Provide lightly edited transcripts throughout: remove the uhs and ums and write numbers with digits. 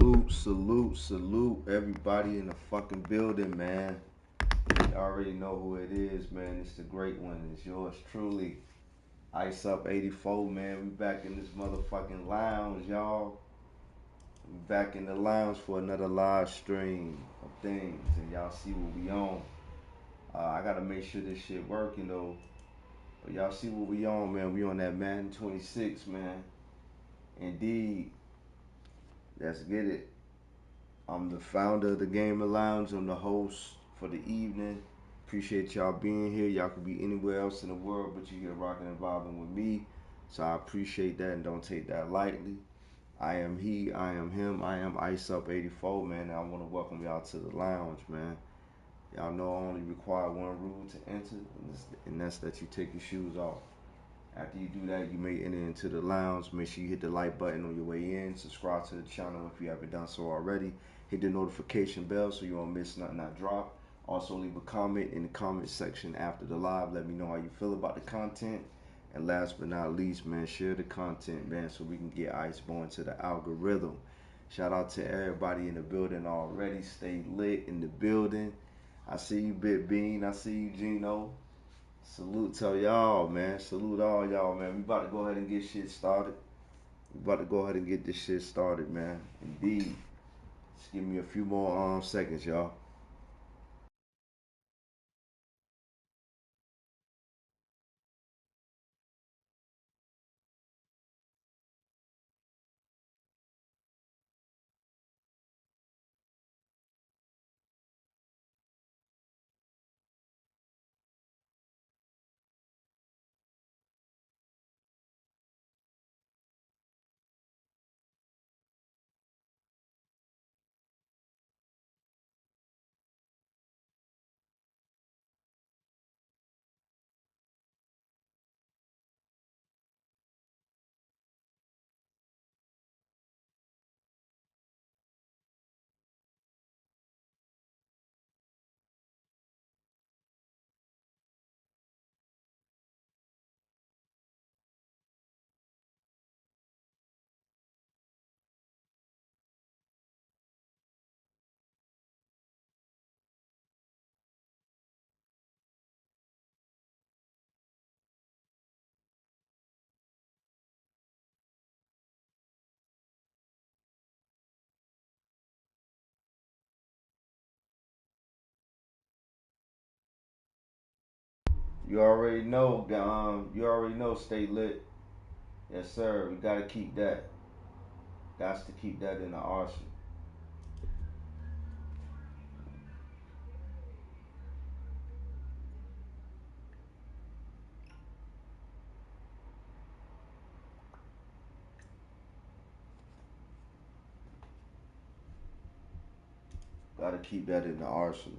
Salute everybody in the fucking building, man. You already know who it is, man. It's the great one. It's yours truly. Ice Up 84, man. We back in this motherfucking lounge, y'all. We back in the lounge for another live stream of things, and y'all see what we on. I gotta make sure this shit working though. But y'all see what we on, man. We on that Madden 26, man. Indeed. Let's get it. I'm the founder of the Gamer Lounge. I'm the host for the evening. Appreciate y'all being here. Y'all could be anywhere else in the world, but you're here rocking and vibing with me. So I appreciate that and don't take that lightly. I am he, I am him, I am Ice Up 84, man. And I want to welcome y'all to the lounge, man. Y'all know I only require one rule to enter, and that's that you take your shoes off. After you do that, you may enter into the lounge. Make sure you hit the like button on your way in. Subscribe to the channel if you haven't done so already. Hit the notification bell so you won't miss nothing I drop. Also, leave a comment in the comment section after the live. Let me know how you feel about the content. And last but not least, man, share the content, man, so we can get Iceborne to the algorithm. Shout out to everybody in the building already. Stay lit in the building. I see you, Bit Bean. I see you, Gino. Salute to y'all, man. Salute all y'all, man. We about to go ahead and get shit started. We about to go ahead and get this shit started, man. Indeed. Just give me a few more seconds, y'all. You already know, stay lit. Yes, sir. We gotta keep that. Got to keep that in the arsenal. Gotta keep that in the arsenal.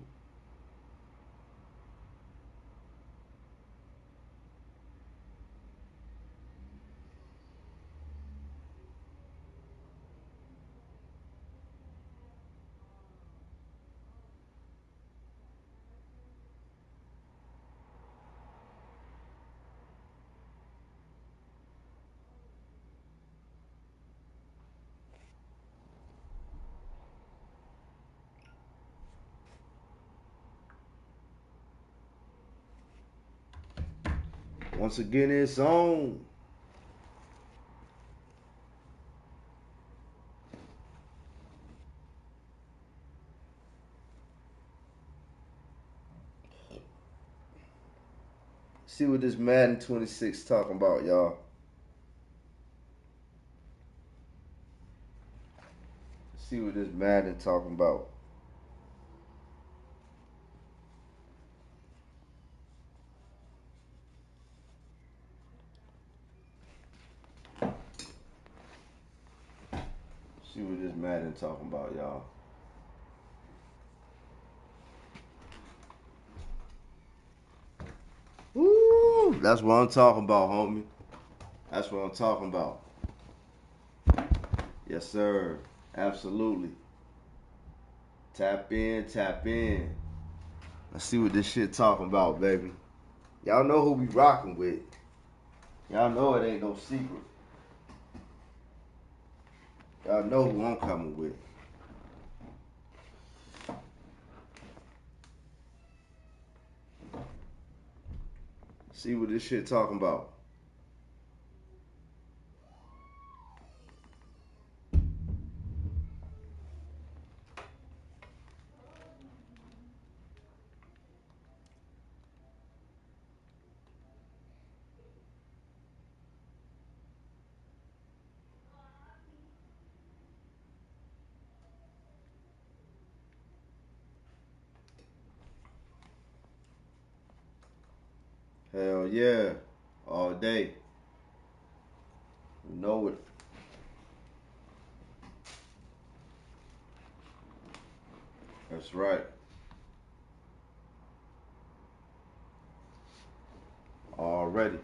Once again, it's on. See what this Madden 26 talking about, y'all. See what this Madden talking about. See what this Madden talking about, y'all. Woo! That's what I'm talking about, homie. That's what I'm talking about. Yes, sir. Absolutely. Tap in, tap in. Let's see what this shit talking about, baby. Y'all know who we rocking with. Y'all know it ain't no secret. Y'all know who I'm coming with. See what this shit talking about. Hell yeah. All day. You know it. That's right. Already.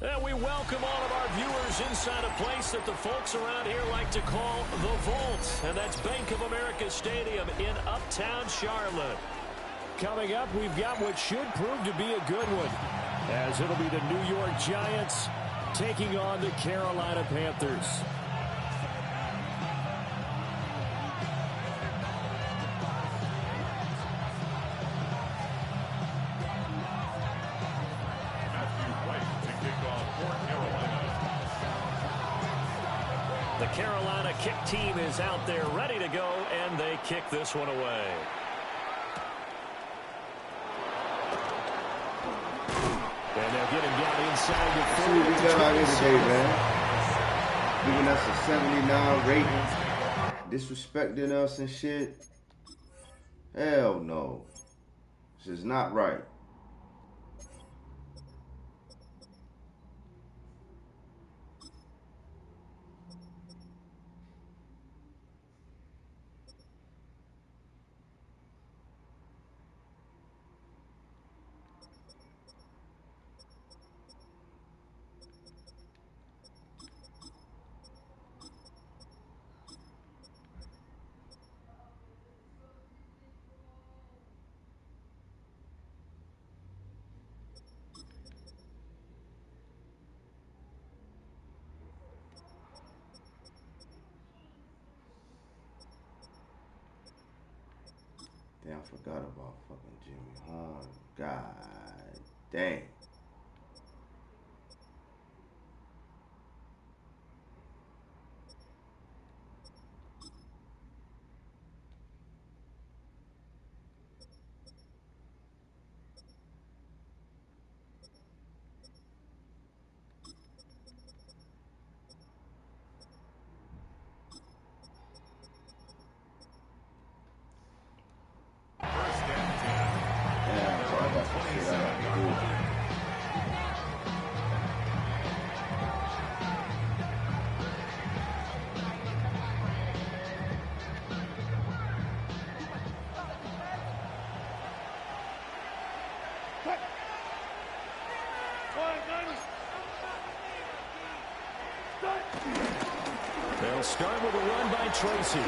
And we welcome all of our viewers inside a place that the folks around here like to call the Vault. And that's Bank of America Stadium in Uptown Charlotte. Coming up, we've got what should prove to be a good one, as it'll be the New York Giants taking on the Carolina Panthers. The Carolina kick team is out there ready to go, and they kick this one away. And they'll get him down inside the 40. See what we got out here today, man. Giving us a 79 rating. Disrespecting us and shit. Hell no. This is not right. Damn, I forgot about fucking Jimmy Horn. God dang. They'll start with a run by Tracy.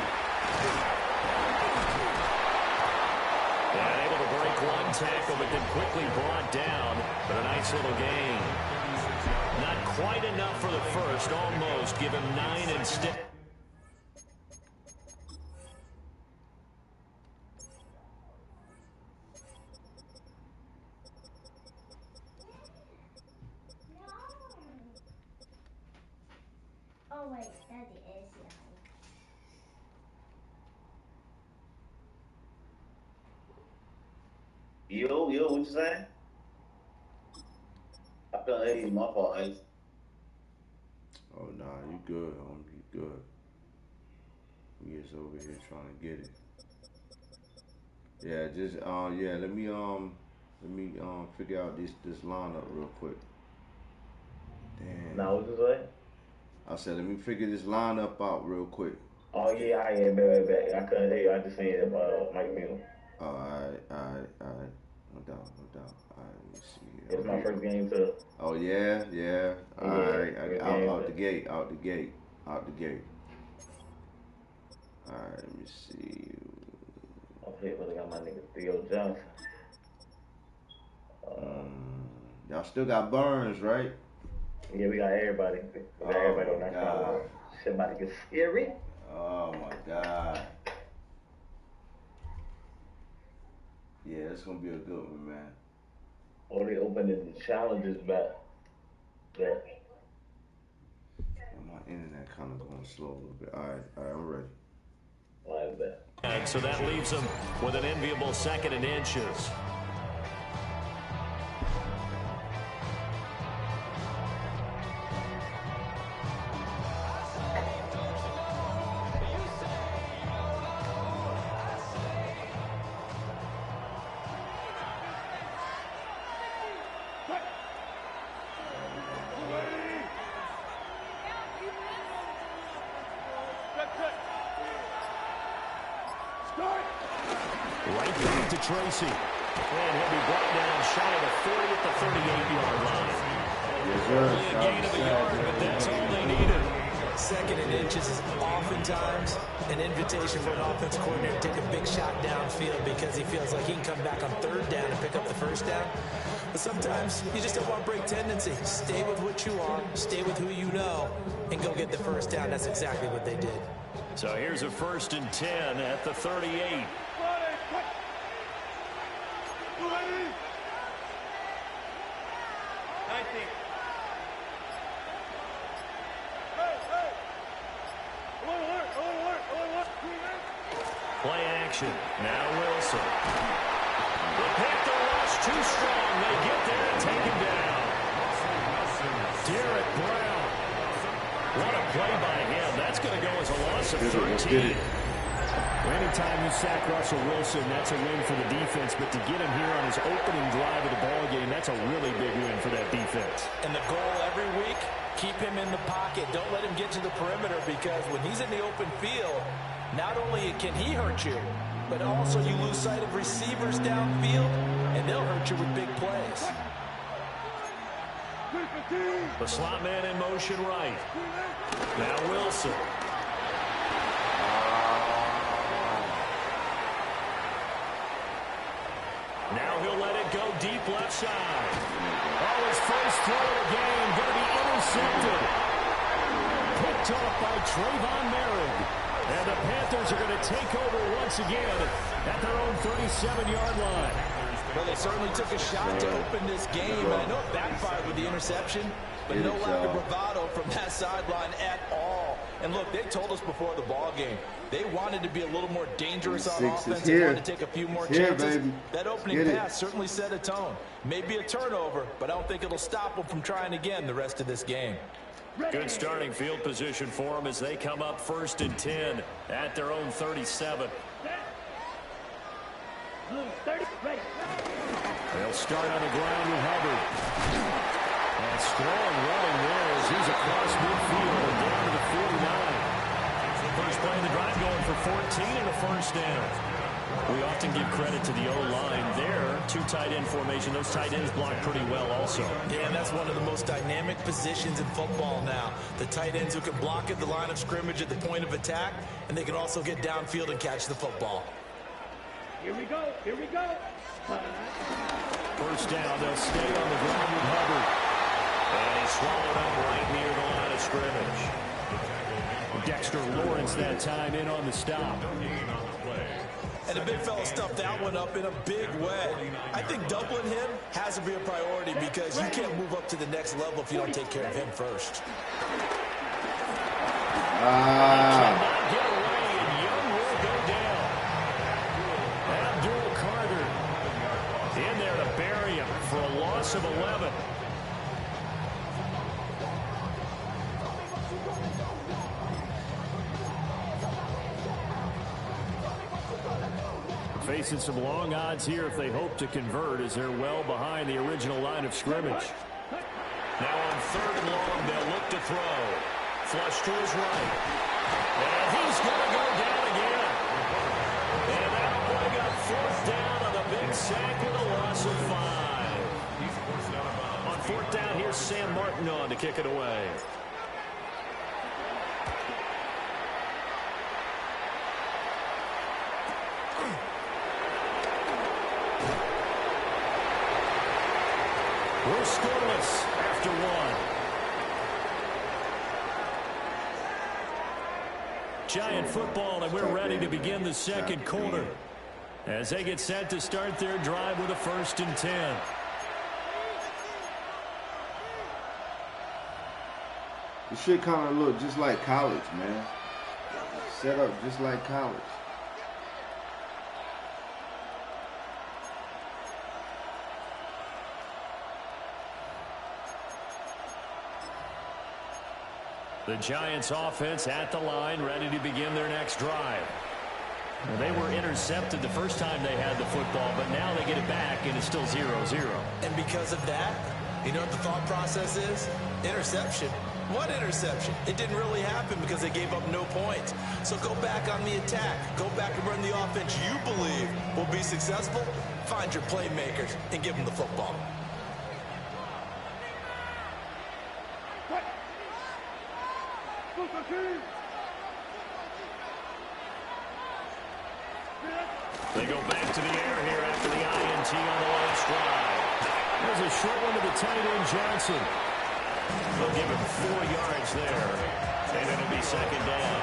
And able to break one tackle, but then quickly brought down. But a nice little gain. Not quite enough for the first, almost. Give him 9 instead. Oh, wait, Daddy is Yo, what you saying? I feel like it's my fault, Ice. Oh, nah, you good, homie. You good. We just over here trying to get it. Yeah, just, yeah, let me figure out this lineup real quick. Damn. Now, what you say? I said, let me figure this lineup out real quick. Oh, yeah, I am, baby. I couldn't hear you. I just seen it, Mike Mule. Oh, alright. No doubt. Alright, let me see. It's my first game, too. Oh, yeah. Alright, out the gate. Alright, let me see. Oh, shit, but I got my nigga Theo Johnson. Y'all still got Burns, right? Yeah, we got everybody. We got everybody on that side. Shit about to get scary. Oh, my God. Yeah, it's going to be a good one, man. Oh, they opening the challenges back. Yeah. My internet kind of going slow a little bit. All right, I'm ready. Like that. And so that leaves them with an enviable 2nd and inches. Right back to Tracy. And he'll be brought down shy of the 40 at the 38-yard line. Only a gain of a yard, but that's all they needed. 2nd and inches is oftentimes an invitation for an offense coordinator to take a big shot downfield because he feels like he can come back on 3rd down and pick up the 1st down. But sometimes you just don't want break tendency. Stay with what you are, stay with who you know, and go get the 1st down. That's exactly what they did. So here's a 1st and 10 at the 38. action. Now Wilson. The Panther rush too strong. They get there and take him down. Derek Brown. What a play by him. That's going to go as a loss of 13. Anytime you sack Russell Wilson, that's a win for the defense. But to get him here on his opening drive of the ballgame, that's a really big win for that defense. And the goal every week, keep him in the pocket. Don't let him get to the perimeter, because when he's in the open field, not only can he hurt you, but also you lose sight of receivers downfield, and they'll hurt you with big plays. The slot man in motion right. Now Wilson. Now he'll let it go deep left side. Oh, his first throw of the game going to be intercepted. Picked off by Trayvon Merritt. And the Panthers are going to take over once again at their own 37-yard line. Well, they certainly took a shot to open this game. And I know it backfired with the interception, but no lack of bravado from that sideline at all. And look, they told us before the ball game, they wanted to be a little more dangerous on offense. They wanted to take a few more chances. That opening pass certainly set a tone. Maybe a turnover, but I don't think it'll stop them from trying again the rest of this game. Good starting field position for them as they come up 1st and 10 at their own 37. They'll start on the ground with Hubbard. And strong running there as he's across midfield and down to the 49. First play of the drive going for 14 and a first down. We often give credit to the O-line there. 2 tight end formation. Those tight ends block pretty well also. Yeah, and that's one of the most dynamic positions in football now. The tight ends who can block at the line of scrimmage at the point of attack, and they can also get downfield and catch the football. Here we go. Here we go. First down, they'll stay on the ground with Hubbard. And he's swallowed up right near the line of scrimmage. Dexter Lawrence that time in on the stop. And the big fella stuffed that one up in a big way. I think doubling him has to be a priority, because you can't move up to the next level if you don't take care of him first. Cannot get away, and Young will go down. Abdul Carter in there to bury him for a loss of 11. Facing some long odds here if they hope to convert, as they're well behind the original line of scrimmage. Now on 3rd and long, they'll look to throw. Flush to his right. And he's going to go down again. And that'll bring up 4th down on the big sack with a loss of 5. On 4th down, here's Sam Martin on to kick it away. We're scoreless after 1. Giant football, and we're ready to begin the second quarter as they get set to start their drive with a 1st and 10. It should kind of look just like college, man. Set up just like college. The Giants offense at the line, ready to begin their next drive. Well, they were intercepted the first time they had the football, but now they get it back, and it's still 0-0. And because of that, you know what the thought process is? Interception. What interception? It didn't really happen because they gave up no points. So go back on the attack. Go back and run the offense you believe will be successful. Find your playmakers and give them the football. They go back to the air here after the INT on the last drive. There's a short one to the tight end, Johnson. They'll give him 4 yards there, and it'll be 2nd down.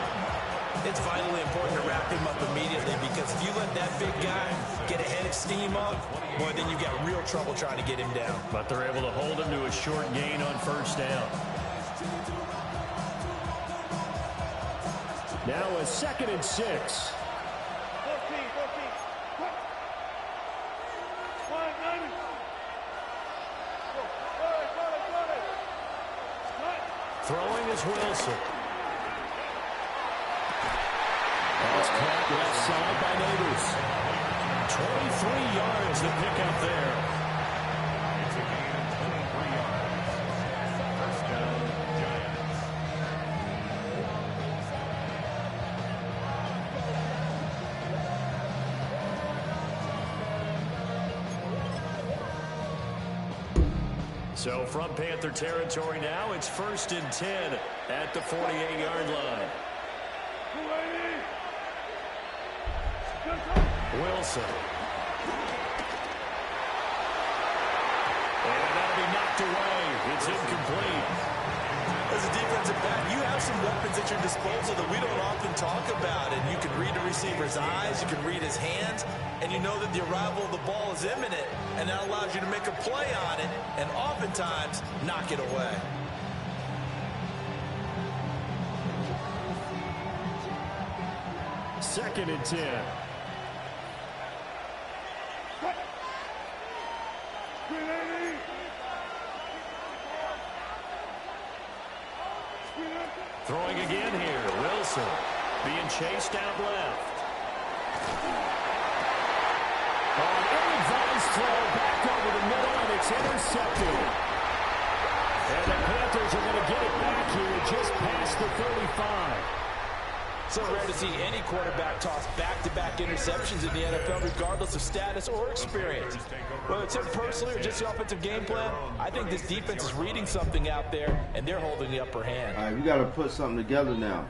It's vitally important to wrap him up immediately, because if you let that big guy get a head of steam up, boy, then you've got real trouble trying to get him down. But they're able to hold him to a short gain on 1st down. Now a 2nd and 6. Throwing is Wilson. That's caught left side by Neighbors. 23 yards to pick up there. It's a gain of 23 yards. First down, Giants. So from Panther territory now, it's 1st and 10 at the 48-yard line. Wilson. And that'll be knocked away. It's incomplete. As a defensive back, you have some weapons at your disposal that we don't often talk about. And you can read the receiver's eyes, you can read his hands, and you know that the arrival of the ball is imminent. And that allows you to make a play on it and oftentimes knock it away. Second and 10. Throwing again here. Wilson being chased out left. On ill-advised throw back over the middle, and it's intercepted. And the Panthers are going to get it back here just past the 35. So rare to see any quarterback toss back-to-back interceptions in the NFL, regardless of status or experience. Whether it's him personally or just the offensive game plan, I think this defense is reading something out there, and they're holding the upper hand. All right, we got to put something together now.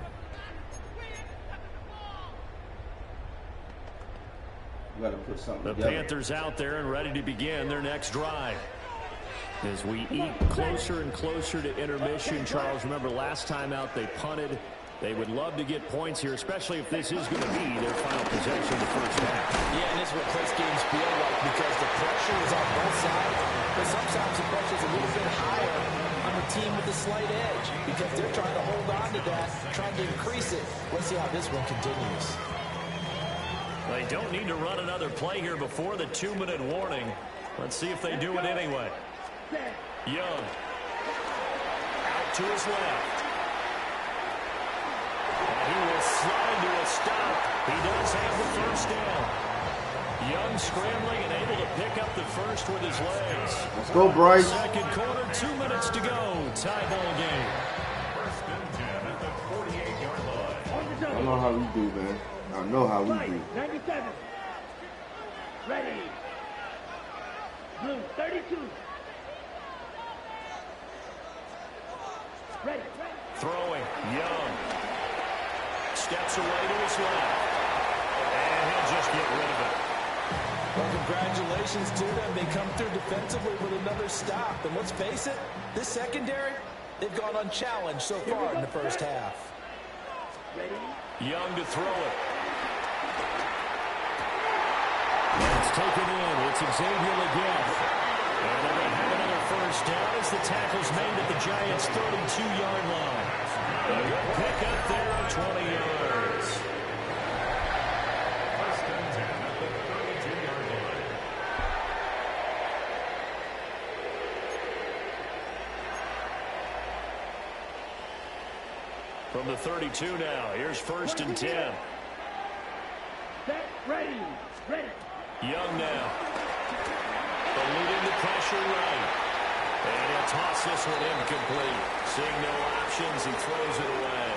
We got to put something together. The Panthers out there and ready to begin their next drive. As we eat closer and closer to intermission, Charles, remember last time out they punted. They would love to get points here, especially if this is going to be their final possession of the first half. Yeah, and this is what close games feel like because the pressure is on both sides, but sometimes the pressure is a little bit higher on the team with the slight edge because they're trying to hold on to that, trying to increase it. Let's see how this one continues. They don't need to run another play here before the 2-minute warning. Let's see if they do it anyway. Young. Out to his left. He will slide to a stop. He does have the first down. Young scrambling and able to pick up the first with his legs. Let's go, Bryce. Second quarter, 2 minutes to go. Tie ball game. First and 10 at the 48-yard line. I know how we do, man. I know how we do. 97. Ready. Blue, 32. Ready. Throwing. Young. Steps away to his left. And he'll just get rid of it. Well, congratulations to them. They come through defensively with another stop. And let's face it, this secondary, they've gone unchallenged so far in the first half. Young to throw it. Let's take it in. It's Xavier again. And they're going to have another first down as the tackle's made at the Giants' 32-yard line. A good pick up there of 20 yards. First and 10 at the 32-yard line. From the 32 now, here's 1st and 10. Set, ready, ready. Young now. Eluding the pressure right. And he'll toss this one incomplete. Seeing no options, he throws it away.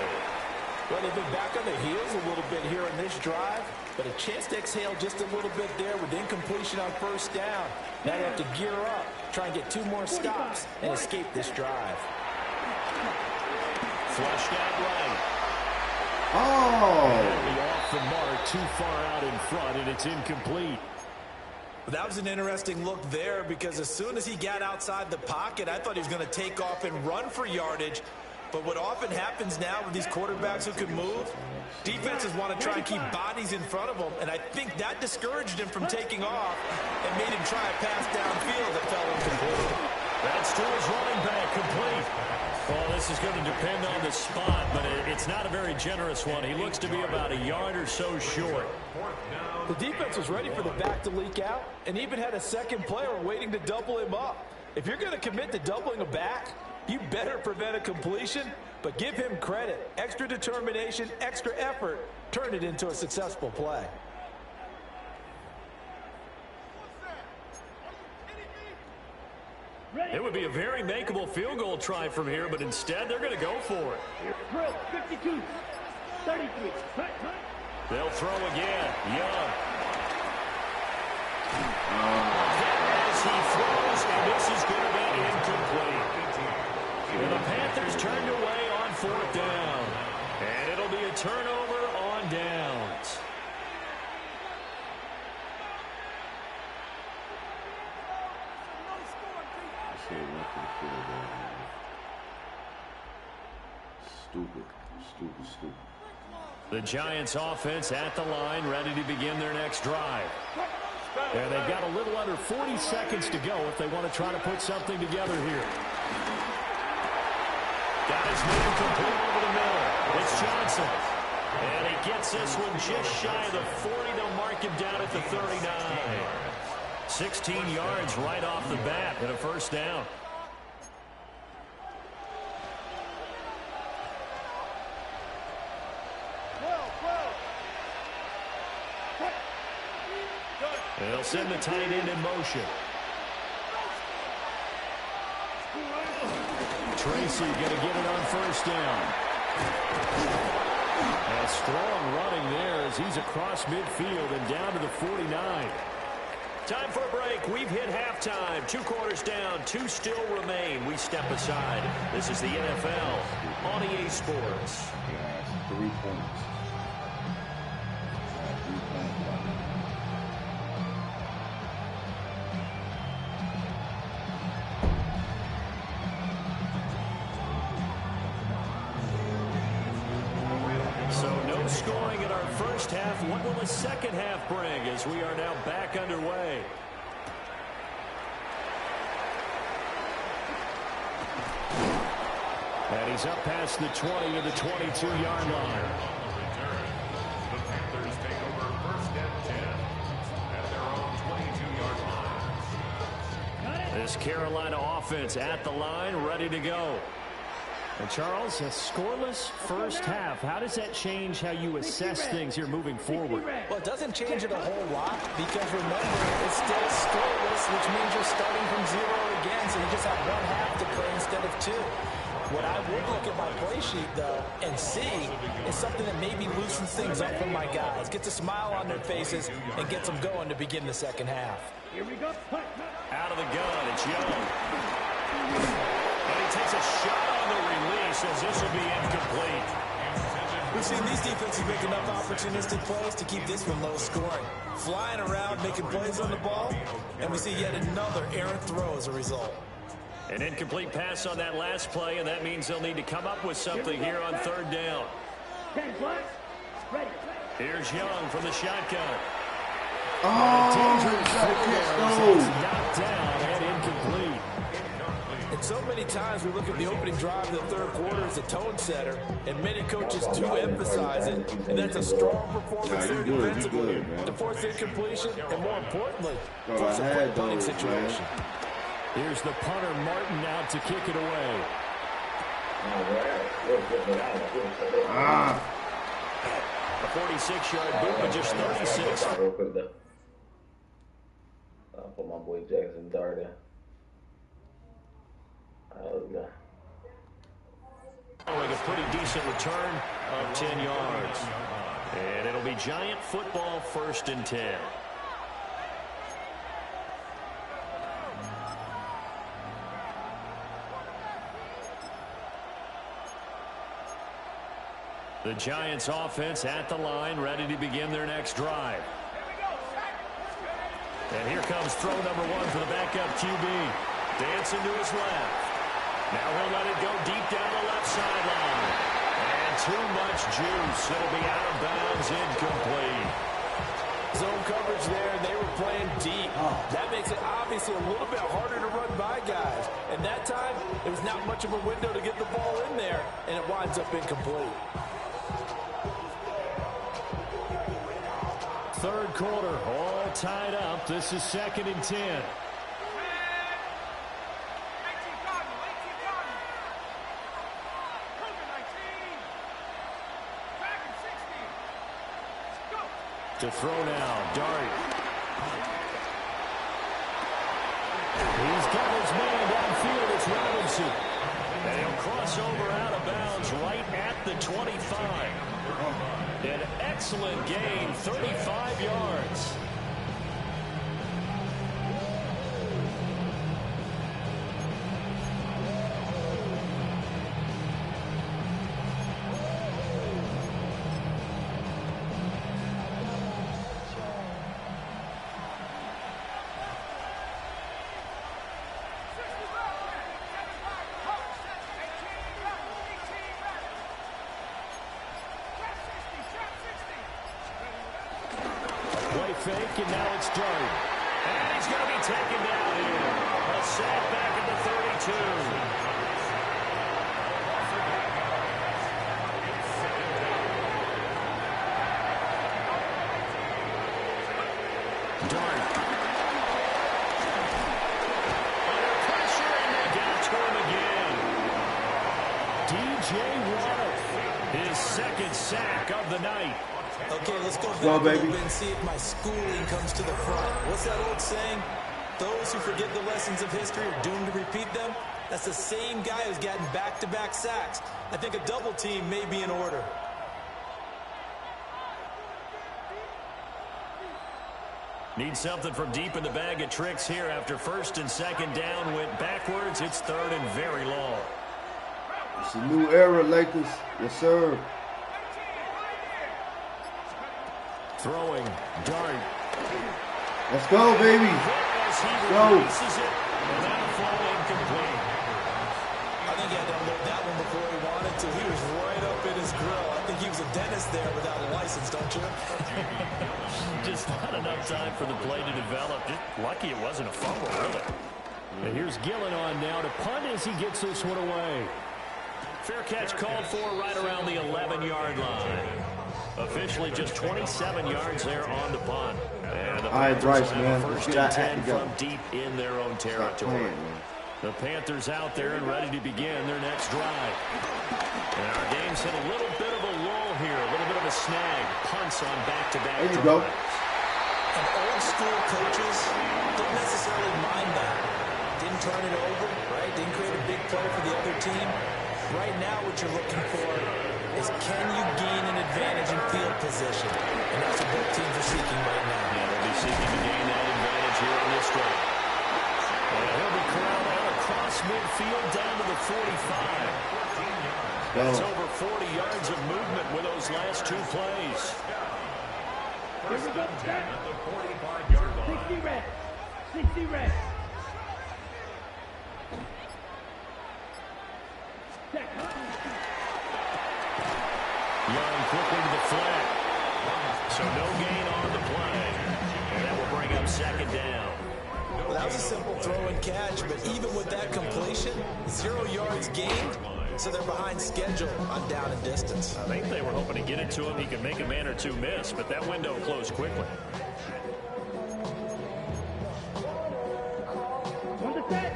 Well, they've been back on their heels a little bit here on this drive, but a chance to exhale just a little bit there with incompletion on first down. Now they have to gear up, try and get 2 more stops, and escape this drive. Flushed out right. Oh! And be off the mark, too far out in front, and it's incomplete. That was an interesting look there because as soon as he got outside the pocket, I thought he was going to take off and run for yardage. But what often happens now with these quarterbacks who can move, defenses want to try and keep bodies in front of them, and I think that discouraged him from taking off and made him try a pass downfield that fell incomplete. That's to his running back, complete. Well, this is going to depend on the spot, but it's not a very generous one. He looks to be about a yard or so short. The defense was ready for the back to leak out and even had a second player waiting to double him up. If you're going to commit to doubling a back, You better prevent a completion, but give him credit. Extra determination, extra effort, turned it into a successful play. It would be a very makeable field goal try from here, but instead they're going to go for it. Drill, 52, 33. They'll throw again. Young. As he throws, and this is going to be incomplete. And the Panthers turned away on 4th down. And it'll be a turnover on downs. Stupid. The Giants offense at the line, ready to begin their next drive. And they've got a little under 40 seconds to go if they want to try to put something together here. Got his man complete over the middle. It's Johnson. And he gets this one just shy of the 40. They'll mark him down at the 39. 16 yards right off the bat and a first down. They'll send the tight end in motion. Tracy going to get it on first down. A strong running there as he's across midfield and down to the 49. Time for a break. We've hit halftime. 2 quarters down. 2 still remain. We step aside. This is the NFL on EA Sports. 3 points. Scoring in our first half. What will the second half bring as we are now back underway? And he's up past the 20 to the 22-yard line. The Panthers take over 1st and 10 at their own 22-yard line. This Carolina offense at the line, ready to go. And Charles, a scoreless first half. How does that change how you assess things here moving forward? Well, it doesn't change it a whole lot because, remember, it's still scoreless, which means you're starting from 0 again, so you just have 1 half to play instead of 2. What I would look at my play sheet, though, and see is something that maybe loosens things up for my guys, gets a smile on their faces, and gets them going to begin the second half. Here we go. Out of the gun, it's Young. And he takes a shot on the release as this will be incomplete. We've seen these defenses make enough opportunistic plays to keep this one low scoring. Flying around, making plays on the ball, and we see yet another errant throw as a result. An incomplete pass on that last play, and that means they'll need to come up with something here on 3rd down. 10 plus. Ready. Here's Young from the shotgun. Knocked down and incomplete. And so many times we look at the opening drive of the 3rd quarter as a tone setter, and many coaches do emphasize it, and that's a strong performance there defensively to force incompletion and, more importantly, force a quick punting situation. Here's the punter, Martin, out to kick it away. A 46-yard boot, but just 36. Real quick, though. I'll put my boy Jackson Dart in. Following a pretty decent return of 10 yards. And it'll be Giant football 1st and 10. The Giants offense at the line, ready to begin their next drive. And here comes throw number 1 for the backup QB. Dancing to his left. Now he'll let it go deep down the left sideline. And too much juice. It'll be out of bounds, incomplete. Zone coverage there, and they were playing deep. That makes it obviously a little bit harder to run by guys. And that time, it was not much of a window to get the ball in there, and it winds up incomplete. 3rd quarter, all tied up. This is 2nd and 10. To throw now, Dart. He's got his man downfield. It's Robinson. And he'll cross over out of bounds right at the 25. An excellent gain, 35 yards. Fake, and now it's Dart. And he's going to be taken down here. A sack back at the 32. Dart. Under pressure, and they get it to him again. D.J. Waddle, his second sack of the night. Okay, let's go back a little bit and see if my schooling comes to the front. What's that old saying? Those who forget the lessons of history are doomed to repeat them. That's the same guy who's gotten back-to-back sacks. I think a double team may be in order. Need something from deep in the bag of tricks here. After first and second down went backwards, it's third and very long. It's a new era, Lakers. Yes, sir. Throwing, Dart. Let's go, baby. Let's go. And that'll fall incomplete. I think he had to unload that one before he wanted to. He was right up in his grill. I think he was a dentist there without a license, don't you? Just not enough time for the play to develop. Just lucky it wasn't a fumble, really. And here's Gillen on now to punt as he gets this one away. Fair catch called for right around the 11-yard line. Officially just 27 yards there on the punt. And the all right, Bryce, man. First and 10 from deep in their own territory. The Panthers out there and ready to begin their next drive. And our game's hit a little bit of a lull here, a little bit of a snag. Punts on back-to-back drives. There you go. And old school coaches don't necessarily mind that. Didn't turn it over, right? Didn't create a big play for the other team. Right now what you're looking for is can you gain an advantage in field position? And that's what both teams are seeking right now. Yeah, they'll be seeking to gain that advantage here on this drive. And he'll be corralled out across midfield down to the 45. That's over 40 yards of movement with those last two plays. Here we go, set. 60 reps. 60 reps. Young quickly to the flat. So no gain on the play. And that will bring up second down. Well, that was a simple throw and catch, but even with that completion, 0 yards gained, so they're behind schedule on down and distance. I think they were hoping to get it to him. He could make a man or two miss, but that window closed quickly. On the set.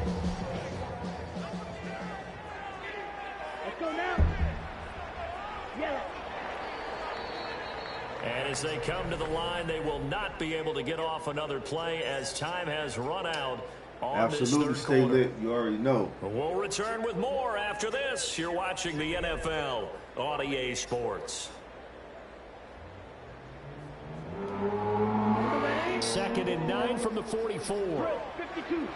Let's go now. Yellow. And as they come to the line, they will not be able to get off another play as time has run out on Absolutely, this stay third quarter. lit. You already know. We'll return with more after this. You're watching the NFL on EA Sports. Second and 9 from the 44. 52.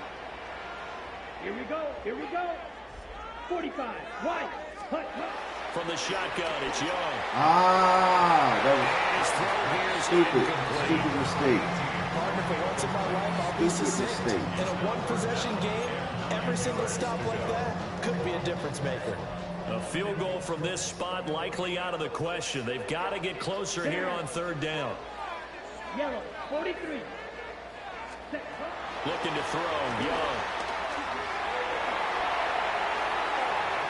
Here we go. Here we go. 45. White. Hut, hut. From the shotgun, it's Young. That His throw here was is stupid. incomplete. Stupid mistake. Partner, for once in my life, I'll be Stupid succinct. mistake. In a one-possession game, every single stop like that could be a difference maker. A field goal from this spot likely out of the question. They've got to get closer here on third down. Yellow. 43. Set. Looking to throw, Young.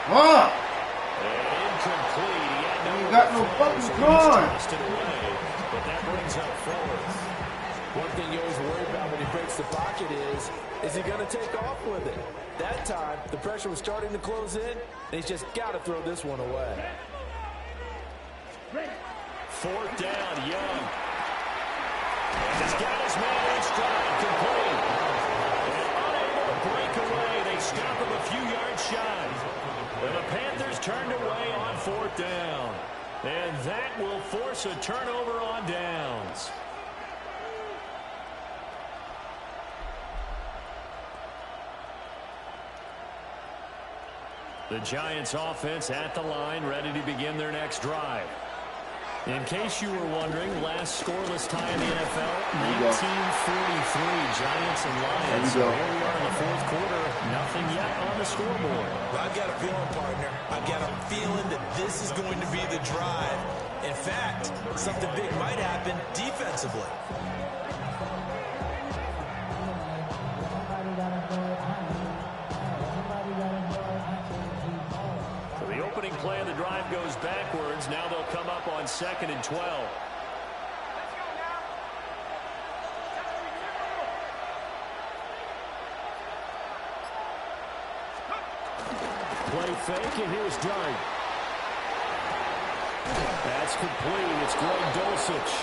Ah! Incomplete. He had You got no fucking time. Tossed it away, but that brings up fourth. One thing you always worry about when he breaks the pocket is he going to take off with it? That time, the pressure was starting to close in, and he's just got to throw this one away. Ready. Fourth down, Young. And he's got his man in stride, complete. And unable to break away, they stop him a few yards shy. And the Panthers turned away on 4th down. And that will force a turnover on downs. The Giants offense at the line, ready to begin their next drive. In case you were wondering, last scoreless tie in the NFL, 1943, Giants and Lions. So here we are in the 4th quarter, nothing yet on the scoreboard. Well, I've got a feeling, partner. I've got a feeling that this is going to be the drive. In fact, something big might happen defensively. The opening play of the drive goes backwards. Now they'll come up on 2nd and 12. Play fake, and here's Dart. That's complete. It's Greg Dulcich.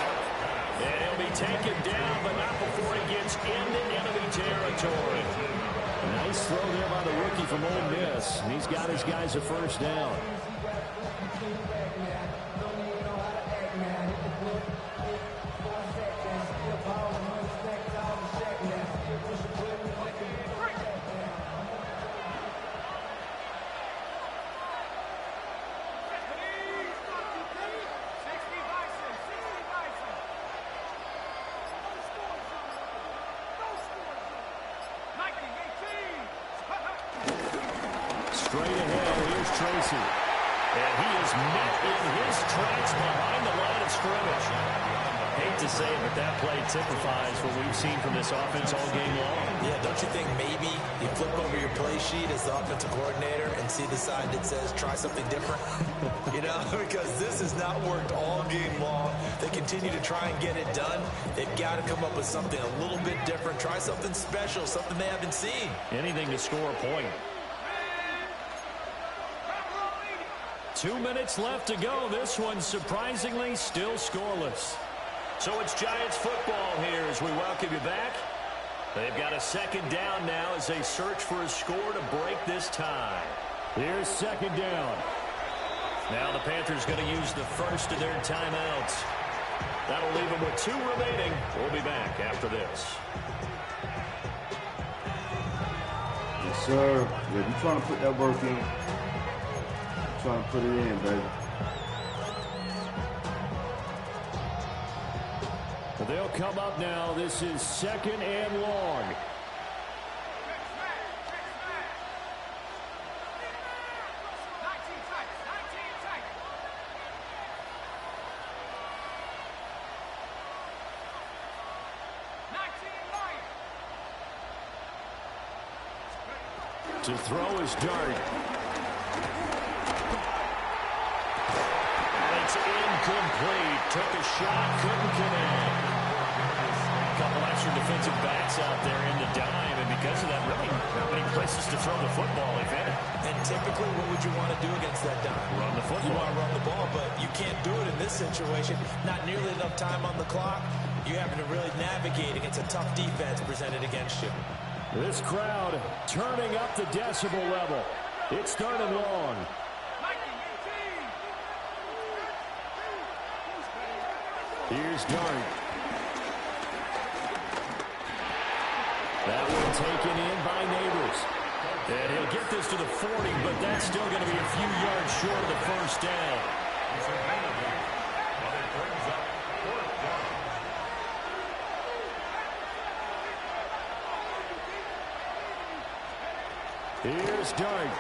And he'll be taken down, but not before he gets into enemy territory. Nice throw there by the rookie from Ole Miss. And he's got his guys a first down. Straight ahead, here's Tracy. And he is met in his tracks behind the line of scrimmage. Hate to say it, but that play typifies what we've seen from this offense all game long. Yeah, don't you think maybe you flip over your play sheet as the offensive coordinator and see the side that says try something different? You know, because this has not worked all game long. They continue to try and get it done. They've got to come up with something a little bit different. Try something special, something they haven't seen. Anything to score a point. 2 minutes left to go. This one surprisingly still scoreless. So it's Giants football here as we welcome you back. They've got a 2nd down now as they search for a score to break this tie. Here's 2nd down. Now the Panthers going to use the first of their timeouts. That'll leave them with 2 remaining. We'll be back after this. Yes, sir. Yeah, you trying to put that work in. Trying to put it in, baby. They'll come up now. This is 2nd and long. To throw is Dart. It's incomplete. Took a shot, couldn't connect. A couple extra defensive backs out there in the dime, and because of that, really not many places to throw the football, if any. And typically, what would you want to do against that dime? Run the football. You want to run the ball, but you can't do it in this situation. Not nearly enough time on the clock. You having to really navigate against a tough defense presented against you. This crowd turning up the decibel level. It's 3rd and long. Here's Dart. That one taken in by Neighbors. And he'll get this to the 40, but that's still going to be a few yards short of the first down. Here's Dart.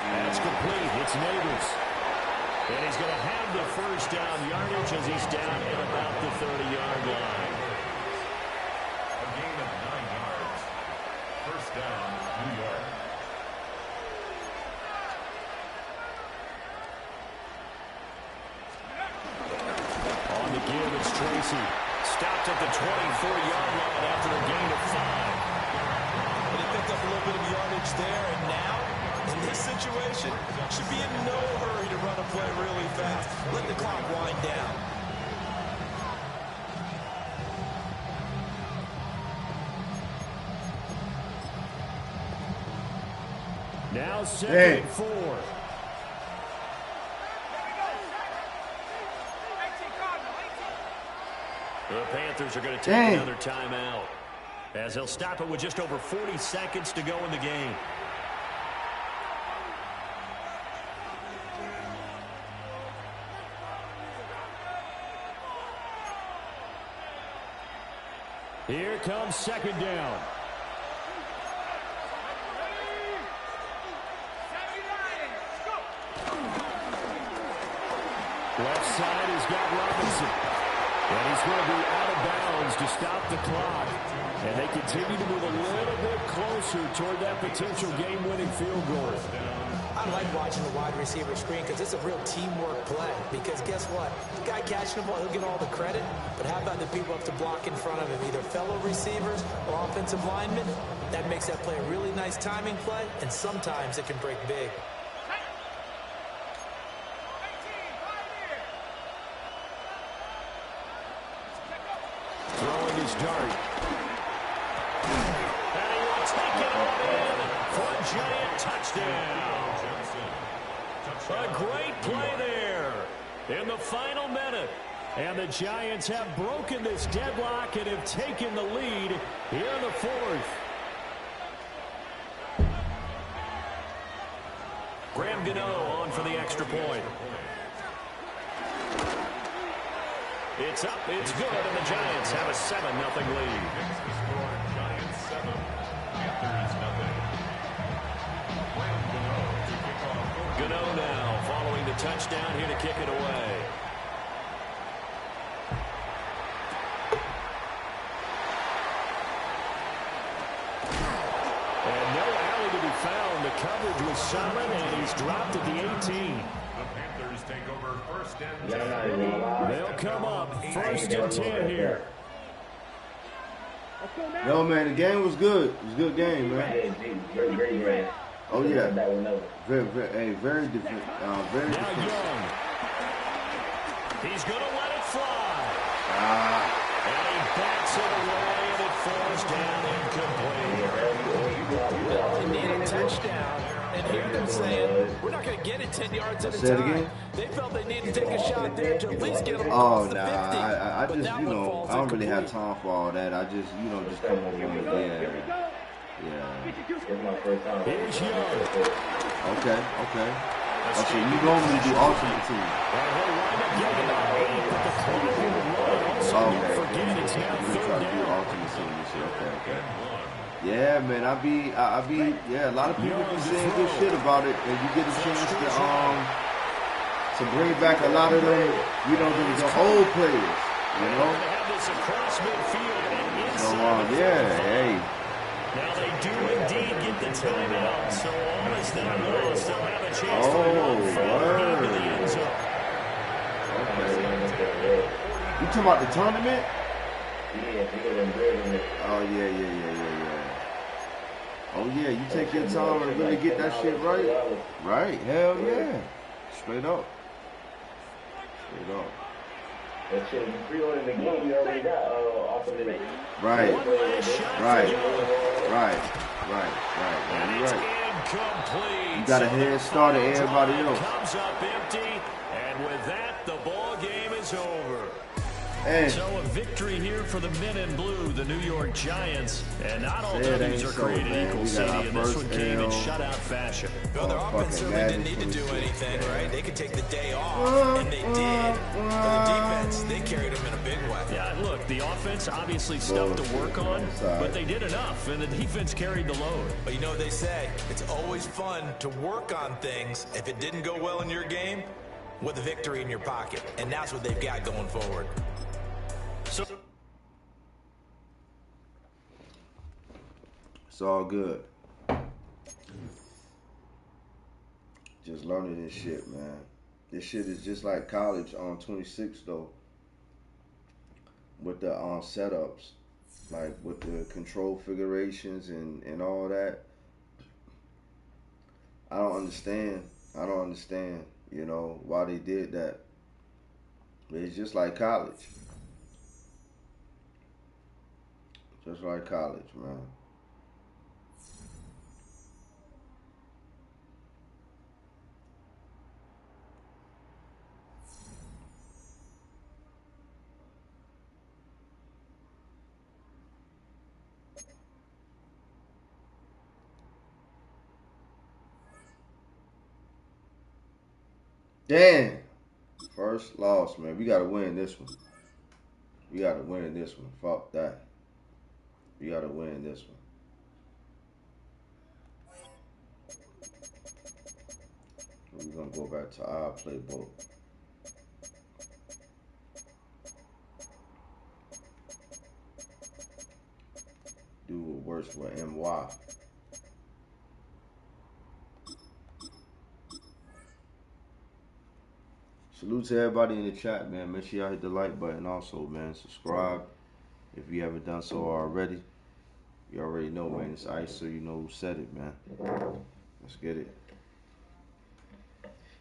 That's complete. It's Neighbors. And he's going to have the first down yardage as he's down at about the 30-yard line. A gain of 9 yards. First down, New York. On the give, it's Tracy. Stopped at the 24-yard line after a gain of 5. But he picked up a little bit of yardage there, and now, in this situation, should be in no hurry to run a play really fast. Let the clock wind down. Now second Hey. and 4. The Panthers are going to take another timeout, as they'll stop it with just over 40 seconds to go in the game. Here comes second down. Left side has got Robinson. And he's going to be out of bounds to stop the clock. And they continue to move a little bit closer toward that potential game-winning field goal. I like watching the wide receiver screen because it's a real teamwork play. Because guess what? The guy catching the ball, he'll get all the credit. But how about the people up to block in front of him, either fellow receivers or offensive linemen? That makes that play a really nice timing play, and sometimes it can break big. Throwing his dart. And he will take it on in for a giant touchdown. A great play there in the final minute. And the Giants have broken this deadlock and have taken the lead here in the fourth. Graham Gano on for the extra point. It's up, it's good, and the Giants have a 7-0 lead. Giants 7, Panthers 0. Gano now following the touchdown here to kick it away. And no alley to be found. The coverage was solid, and he's dropped at the 18. The Panthers take over first and Yeah, 10. I'm not even gonna lie. They'll come up first and 10 here. Yo, man, the game was good. It was a good game, man. Hey, great, great, great. Oh, yeah. That one over. Very different. Very Now different. Young. He's going to let it fly. And he backs it away, and it falls down incomplete. They need a touchdown. And here they're saying, we're not going to get it 10 yards at a Say it time. again? They felt they needed to take a shot there to at least get them Oh, across the 50. I But just, that you one know, falls I don't really have incomplete. time for all that. I just, you know, just come over and, yeah. It's my first time. Here's Young. Okay. Oh, so you normally do alternate team. And he'll wind up getting it late, but the clock will run. Also, Oh, don't okay. forget it's now You try third to do down. alternate team this year. Okay. Yeah, man, I be, yeah, a lot of people be saying good shit about it, and you get a chance to bring back a lot of them, you know, the old players, you know. They have this across midfield and So, inside the yeah, 45. hey. Now they do indeed get the timeout, so all is not lost. They'll have a chance to run further into the end zone. You talking about the tournament? Yeah, he was in good. Oh, yeah. Oh, yeah, you take your time and really get that shit right. Right, hell yeah. Straight up. That shit, you pre-ordered the game, you already got off of it. Right. One last shot Right. for Young. Right. And You're it's right. incomplete. You got a So head the start of final everybody drive else. comes up empty, and with that, the ball game is over. Hey, So a victory here for the men in blue, the New York Giants. And not all Say it W's ain't are so, created man. equal, We got our CD, and this first one came in L. shutout fashion. Well, their fucking offense certainly Madden didn't need to do 26. anything, right? They could take the day off, and they did. But the defense, they carried them in a big way. Yeah, look, the offense obviously stuff to work on, but they did enough, and the defense carried the load. But you know what they say? It's always fun to work on things if it didn't go well in your game with a victory in your pocket. And that's what they've got going forward. So it's all good. Just learning this shit, man. This shit is just like college on 26 though. With the setups, like with the control figurations and all that. I don't understand, you know, why they did that. But it's just like college. Just like college, man. Damn. First loss, man. We gotta win this one. We gotta win this one. Fuck that. We gotta win this one. We're gonna go back to our playbook. Do what works with MY. Salute to everybody in the chat, man. Make sure y'all hit the like button also, man. Subscribe if you haven't done so already. You already know, man. It's Ice, so you know who said it, man. Let's get it.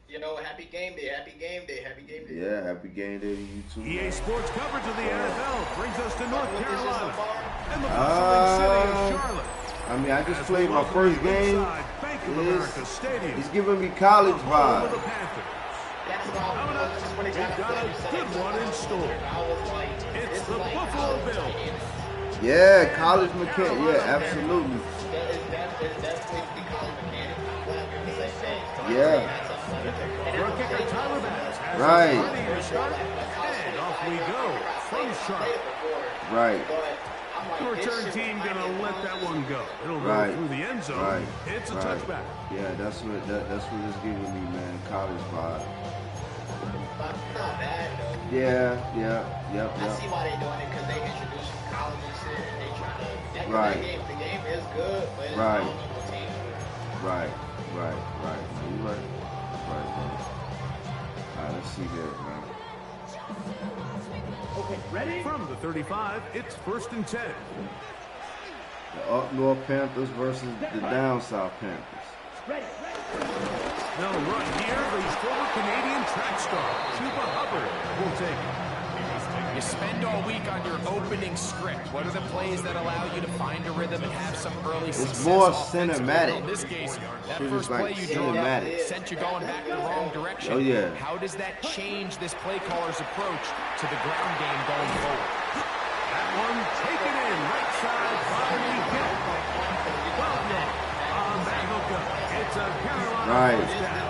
You know, happy game day, happy game day, happy game day. Yeah, happy game day to you too. EA Sports coverage of the NFL brings us to North Carolina and the bustling city of Charlotte. I mean, I just played my first game. Bank of America Stadium. It's giving me college The home of vibes. the Panthers. Coming up, we've got a good one in store. It's the Buffalo Bills. Yeah, college mechanic. Yeah, absolutely. Yeah. Our kicker Tyler Bass has Right. ready to start, and off we go from Charlotte. Right. The return team gonna let that one go. It'll go Right. through the end zone. Right. It's a Right. touchback. Yeah, that's what it's giving me, man. College vibe. Not bad though. Yeah. I see why they're doing it because they introduced college and shit, and they trying to. Right. The game is good, but it's Right. not on the team. Right. You right. Right, man. Alright, let's see here, man. Okay, ready? From the 35, it's 1st and 10. The Up North Panthers versus the Down South Panthers. Ready. They'll run here. The former Canadian track star, Chuba Hubbard, will take it. You spend all week on your opening script. What are the plays that allow you to find a rhythm and have some early success? It's more offensively? cinematic. Well, in this case, that Shit is first like play you drew cinematic. sent you going back the wrong direction. Oh, yeah. How does that change this play caller's approach to the ground game going forward? That one taken in right side by the hit. 12 yards on that hookup. It's a Carolina Right. first down.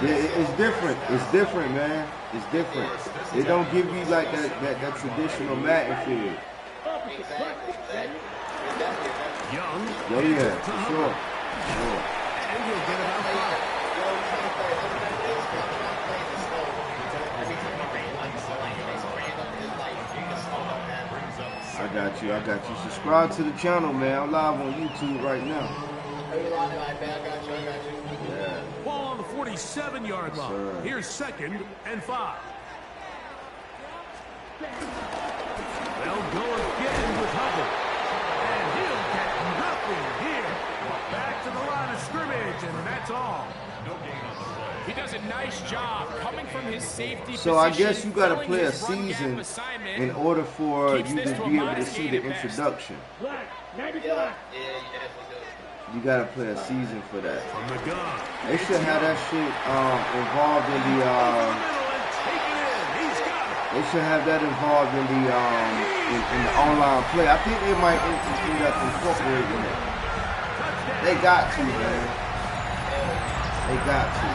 It's different. It's different, man. It's different. They don't give you like that traditional Madden feel. Young. Oh yeah, to for Hubbard. sure. And he'll get about 5. I got you. Subscribe to the channel, man. I'm live on YouTube right now. Yeah. Ball on the 47-yard line. Sir. Here's 2nd and 5. They'll go again with Hubbard. And he'll get nothing here. Back to the line of scrimmage, and that's all. He does a nice job coming from his safety So I position, guess you got to filling play a his run gap season assignment. in order for Keeps you this to to a be able to modest see gain the at best. introduction. Black, 95. Yeah, you definitely do. You got to play a season for that. From the gun. They should have that shit involved in the. Middle and take it in. He's got it. They should have that involved in the in the online play. I think they might end up incorporating it. They got to, man. They got to.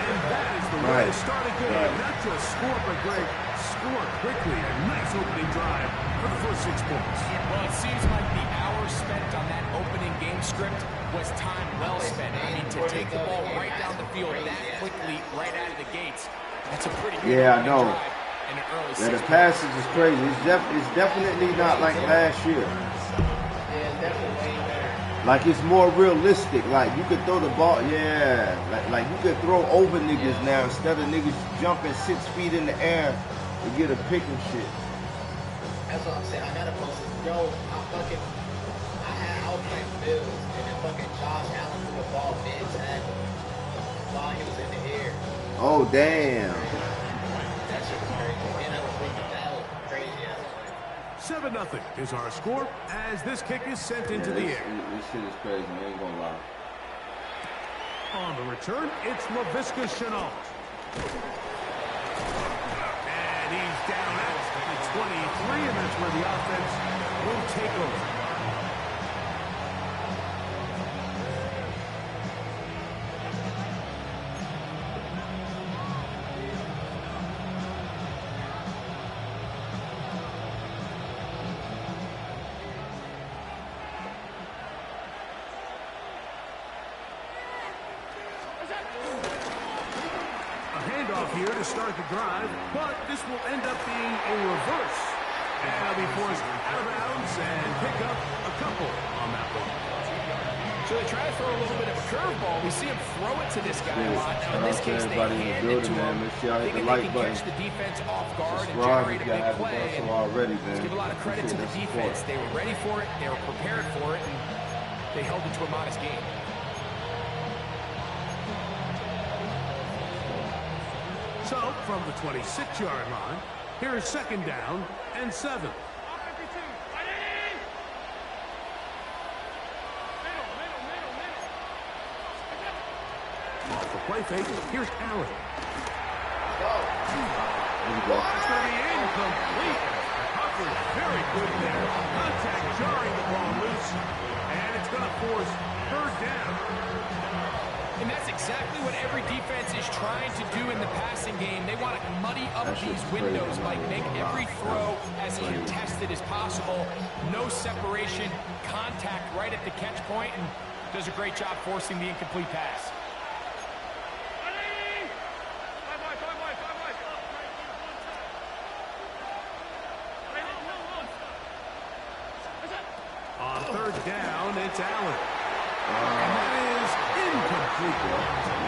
And that is the way Right. to start a game. Right. Not just score, but great. Score quickly. A nice opening drive for the first 6 points. Well, it seems like the hours spent on that opening game script was time well spent. I mean, to take the ball right down the field that quickly, right out of the gates, that's a pretty good Yeah, I opening know. drive in an early Yeah, the 6 passage is crazy. It's definitely not like last year. Yeah, definitely way better. Like it's more realistic. Like you could throw the ball, yeah. Like you could throw over niggas now instead of niggas jumping 6 feet in the air to get a pick and shit. That's what I'm saying. I gotta post it. Yo, I was playing Bills, and then fucking Josh Allen threw the ball mid-tackle while he was in the air. Oh damn. That shit was crazy. And I was thinking that was crazy as well. 7-0 is our score as this kick is sent into the air. This shit is crazy. I ain't gonna lie. On the return, it's LaVisca Chenault. And he's down at the 23, and that's where the offense will take over. handoff here to start the drive, but this will end up being a reverse. And they'll be forced out of bounds and pick up a couple on that one. So they try to throw a little bit of a curveball. We see him throw it to this guy a lot. Now, in this case, they hand it to him, thinking they can catch the defense off guard and generate a big play. And let's give a lot of credit to the defense. They were ready for it. They were prepared for it. And they held it to a modest game. So, from the 26-yard line, here is 2nd down and 7. Off the play fake, here's Allen. It's going to be incomplete. Coverage very good there. Contact jarring the ball loose. And it's going to force 3rd down. And that's exactly what every defense is trying to do in the passing game. They want to muddy up these windows, Mike. Make every throw as contested as possible. No separation, contact right at the catch point, and does a great job forcing the incomplete pass. On 3rd down, it's Allen. And that is incomplete.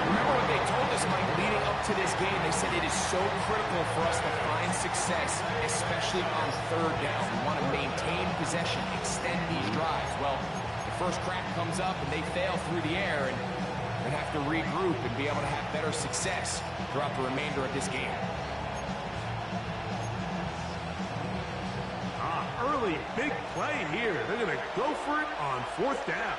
Remember what they told us, Mike, leading up to this game? They said it is so critical for us to find success, especially on 3rd down. We want to maintain possession, extend these drives. Well, the first crack comes up and they fail through the air, and they have to regroup and be able to have better success throughout the remainder of this game. Early big play here. They're going to go for it on 4th down.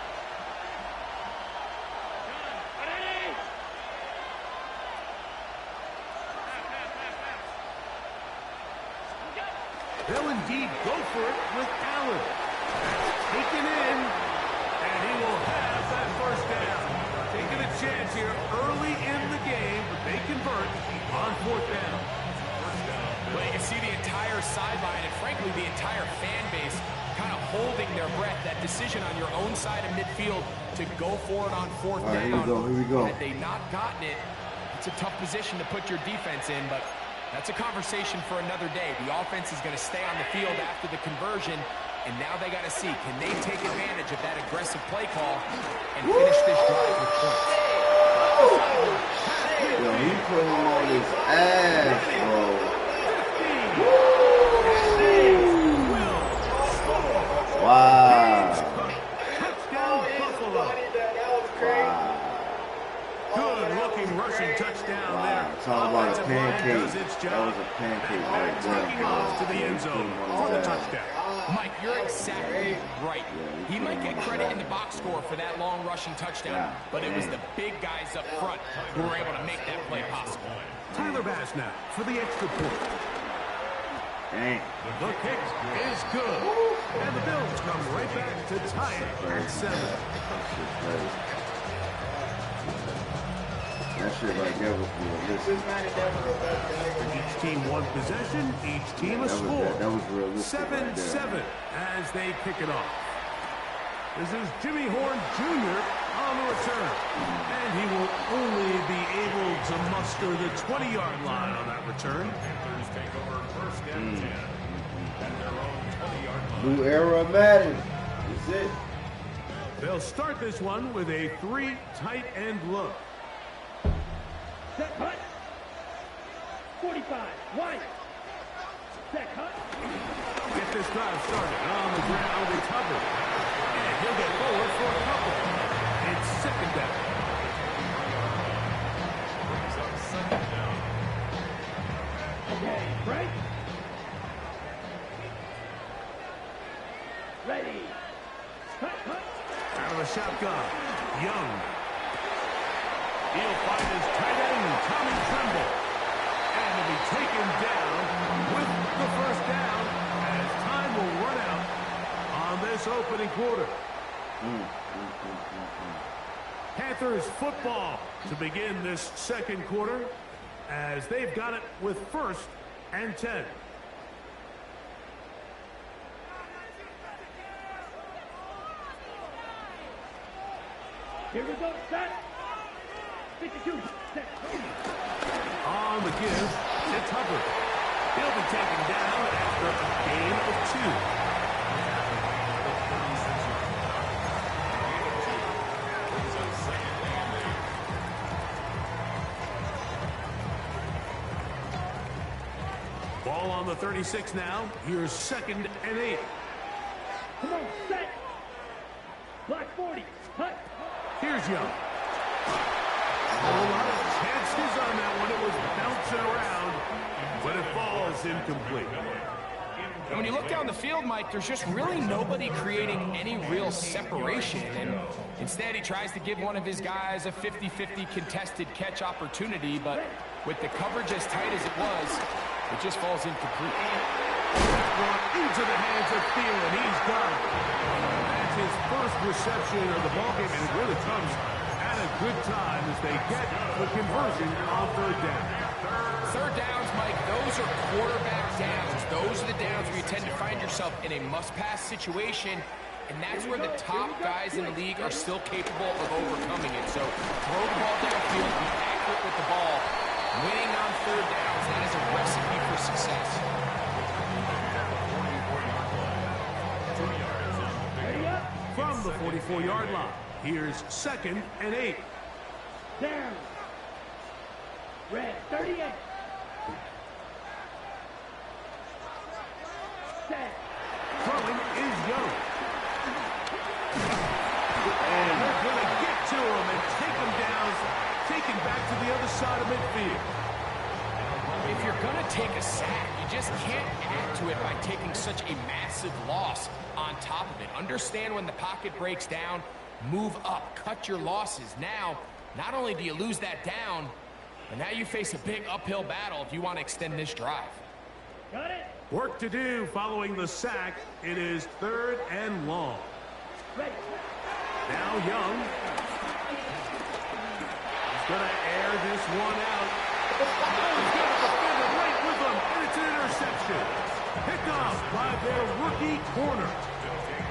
They'll indeed go for it with Allen. That's taken in, and he will have that 1st down. Taking a chance here early in the game, but they convert on 4th down. Well, you can see the entire sideline and, frankly, the entire fan base kind of holding their breath. That decision on your own side of midfield to go for it on 4th down. Here we go. Had they not gotten it, it's a tough position to put your defense in, but that's a conversation for another day. The offense is going to stay on the field after the conversion, and now they got to see, can they take advantage of that aggressive play call and finish this drive with points? Yo, he put him on his ass, bro. Wow. Touchdown, Buffalo. Good-looking rushing touchdown there. Talk about a pancake. That was a pancake right there. Taking off to the end zone for the touchdown. Mike, you're exactly right. He might get credit in the box score for that long rushing touchdown, but it was the big guys up front who were able to make that play possible. Tyler Bass now for the extra point. Dang. The kick is good. And the Bills come right back to tie it at 7. That shit right there was realistic. Each team one possession, each team a score. That was realistic. 7-7 as they kick it off. This is Jimmy Horn Jr. on the return. And he will only be able to muster the 20-yard line on that return. Panthers take over 1st and 10 at their own 20-yard line. New era Madden. That's it. They'll start this one with a 3 tight end look. Set hut. 45. Wide. Set hut. Get this drive started on the ground and covered. And he'll get forward for a couple. It's 2nd down. Okay, break. Ready. Hut, hut. Out of the shotgun. Young. He'll find his tight end, Tommy Tremble. And he'll be taken down with the 1st down as time will run out on this opening quarter. Panthers football to begin this 2nd quarter as they've got it with 1st and 10. Here we go, set. 52. Set. On the give, it's Hubbard. He'll be taken down after a gain of 2. Ball on the 36 now. Here's 2nd and 8. Come on, set. Block 40. Hut. Here's Young. A lot of chances on that one. It was bouncing around, but it falls incomplete. And when you look down the field, Mike, there's just really nobody creating any real separation. And instead, he tries to give one of his guys a 50-50 contested catch opportunity, but with the coverage as tight as it was, it just falls incomplete. Into the hands of Thielen. He's done. That's his first reception of the ballgame, and it really comes at a good time as they get the conversion on 3rd down. Third downs, Mike, those are quarterback downs. Those are the downs where you tend to find yourself in a must-pass situation, and that's where the top guys in the league are still capable of overcoming it. So throw the ball downfield, be accurate with the ball. Winning on 3rd downs, that is a recipe for success. From the 44-yard line, here's 2nd and 8. Down. Red. 38. Set. Throwing is Young. And they're going to get to him and take him down, take him back to the other side of midfield. If you're going to take a sack, you just can't add to it by taking such a massive loss on top of it. Understand when the pocket breaks down, move up, cut your losses. Now, not only do you lose that down, but now you face a big uphill battle if you want to extend this drive. Got it. Work to do following the sack. It is 3rd and long. Ready. Now Young. He's going to air this one out. Oh, he's got a defender right with him, and it's an interception. Picked off by their rookie corner.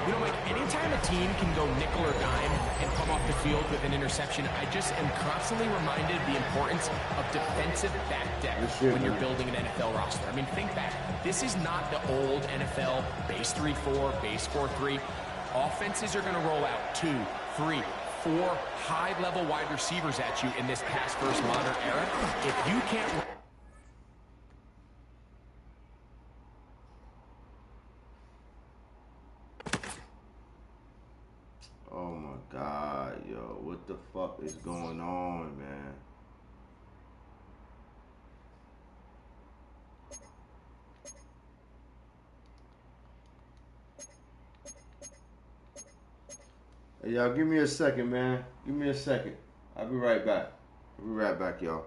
You know, Mike, anytime a team can go nickel or dime and come off the field with an interception, I just am constantly reminded of the importance of defensive back depth when you're building an NFL roster. I mean, think back. This is not the old NFL base 3-4, base 4-3. Offenses are going to roll out 2, 3, 4 high-level wide receivers at you in this pass-first modern era. If you can't... Oh my God, yo, what the fuck is going on, man? Hey, y'all, give me a second, man. Give me a second. I'll be right back. I'll be right back, y'all.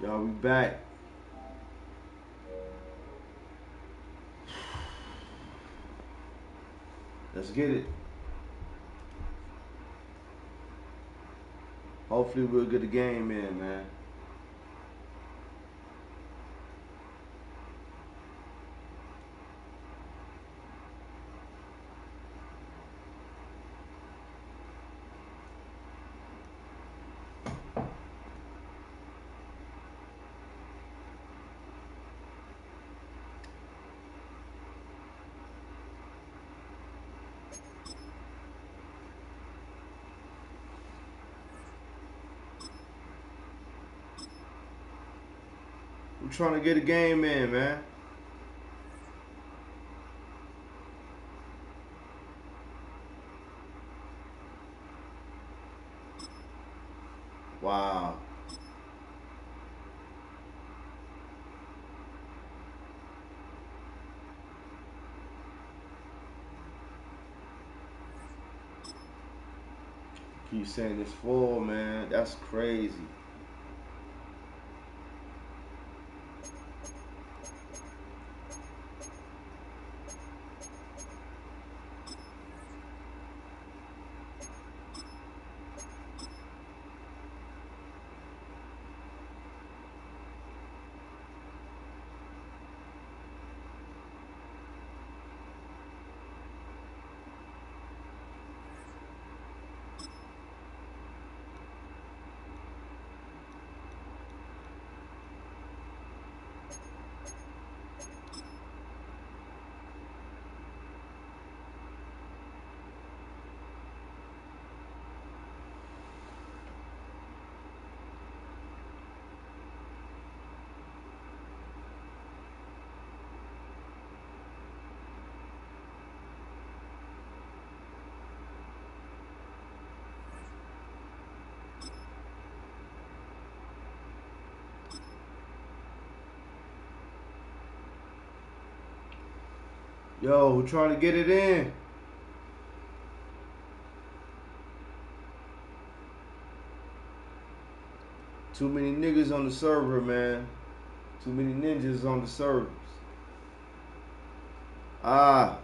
Y'all, we back. Let's get it. Hopefully we'll get the game in, man. We're trying to get a game in, man. Wow. Keep saying it's full, man. That's crazy. Yo, we're trying to get it in. Too many niggas on the server, man. Too many ninjas on the servers. Ah.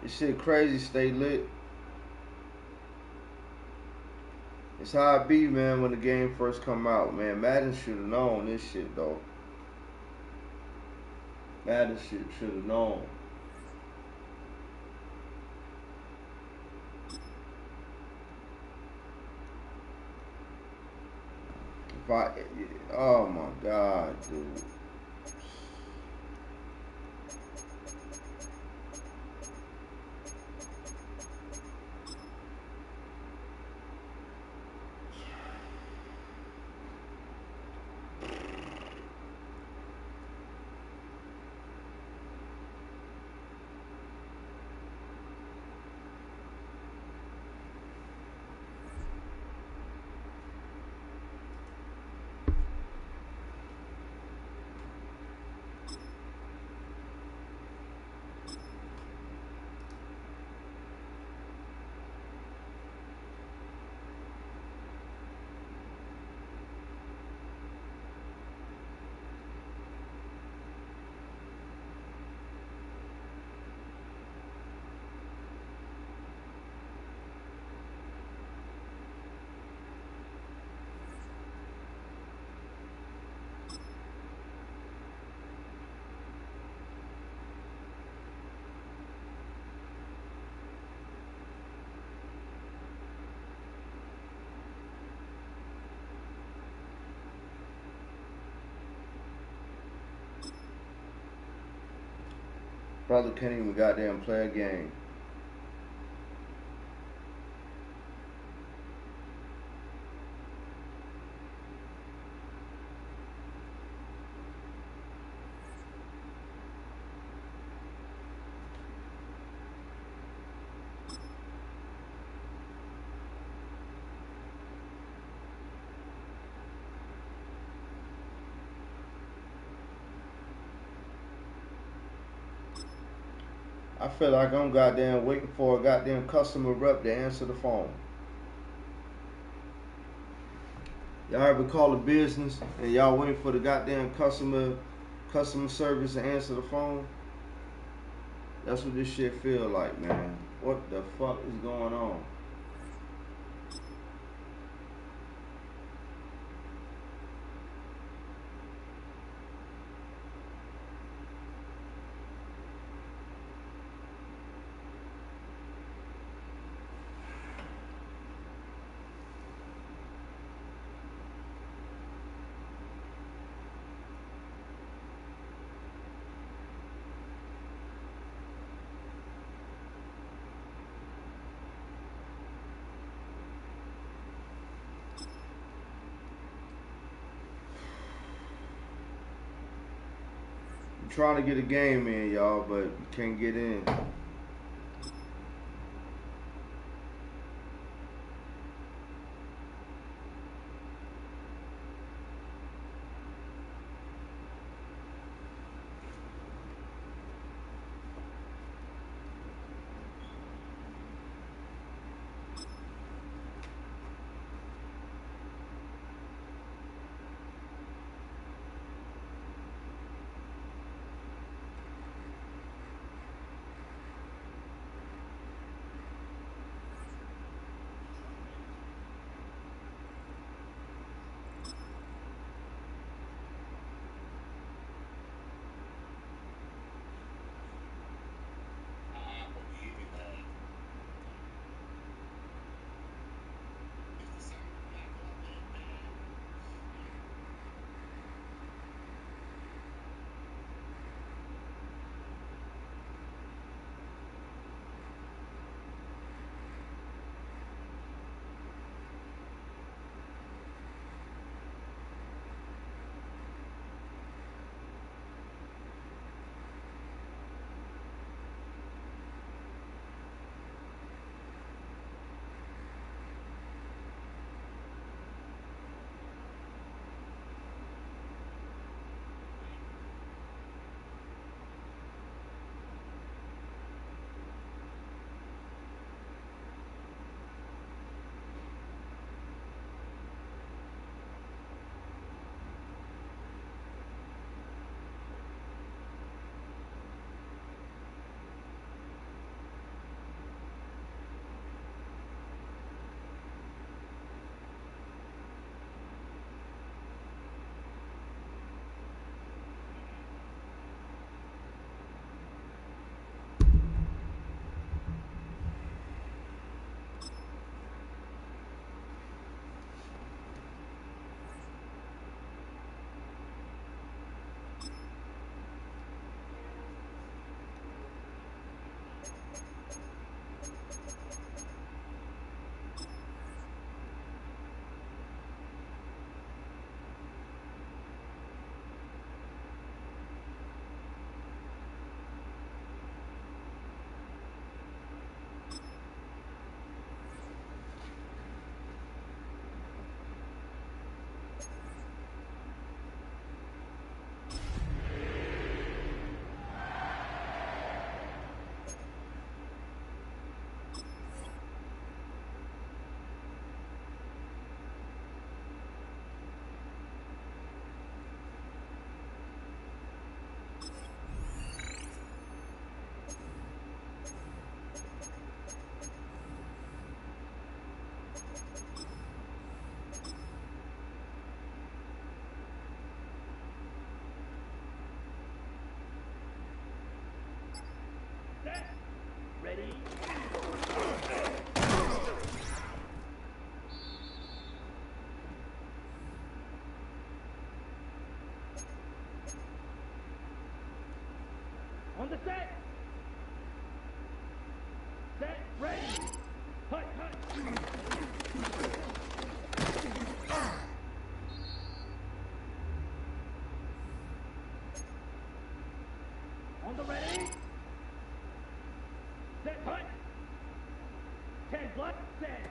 This shit crazy, stay lit. It's how it be, man, when the game first come out, man. Madden should have known this shit, though. Madden shit should have known. If I, oh my God, dude. Brother can't even goddamn play a game. I feel like I'm goddamn waiting for a goddamn customer rep to answer the phone. Y'all ever call a business and y'all waiting for the goddamn customer service to answer the phone? That's what this shit feel like, man. What the fuck is going on? I'm trying to get a game in, y'all, but you can't get in. Ready? On the set. Set, ready. Hut, hut. On the ready. Set, hut. 10 blood, set.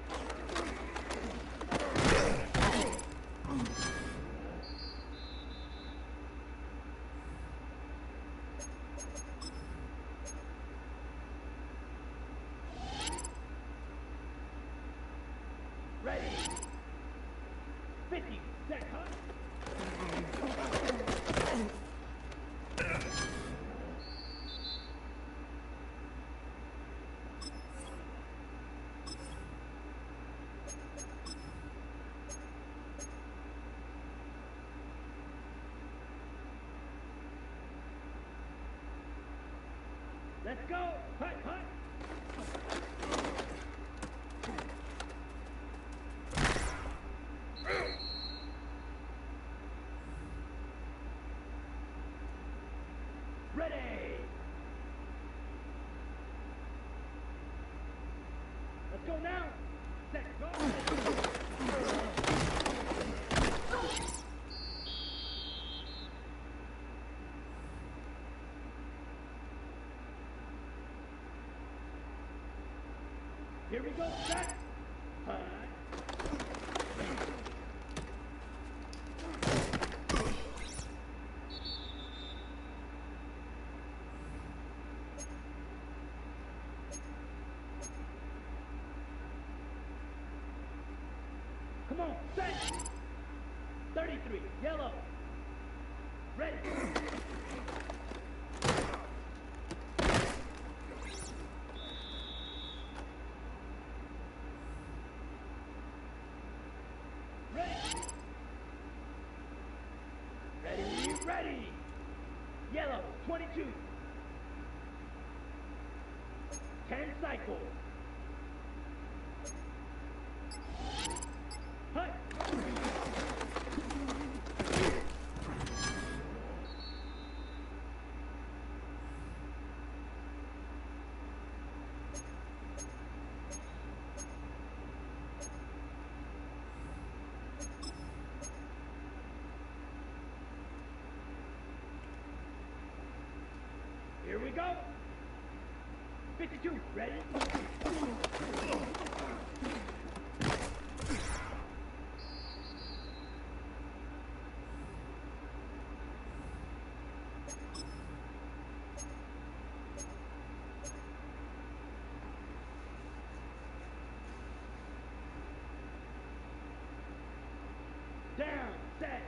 Ready. 50. Set. Hunt. Let's go. Hut, hut. Ready. Let's go now. Set. Go. Here we go. Set. Hut. Come on, set. 33, yellow. Ready. Ready. Ready. Yellow, 22. 10 cycles. Hut. Here we go. 52, ready? Down, set.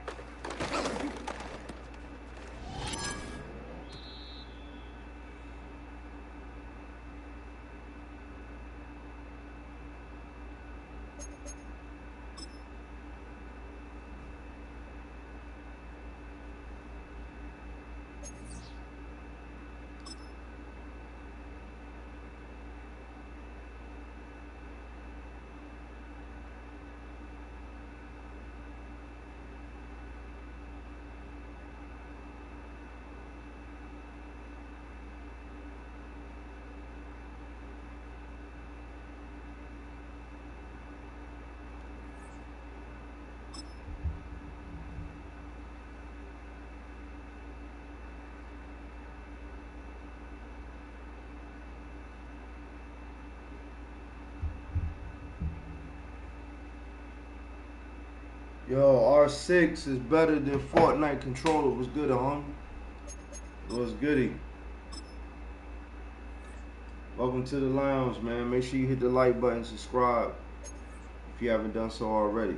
Yo, R6 is better than Fortnite controller. What's good, hon? What's goody? Welcome to the lounge, man. Make sure you hit the like button, subscribe if you haven't done so already.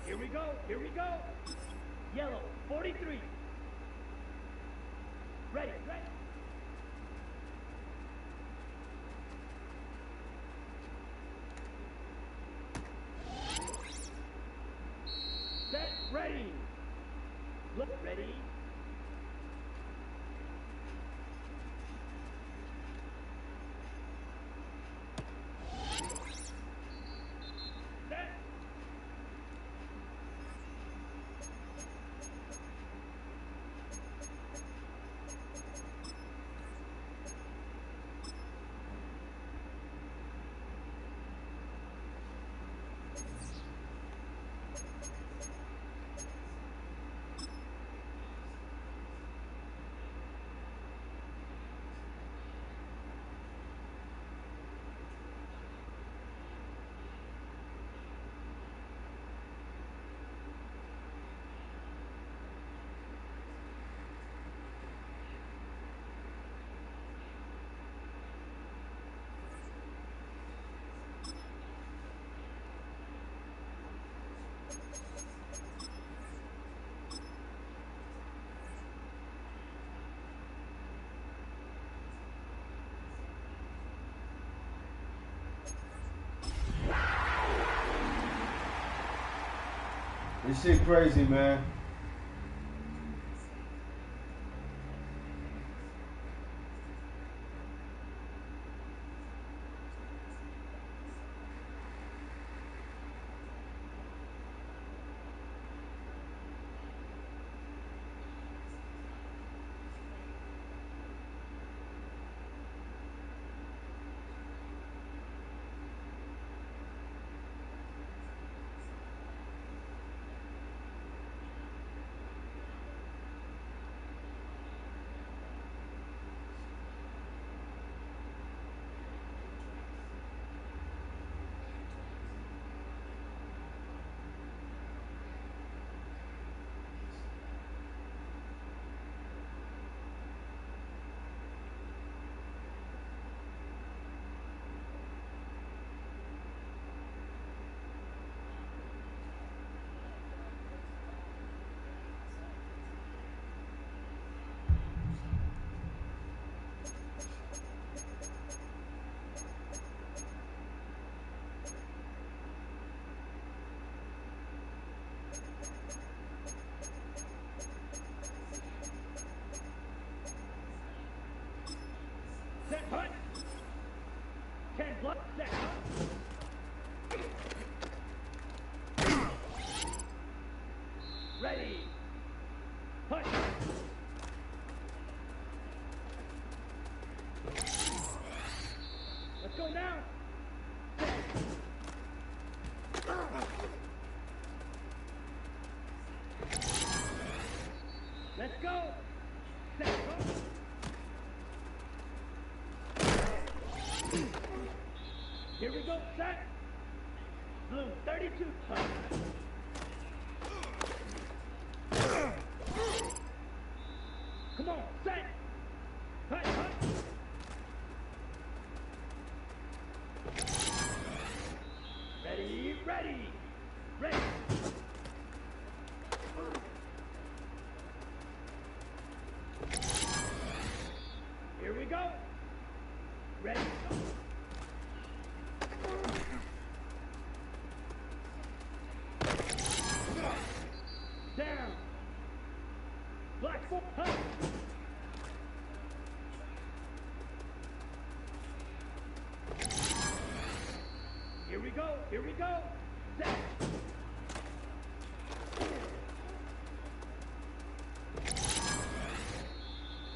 Here we go. Here we go. Yellow, 43. Ready. Set, ready. Look, ready. Set. This shit crazy, man. Set, hut. 10 block, set, hut. Ready. Hut. Let's go now. Let's go. Set, hut. Here we go, set. Blue, 32, hut. Come on, set. Hut, hut. Ready, ready. Ready. Here we go. Ready. Down. Black foot, hut. Here we go, here we go. Set.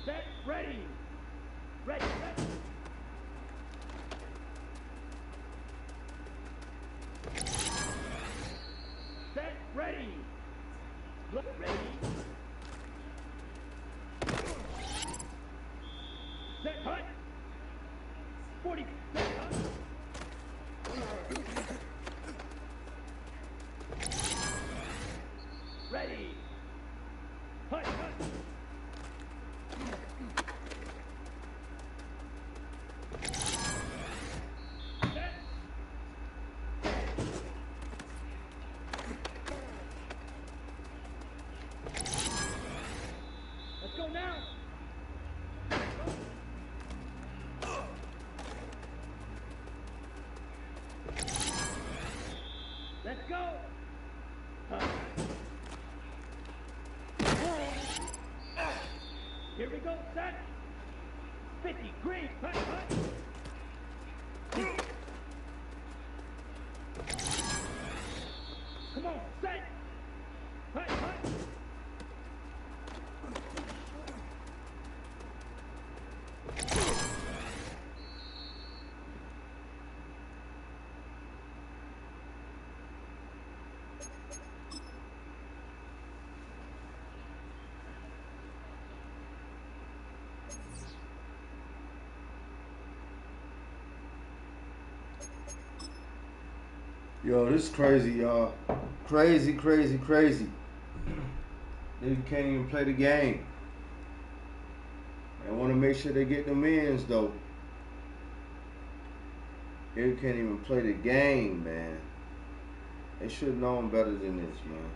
Set, ready. Ready, set. Set, ready. Look, ready. Set, hut. 40, set, hut. Ready. Hut, hut. Set. go. Here we go, set. 50, green, hut, hut. Come on, set. Hut, hut. Yo, this is crazy, y'all. Crazy, crazy, crazy. They can't even play the game. I want to make sure they get them ins, though. They can't even play the game, man. They should have known better than this, man.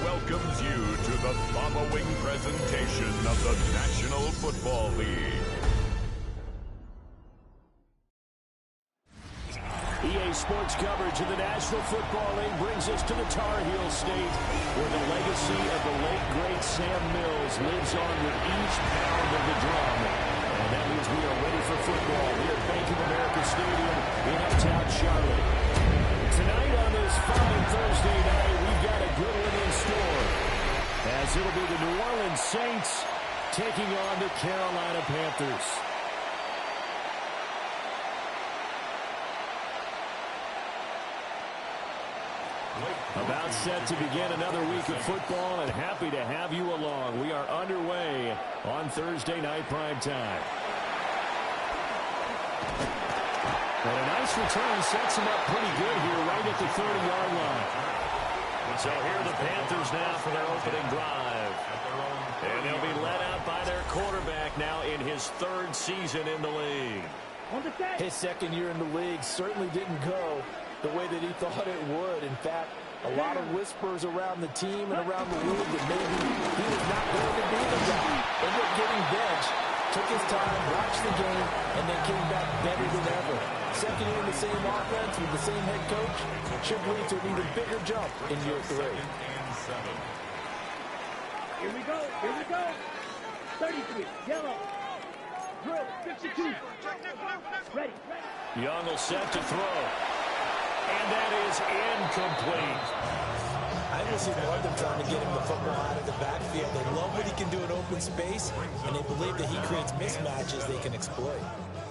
welcomes you to the following presentation of the National Football League. EA Sports coverage of the National Football League brings us to the Tar Heel State, where the legacy of the late, great Sam Mills lives on with each pound of the drum. And that means we are ready for football here at Bank of America Stadium in uptown Charlotte. Tonight on this fine Thursday night, we've got a good one in store, as it'll be the New Orleans Saints taking on the Carolina Panthers. About set to begin another week of football, and happy to have you along. We are underway on Thursday night primetime. And a nice return sets him up pretty good here right at the 30-yard line. So here are the Panthers now for their opening drive. And they'll be led out by their quarterback now in his third season in the league. His second year in the league certainly didn't go the way that he thought it would. In fact, a lot of whispers around the team and around the league that maybe he was not going to be the guy. Ended up getting benched, took his time, watched the game, and then came back better than ever. Second year in the same offense with the same head coach should lead to an even bigger jump in year 3. Here we go. Here we go. 33. Yellow. Drill. 52. Ready. Young will set to throw. And that is incomplete. I will see more of them trying to get him the football out of the backfield. They love what he can do in open space, and they believe that he creates mismatches they can exploit.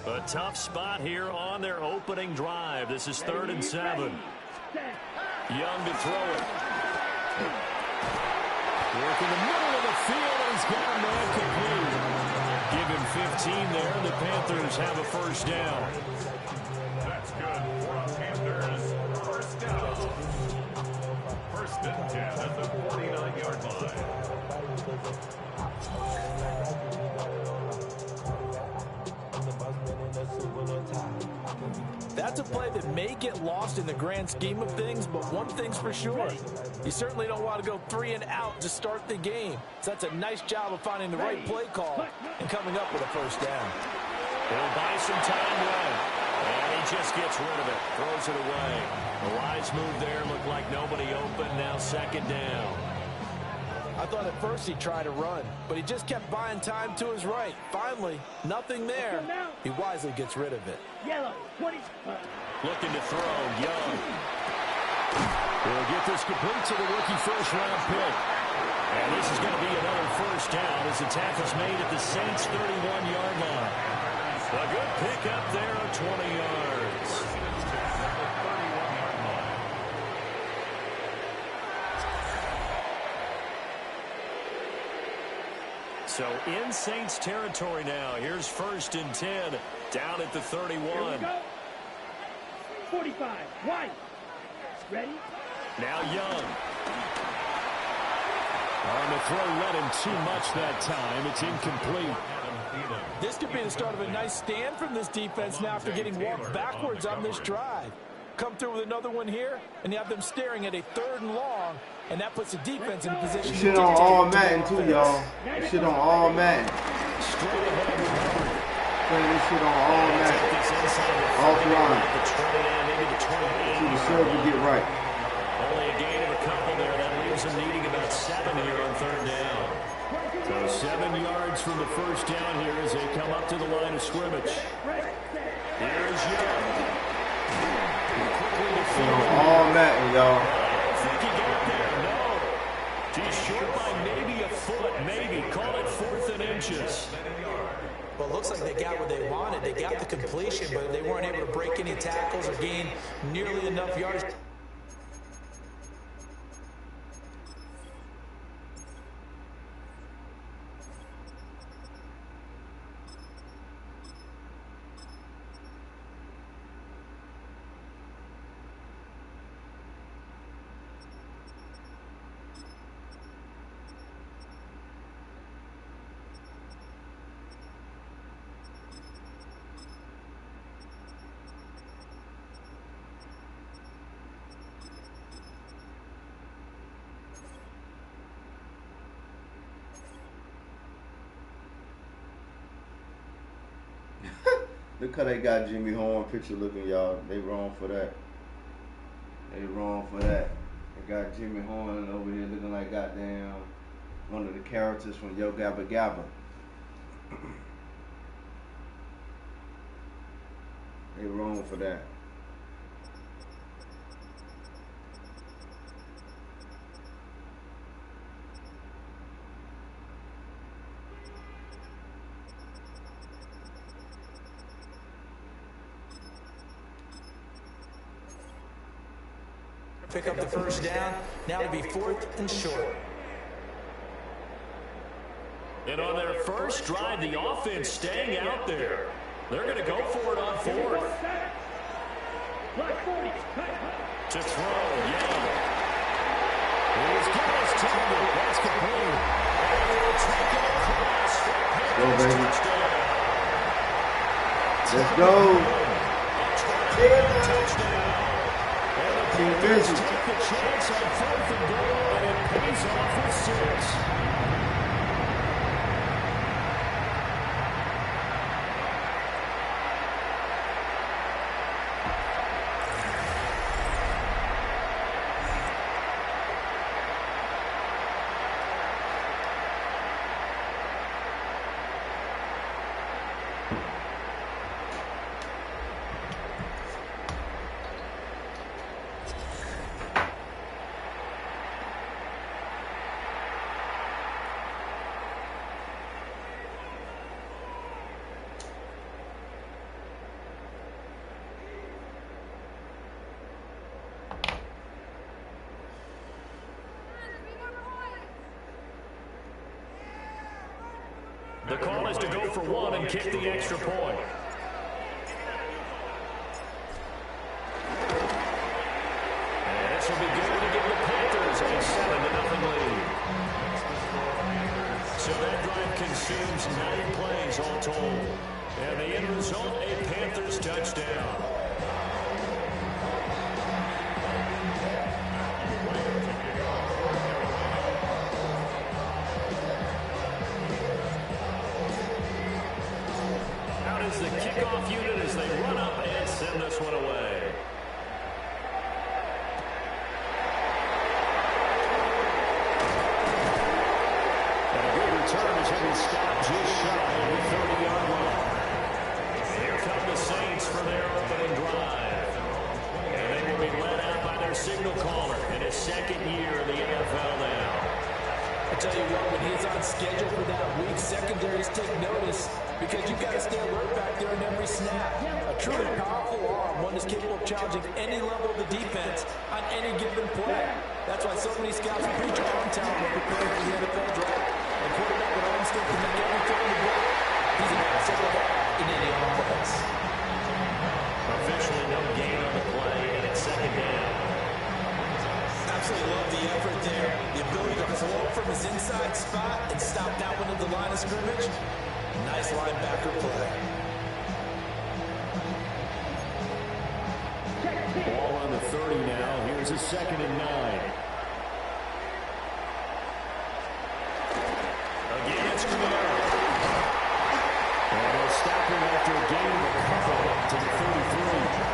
A tough spot here on their opening drive. This is 3rd and 7. Young to throw it. Work in the middle of the field, and he's got a man complete. Give him 15 there, and the Panthers have a first down. That's good for a Panthers first down. First and 10 at the 49-yard line. That's a play that may get lost in the grand scheme of things, but one thing's for sure. You certainly don't want to go 3 and out to start the game. So that's a nice job of finding the right play call and coming up with a first down. He'll buy some time away. And he just gets rid of it. Throws it away. A wise move there. Looked like nobody open. Now 2nd down. I thought at first he'd try to run, but he just kept buying time to his right. Finally, nothing there. He wisely gets rid of it. Yellow. 20. Looking to throw. Young. He'll get this complete to the rookie first-round pick. And this is going to be another first down as the tackle's made at the Saints' 31-yard line. A good pickup there of 20 yards. So in Saints territory now. Here's 1st and 10 down at the 31. Here we go. 45. White. Ready? Now Young. On the throw, led him too much that time. It's incomplete. This could be the start of a nice stand from this defense now after getting walked backwards on this drive. Come through with another one here, and you have them staring at a 3rd and long, and that puts the defense in a position. Shit on all Madden too, y'all. Shit on all Madden. Playing this shit on all Madden. Offline. See the server get right. Only a gain of a couple there. That leaves them needing about 7 here on 3rd down. So 7 yards from the first down here as they come up to the line of scrimmage. Here's Young. All Madden, y'all. I don't think he got there. No. He's short by maybe a foot. Maybe. Call it 4th and inches. Well, it looks like they got what they wanted. They got the completion, but they weren't able to break any tackles or gain nearly enough yards. Look how they got Jimmy Horn picture looking, y'all. They wrong for that. They wrong for that. They got Jimmy Horn over here looking like goddamn one of the characters from Yo Gabba Gabba. They wrong for that. Pick up the first down. Now to be 4th and short. And on their first drive, the offense staying out there. They're going to go for it on 4th. To throw, Young. He's got his target. That's complete. And he'll take it across. Go, baby. Let's go. Touchdown. And the Panthers take the chance on 4th and goal, and it pays off with 6. The call is to go for 1 and kick the extra point. And this will be good to give the Panthers a 7-0 lead. So that drive consumes 9 plays all told. And the end result, a Panthers touchdown. The kickoff unit as they run up and send this one away. And a good return as he'll be stopped just shy of the 30-yard line. Here come the Saints for their opening drive. And they will be led out by their signal caller in his 2nd year in the NFL now. I tell you what, when he's on schedule for that week, secondaries take notice because you've got to stay alert back there in every snap. A truly powerful arm, one is capable of challenging any level of the defense on any given play. That's why so many scouts preach arm talent when preparing for the NFL draft. A quarterback with arm strength can make every throw in the book. He's an asset to have in any offense. Officially no gain on the play, and it's 2nd down. Absolutely love the effort there. The ability to flow from his inside spot and stop that one at the line of scrimmage. Nice linebacker play. Ball on the 30 now. Here's a 2nd and 9. Again, it's Camaro. And they'll stop him after a gain of a couple to the 33.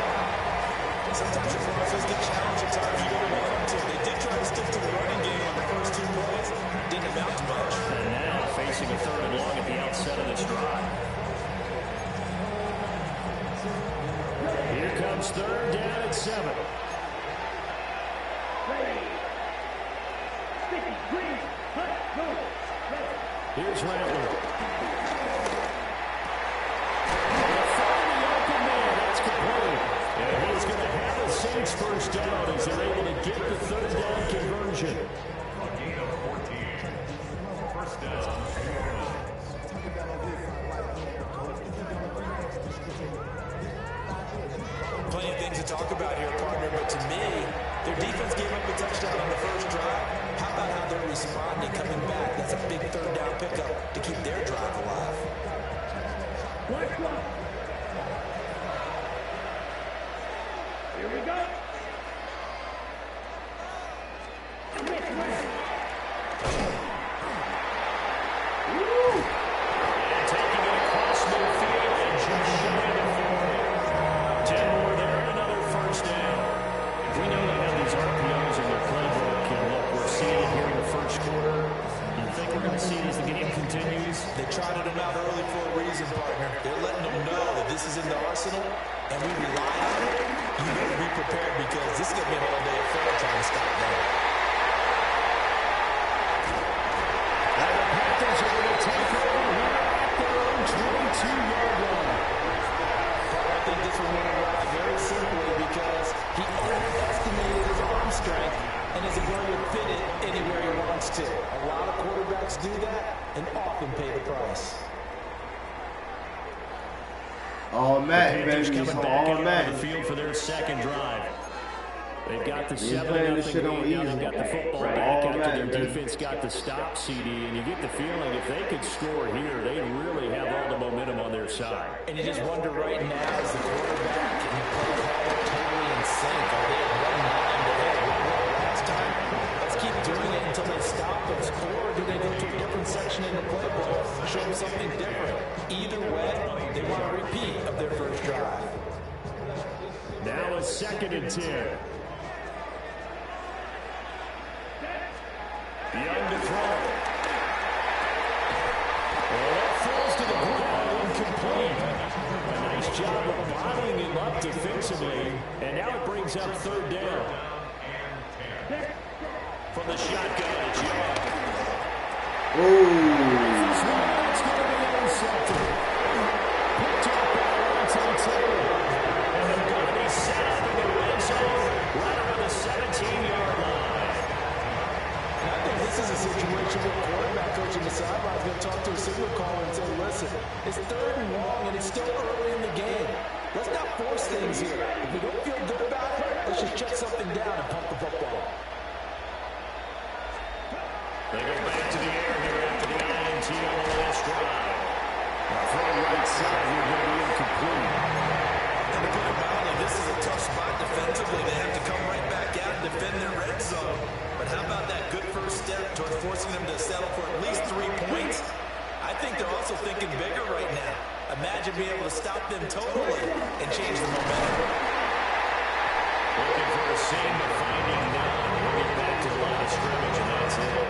Sometimes your offense get challenged at times you don't want them to. They did try to stick to the running game on the first 2 plays. Didn't amount to much. And now facing a 3rd and long at the outset of this drive. Here comes 3rd down at 7. Here's Rattler. That's complete. And he's going to have the Saints first down as they're able to get the 3rd down conversion. Gain of 14. First down. Plenty of things to talk about here, partner, but to me, their defense gave up a touchdown on the first drive. How about how they're responding, coming back? That's a big 3rd down pickup to keep their drive alive. Here we go. And taking it across midfield and just shy of trotted him out early for a reason, partner. They're letting them know that this is in the arsenal, and we rely on it. You better be prepared because this is going to be an all-day affair trying to stop them. And the Panthers are going to take over here at their own 22-yard line. I think this one went awry very simply because he underestimated his arm strength and isn't going to fit it anywhere he wants to. A lot of quarterbacks do that and often pay the price. All Matt, baby. Coming It's back all on Matt. the field for their second drive. They've got the He's 7-0 playing this shit on lead. Now easy. they've got the football Right. back All after Matt, their baby. defense got the stop, CD, and you get the feeling if they could score here, they really have all the momentum on their side. And you just wonder right now, as the quarterback and the play caller totally in sync, are they at one mind ahead? What were last time? Let's keep doing it until they stop us. Or do they go to a different section in the playbook, show them something different? Either way, they want a repeat of their first drive. Now a 2nd and 10. Young to throw. Well, that falls to the ground incomplete. A nice job of bottling him up defensively. And now it brings up 3rd down. From the shotgun, it's Young. This one, it's going to be intercepted. Picked up by Lawrence Taylor. And they're going to be set up in the red zone right around the 17-yard line. I think this is a situation where quarterback coach in the sideline is going to talk to a signal caller and say, listen, it's 3rd and long and it's still early in the game. Let's not force things here. If we don't feel good about it, let's just check something down and pump the football. They go back to the air here after the INT on the last drive. From the right side, you're going to be incomplete. And to put it mildly, this is a tough spot defensively. They have to come right back out and defend their red zone. But how about that good first step towards forcing them to settle for at least 3 points? I think they're also thinking bigger right now. Imagine being able to stop them totally and change the momentum. Looking for a seam to find him now. He'll get back to the line of scrimmage, and that's it.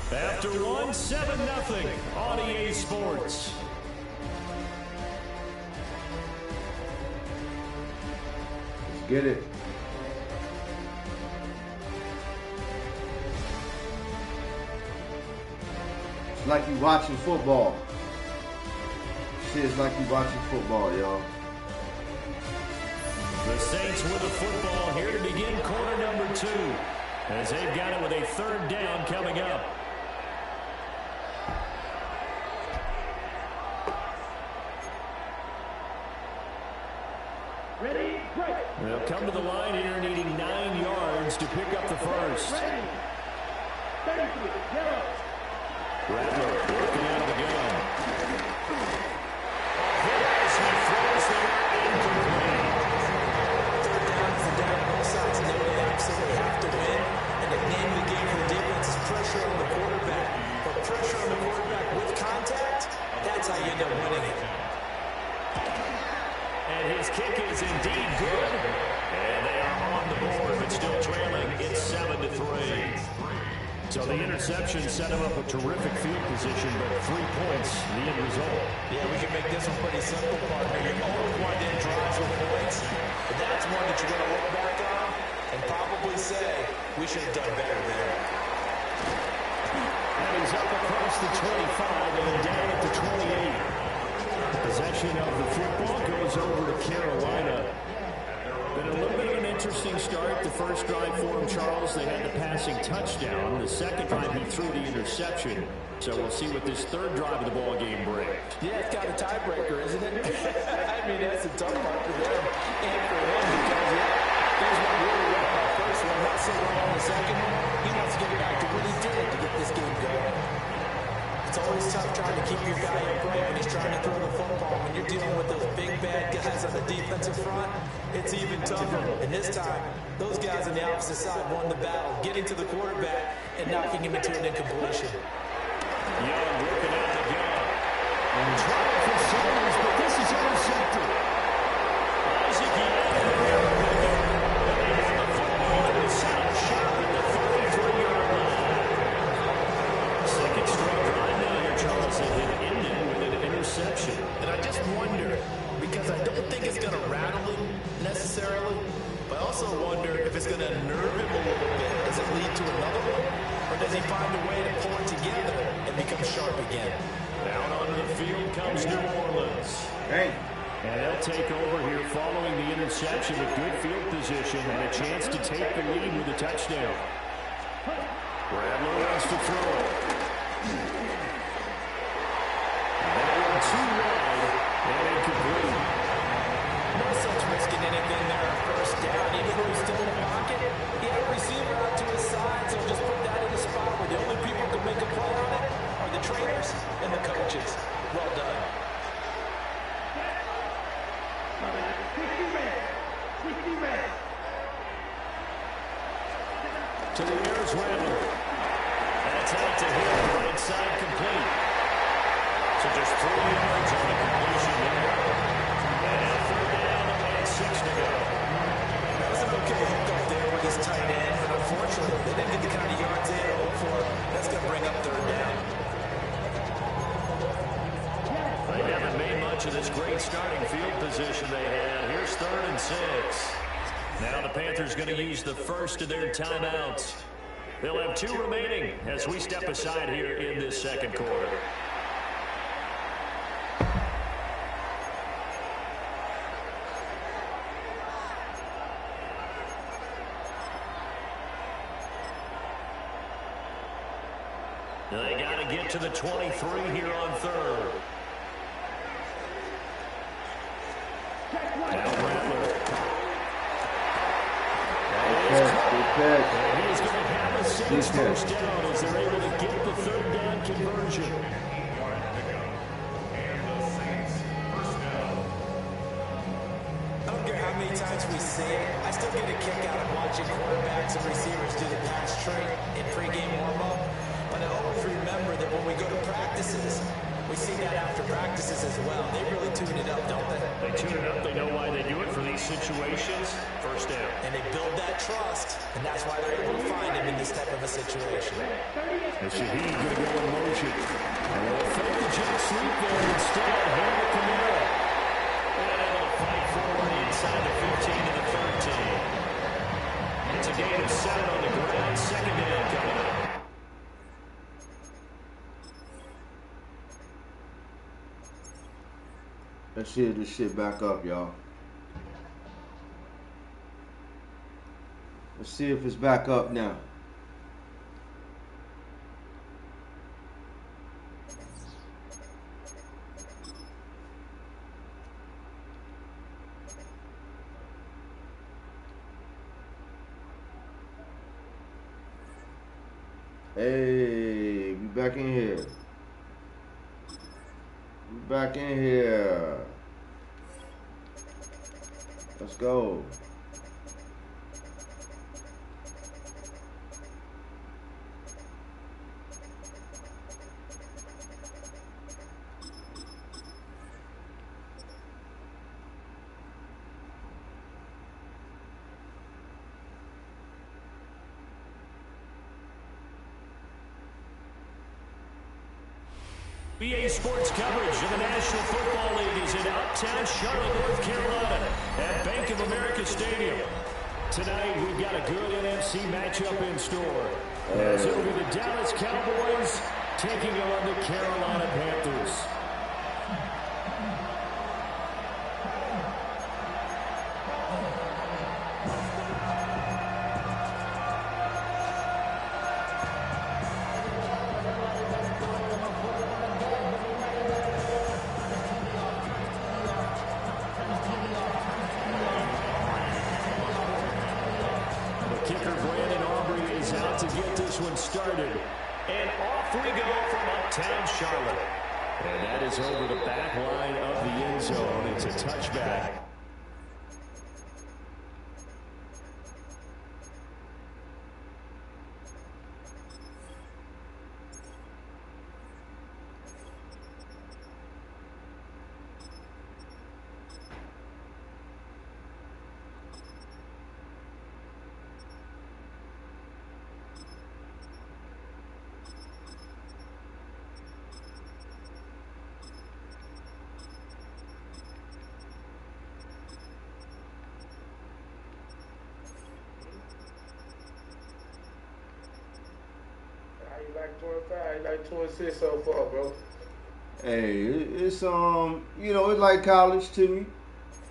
After one, 7-0 on EA Sports. Let's get it. It's like you watching football. Shit, it's like you watching football, y'all. The Saints with the football here to begin quarter number 2. As they've got it with a 3rd down coming up. Ready, break. They'll come to the line here needing 9 yards to pick up the first. Ready. 33, yellow. Rattler working out of the gun. As he throws there, incomplete. 3rd down is the down on both sides, and they absolutely have to win. And the name of the game for the defense is pressure on the quarterback. But pressure on the quarterback with contact, that's how you end up winning it. And his kick is indeed good. And they are on the board, but still trailing. It's 7-3. So the interception set him up a terrific field position, but 3 points, the end result. Yeah, we can make this one pretty simple, partner. You always want to end drives with points, but that's one that you're going to look back on and probably say, we should have done better there. And he's up across the 25 and then down at the 28. Possession of the football goes over to Carolina. Been a little bit of an interesting start. The first drive for him, Charles, they had the passing touchdown. The second drive, he threw the interception. So we'll see what this 3rd drive of the ball game brings. Yeah, it's got a tiebreaker, isn't it? I mean, that's a tough part for them and for him because, things went really well on the first one, not so well on the second one. He wants to get back to what he did to get this game going. It's always tough trying to keep your guy upright when he's trying to throw the football. When you're dealing with those big, bad guys on the defensive front, it's even tougher. And this time, those guys on the opposite side won the battle, getting to the quarterback and knocking him into an incompletion. Young working out the gun. And trying for Sanders, but this is intercepted. Isaac Young. And they have the football and the set up shot at the 33-yard line. Second straight drive now here, Charles, and it ended But I also wonder if it's going to nerve him a little bit. Does it lead to another one? Or does he find a way to pull it together and become sharp again? Down onto the field comes New Orleans. Hey. And they'll take over here following the interception with good field position and a chance to take the lead with a touchdown. Rattler wants to throw it. That one too wide and incomplete. No sense risking anything there on first down, even though he's still in the pocket. He had a receiver out to his side, so just put that in a spot where the only people who can make a play on it are the trainers and the coaches. Well done. To the Bears, Rattler. That's out to him, right side complete. So just 3 yards on the completion there. And 3rd down and 6 to go. That was an okay hookup there with his tight end, but unfortunately, they didn't get the kind of yards they had hoped for. That's going to bring up 3rd down. They haven't made much of this great starting field position they had. Here's 3rd and 6. Now the Panthers going to use the first of their timeouts. They'll have 2 remaining as we step aside here in this second quarter. They got to get to the 23 here on 3rd. Now Rattler. And he's going to have a Saints first down as they're able to get the 3rd down conversion. I don't care how many times we say it, I still get a kick out of watching quarterbacks and receivers do the pass trait in pregame warm-up. But I always remember that when we go to practices, we see that after practices as well. They really tune it up, don't they? They tune it up. They know why they do it for these situations. First down. And they build that trust, and that's why they're able to find him in this type of a situation. And Shaheed going to go in motion. And they'll fake the jet sweep there instead. Hand it to Kamara. And able to fight forward inside the 15 to the 13. It's a gain of 7 on the ground. 2nd down coming up. Let's hear this shit back up, y'all. Let's see if it's back up now. Hey, we back in here. We back in here. Let's go. BA Sports coverage of the National Football League is in Uptown Charlotte, North Carolina at Bank of America Stadium. Tonight, we've got a good NFC matchup in store. As it'll be the Dallas Cowboys taking on the Carolina Panthers. Started. And off we go from Uptown Charlotte. And that is over the back line of the end zone. It's a touchback. like 25, like 26 so far, bro. Hey, it's you know, it's like college to me,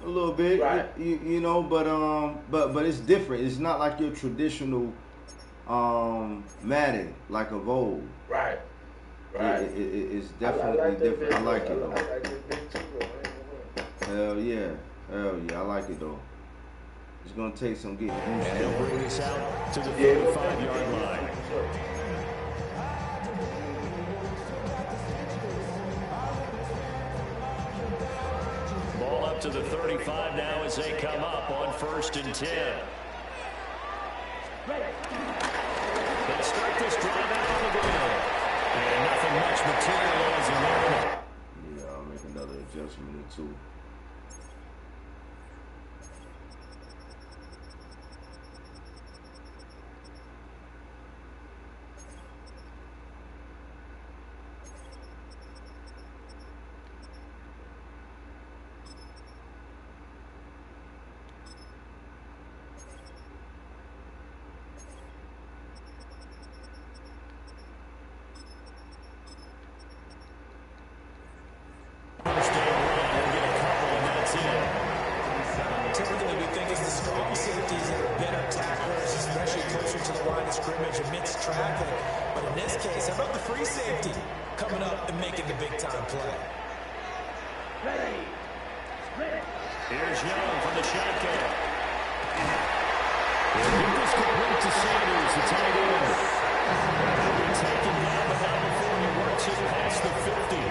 a little bit. Right. You know, but it's different. It's not like your traditional Madden like of old. Right. Right. It's definitely different. I like it though. I like this big too, though. Hell yeah, I like it though. It's gonna take some getting used And to. he'll bring this out to the 35-yard line. Ball up to the 35 now as they come up on 1st and 10. They start this drive out on the ground. And nothing much materializing there. Yeah, I'll make another adjustment or two. Typically, we think it's the strong safeties that are better tacklers, especially closer to the line of scrimmage amidst traffic. But in this case, how about the free safety coming up and making the big-time play? Ready. Here's Young from the shotgun. He'll get this complete to Sanders, the tight end. He'll be taken down, but not before he works it past the 50.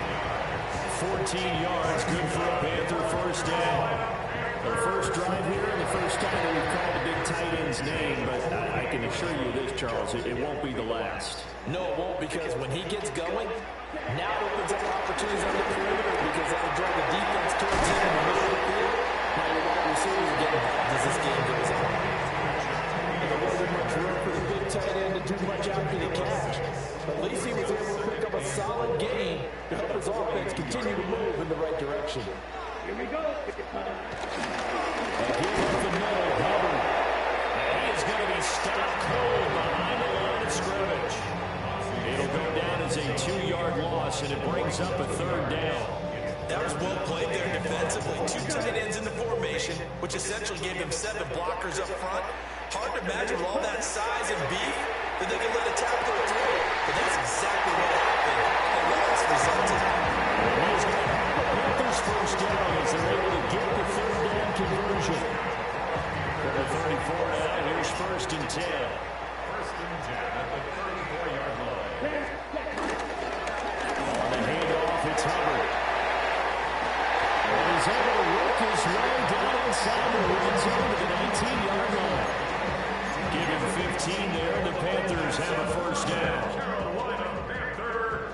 14 yards, good for a Panther first down. Our first drive here, and the first time that we've called the big tight end's name, but I can assure you this, Charles, it won't be the last. No, it won't, because when he gets going, now it opens up opportunities on the perimeter because that'll draw the defense towards him in the middle of the field. Now your wide receivers are getting back as this game goes on. And there wasn't much room for the big tight end to do much after the catch. At least he was able to pick up a solid gain to help his offense continue to move in the right direction. Here we go. Again with the middle, Hubbard. And he is going to be stopped cold behind the line of scrimmage. It'll go down as a 2-yard loss, and it brings up a 3rd down. That was well played there defensively. 2 tight ends in the formation, which essentially gave them 7 blockers up front. Hard to imagine with all that size and beef that they can let a tackler through. But that's exactly what happened. The loss resulted. He's going to have the Panthers first down as they're able to get the 3rd down conversion. For the 34 now, here's 1st and 10. 1st and 10 at the 34-yard line. On the handoff, it's Hubbard. And he's able to work his way down inside the red zone to the 19-yard line. Give him 15 there. The Panthers have a first down. Carolina Panthers.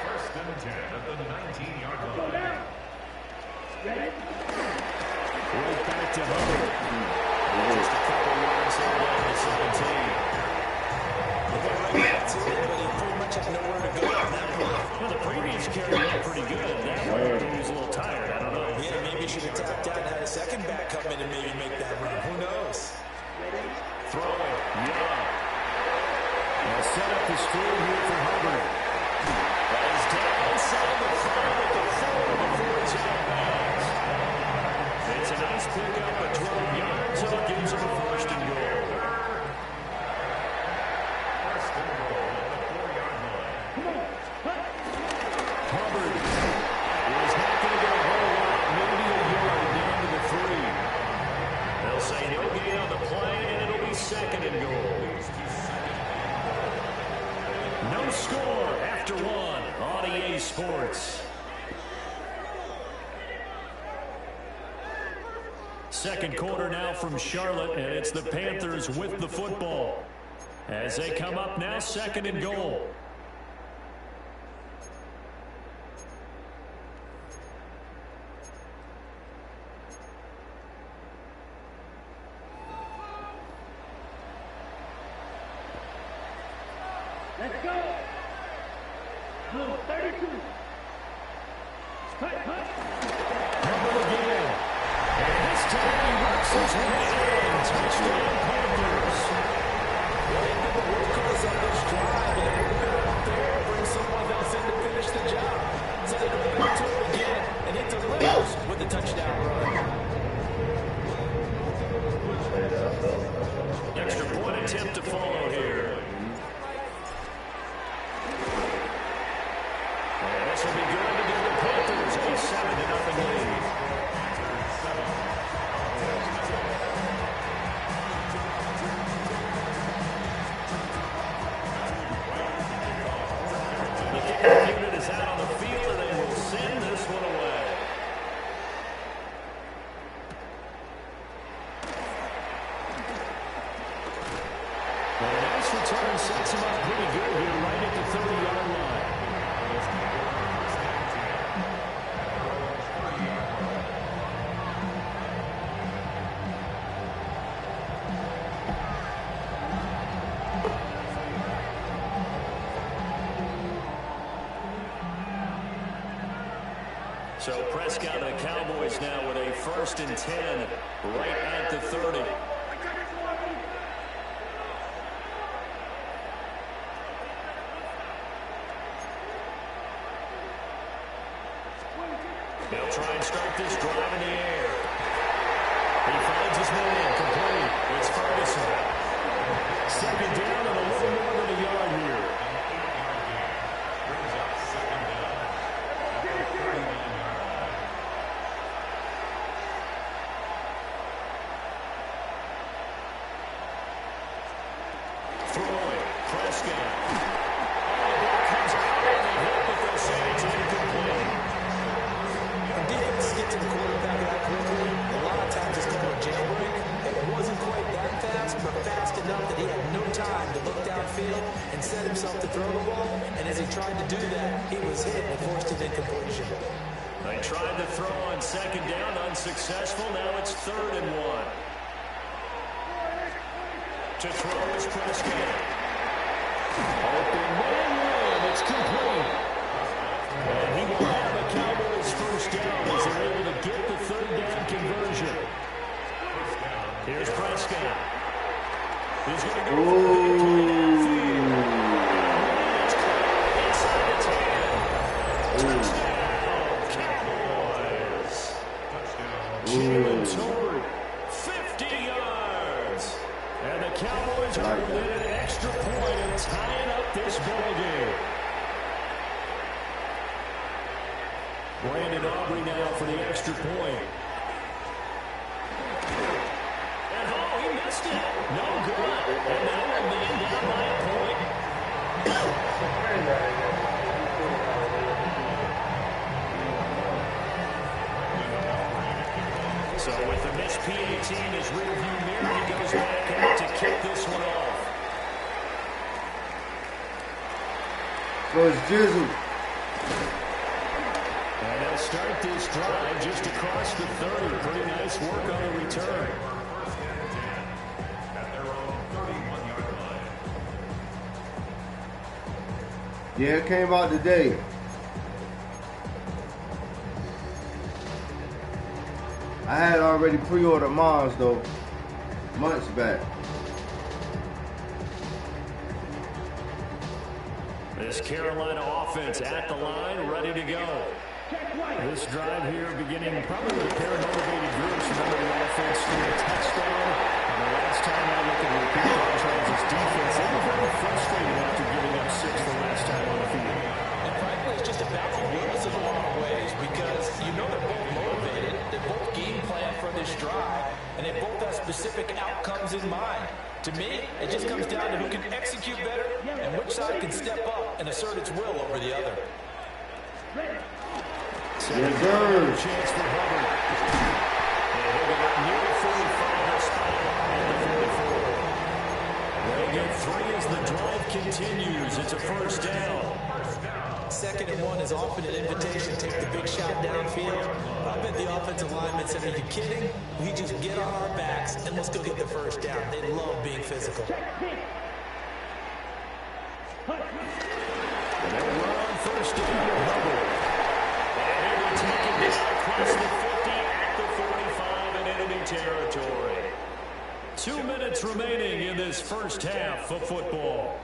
1st and 10 at the 19-yard line. Right back to Hubbard. Just a couple yards there down to 17. That's it, but he pretty much had nowhere to go on that play. Well, the previous carry went pretty good. That one, he was a little tired. I don't know. Yeah, maybe he should have tapped out and had a second back come in and maybe make that run. Who knows? Throwing, Young. They'll set up the screen here for Hubbard. That is down inside the 5 at the 4 before it's out of bounds. It's a nice pickup, but 12 yards, so it gives him a 1st and goal. 1st and goal at the 4-yard line. Hubbard is not going to get a whole lot, maybe a yard down to the 3. They'll say no gain on the play, and it'll be 2nd and goal. No score after 1 on EA Sports. Second quarter now from Charlotte, and it's the Panthers with the football. As they come up now, 2nd and goal. Let's go. Blue 32. Hut, hut. Hubbard again. And this time he works his way in. Touchdown Panthers. Well, he did the work on this this return sets him up pretty good here right at the 30-yard line. So Prescott and the Cowboys now with a 1st and 10 right at the 30. They'll try and start this drive in the air. He finds his man complete. It's Ferguson. 2nd down and a little more than a yard here. Throwing, Prescott. Oh, the ball comes out and they hit, but they'll say it's incomplete. When defenses get to the quarterback that quickly, a lot of times it's called a jailbreak. And it wasn't quite that fast, but fast enough that he had no time to look downfield and set himself to throw the ball. And as he tried to do that, he was hit and forced an incompletion. They tried to throw on 2nd down, unsuccessful. Now it's 3rd and 1. To throw is Prescott. Open man, it's complete. And he will have a Cowboys 1st down as they're able to get the 3rd down conversion. Here's Prescott. He's going to go for a big play downfield. It's caught inside the 10. Touchdown, Cowboys. Jalen Tolbert, 50 yards. And the Cowboys are within an extra point and tying up this ball game. Brandon Aubrey now for the extra point. And oh, he missed it. No good. And now we're man down by a point. So with the missed PAT in his rearview mirror, he goes back out to kick this one off. Goes Jizzle. And they'll start this drive just across the 30. Pretty nice work on the return. 1st and 10 at their own 31-yard line. Yeah, it came out today. I had already pre-ordered mine though, months back. This Carolina offense at the line, ready to go. This drive here beginning probably with a pair of motivated groups. Remember the offense threw a touchdown. And the last time I looked at repeat Charles' defense, they were very frustrated after giving up 6 the last time on the field. And frankly, it's just about the wheels in a lot of ways because you know they're both motivated. They're both game plan for this drive, and they both have specific outcomes in mind. To me, it just comes down to who can execute better and which side can step up and assert its will over the other. Yes, sir. Chance for Hubbard. And he'll get up near the 45, he'll spot at the 44. They get 3 as the drive continues. It's a 1st down. 2nd and 1 is often an invitation to take the big shot downfield. I bet the offensive lineman said, are you kidding? We just get on our backs and let's go get the 1st down. They love being physical. And they'll run on 1st down to Hubbard. And he will take it down across the 50 at the 45 in enemy territory. 2 minutes remaining in this 1st half of football.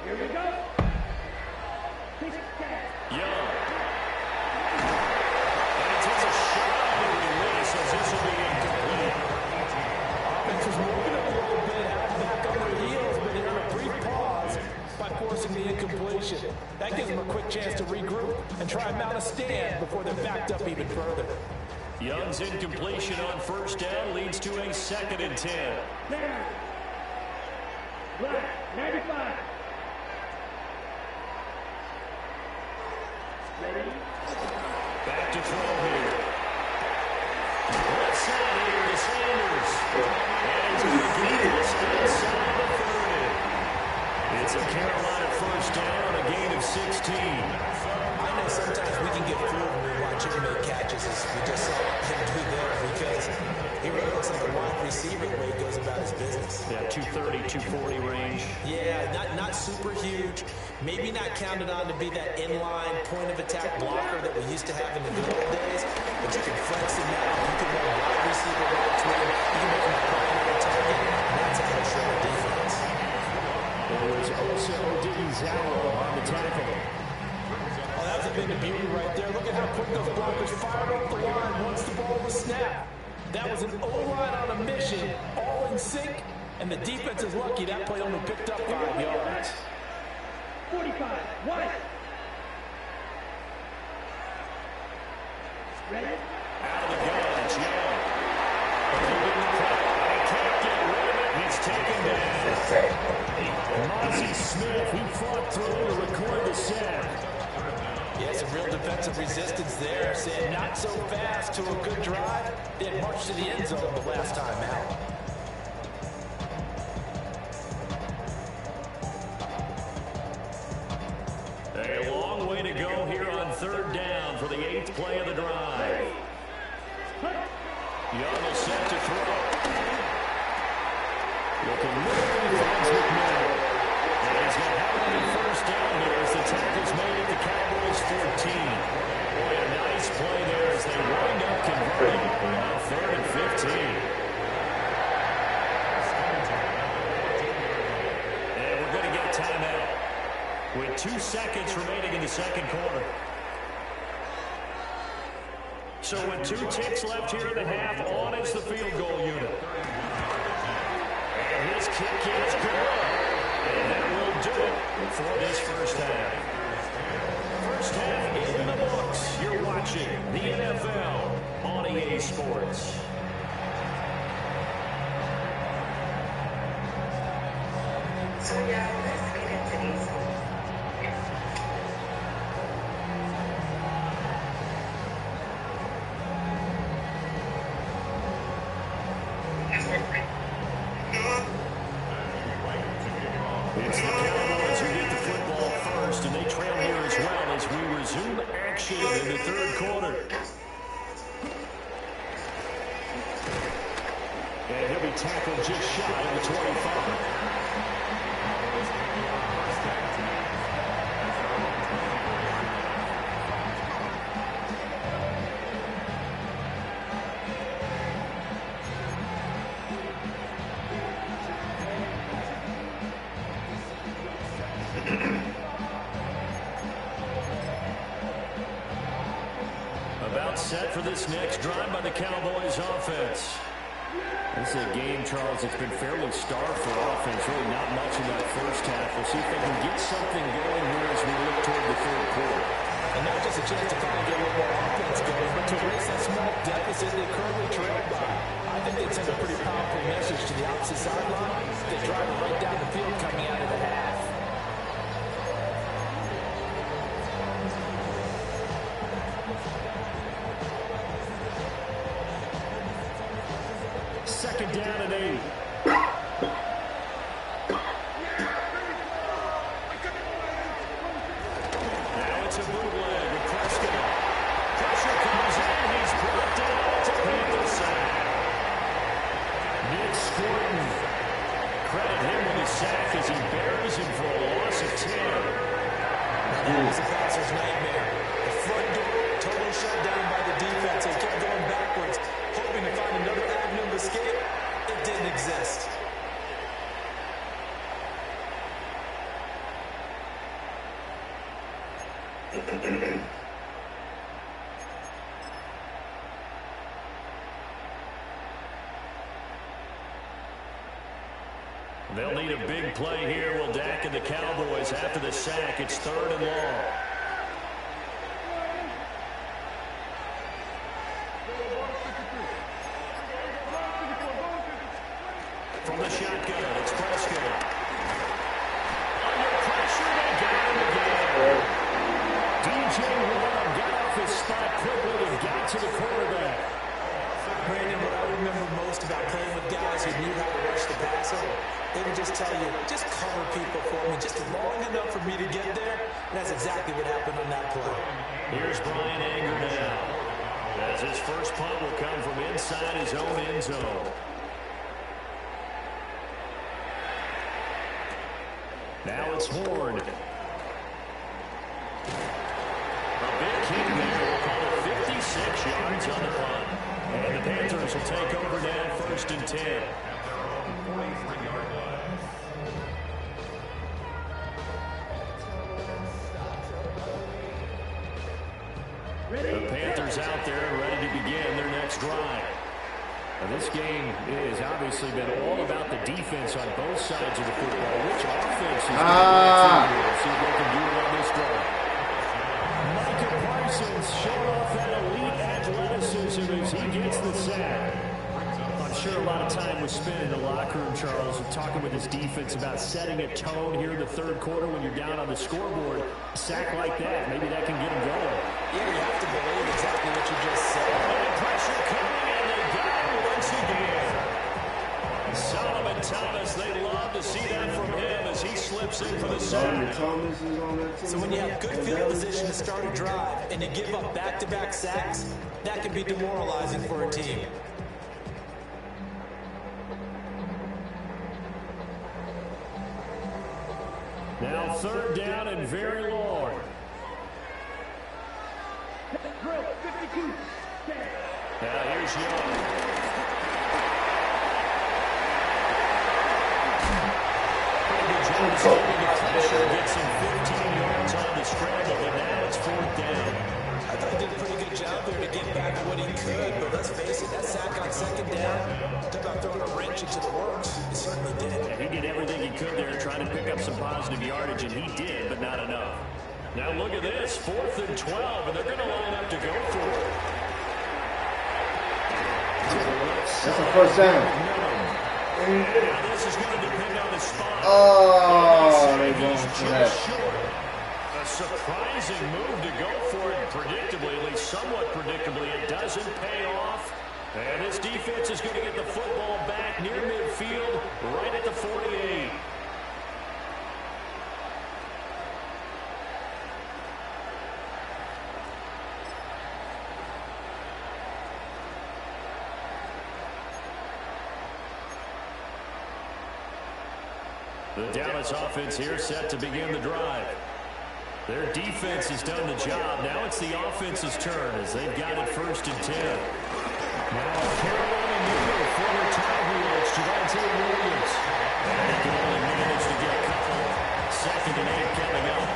Here we go. Young. And he takes a shot on the release as this will be incomplete. Offense was moving a little bit, had back on their heels, but they're in a brief pause by forcing the incompletion. That gives them a quick chance to regroup and try and mount a stand before they're backed up even further. Young's incompletion on 1st down leads to a 2nd and 10. Right, 95. Back to throw here. Let's It's a Carolina first down, a gain of 16. I know sometimes we can get fooled when we watch him make catches, as we just saw him do there, because he really looks like a wide receiver the way he goes about his business. Yeah, 230, 240 range. Yeah, not super huge. Maybe not counted on to be that inline point-of-attack blocker that we used to have in the good old days, but you can flex him out. You can run wide receiver routes with him. You can make him a primary target. That's how to show the defense. It was Osa Odighizuwa on the tackle. Oh, that was a bit of beauty right there. Look at how quick those blockers fired up the line once the ball was snapped. That was an O-line on a mission, all in sync, and the defense is lucky that play only picked up 5 yards. 45, one. Ready? Out of the gun, it's Young. Can't get rid of it, and it's taken down. Mozzie Smith, he fought through to record the sack. Yeah, some real defensive resistance there, saying not so fast to a good drive. They had marched to the end zone the last time out. A long way to go here on third down for the 8th play of the drive. Young is set to throw. Looking moving, finds McMillan. And he's going to have it on first down here as the tackle's made at the Cowboys 14. Boy, a nice play there as they wind up converting on 3rd and 15. And we're going to get a timeout with 2 seconds remaining in the second quarter. So with 2 ticks left here in the half, on is the field goal unit. And his kick is good. And that will do it for this first half. First half in the books. You're watching the NFL on EA Sports. So yeah, let's get into these. It's the Cowboys who get the football first, and they trail here as well as we resume action in the third quarter. And he'll be tackled just shy of the 25. About set for this next drive by the Cowboys offense. This is a game, Charles, it's been fairly starved for offense. Really not much in that first half. We'll see if they can get something going here as we look toward the third quarter. And not just a chance to finally get a little more offense going, but to erase that small deficit they currently trailed by. I think they'd send a pretty powerful message to the opposite sideline. They drive it right down the field coming out of the half. Second down and 8. Now it's a bootleg with Prescott. Pressure comes in. He's brought down to Panther sack. Nick Scorton. Credit him with his sack as he buries him for a loss of 10. That was a passer's nightmare. The front door, total shutdown by the defense. They kept going backwards, hoping to find another avenue of escape. It didn't exist. They'll need a big play here. Will Dak and the Cowboys after the sack. It's 3rd and long. From the shotgun, it's Prescott. Under pressure, they got him again. DJ Warren got off his spot quickly and got to the quarterback. Brandon, what I remember most about playing with guys who knew how to rush the passer, they would just tell you, just cover people for me just long enough for me to get there. And that's exactly what happened on that play. Here's Brian Anger now, as his first punt will come from inside his own end zone. Now it's Horn. A big kick there. We'll call it 56 yards on the punt. And the Panthers will take over now, 1st and 10. The Panthers out there ready to begin their next drive. Now, this game has obviously been all about the defense on both sides of the football. Which offense is going to see if they can do it on this drive? Micah Parsons showing off that elite athleticism as he gets the sack. I'm sure a lot of time was spent in the locker room, Charles, talking with his defense about setting a tone here in the third quarter when you're down on the scoreboard. A sack like that, maybe that can get them going. Yeah, you have to believe exactly what you just said. And pressure coming, and they got him once again. Solomon Thomas, they love to see that from him as he slips in for the sack. Thomas is on that team. So when you have good field position to start a drive and you give up back-to-back sacks, that can be demoralizing for a team. Now 3rd down and very long. Now here's Young. Gets him 15 yards on the scramble, and now it's 4th down. I thought he did a pretty good job there to get back what he could, but let's face it, that sack on 2nd down, took out throwing a wrench into the works. He certainly did. And he did everything he could there trying to pick up some positive yardage, and he did, but not enough. Now look at this, 4th and 12, and they're going to line up to go for it. That's a 1st down. Now this is going to depend on the spot. Oh, they're going for that. A surprising move to go for it, predictably, at least somewhat predictably. It doesn't pay off. And this defense is going to get the football back near midfield, right at the 48. The Dallas offense here set to begin the drive. Their defense has done the job. Now it's the offense's turn as they've got it 1st and 10. Now Carolina Newman, former Tar Heels, Javonte Williams. And he can only manage to get a couple. 2nd and 8 coming up.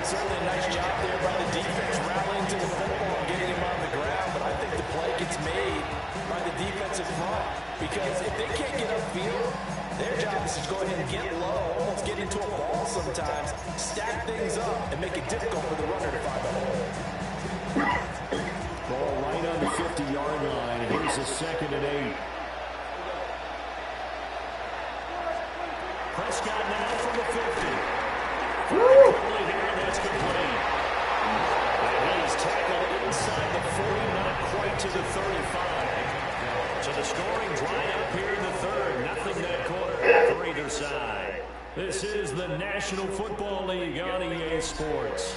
Certainly a nice job there by the defense, rallying to the football and getting him on the ground, but I think the play gets made by the defensive front because if they can't get upfield, their job is to go ahead and get low, almost get into a ball sometimes, stack things up, and make it difficult for the runner to find the hole. Ball right on the 50-yard line. Here's a 2nd and 8. Prescott now from the 50. Quickly here, and that's complete. And he's tackled inside the 40, not quite to the 35. So the scoring dried up here in the 3rd. Nothing that quarter for either side. This is the National Football League on EA Sports.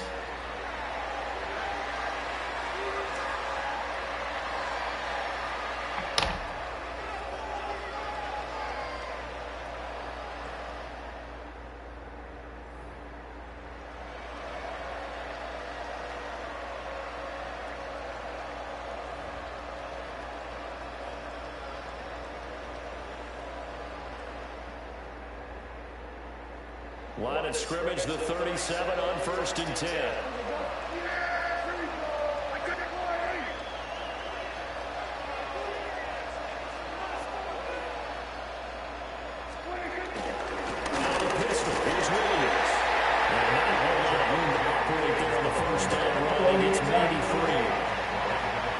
Line of scrimmage, the 37 on 1st and 10. Now the pistol, here's Williams. And not a whole lot of room to operate there on the 1st down run. He gets maybe free.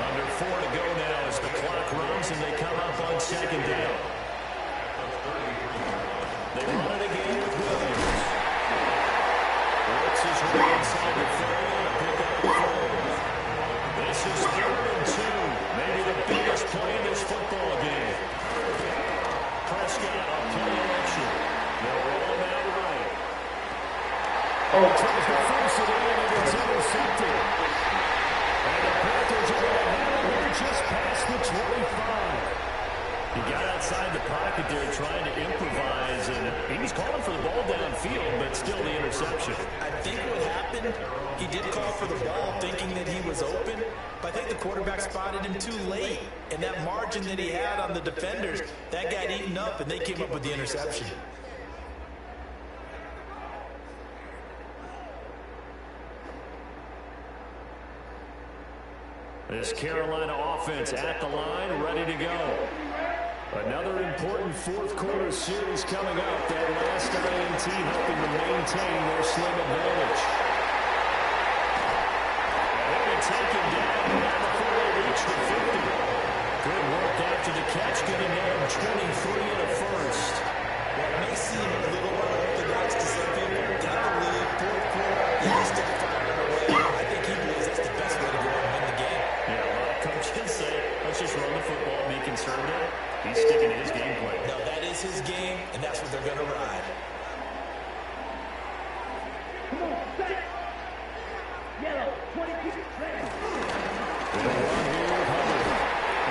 Under 4 to go now as the clock runs and they come up on 2nd down. They run it again with Williams. Brooks is right inside the 30 to pick up the 4. This is 3rd and 2. Maybe the biggest play in this football game. Prescott on play action. They'll roll him out tries to force it in, and it's intercepted. And the Panthers are going to have it here just past the 25. He got outside the pocket there trying to improvise, and he was calling for the ball downfield, but still the interception. I think what happened, he did call for the ball thinking that he was open, but I think the quarterback spotted him too late. And that margin that he had on the defenders, that got eaten up, and they came up with the interception. This Carolina offense at the line, ready to go. Another important fourth quarter series coming up. That last INT helping to maintain their slim advantage. And they take him down before they reach the 50. Good work after the catch, getting down 23 in a first. Well, it may seem a little unorthodox to some people. Got the lead, fourth quarter, yeah, still firing away. I think he believes that's the best way to go out and win the game. Yeah, a lot of coaches say, let's just run the football and be conservative. He's sticking to his game plan. No, that is his game, and that's what they're going to ride. Come on, set. Yellow, 22, ready. Good run here with Hubbard.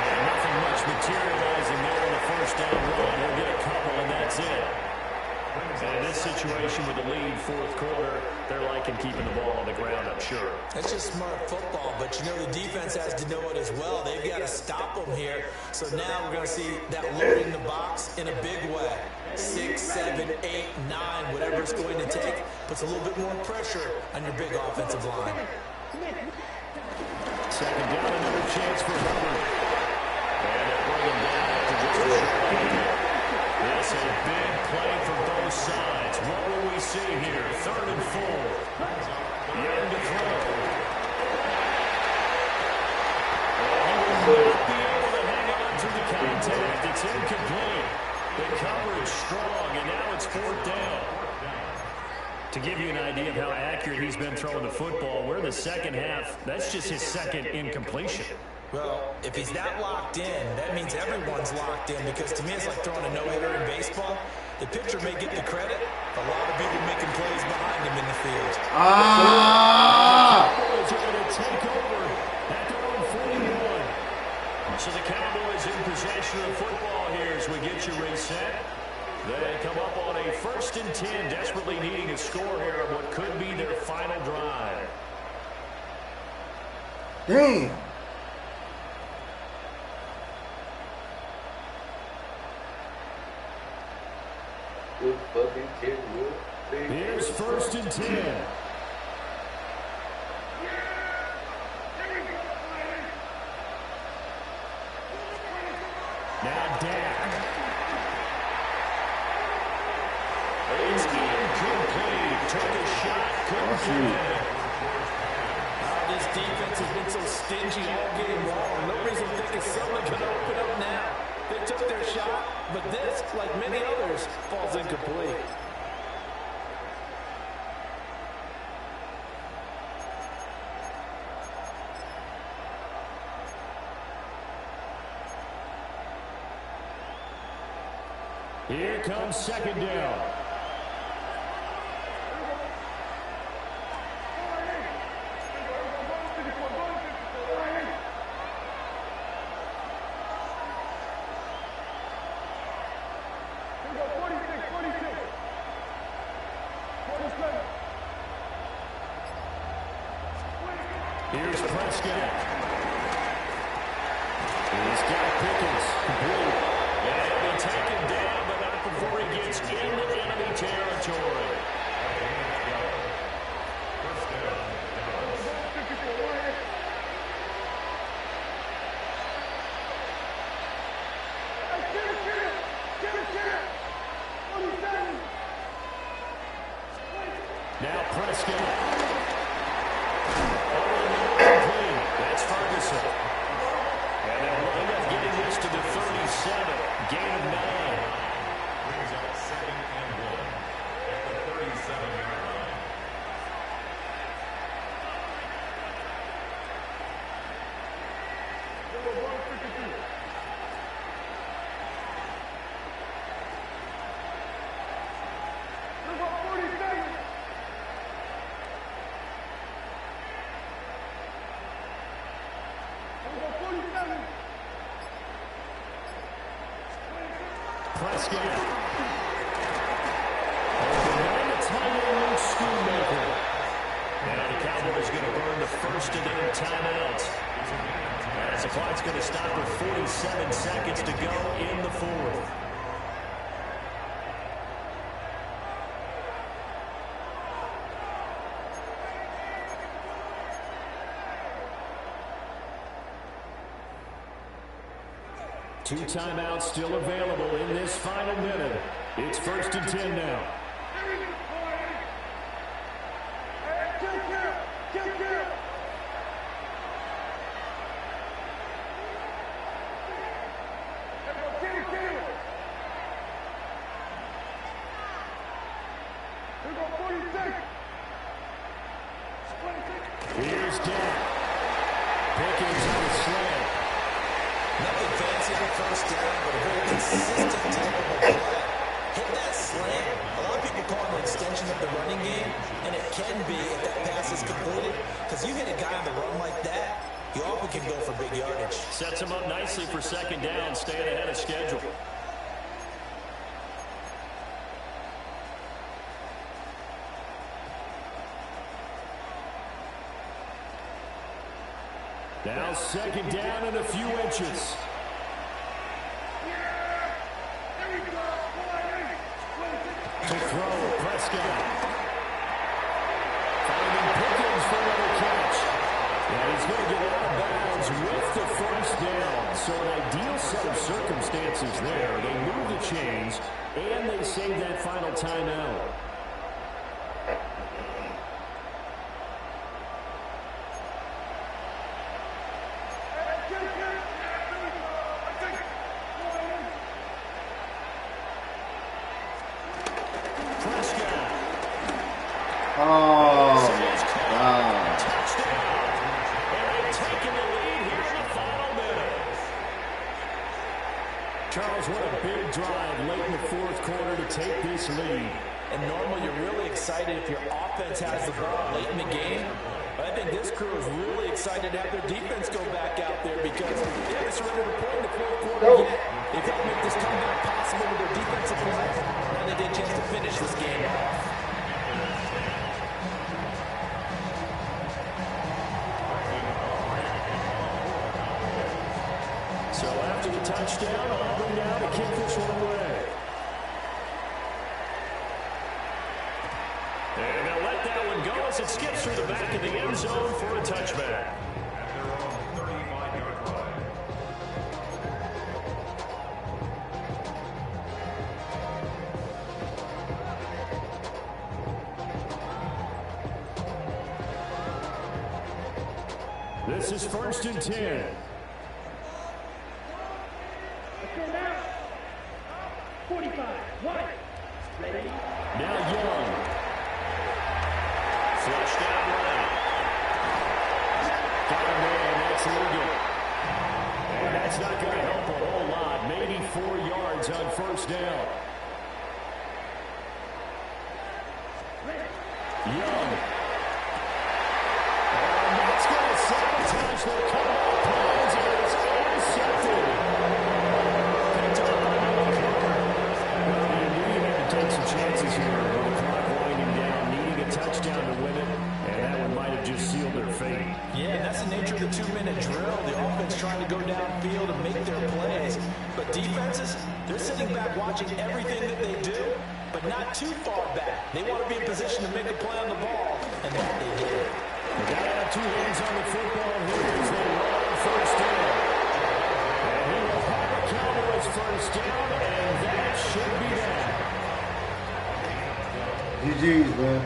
And nothing much materializing there in the first down run. He'll get a couple, and that's it. And in this situation with the lead, fourth quarter, they're liking keeping the ball on the ground, I'm sure. That's just smart football, but you know the defense has to know it as well. They've got to stop them here. So now we're going to see that loading the box in a big way. 6, 7, 8, 9, whatever it's going to take, puts a little bit more pressure on your big offensive line. Second down, another chance for Hubbard. And they'll bring him down to just a short. This is a big play for both sides. What will we see here? 3rd and 4. Young to throw. He will not be able to hang on to the contact. It's incomplete. The coverage strong, and now it's 4th down. To give you an idea of how accurate he's been throwing the football, we're in the second half. That's just his second incompletion. Well, if he's that locked in, that means everyone's locked in, because to me it's like throwing a no-hitter in baseball. The pitcher may get the credit, a lot of people making plays behind him in the field. The Cowboys are going to take over at their own 41. So the Cowboys in possession of the football here as we get you reset. They come up on a 1st and 10, desperately needing a score here on what could be their final drive. Damn. Good fucking kid, good. Here's 1st and 10. Now Dak. It's incomplete. Took a shot. Couldn't get it. This defense has been so stingy all game long. Nobody's thinking something's going to open up now. They took their shot, but this, like many others, falls incomplete. Here comes 2nd down. Here's Prescott. He's got Pickens complete. And he'll be taken down, but not before he gets into enemy territory. Now Prescott. That's Ferguson. And they'll wind up getting this to the 37. Gain of 9. Brings up 2nd and 1 at the 37-yard line. Prescott. Now the Cowboys going to burn the first of their timeouts. As the clock's going to stop with 47 seconds to go in the fourth. Two timeouts still available in this final minute. It's 1st and 10 now. Here's Dak. Pickens on the slant. Nothing fancy on first down, but a very consistent type of a play. Hit that slant. A lot of people call it an extension of the running game, and it can be if that pass is completed. Because you hit a guy on the run like that, you often can go for big yardage. Sets him up nicely for second down, staying ahead of schedule. Now second down and a few inches. To throw, Prescott. Finding Pickens for another catch. And he's going to get out of bounds with the first down. So an ideal set of circumstances there. They move the chains, and they save that final timeout. Charles, what a big drive late in the fourth quarter to take this lead. And normally you're really excited if your offense has the ball late in the game. But I think this crew is really excited to have their defense go back out there because they haven't surrendered a point in the fourth quarter yet. They've got to make this comeback possible with their defensive play. Now they get a chance to finish this game off. So after the touchdown, Auburn now to kick this one away. And they'll let that one go as it skips through the back of the end zone for a touchback. At their own 35-yard line. This is 1st and 10. Now Young. Flushed out right. Got a man, that's Logan. And that's not going to help a whole lot. Maybe 4 yards on first down. Young. And that's going to sabotage their comeback plans. And it's intercepted. Picked up by Mike Hooker. You knew you had to take some chances here with the clock winding down, needing a touchdown to win it, and that one might have just sealed their fate. Yeah, and that's the nature of the 2-minute drill. The offense trying to go downfield and make their plays. But defenses, they're sitting back watching everything that they do, but not too far back. They want to be in position to make a play on the ball, and that they did. They got to have 2 hands on the football here as they run on first down. And he will have the Cowboys first down, and that should be that. GG's, man.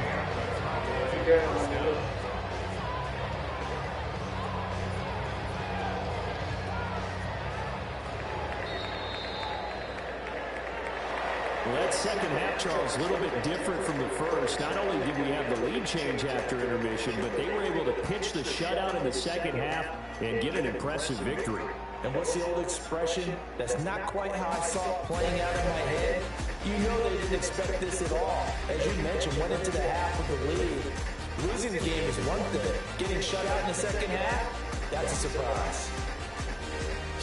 Well, that second half, Charles, a little bit different from the first. Not only did we have the lead change after intermission, but they were able to pitch the shutout in the second half and get an impressive victory. And what's the old expression? That's not quite how I saw it playing out in my head. You know they didn't expect this at all. As you mentioned, went into the half with the lead. Losing the game is one thing. Getting shut out in the second half, that's a surprise.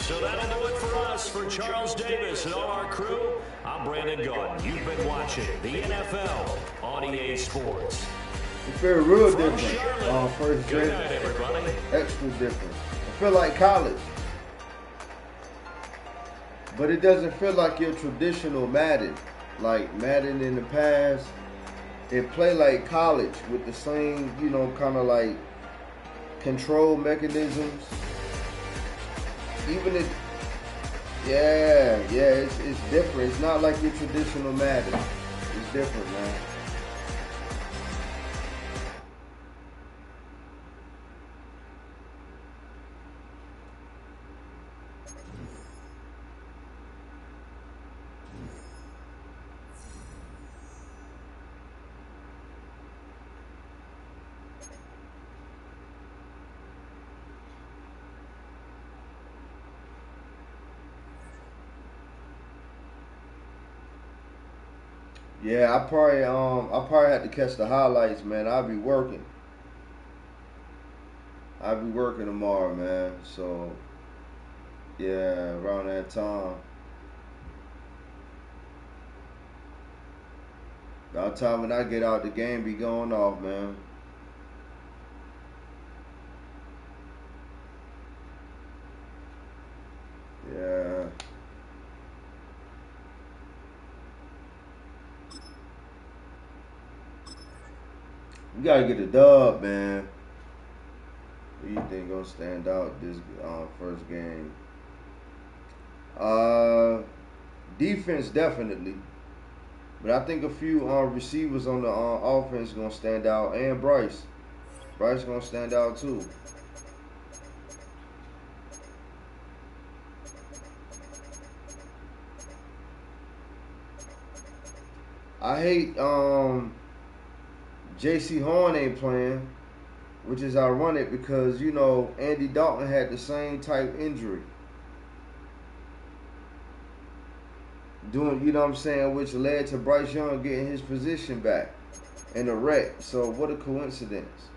So that'll do it for us. For Charles Davis and all our crew, I'm Brandon Gaudin. You've been watching the NFL on EA Sports. It feels real different. First Good gen, night, everybody. extra different. I feel like college. But it doesn't feel like your traditional Madden. Like Madden in the past, it played like college with the same, you know, kind of like control mechanisms. Even it, yeah, it's different. It's not like your traditional Madden. It's different, man. Yeah, I probably had to catch the highlights, man. I'll be working. I'll be working tomorrow, man. So yeah, around that time. By the time when I get out, the game be going off, man. Yeah. We gotta get a dub, man. Who you think gonna stand out this first game? Defense definitely, but I think a few receivers on the offense gonna stand out, and Bryce. Bryce gonna stand out too. I hate J.C. Horn ain't playing, which is ironic because, you know, Andy Dalton had the same type injury. You know what I'm saying, which led to Bryce Young getting his position back in a wreck. So what a coincidence.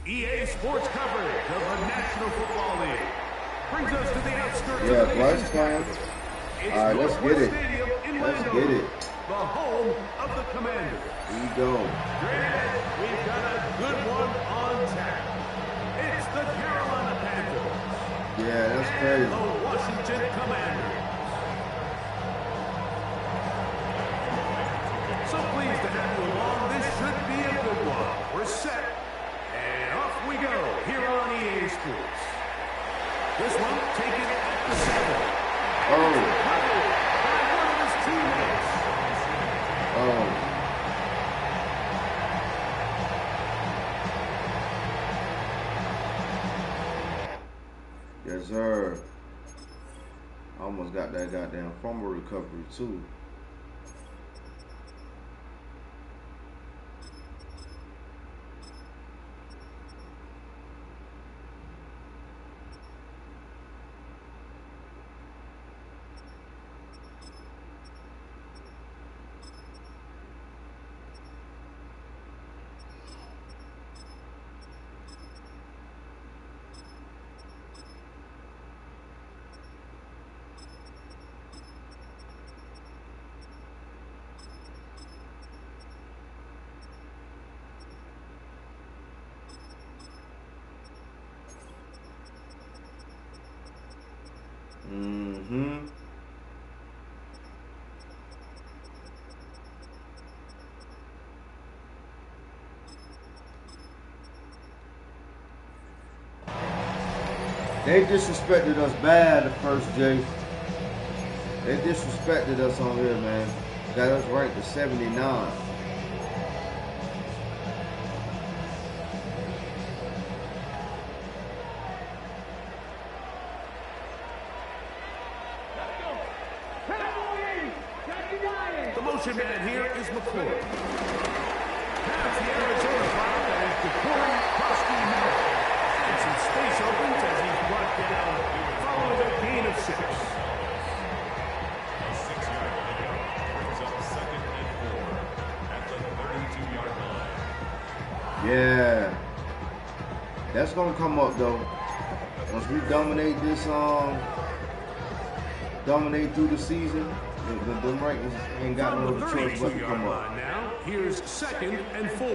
EA Sports coverage of the National Football League brings us to the outskirts of the Bryce playing. All right, let's get it. Let's get it. The home of the Commanders. Here you go. Granted, we've got a good one on tap. It's the Carolina Panthers. Yeah, that's crazy. The Washington Commanders. So pleased to have you along. This should be a good one. We're set. And off we go here on EA Sports. This one taken at the 7. Oh. Yes, sir. I almost got that goddamn fumble recovery too. Mm-hmm. They disrespected us bad at first, Jay. They disrespected us on here, man. Got us ranked to 79. The motion man here is McCoy. Pass the Arizona file that is Corey Krusty Miller. And some space opens as he's brought down That's gonna come up though. Once we dominate this, dominate through the season, the rankings ain't got no choice but to come up. Now, here's 2nd and 4.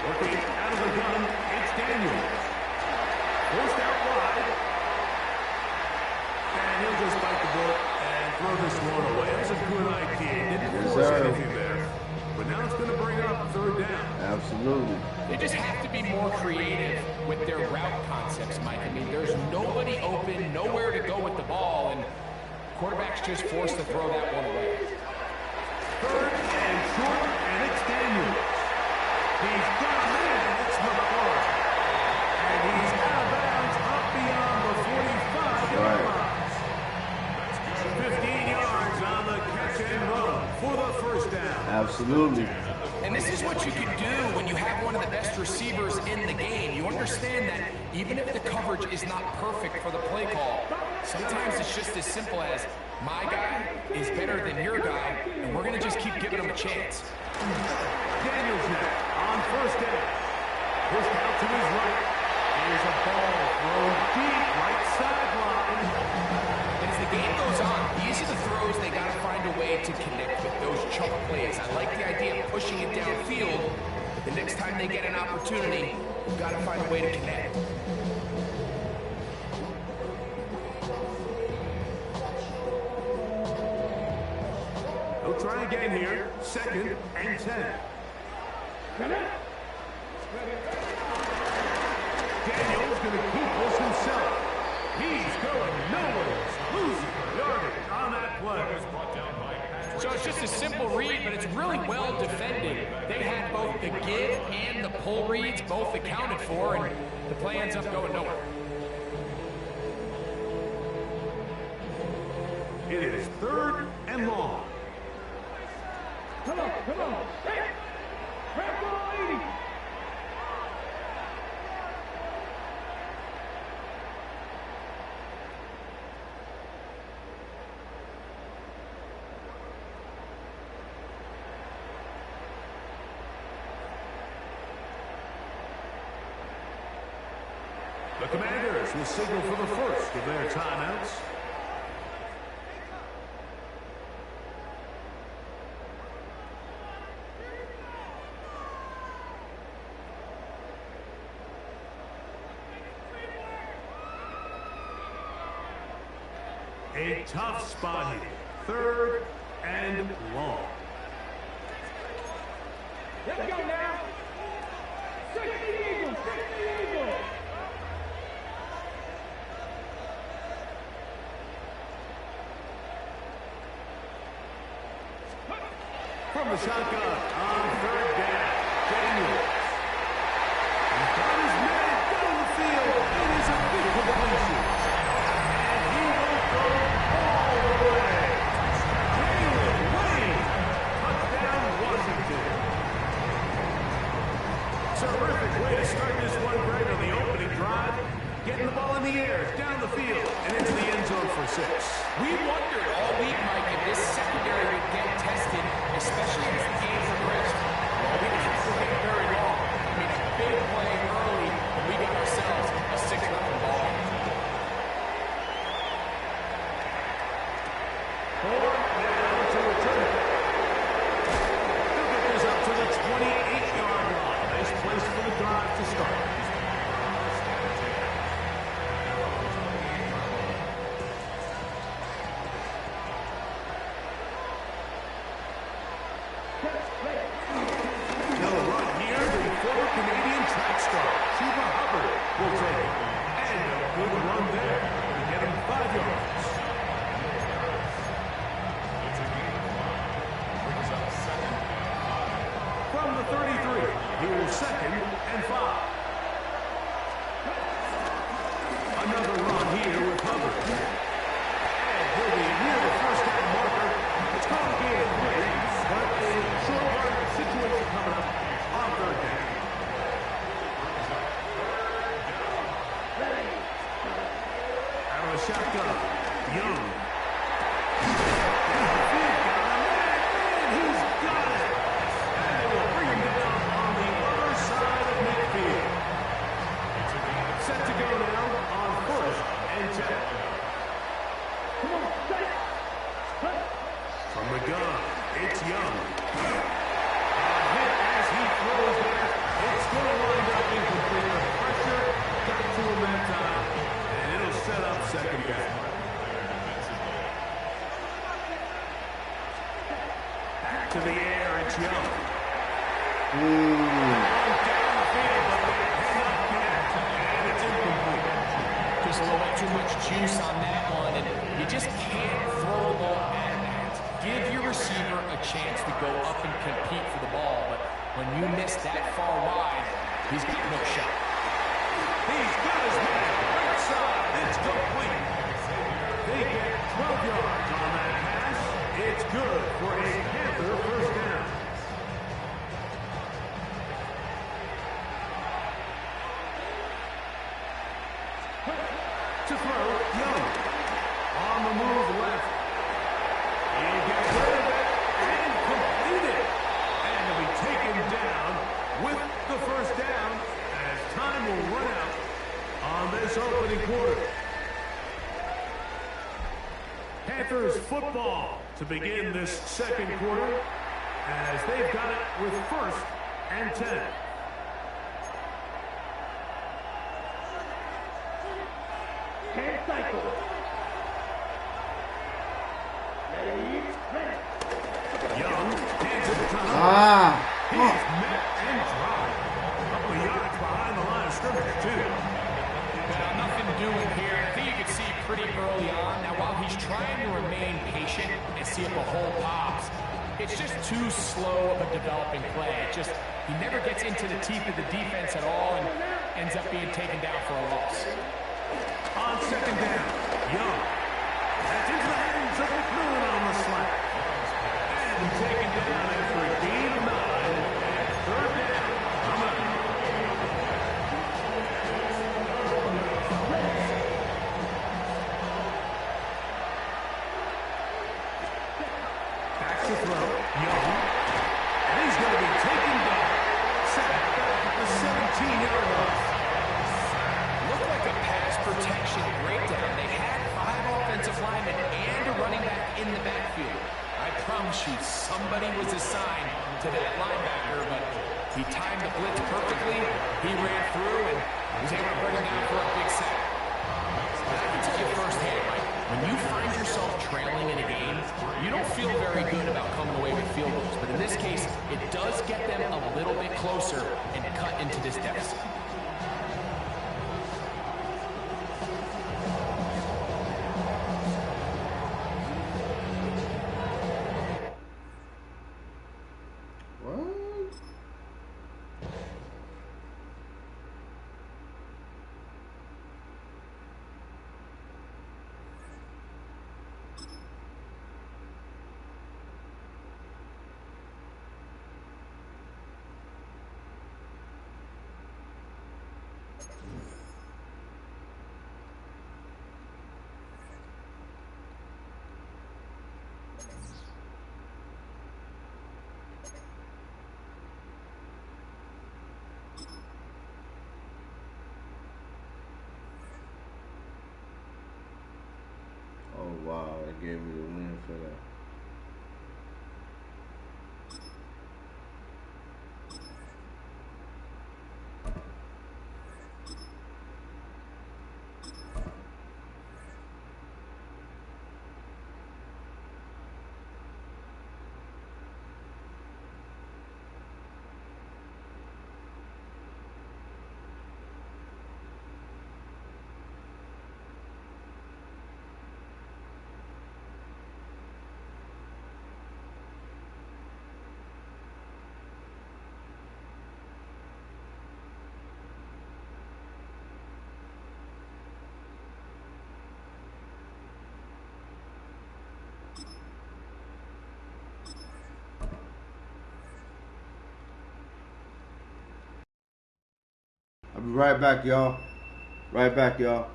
Working out of the gun, it's Daniels. Forced out wide. And he'll just bite the bullet and throw this one away. That's a good idea. Didn't force anything there. But now it's going to bring up 3rd down. Absolutely. They just have to be more creative with their route concepts, Mike. I mean, there's nobody open, nowhere to go with the ball, and quarterback's just forced to throw that one away. 3rd and short, and it's Daniels. He's got a man, it's McCord. And he's out of bounds up beyond the 45-yard line. 15 yards on the catch and run for the 1st down. Absolutely. And this is what you can do when you have one of the best receivers in the game. You understand that even if the coverage is not perfect for the play call, sometimes it's just as simple as my guy is better than your guy, and we're going to just keep giving him a chance. Daniels now on 1st down. Pushed out to his right. Here's a ball thrown deep right sideline. And as the game goes on, these are the throws they got to find a way to connect with, those chunk plays. I like the idea of pushing it downfield, but the next time they get an opportunity, we've got to find a way to connect. He'll try again here. 2nd and 10. Daniels going to keep this himself. He's going nowhere. Losing yardage on that play. So it's just a simple read, but it's really well defended. They had both the give and the pull reads both accounted for, and the play ends up going nowhere. It is 3rd and long. Come on, come on. Hey, grab ball 80. The Commanders will signal for the first of their timeouts. A tough spot here. 3rd and long. Let's go now. 60 Eagles, 60 Eagles. From the shotgun on 3rd down, Daniels. He's got his man down the field. It is a big completion. And he will go all the way. Jalen Wayne. Touchdown, Washington. Terrific way to start this one, Greg, on the opening drive. Getting the ball in the air, down the field, and into the end zone for 6. We wondered all week, Mike, if this secondary would get tested, especially as the game progressed. Well, we didn't have to wait very long. I mean, a big play early, and we got ourselves a 6-0 ball. Fourth down to return. They'll get this up to the 28-yard line. Nice place for the drive to start. too much juice on that one, and you just can't throw the ball out of bounds. Give your receiver a chance to go up and compete for the ball, but when you miss that far wide, he's got no shot. He's got his man right side. It's complete. They get 12 yards on that pass. It's good for a Panther first down. To throw, Young. On the move left. He gets rid of it and completed. And he'll be taken down with the first down as time will run out on this opening quarter. Panthers football to begin this second quarter as they've got it with 1st and 10. Cycle. Ready. Young hands it to Tom. He's met and dropped. A couple of yards behind the line of scrimmage, too. Well, nothing doing here. I think you can see pretty early on. Now, while he's trying to remain patient and see if a hole pops, it's just too slow of a developing play. He never gets into the teeth of the defense at all and ends up being taken down for a loss. On second down, Young. That's into the hands of McMillan on the slap. And taken down after a gain of 9 and 3rd down. Back to throw, Young. And he's going to be taken down. Sacked back at the 17-yard line. Looked like a pass protection breakdown. They had 5 offensive linemen and a running back in the backfield. I promise you, somebody was assigned to that linebacker, but he timed the blitz perfectly. He ran through and was able to bring him down for a big sack. But I can tell you firsthand, Mike, when you find yourself trailing in a game, you don't feel very good about coming away with field goals. But in this case, it does get them a little bit closer and cut into this deficit. Oh, wow. They gave me the win for that. I'll be right back, y'all. Right back, y'all.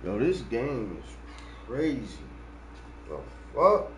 Yo, this game is crazy. The fuck?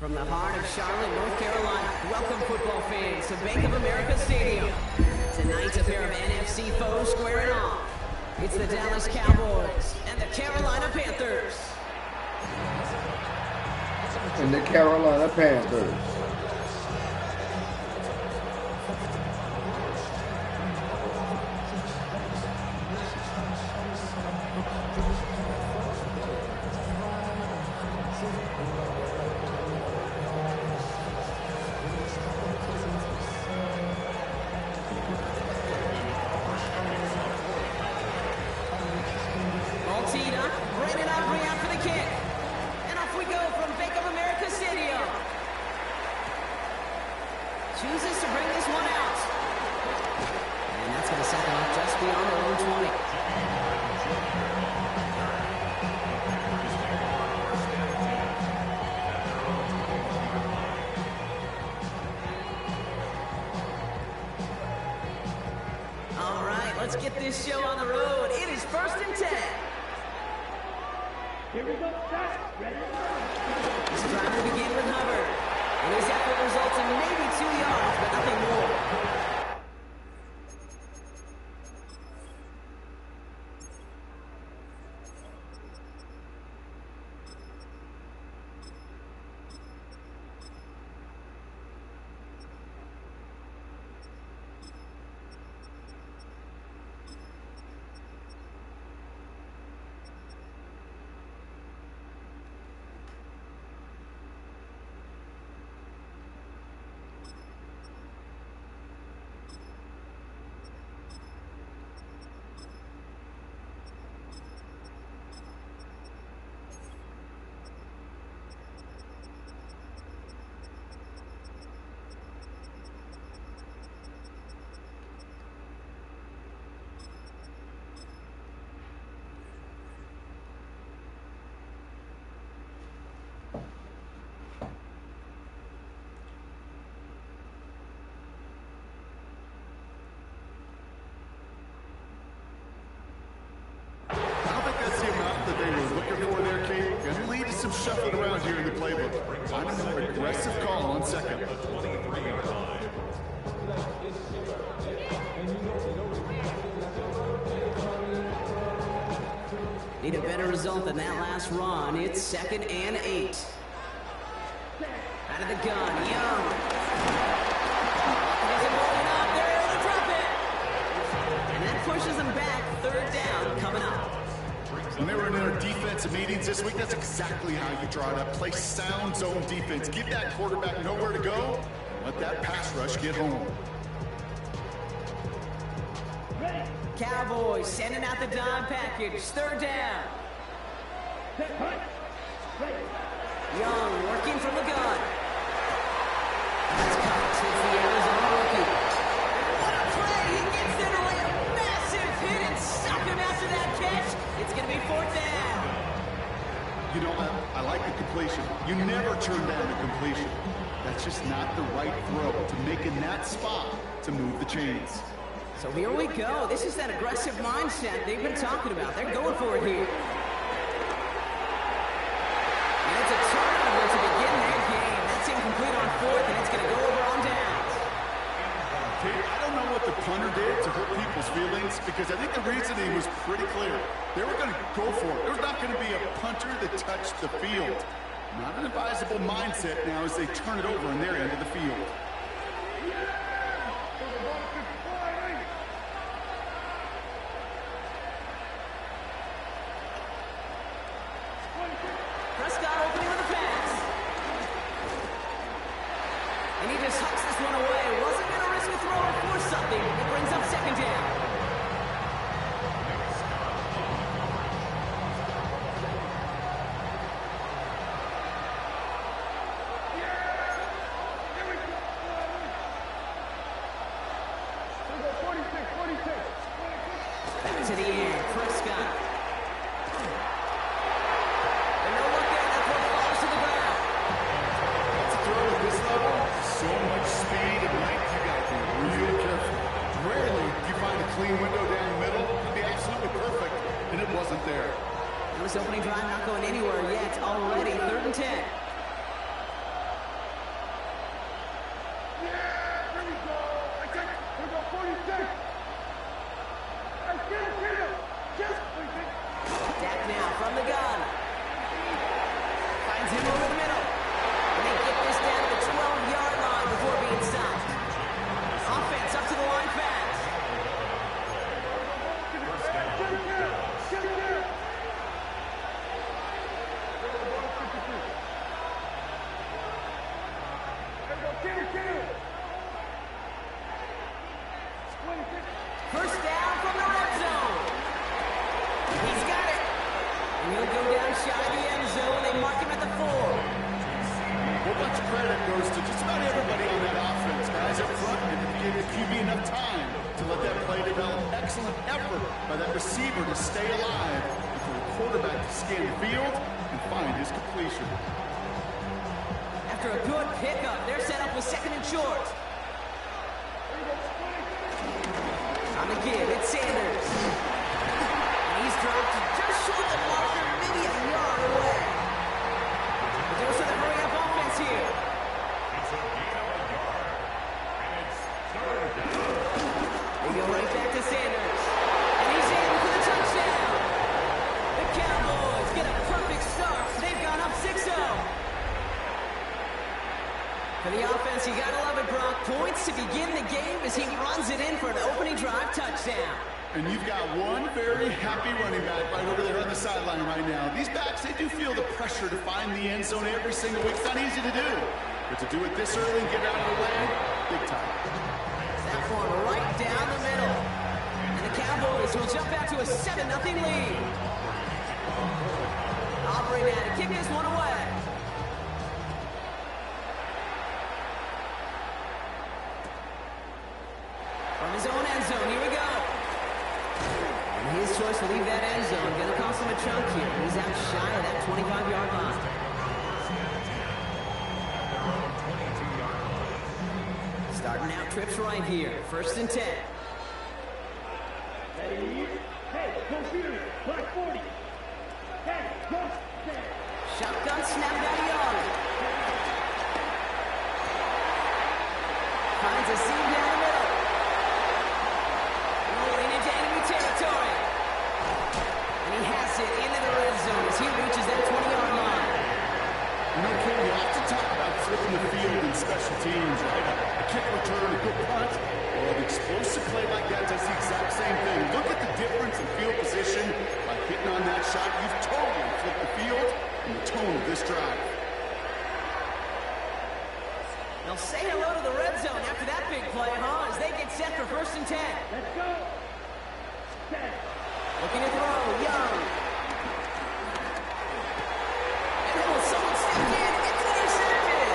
From the heart of Charlotte, North Carolina, welcome football fans to Bank of America Stadium. Tonight, a pair of NFC foes squaring off. It's the Dallas Cowboys and the Carolina Panthers. And the Carolina Panthers. Chooses to bring this one out. And that's going to set them up just beyond their own 20. All right, let's get this show on the road. It is 1st and 10. Here we go, set, ready. This drive will begin with Hubbard. And his effort results in maybe 2 yards, but nothing more. Some shuffling around here in the playbook. I'm a more aggressive call on second. Need a better result than that last run. It's 2nd and 8. Out of the gun, Young. He's rolling up. They're able to drop it. And that pushes them back. 3rd down coming up. When they were in our defensive meetings this week, that's exactly how you draw it up. Play sound zone defense. Give that quarterback nowhere to go. Let that pass rush get home. Cowboys sending out the dime package. 3rd down. Young working from the gun. That's caught. It's the Arizona rookie. What a play! He gets it away. A massive hit and suck him after that catch. It's going to be 4th down. You know, I like the completion. You never turn down a completion. That's just not the right throw to make in that spot to move the chains. So here we go. This is that aggressive mindset they've been talking about. They're going for it here. And it's a turnover to begin that game. That's incomplete on 4th, and it's going to go over on downs. I don't know what the punter did to hurt people's feelings, because I think the reasoning was pretty clear. They were going to go for it. There's not going to be a punter that touched the field. Not an advisable mindset now as they turn it over on their end of the field. Prescott opening with a pass. And he just hucks this one away. Wasn't going to risk a throw or force something. It brings up 2nd down. Back to the air. Prescott. And no look there. That throw falls to the ground. It's a throw at this level. So much speed and length, you got to be real careful. Rarely do you find a clean window down the middle. It'd be absolutely perfect, and it wasn't there. This opening drive not going anywhere yet. Already 3rd and 10. And he'll go down shy of the end zone. They mark him at the 4. A whole bunch of credit goes to just about everybody on that offense. Guys up front, they gave the QB enough time to let that play develop. Excellent effort by that receiver to stay alive and for the quarterback to scan the field and find his completion. After a good pickup, they're set up with 2nd and short. On the give, it's Sanders. And he's dropped just short of the marker, maybe a yard away. But there was a hurry-up offense here. It's a gain of a yard. And it's 3rd down. They go right back to Sanders. And he's in for the touchdown. The Cowboys get a perfect start. They've gone up 6-0. For the offense, you gotta love it, Brock. Points to begin the game as he runs it in for an opening drive touchdown. And you've got one very happy running back right over there on the sideline right now. These backs, they do feel the pressure to find the end zone every single week. It's not easy to do. But to do it this early and get out of the way, big time. That one right down the middle. And the Cowboys will jump out to a 7-0 lead. Aubrey now to kick this one away. From his own end zone, here we go. And his choice to leave that end zone, gonna cost him a chunk here. He's out shy of that 25-yard line. Starting out trips right here. 1st and 10. Ready? Hey, go here. Black 40. Hey, go. Shotgun snap out of yard. Finds a seam down the middle. Rolling into enemy territory. And he has it into the red zone as he reaches that 20-yard line. You know, Ken, you often talk about flipping the field in special teams, right? A kick return, a good punt. Well, an explosive play like that does the exact same thing. Look at the difference in field position by hitting on that shot. You've totally flipped the field and the tone of this drive. They'll say hello to the red zone after that big play, huh? As they get set for 1st and 10. Let's go. Looking to throw, Young. And then someone stepped in. It's intercepted.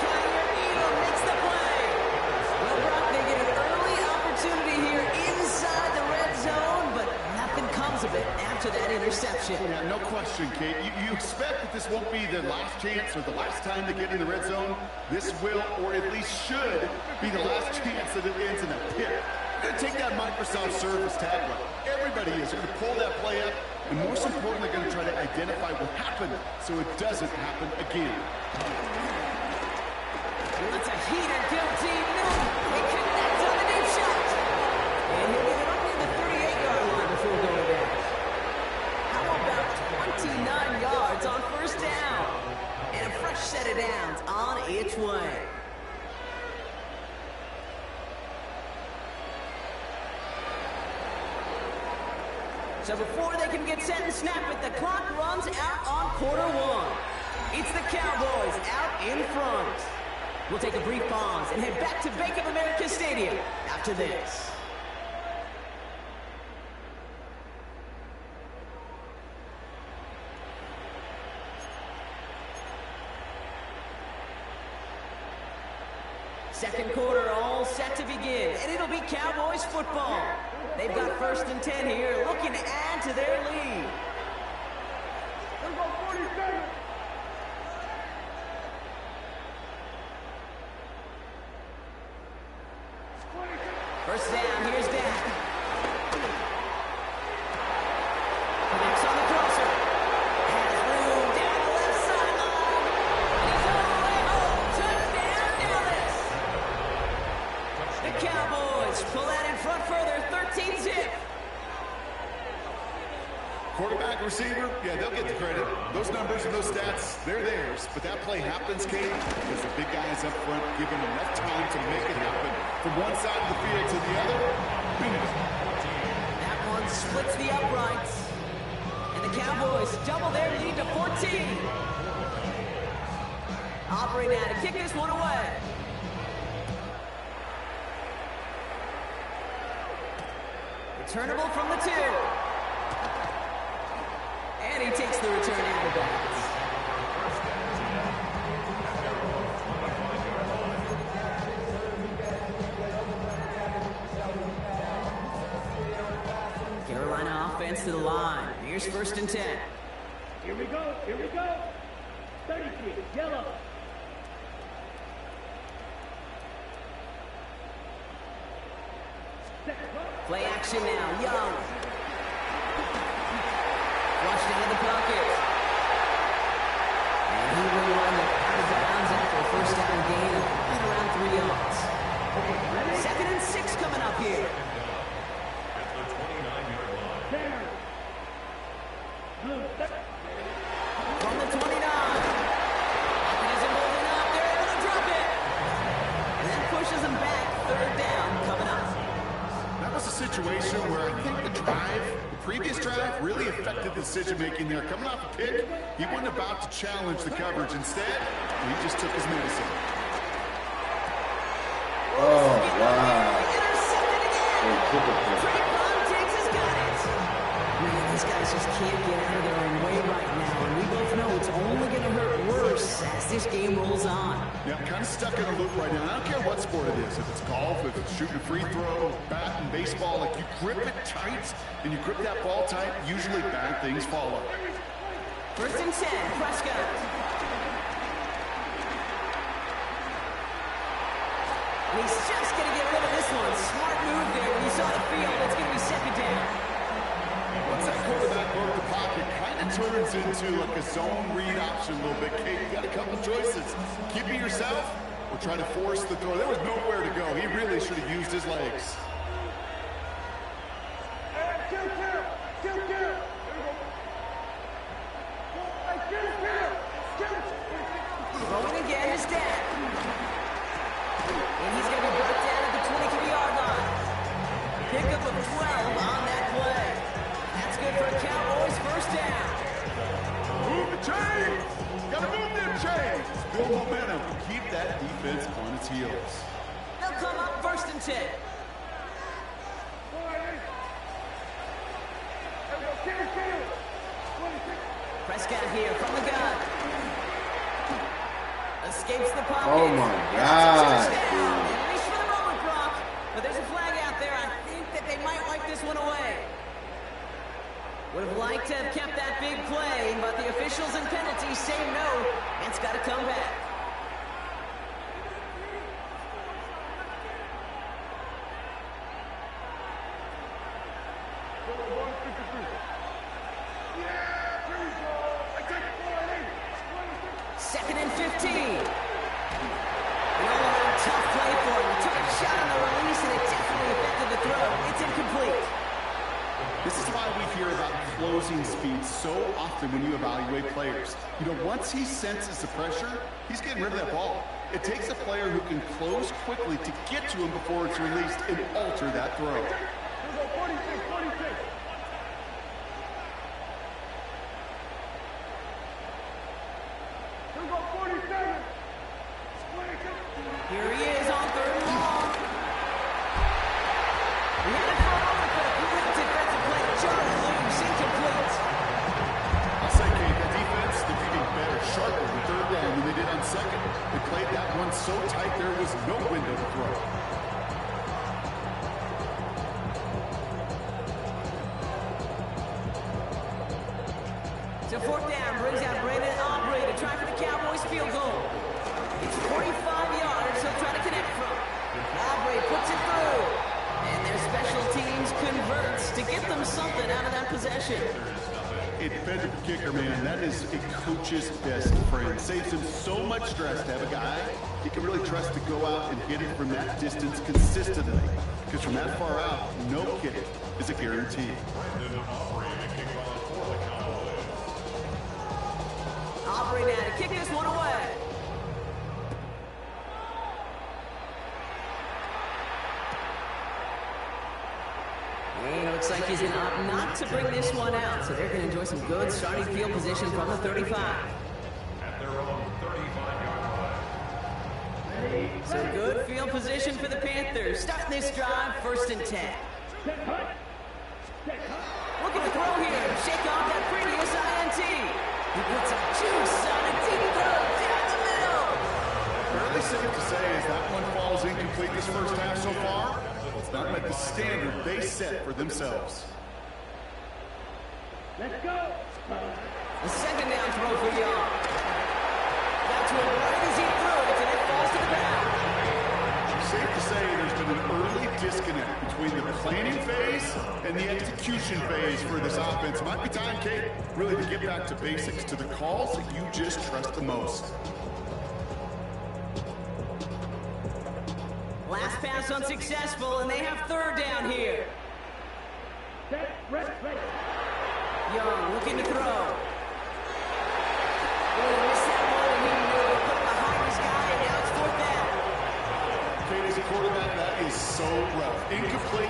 Kyer Edom makes the play. Well, Brock, they get an early opportunity here inside the red zone, but nothing comes of it after that interception. Yeah, no question, Kate. You expect that this won't be the last chance or the last time to get in the red zone. This will, or at least should, be the last chance that it ends in a pit. They're going to take that Microsoft Surface tablet. Everybody is. They're going to pull that play up, and most importantly, they're going to try to identify what happened so it doesn't happen again. That's a heater, guilty. No, they connect on the deep shot. And he'll get it up near the 38-yard line before going down. How about 29 yards on 1st down? And a fresh set of downs on its way. So before they can get set and snap it, the clock runs out on Q1. It's the Cowboys out in front. We'll take a brief pause and head back to Bank of America Stadium after this. Second quarter all set to begin, and it'll be Cowboys football. They've got 1st and 10 here, looking to add to their lead. Let's go 47. First down, here's Dak. Connects on the crosser. Has room down the left sideline. And he's all the way home. Touchdown, Dallas. The Cowboys pull out in front further, 13-zip. Quarterback, receiver, yeah, they'll get the credit. Those numbers and those stats, they're theirs. But that play happens, Kate, because the big guys up front give them enough time to make it happen. From one side of the field to the other, bingo. That one splits the uprights. And the Cowboys double their lead to 14. Aubrey now to kick this one away. Returnable from the 2. And he takes the return out of bounds. Carolina offense to the line. Here's 1st and 10. Here we go. Here we go. 33. Yellow. Play action now. Young. Flushed into the pocket. And he will run out of bounds after a 1st down gain of right around 3 yards. 2nd and 6 coming up here. From the 29. Pocket isn't moving up. They're able to drop it. And that pushes them back. 3rd down coming up. That was a situation where I think the previous drive really affected the decision-making there. Coming off a pick, he wasn't about to challenge the coverage. Instead, he just took his medicine. Oh, wow. Intercepted again. Trayvon Diggs has got it. Man, these guys just can't get out of their own way right now. And we both know it's only going to hurt worse as this game rolls on. Yeah, I'm kind of stuck in a loop right now. I don't care what sport it is. If it's golf, if it's shooting a free throw, bat and baseball, like you grip it tight and you grip that ball tight, usually bad things follow. 1st and 10, Prescott. And he's just going to get rid of this one. Smart move there when he saw the field. It's going to be 2nd down. Once that quarterback broke the pocket, kind of turns into like a zone read option a little bit. Kate, you got a couple choices. Keep it yourself or try to force the throw. There was nowhere to go. He really should have used his legs. Throwing again is dead. And he's going to be brought down at the 23-yard line. Pickup of 12 on that play. That's good for the Cowboys. 1st down. Move the chains! Gotta move them chains! Build momentum. Keep that defense on its heels. They'll come up 1st and 10. Prescott here from the gun. Escapes the pocket. Oh my God. At least for the moment, Brock. But there's a flag out there. I think that they might wipe this one away. Would have liked to have kept that big play, but the officials and penalties say no. It's got to come back. Second and 15. Tough play for him. He took a shot on the release, and it definitely affected the throw. It's incomplete. This is why we hear about closing speed so often when you evaluate players. You know, once he senses the pressure, he's getting rid of that ball. It takes a player who can close quickly to get to him before it's released and alter that throw. 46. Here he is on 3rd and long. He had it thrown over for a great defensive play. John loose, incomplete. I'll say, Kate, that defense, they're getting better, sharper on 3rd down than they did on 2nd. They played that one so tight there was no window to throw. So 4th down brings out Brandon Aubrey to try for the Cowboys field goal. It's 45 yards he'll try to connect from. Aubrey puts it through. And their special teams converts to get them something out of that possession. A defensive kicker, man, that is a coach's best friend. Saves him so much stress to have a guy he can really trust to go out and hit it from that distance consistently. Because from that far out, no kick is a guarantee. Aubrey now to kick this one away. And it looks like he's going to opt not to bring this one out. So they're going to enjoy some good starting field position from the 35. At their own 35-yard line. So good field position for the Panthers. Starting this drive, 1st and 10. Looking to throw here. Shake off that previous INT. complete this first half so far. It's not met the standard they set for themselves. Let's go. The second down throw for Young. Got to him right as he threw it, and it falls to the ground. Safe to say there's been an early disconnect between the planning phase and the execution phase for this offense. Might be time, Kate, really to get back to basics, to the calls that you just trust the most. Last pass unsuccessful, and they have third down here. Ready. Young looking to throw. Oh, missed that ball, and he put it behind his guy, and now it's fourth down. Kate, as a quarterback, that is so rough. Incomplete.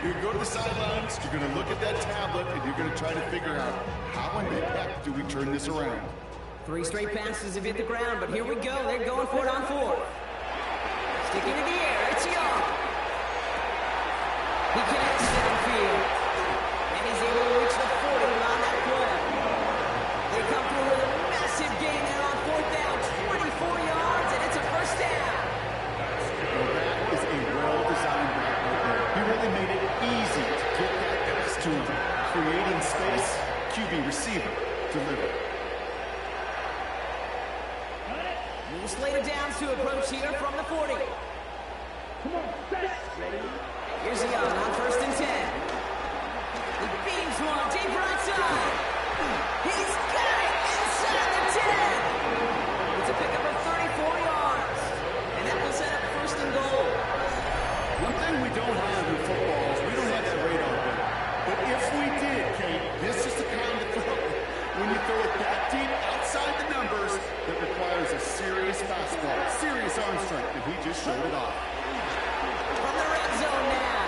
You're going to go to the sidelines, you're going to look at that tablet, and you're going to try to figure out how in the heck do we turn this around. 3 straight passes have hit the ground, but here we go. They're going for it on fourth. Sticking in the air, it's Young. He connects downfield. And he's able to reach the 40 on that play. They come through with a massive gain there on fourth down. 24 yards, and it's a first down. Well, that is a well-designed route right there. He really made it easy to get that pass to him. Creating space, QB receiver, deliver. New slate of downs to approach here from the 40. Come on, set. Here's Young on first and 10. He beams one deep right side. He's got it inside the 10. It's a pickup of 34 yards. And that will set up first and goal. One thing we don't have in football is we don't have that radar gun. But if we did, Kate, this is the kind of throw when you throw it that deep outside the numbers that requires a serious fastball, serious arm strength, and he just showed it off. From the red zone now.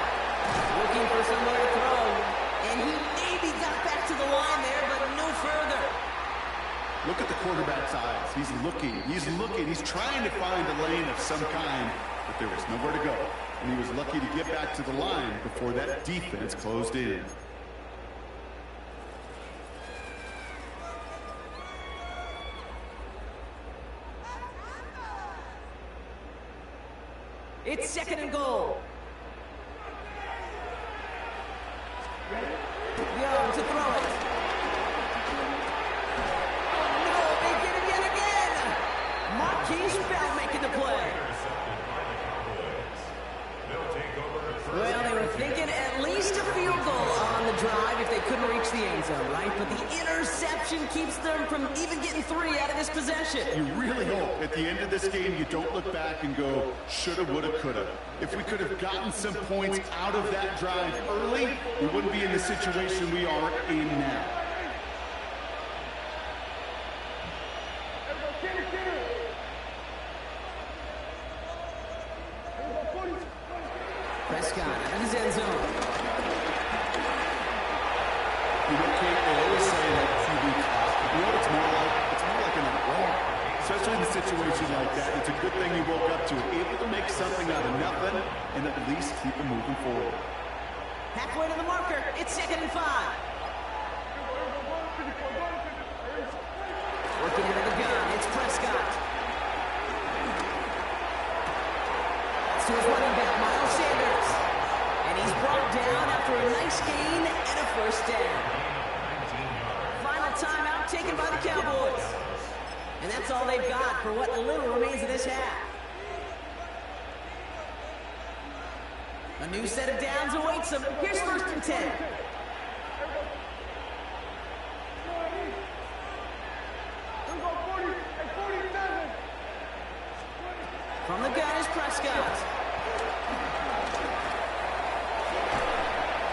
Looking for somewhere to throw. And he maybe got back to the line there, but no further. Look at the quarterback's eyes. He's looking. He's trying to find a lane of some kind, but there was nowhere to go. And he was lucky to get back to the line before that defense closed in. It's second and goal. Young to throw it. Oh no, they get it yet again. Marquise Bell making the play. Well, they were thinking at least a field goal on the drive if they couldn't reach the end zone, right? But the interception keeps them from even getting 3 out of this possession. You really hope at the end of this game you don't look back and go, shoulda, woulda, coulda. If we could have gotten some points out of that drive early, we wouldn't be in the situation we are in now. Prescott out of his end zone. You know, Kate, they always say that QB toss. You know what it's more like? It's more like an award. Especially in a situation like that, it's a good thing you woke up to it. Able to make something out of nothing and at least keep it moving forward. Halfway to the marker. It's second and 5. Working out of the gun. It's Prescott. To his running back, Miles Sanders. And he's brought down after a nice gain and a first down. Final timeout taken by the Cowboys. And that's all they've got for what little remains of this half. A new set of downs awaits them. Here's first and 10. From the gun is Prescott.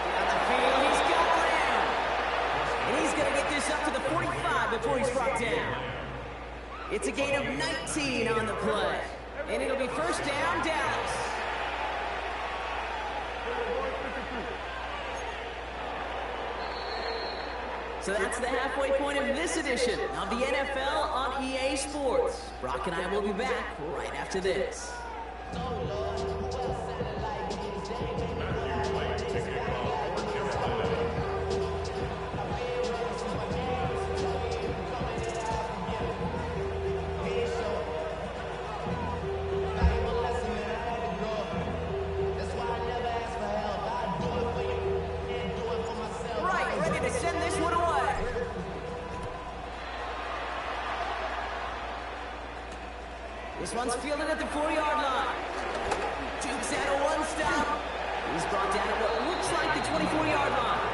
Down the field, he's got Lamb. And he's going to get this up to the 45 before he's brought down. It's a gain of 19 on the play. And it'll be first down, Dallas. So that's the halfway point of this edition of the NFL on EA Sports. Brock and I will be back right after this. This one's fielded at the 4-yard line. Dukes out a one stop. He's brought down at what looks like the 24-yard line.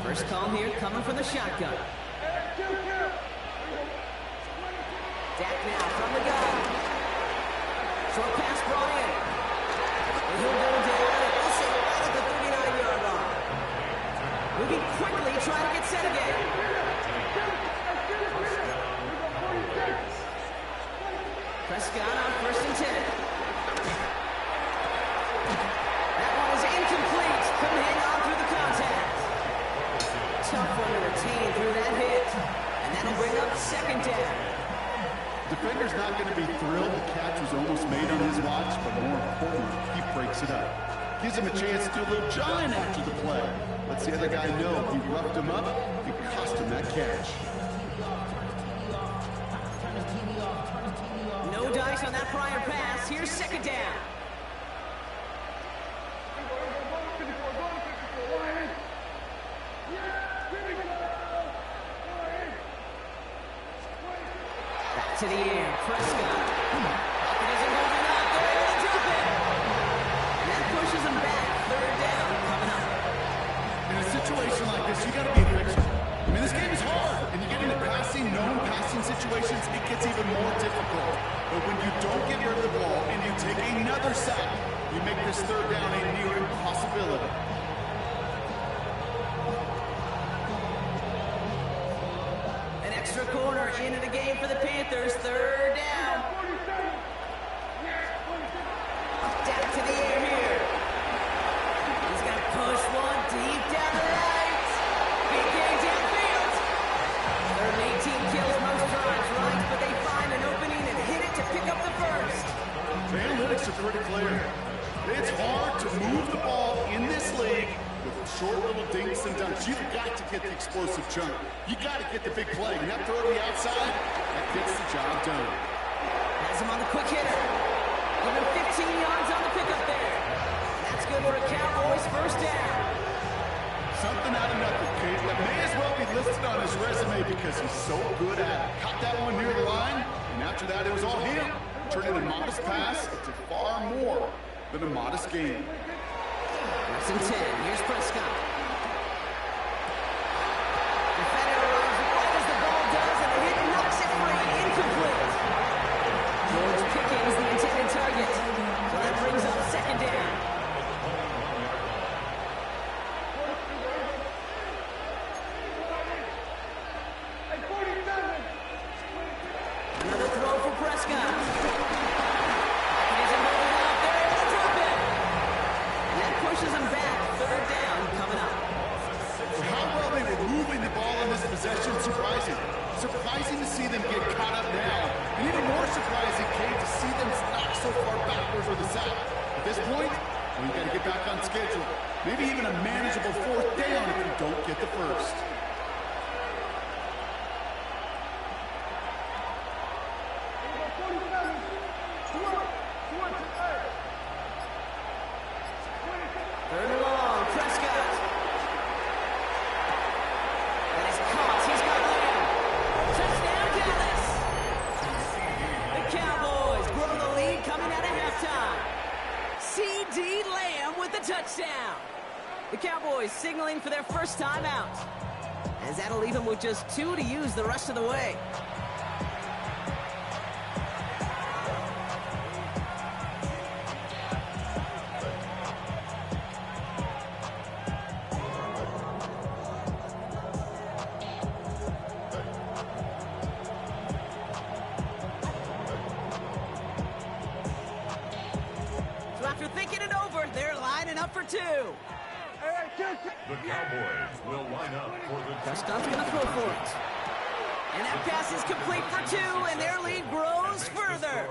First call here coming from the shotgun. Dak now from the gun. Short pass brought in. And he'll go down and also right at the 39-yard line. Moving quickly, trying to get set again. Prescott on 1st and 10. That one is incomplete. Couldn't hang on through the contact. Tough one to retain through that hit. And that'll bring up 2nd down. Defender's not going to be thrilled the catch was almost made on his watch, but more importantly, he breaks it up. Gives him a chance to do a little giant after the play. Lets the other guy know he roughed him up and cost him that catch. No dice on that prior pass. Here's 2nd down. Back to the air. Prescott. It isn't moving up. They're able to drop it. And that pushes him back. 3rd down coming up. In a situation like this, you got to be a fixer. I mean, this game is hard, and you get into known passing situations, it gets even more difficult. But when you don't get rid of the ball and you take another sack, you make this 3rd down a near impossibility. An extra corner into the game for the Panthers. 3rd down. Down to the air here. He's got to push one deep down the right. Big game downfield. 3rd and 18 kills most drives, right? But they find an opening and hit it to pick up the 1st. The analytics are pretty clear. It's hard to move the ball in this league with short little dinks and dunks. You've got to get the explosive chunk. You got to get the big play. And that throw to the outside, that gets the job done. Has him on the quick hitter. Even 15 yards on the pickup there. That's good for a Cowboys 1st down. Something out of nothing, Kate. That may as well be listed on his resume because he's so good at it. Caught that one near the line, and after that it was all him. Turning a modest pass to far more than a modest game. 1st and 10. Here's Prescott. Defender runs right as the ball does, and the hit knocks it free. Incomplete. George Pickens, the intended target. So that brings up 2nd down. Another throw for Prescott. It isn't moving up. They're able to drop it. And that pushes him back. 3rd down coming up. For how well they were moving the ball in this possession, surprising. Surprising to see them get caught up now. And even more surprising, Kate, to see them knock so far backwards with the sack. At this point, well, you got to get back on schedule. Maybe even a manageable 4th down if you don't get the 1st. Third and long, Prescott. That is caught. He's got Lamb. Touchdown, Dallas. The Cowboys grow the lead coming out of halftime. C.D. Lamb with the touchdown. The Cowboys signaling for their first time out. As that'll leave them with just 2 to use the rest of the way. So after thinking it over, they're lining up for 2. The Cowboys will line up for the Prescott's going to throw for it. And that pass is complete for 2, and their lead grows further.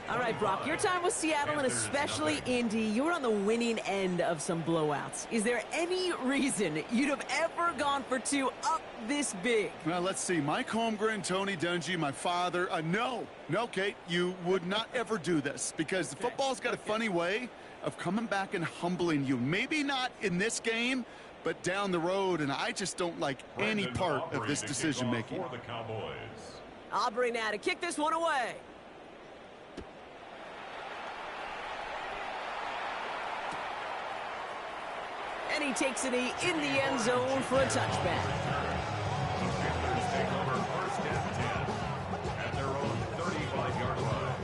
All right, Brock, your time with Seattle, and especially Indy, you were on the winning end of some blowouts. Is there any reason you'd have ever gone for 2 up this big? Well, let's see. Mike Holmgren, Tony Dungy, my father. No, Kate, you would not ever do this because the football's got a funny way of coming back and humbling you. Maybe not in this game, but down the road, and I just don't like any part of this decision-making. Aubrey now to kick this one away. And he takes it in the end zone for a touchback. At their own 35-yard line.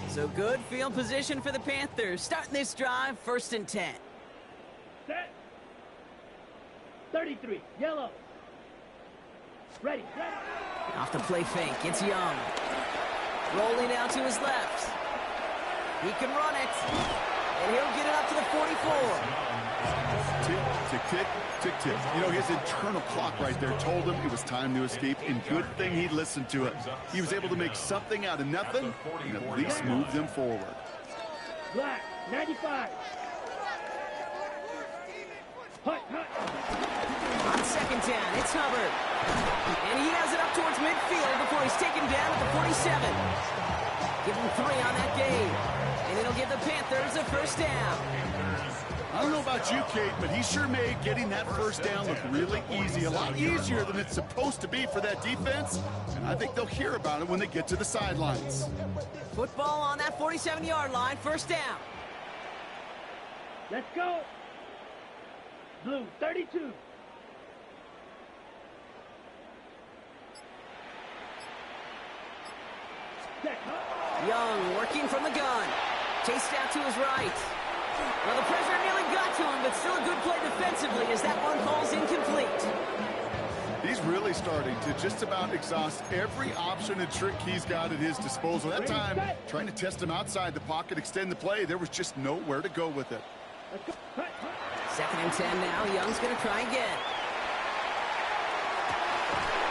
So good field position for the Panthers. Starting this drive, 1st and 10. Set. 33, yellow. Ready. Off the play fake, it's Young. Rolling out to his left. He can run it. And he'll get it up to the 44. Tick, tick, tick, tick, tick. You know, his internal clock right there told him it was time to escape, and good thing he listened to it. He was able to make something out of nothing and at least move them forward. Black, 95. Hut. On 2nd down, it's Hubbard. And he has it up towards midfield before he's taken down at the 47. Give him 3 on that game. And it'll give the Panthers a 1st down. I don't know about you, Kate, but he sure made getting that 1st down look really easy. A lot easier than it's supposed to be for that defense. And I think they'll hear about it when they get to the sidelines. Football on that 47-yard line, 1st down. Let's go. Blue, 32. Young working from the gun. Chased out to his right. Well, the pressure nearly got to him, but still a good play defensively as that one falls incomplete. He's really starting to just about exhaust every option and trick he's got at his disposal. That time, trying to test him outside the pocket, extend the play, there was just nowhere to go with it. 2nd and 10 now. Young's going to try again.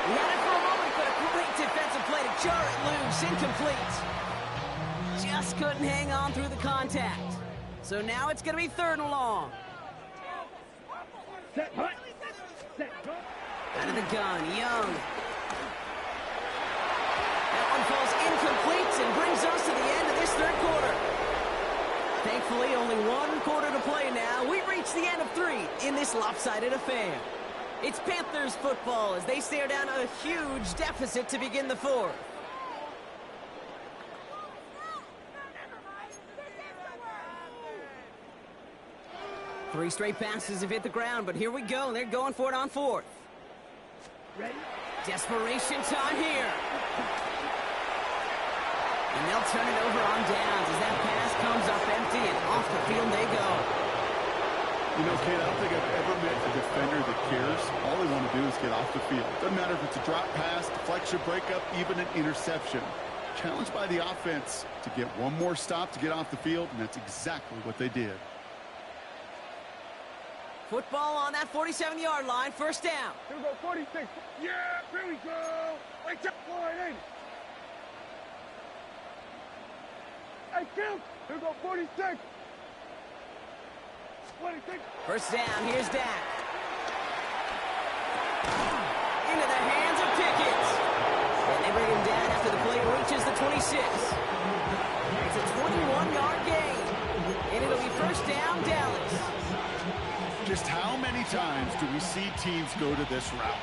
He had it for a moment, but a great defensive play to jar it loose. Incomplete. Just couldn't hang on through the contact. So now it's going to be 3rd and long. Out of the gun, Young. That one falls incomplete and brings us to the end of this 3rd quarter. Thankfully, only 1 quarter to play now. We've reached the end of 3 in this lopsided affair. It's Panthers football as they stare down a huge deficit to begin the 4th. 3 straight passes have hit the ground, but here we go. They're going for it on 4th. Ready? Desperation time here. And they'll turn it over on downs as that pass comes up empty and off the field they go. You know, Kate, I don't think I've ever met a defender that cares. All they want to do is get off the field. Doesn't matter if it's a drop pass, deflection, breakup, even an interception. Challenged by the offense to get one more stop to get off the field, and that's exactly what they did. Football on that 47-yard line, 1st down. Here we go, 46. Yeah, here we go. Right there, line in. Hey, Kim, here we go, 46. 26. 1st down, here's Dak. Into the hands of Pickett. And they bring him down after the play reaches the 26. It's a 21-yard gain. And it'll be 1st down, Dallas. Just how many times do we see teams go to this route?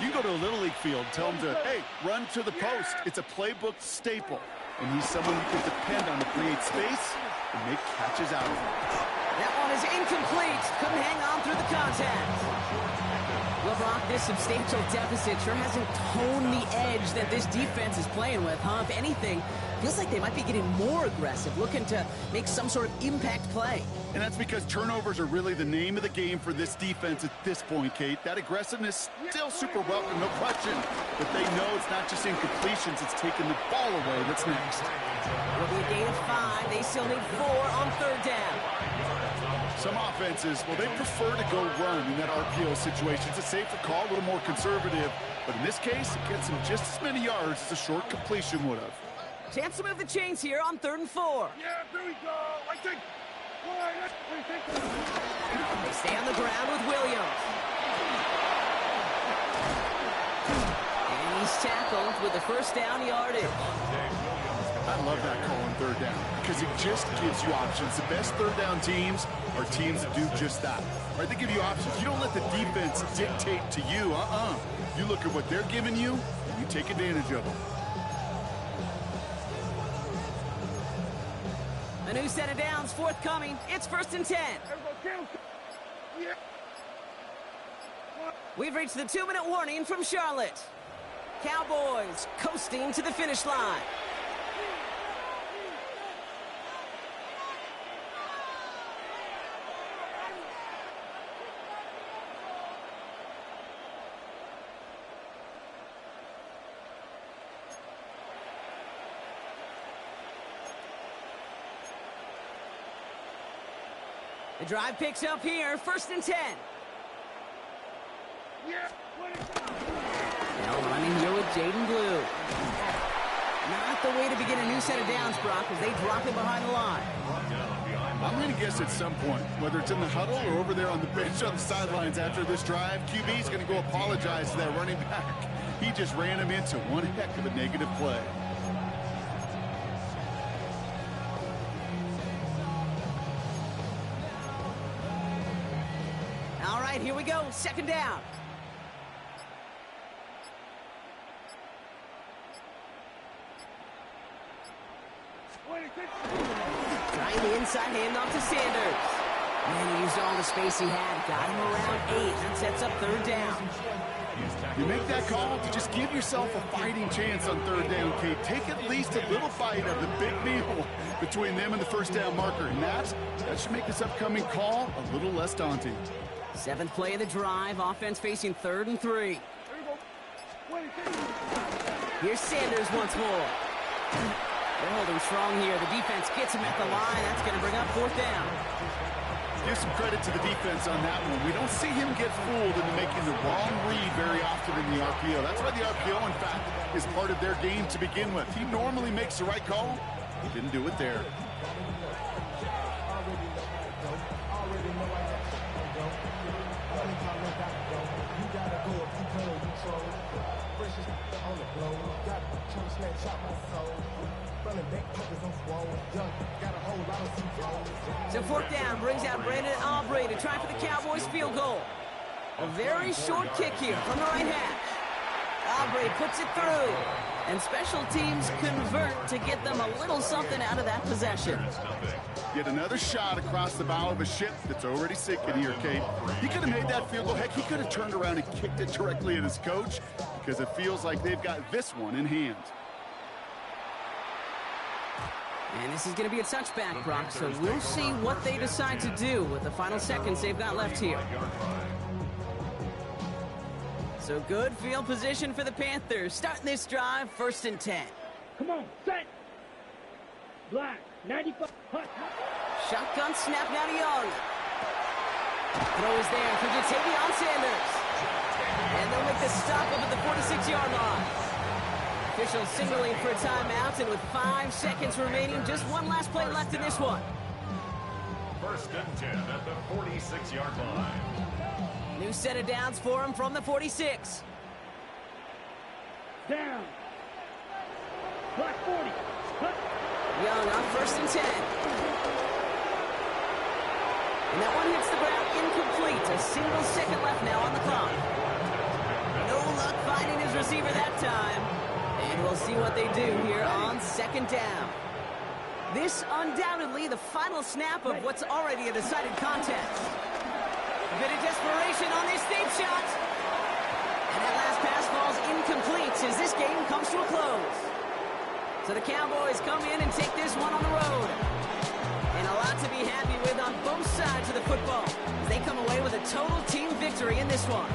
You go to a Little League field, tell them to, hey, run to the post. It's a playbook staple. And he's someone you can depend on to create space and make catches out of it. That one is incomplete. Couldn't hang on through the contact. Well, Brock, this substantial deficit sure hasn't toned the edge that this defense is playing with, huh? If anything, Feels like they might be getting more aggressive, looking to make some sort of impact play. And that's because turnovers are really the name of the game for this defense at this point, Kate. That aggressiveness still super welcome, no question. But they know it's not just incompletions, it's taking the ball away that's next. It'll be a gain of 5. They still need 4 on 3rd down. Some offenses, well, they prefer to go run in that RPO situation. It's a safer call, a little more conservative. But in this case, it gets them just as many yards as a short completion would have. Chance to move the chains here on 3rd and 4. Yeah, there we go. I think. They stay on the ground with Williams. And he's tackled with the 1st down yardage. I love that call on 3rd down because it just gives you options. The best 3rd down teams are teams that do just that. Right? They give you options. You don't let the defense dictate to you. You look at what they're giving you, and you take advantage of them. A new set of downs forthcoming. It's 1st and 10. We've reached the 2-minute warning from Charlotte. Cowboys coasting to the finish line. The drive picks up here, 1st and 10. Now running here with Jaden Blue. Not the way to begin a new set of downs, Brock, as they drop it behind the line. I'm going to guess at some point, whether it's in the huddle or over there on the bench on the sidelines after this drive, QB's going to go apologize to that running back. He just ran him into one heck of a negative play. All right, here we go. 2nd down. Trying the inside handoff to Sanders. And he used all the space he had. Got him around 8. That sets up 3rd down. You make that call to just give yourself a fighting chance on 3rd down, Kate. Take at least a little bite of the big meal between them and the 1st down marker. And that should make this upcoming call a little less daunting. 7th play of the drive. Offense facing 3rd and 3. Here's Sanders once more. They're holding strong here. The defense gets him at the line. That's going to bring up 4th down. Give some credit to the defense on that one. We don't see him get fooled into making the wrong read very often in the RPO. That's why the RPO, in fact, is part of their game to begin with. He normally makes the right call. He didn't do it there. So 4th down brings out Brandon Aubrey to try for the Cowboys field goal. A very short kick here from the right hash. Aubrey puts it through. And special teams convert to get them a little something out of that possession. Yet another shot across the bow of a ship that's already sinking here, Kate. He could have made that field goal. Heck, he could have turned around and kicked it directly at his coach because it feels like they've got this one in hand. And this is going to be a touchback, Brock, so we'll see what they decide to do with the final seconds they've got left here. So good field position for the Panthers. Starting this drive, 1st and 10. Come on, set. Black, 95. Hut. Shotgun snap now to Young. Throw is there for Jatavion Sanders. And they'll make the stop up at the 46-yard line. Officials signaling for a timeout, and with 5 seconds remaining, just one last play left in this one. 1st and 10 at the 46-yard line. New set of downs for him from the 46. Down. Black 40. Hut. Young on 1st and 10. And that one hits the ground incomplete. A single second left now on the clock. No luck finding his receiver that time. And we'll see what they do here on 2nd down. This undoubtedly the final snap of what's already a decided contest. A bit of desperation on this deep shot. And that last pass falls incomplete as this game comes to a close. So the Cowboys come in and take this one on the road. And a lot to be happy with on both sides of the football, as they come away with a total team victory in this one.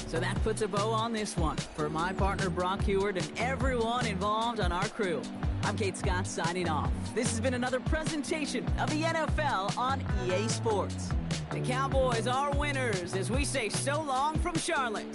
So that puts a bow on this one. For my partner Brock Heward and everyone involved on our crew, I'm Kate Scott signing off. This has been another presentation of the NFL on EA Sports. The Cowboys are winners as we say so long from Charlotte.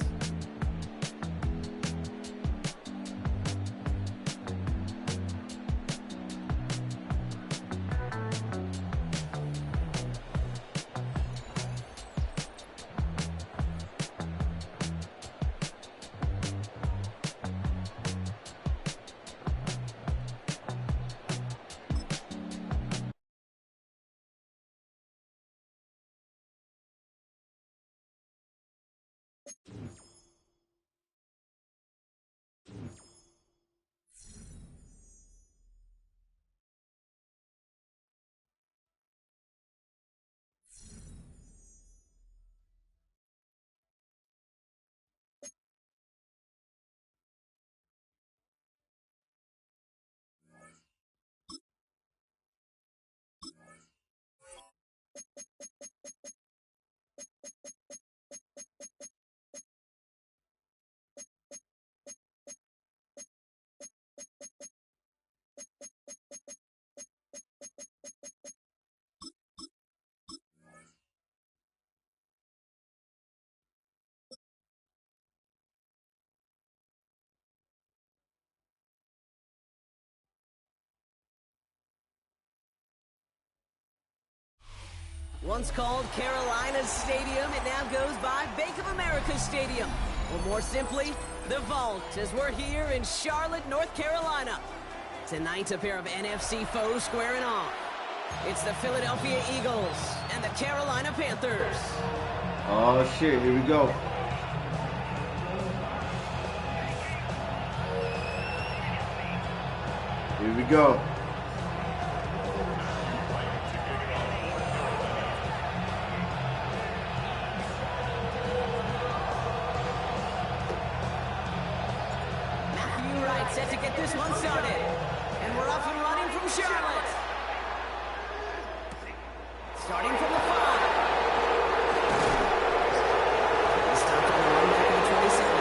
Once called Carolina Stadium, it now goes by Bank of America Stadium. Or more simply, the Vault, as we're here in Charlotte, North Carolina. Tonight, a pair of NFC foes squaring off. It's the Philadelphia Eagles and the Carolina Panthers. Oh, shit. Here we go. Here we go. Set to get this one started. And we're off and running from Charlotte. Starting from the 5. They stopped on the run back in the 27.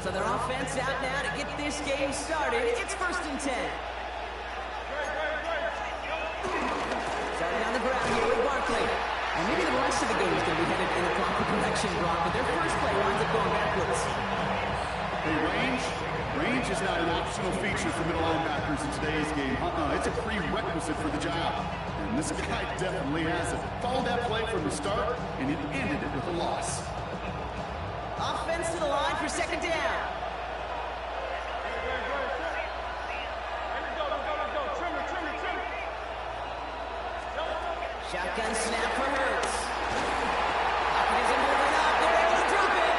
So their offense out now to get this game started. It's 1st and 10. Starting on the ground here with Barkley. And maybe the rest of the game is going to be headed in a proper direction, Brock, but their first play winds up going backwards. Hey, range is not an optional feature for middle linebackers in today's game. It's a prerequisite for the job. And this guy definitely has it. Followed that play from the start, and it ended it with a loss. Offense to the line for 2nd down. Shotgun snap for Hurts. Pocket isn't moving up. They're able to drop it.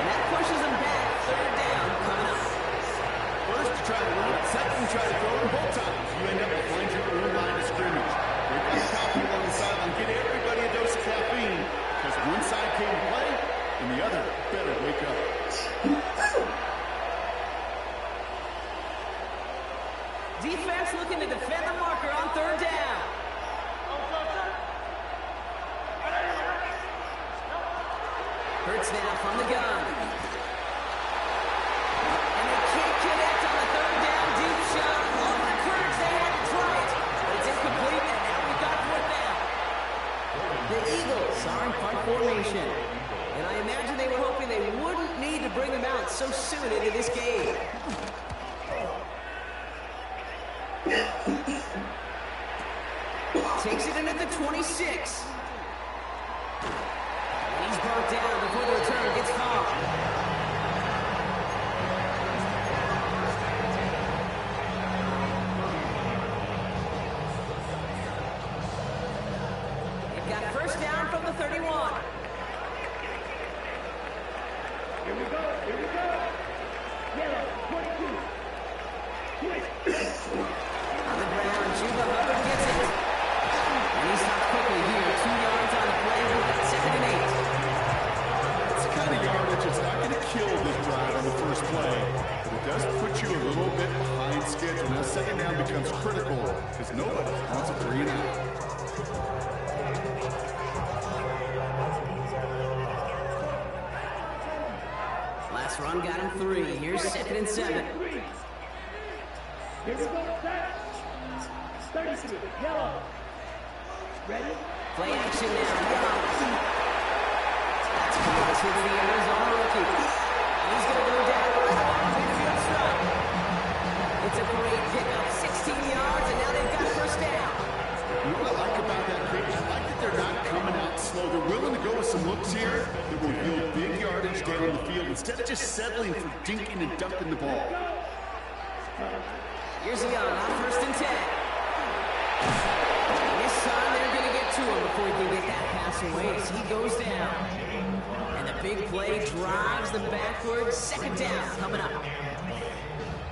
And that pushes them back. 3rd down coming up. First, you try to run it. Second, you try to throw it both times. You end up behind your own line of scrimmage. Break up the coffee on the sideline. Get everybody a dose of caffeine. Because one side came to play, and the other better wake up. Defense looking to defend the marker on 3rd down. Hurts now from the gun. And they can't connect on the 3rd down deep shot. All the courage they had to try it. But it's incomplete, and now we've got 4th down. The Eagles are in punt formation. And I imagine they were hoping they wouldn't need to bring them out so soon into this game. Takes it in at the 26. And he's brought down before the return gets caught. Here we go. Here we go. Yellow, 22. Twist. On the ground, Chuba Hubbard gets it. And he stops quickly here. 2 yards on the play. We've got 2nd and 8. It's the kind of yardage that's not going to kill this drive on the first play. But it does put you a little bit behind schedule. Now 2nd down becomes critical because nobody wants a 3 and out. Last run got him 3. Here's 2nd and 7. Here we go, set. 33, yellow. Ready? Play action now. That's close to the Arizona rookie. He's going to go down right along the midfield stripe. It's a great pickup. 16 yards, and now they've got 1st down. You know what I like about that, Kate? I like that they're not coming out slow. They're willing to go with some looks here that will yield big yardage down the field instead of just settling for dinking and dunking the ball. Here's Young on 1st and 10. This time they're going to get to him before he can get that pass away as he goes down. And the big play drives them backwards. 2nd down coming up.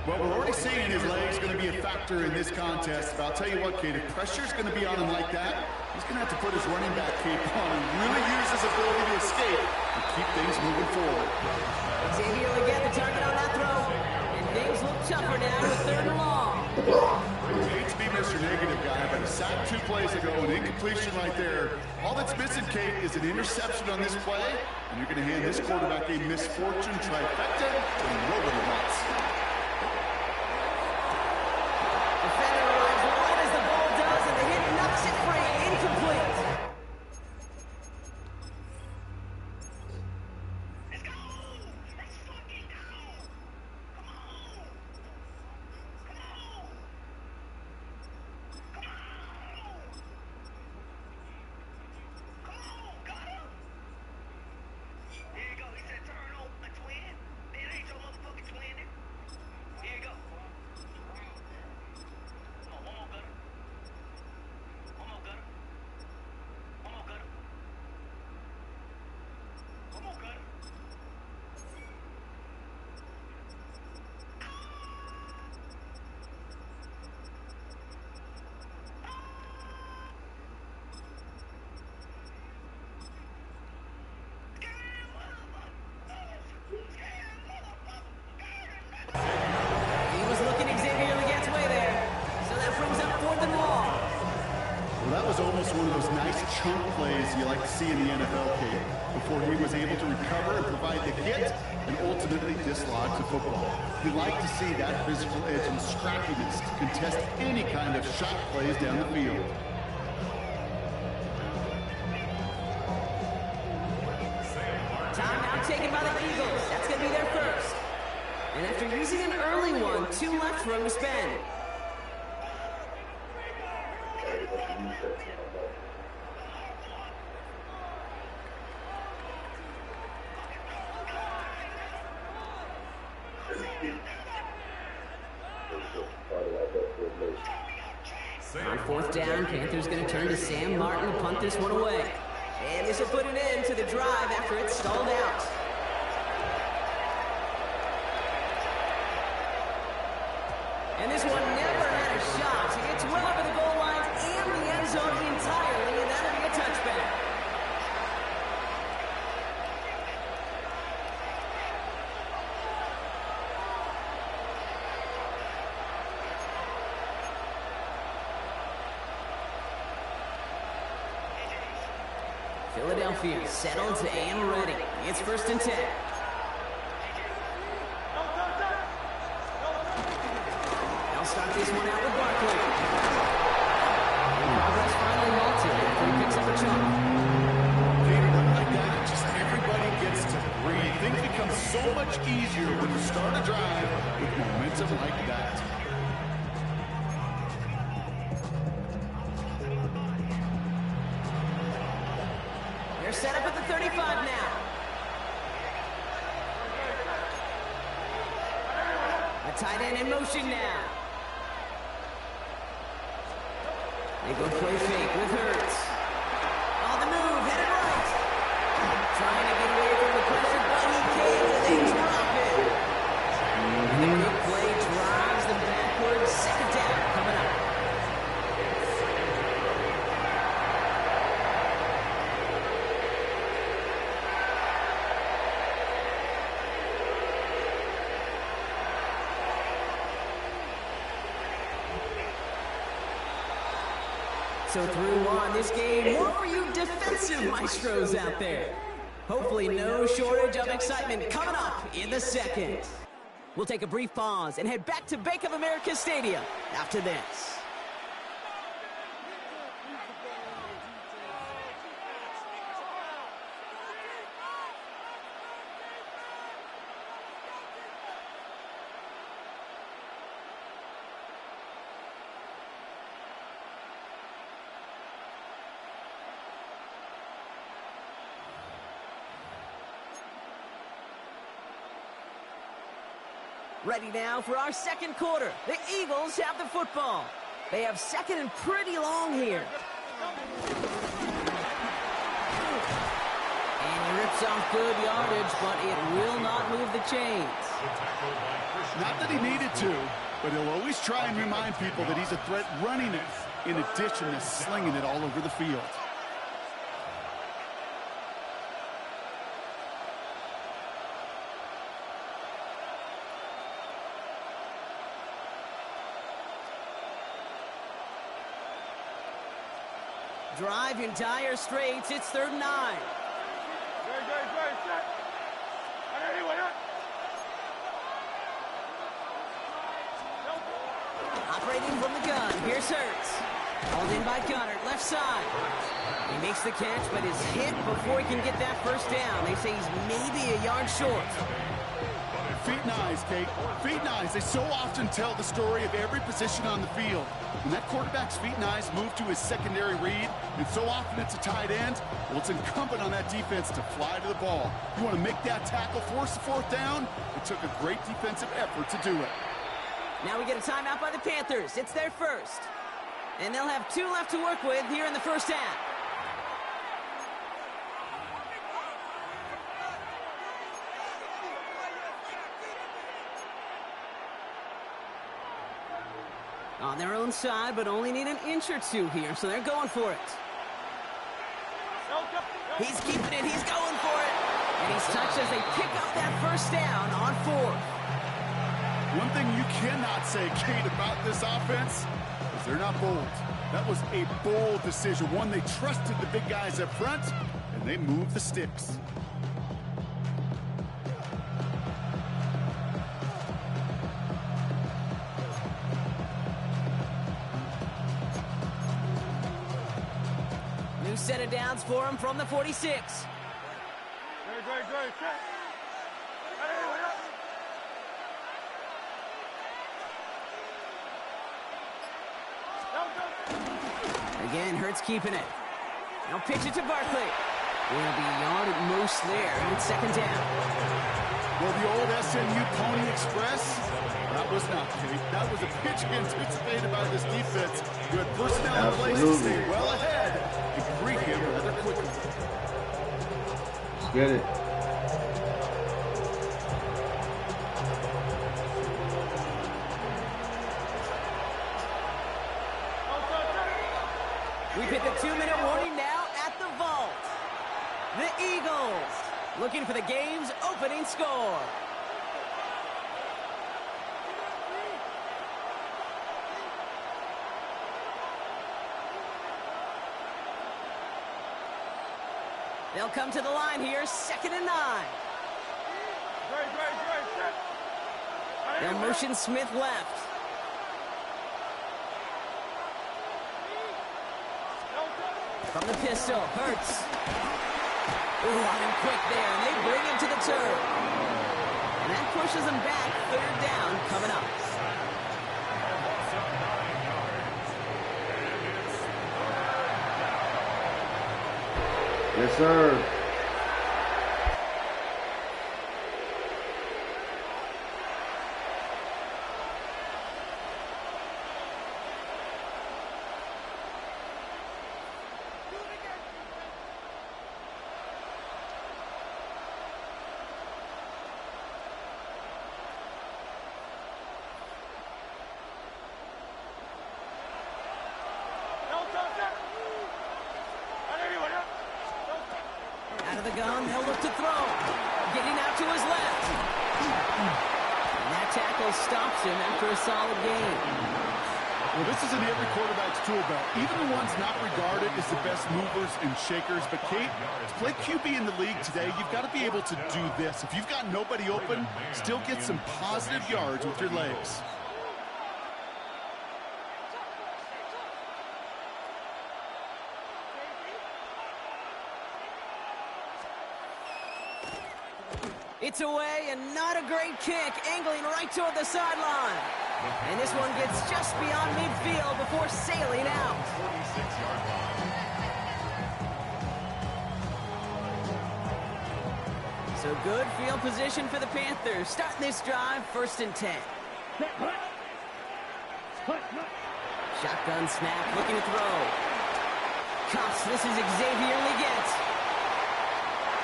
Well, we're already seeing his legs going to be a factor in this contest. But I'll tell you what, Kate, if pressure's going to be on him like that, he's going to have to put his running back cape on and really use his ability to escape and keep things moving forward. Xavier will get the target on that throw. And things look tougher now with 3rd and long. I hate to be Mr. Negative guy, but he sacked 2 plays ago, an incompletion right there. All that's missing, Kate, is an interception on this play, and you're going to hand this quarterback a misfortune trifecta that nobody wants. Defender arrives right as the ball does, and the hit knocks it free. Incomplete. He was looking Xavier Legette's way there. So that brings up 4th and long. Well, that was almost one of those nice chunk plays you like to see in the NFL, Kate, before he was able to recover and provide the hit and ultimately dislodge the football. You like to see that physical edge and scrappiness to contest any kind of shot plays down the field. Timeout taken by the Eagles. That's going to be their 1st. And after using an early one, 2 left for him to spend. On 4th down, Panthers going to turn to Sam Martin to punt this one away. And this will put an end to the drive after it's stalled out. And this one never had a shot. It's well over the goal line and the end zone entirely, and that'll be a touchback. Philadelphia settled and ready. It's 1st and 10. They'll start this one out with Barkley. Progress finally halted after he picks up a chunk. Like that, just everybody gets to breathe. Things become so much easier when you start a drive with momentum like that. They're set up at the 35 now. A tight end in motion now. They go play fake with Hurts. On the move, headed right. Trying to get away from the pressure, but he can't. So through on this game, more for you defensive maestros out there. Hopefully no shortage of excitement coming up in the second. We'll take a brief pause and head back to Bank of America Stadium after this. Ready now for our second quarter. The Eagles have the football. They have second and pretty long here. And he rips off good yardage, but it will not move the chains. Not that he needed to, but he'll always try and remind people that he's a threat running it, in addition to slinging it all over the field. Drive your entire straights. It's 3rd and 9. Operating from the gun. Here's Hurts. Called in by Gunner. Left side. He makes the catch, but is hit before he can get that first down. They say he's maybe a yard short. Feet and eyes, Kate. Feet and eyes. They so often tell the story of every position on the field. When that quarterback's feet and eyes move to his secondary read, and so often it's a tight end, well, it's incumbent on that defense to fly to the ball. You want to make that tackle, force the 4th down? It took a great defensive effort to do it. Now we get a timeout by the Panthers. It's their first. And they'll have 2 left to work with here in the first half. On their own side, but only need an inch or 2 here, so they're going for it. He's keeping it. He's going for it. And he's touched as they pick up that first down on 4th. One thing you cannot say, Kate, about this offense is they're not bold. That was a bold decision. One, they trusted the big guys up front, and they moved the sticks. New set of downs for him from the 46. Again, Hurts keeping it. Now pitch it to Barkley. It'll be a yard at most there on 2nd down. Well, the old SMU Pony Express, that was not, Kate. That was a pitch anticipated by this defense who had personnel in place to stay well ahead and free him rather quickly. Let's get it. We've hit the 2-minute warning now at the vault. The Eagles looking for the game's opening score. They'll come to the line here, 2nd and 9. They'll motion Smith left. From the pistol, Hurts. Ooh, on him quick there, and they bring him to the turf. And that pushes him back, 3rd down coming up. Yes, sir. Out of the gun, they'll look to throw. Getting out to his left. And that tackle stops him after a solid gain. Well, this is in every quarterback's tool belt. Even the ones not regarded as the best movers and shakers. But, Kate, to play QB in the league today, you've got to be able to do this. If you've got nobody open, still get some positive yards with your legs. It's away, and not a great kick, angling right toward the sideline. And this one gets just beyond midfield before sailing out. 46-yard line. So good field position for the Panthers. Starting this drive, 1st and 10. Shotgun snap, looking to throw. Cuffs, this is Xavier Leggett.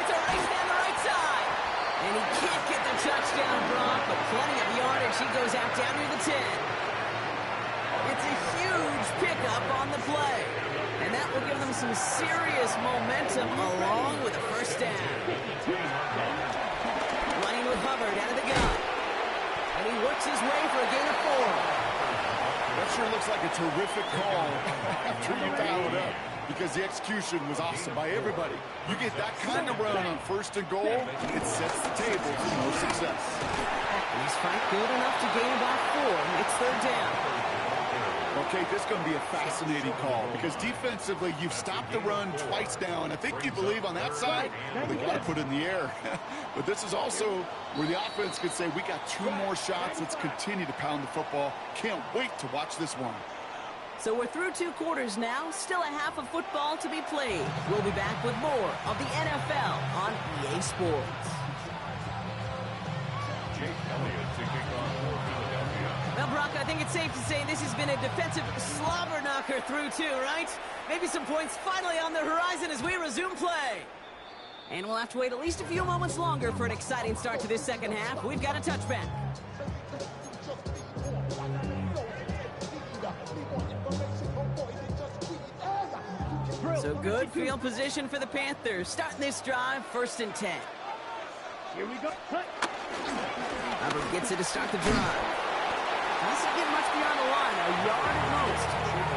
It's a race down the right side. And he can't get the touchdown, Brock, but plenty of yardage. He goes out down near the 10. It's a huge pickup on the play. And that will give them some serious momentum along with a 1st down. Running with Hubbard out of the gun. And he works his way for a gain of 4. That sure looks like a terrific call after you dial it up, because the execution was awesome by everybody. You get that kind of run on 1st and goal, it sets the table for more success. He's quite good enough to gain about 4. It's 3rd down. Okay, this is going to be a fascinating call, because defensively, you've stopped the run twice now, and I think you believe on that side, well, they got to put it in the air. But this is also where the offense could say, we got 2 more shots, let's continue to pound the football. Can't wait to watch this one. So we're through 2 quarters now, still a half of football to be played. We'll be back with more of the NFL on EA Sports. Well, Brock, I think it's safe to say this has been a defensive slobber knocker through 2, right? Maybe some points finally on the horizon as we resume play. And we'll have to wait at least a few moments longer for an exciting start to this second half. We've got a touchback. So good field position for the Panthers. Starting this drive, 1st and 10. Here we go. Hubbard gets it to start the drive. Doesn't get much beyond the line, a yard at most.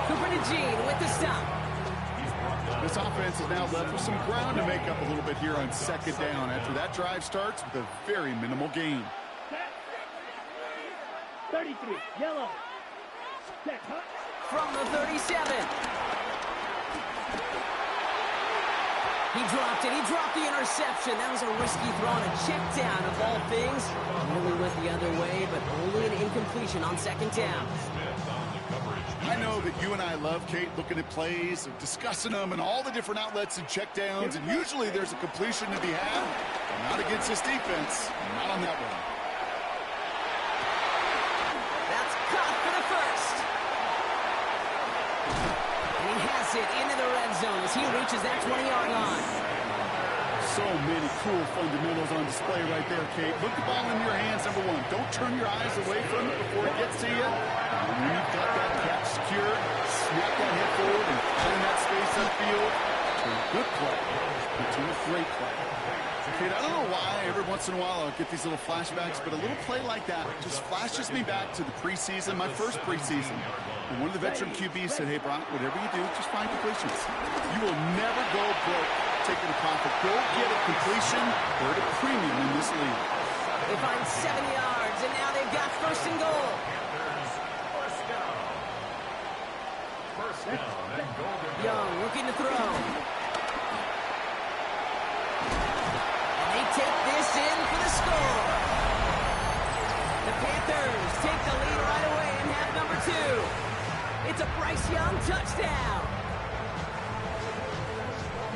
Cooper to Jean with the stop. This offense is now left with some ground to make up a little bit here on 2nd down after that drive starts with a very minimal gain. 33, yellow. Set, huh? From the 37. He dropped it. He dropped the interception. That was a risky throw and a check down of all things. Really went the other way, but only an incompletion on 2nd down. I know that you and I love, Kate, looking at plays and discussing them and all the different outlets and checkdowns, and usually there's a completion to be had. Not against this defense. Not on that one. That's caught for the 1st. And he has it into the red zone as he reaches that 20-yard line. So many cool fundamentals on display right there, Kate. Put the ball in your hands, number 1. Don't turn your eyes away from it before it gets to you. And when you've got that catch secured, snap that head forward and find that space upfield. To a good play. To a great play. Kate, I don't know why every once in a while I'll get these little flashbacks, but a little play like that just flashes me back to the preseason, my first preseason. And one of the veteran QBs said, hey, Brock, whatever you do, just find completions. You will never go broke taking a profit. Go get a completion. They're at a premium in this league. They find 7 yards, and now they've got 1st and goal. First down and goal. Young looking to throw. And they take this in for the score. The Panthers take the lead right away in half number 2. It's a Bryce Young touchdown.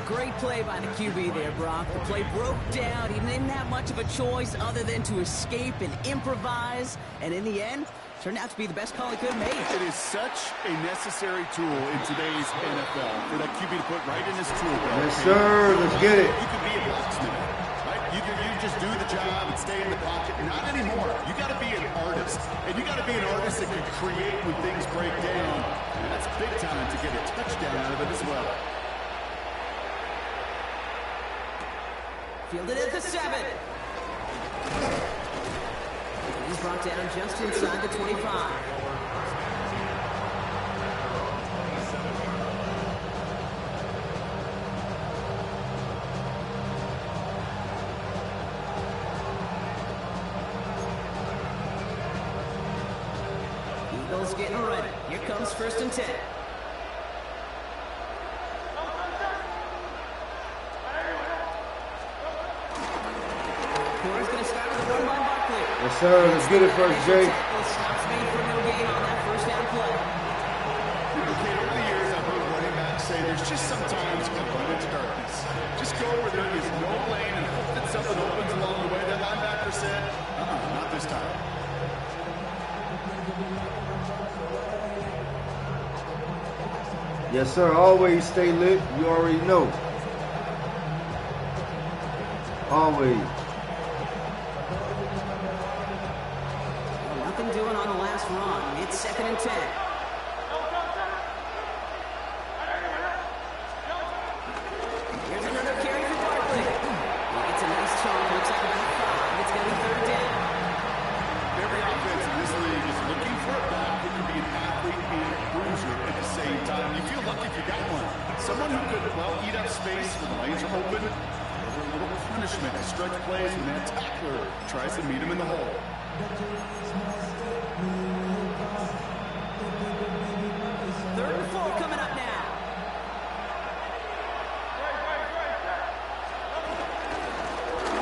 Great play by the QB there, Brock. The play broke down. He didn't have much of a choice other than to escape and improvise. And in the end, turned out to be the best call he could have made. It is such a necessary tool in today's NFL for that QB to put right in his tool belt. Yes, sir. Let's get it. You can be a blacksmith, right? You just do the job and stay in the pocket. Not anymore. You got to be an artist. And you got to be an artist that can create when things break down. And that's big time to get a touchdown out of it as well. Fielded at the 7. He's brought down just inside the 25. Eagles getting ready. Here comes 1st and 10. Quarter's going to start with a run by Barkley. Yes, sir. Let's get it first, Jay. Stops made for no gain on that 1st down play. Okay, over the years, I've heard running backs say there's just sometimes you can run into darkness. Just go where there is no lane and hope that something opens along the way. That linebacker said, not this time. Yes, sir. Always stay lit. You already know. Always. Well, nothing doing on the last run. It's 2nd and 10. Here's another carry for Barkley. He gets a nice chunk. Looks like about 5. It's going to be 3rd down. Every offense in this league is looking for a back who can be an athlete and a bruiser at the same time. You feel lucky if you got one. Someone who could, well, eat up space when the lanes are open. A little punishment to stretch plays when that tackler tries to meet him in the hole. 3rd and 4 coming up now.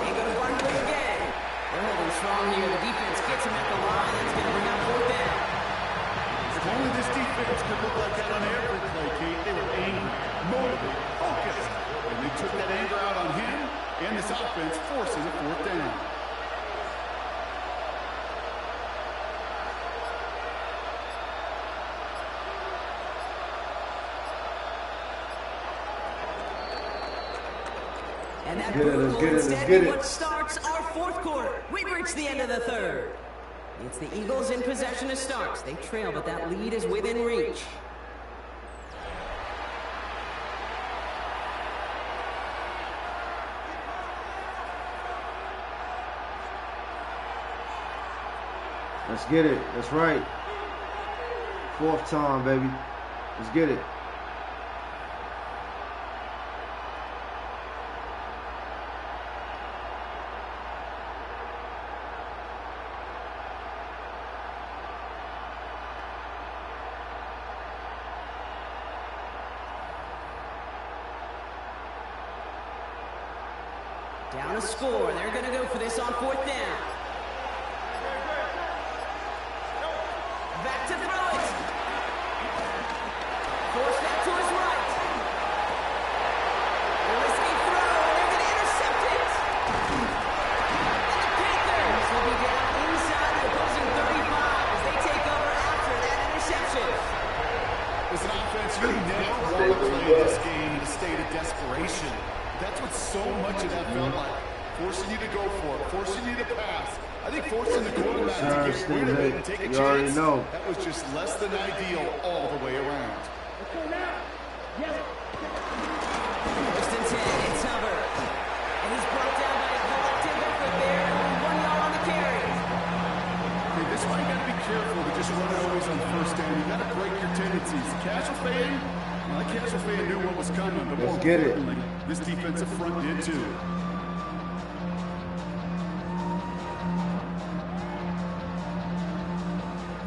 They go to Barkley again. They're holding strong here. The defense gets him at the line. That's going to bring up 4th down. If only this defense could look like that on every play, Kate. They were angry, motivated, focused. And they took that anger out on him and this offense, forcing a 4th down. And that Let's get it. instead be what starts our 4th quarter. We've reached the end of the 3rd. It's the Eagles in possession to start. They trail, but that lead is within reach. Let's get it. That's right. 4th time, baby. Let's get it. Down a score. They're going to go for this on 4th down. Back to throw it. Force that to his right. A risky throw, and they're going to intercept it. And the Panthers will be down inside the opposing 35 as they take over after that interception. As an offense, you never want to play this game in a state of desperation. That's what so much of that felt like. Forcing you to go for it, forcing you to pass. I think forcing the quarterback to get rid of it and take a chance, already know. That was just less than ideal all the way around. Let's go now. Yes. 1st and 10, it's Hubbard. And he's brought down by a collective effort there. Only 1 yard on the carry. Okay, this is why you got to be careful to just run it always on 1st down. You got to break your tendencies. Casual fan, well, that casual fan knew what was coming. But more importantly, this defensive front did too.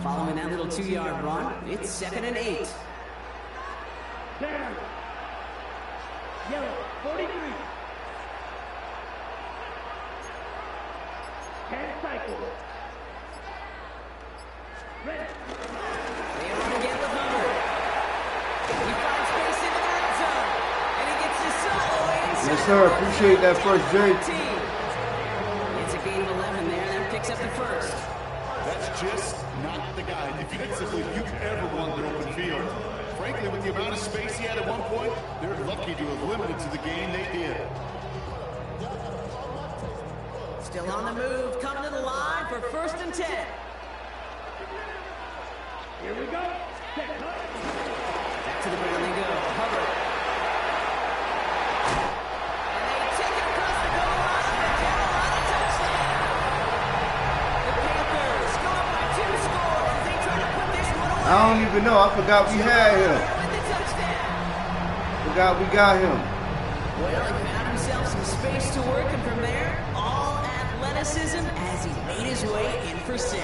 Following that little 2-yard run, it's 2nd and 8. Down. Yellow, 43. 10 cycle. Ready. They run again with Hubbard. He finds space in the red zone. And he gets his solo inside. Yes, sir. Appreciate that first, Jay. It's a gain of 11 there, and then picks up the 1st. That's just not the guy defensively you'd ever want in the open field. Frankly, with the amount of space he had at one point, they're lucky to have limited to the game they did. Still on the move, coming to the line for 1st and 10. Here we go. Back to the ground they go. Hubbard. And they take it across the goal line for Carolina touchdown. The Panthers go up by 2 scores as they try to put this one away. I don't even know. I forgot we had him. With the touchdown. Forgot we got him. Well, he found himself some space to work, and from there, all athletic athleticism as he made his way in for 6.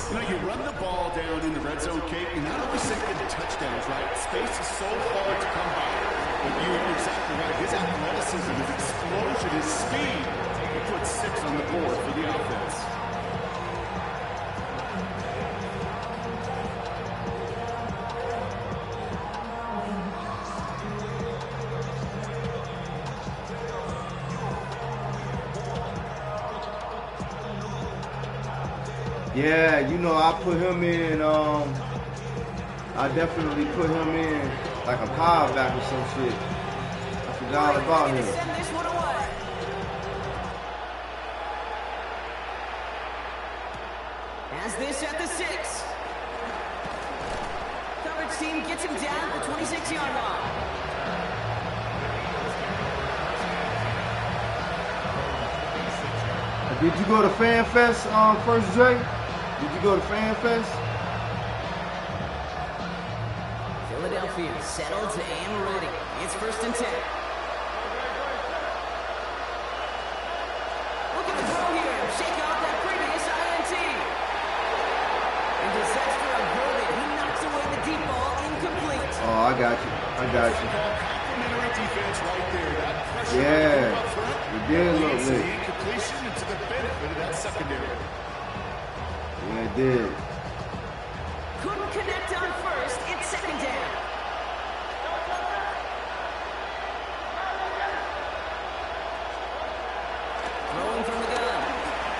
You know, you run the ball down in the red zone, Kate, you're not always getting touchdowns, right? Space is so hard to come by. But you're exactly right. His athleticism, his explosion, his speed, he put 6 on the board for the offense. Yeah, you know, I put him in, I definitely put him in like a power back or some shit. I forgot all about him. Send this one away. Has this at the 6. Coverage team gets him down at the 26-yard line. Did you go to Fan Fest first, Jay? Did you go to Fan Fest? Philadelphia settled and ready. It's 1st and 10. Looking to throw here. Shake off that previous INT. And disaster averted. He knocks away the deep ball, incomplete. Oh, I got you. I got you. Complimentary defense right there. That pressure Yeah, up front it did look leads to lit. the incompletion and to the benefit of that secondary. Yeah, it did. Couldn't connect on 1st. It's 2nd down. Throwing from the gun.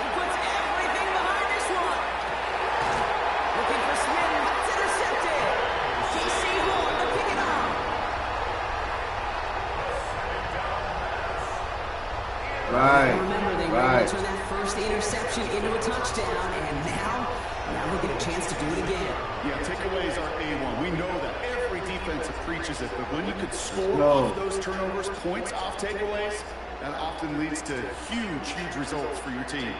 He puts everything behind this one. Looking for Smith. It's intercepted. J.C. Horn to pick it up. Right. Remember, they were able to turn that first interception into a touchdown, and now they'll get a chance to do it again. Yeah, takeaways are A1. We know that every defense preaches it, but when you could score off those turnovers, points off takeaways, that often leads to huge, huge results for your team.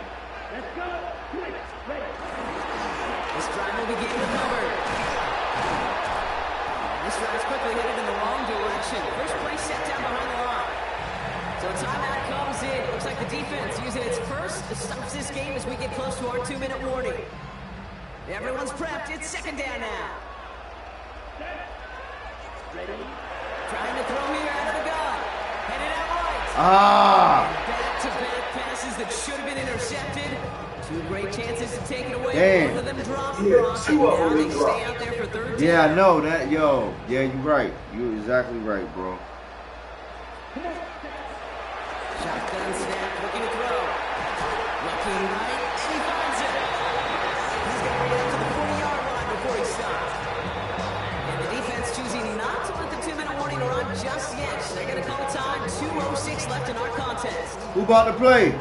Let's go. Ready. This drive will begin with Hubbard. This drive's quickly headed in the wrong direction. First play set down behind the line. So a timeout comes in. Looks like the defense using its first stops this game as we get close to our 2-minute warning. Everyone's prepped. It's 2nd down now. Ready. Trying to throw here out of the gun. Headed out right. Back-to-back passes that should have been intercepted. 2 great chances to take it away. Damn. Both of them dropped. Now they stay out there for 3rd down. Yeah, I know that. Yo, yeah, you're right. You're exactly right, bro. Shotgun snap, looking to throw. Looking right, and he finds it. He's got to get up to the 40-yard line before he stops. And the defense choosing not to let the 2-minute warning run just yet. They're going to call time. 2:06 left in our contest. Who about to play?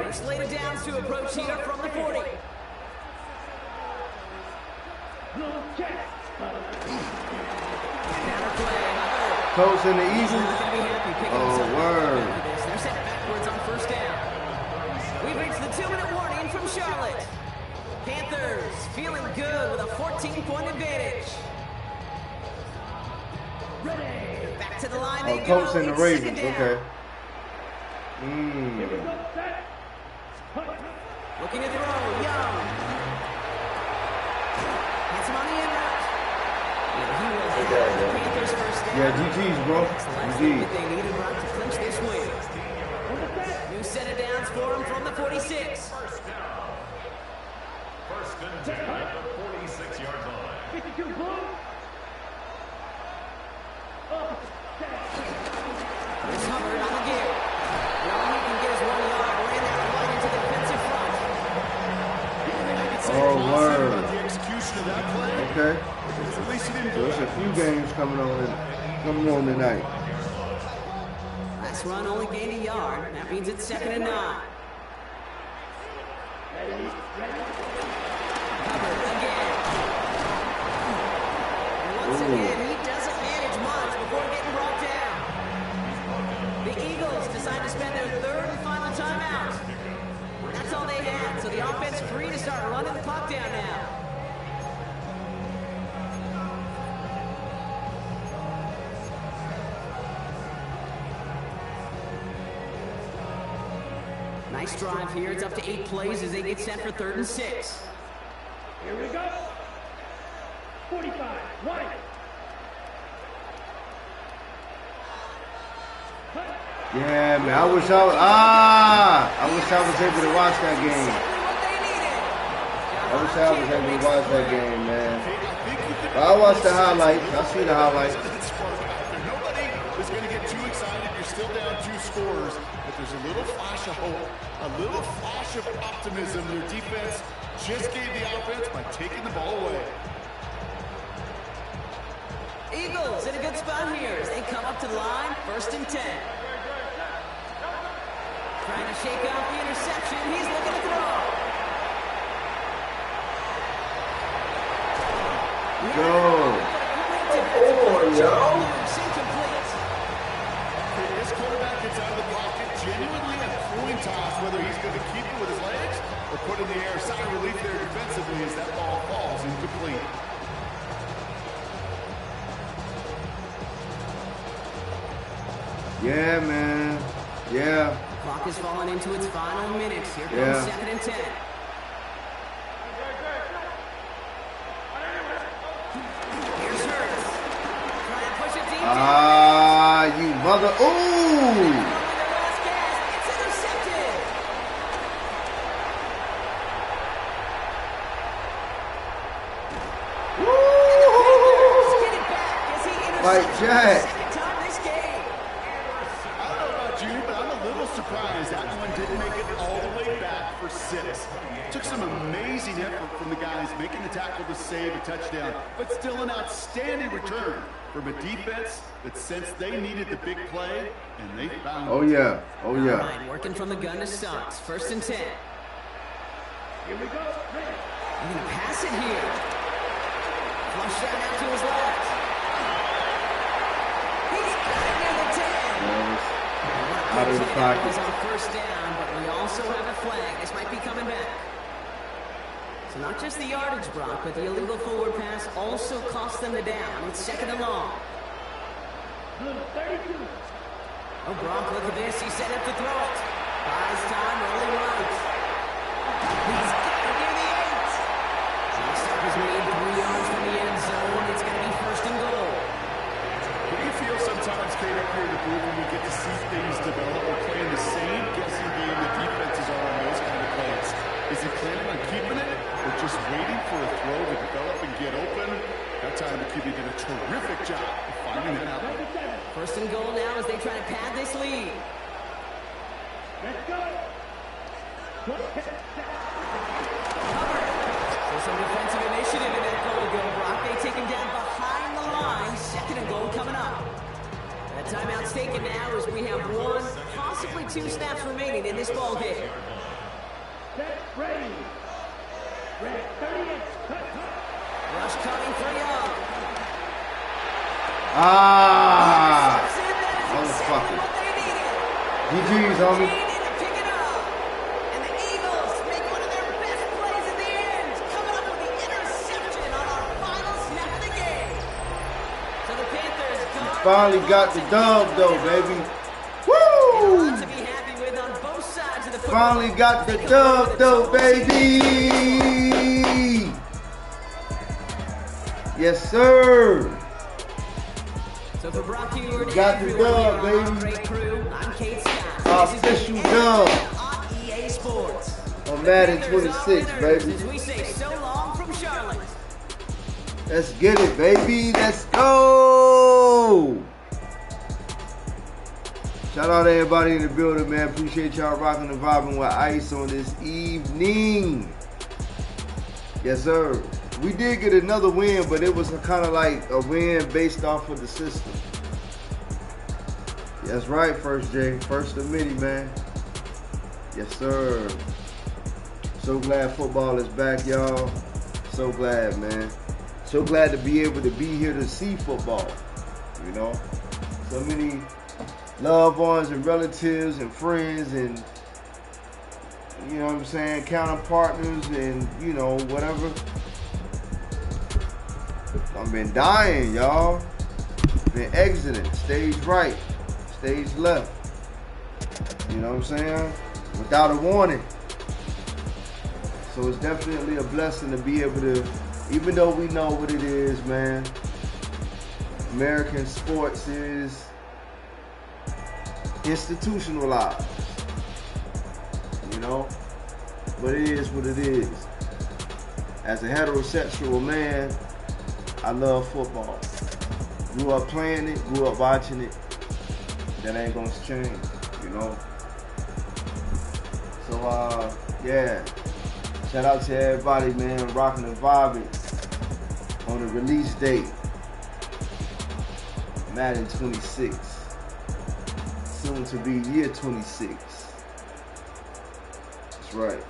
Slated downs to approach here from the 40. Coach and the Eagles. Oh, word. They're set backwards on 1st down. We've reached the 2-minute warning from Charlotte. Panthers feeling good with a 14-point advantage. Back to the line they go. Colts and the Ravens. Okay. Looking at the road, Young. Hits him on the end route. And he will have the Panthers first down. Yeah, GG's, bro. GG. They needed Brock to clinch this win. New set of downs for him from the 46. First and 10 at the 46-yard line. 52 blue. Here's Hubbard on the gear. Now he can get his 1 yard. Ran that right into the defensive front. Oh, word. The execution of that play. Okay. At least he didn't So there's a few games coming on tonight. Last run only gained a yard. That means it's 2nd and 9. Hubbard again. And once again, he doesn't manage much before getting brought down. The Eagles decide to spend their 3rd and final timeout. That's all they had. the offense free to start running the clock down now. Nice drive here. It's up to 8 plays as they get set for 3rd and 6. Here we go. 45, right. Yeah, man. I wish I was able to watch that game. I wish I was able to watch that game, man. But I watched the highlights. I see the highlights. Nobody is going to get too excited. You're still down 2 scores, but there's a little flash of hope, a little flash of optimism. Their defense just gave the offense by taking the ball away. Eagles in a good spot here as they come up to the line, 1st and 10. Trying to shake off the interception. He's looking to throw. Go. This quarterback gets out of the pocket genuinely a coin toss, whether he's going to keep it with his legs or put in the air. Sign of relief there defensively as that ball falls incomplete. Yeah, man. Yeah. The clock is falling into its final minutes. Here comes 2nd and 10. Here's Hurts. Trying to push it deep. You mother. Ooh. It's intercepted. Woo. Get it back as he intercepts Like Jack. second time this game. I don't know about you, but I'm a little surprised that one didn't make it all the way back for 6. Took some amazing effort from the guys making the tackle to save a touchdown, but still an outstanding return from a defense that sensed they needed the big play, and they found it. Oh, yeah. Oh, All yeah. right, working from the gun to Suggs. 1st and 10. Here we go. They're going to pass it here. Flush shot out to his left. He's got it near the 10. Out of the pocket. Was on 1st down, but we also have a flag. This might be coming back. So not just the yardage, Brock, but the illegal forward pass also cost them the down. It's 2nd and long. 32. Oh, Brock, look at this. He's set up to throw it. Buys time, rolling right. He's got it near the 8. So the stop is made 3 yards from the end zone. It's going to be 1st and goal. What do you feel sometimes, Kate, up here in the booth when we get to see things develop? We're playing the same guessing game the defenses are on those kind of plays. Is he planning on keeping it or just waiting for a throw to develop and get open? That time the QB did a terrific job of finding that out. 1st and goal now as they try to pad this lead. Let's go. So some defensive initiative in that goal to go, Brock. They take him down behind the line. 2nd and goal coming up. That timeout's taken now as we have 1, possibly 2 snaps remaining in this ball game. Set, ready. Red, 38. Rush coming for Young. Motherfucker. GG's, homie. And the Eagles make one of their best plays at the end, coming up with the interception on our final snap of the game. So the Panthers Finally got the dub, though, baby. Woo! to be happy with on both sides of the football. Finally got the dub, though, baby. Yes, sir. So for Brock Heward, Got the dub, baby. Great crew, I'm Kate Scott. Official dub On EA Sports. on Madden 26, baby. As we say so long from Charlotte. Let's get it, baby. Let's go. Shout out to everybody in the building, man. Appreciate y'all rocking and vibing with Ice on this evening. Yes, sir. We did get another win, but it was kind of like a win based off of the system. That's right, First J. First of many, man. Yes, sir. So glad football is back, y'all. So glad, man. So glad to be able to be here to see football. You know? So many loved ones and relatives and friends and you know what I'm saying, counter partners and, you know, whatever. I've been dying, y'all. Been exiting. Stage right. Stage left. You know what I'm saying? Without a warning. So it's definitely a blessing to be able to, even though we know what it is, man. American sports is institutionalized. You know? But it is what it is. As a heterosexual man, I love football. Grew up playing it, grew up watching it. That ain't gonna change, you know? So, yeah. Shout out to everybody, man, rocking and vibing on the release date. Madden 26. Soon to be year 26. That's right.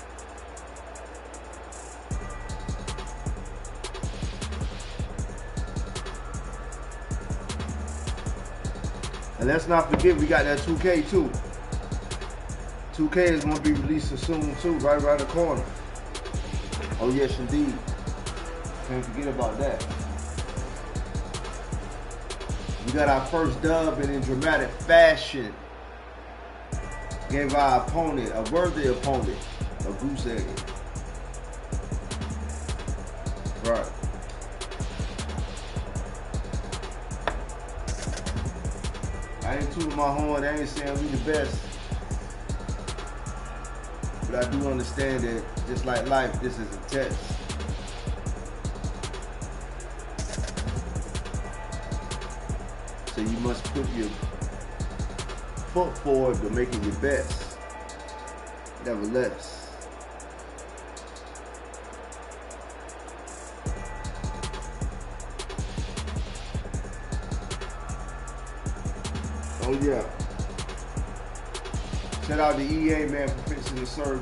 And let's not forget, we got that 2K too. 2K is going to be releasing soon too, right around the corner. Oh yes, indeed. Can't forget about that. We got our first dub, and in dramatic fashion, gave our opponent, a worthy opponent, a goose egg. Right. I ain't tooting my horn, I ain't saying we the best. But I do understand that, just like life, this is a test. So you must put your foot forward to making your best. Nevertheless. Oh yeah. Shout out to EA, man, for fixing the server.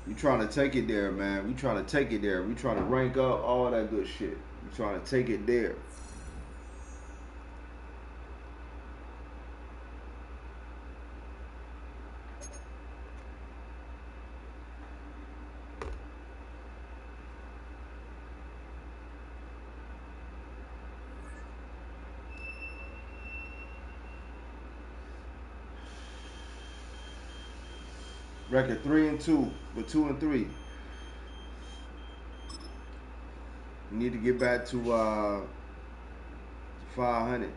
We trying to take it there, man. We trying to take it there. We trying to rank up, all that good shit. We trying to take it there. Record 3-2, but 2-3. We need to get back to 500.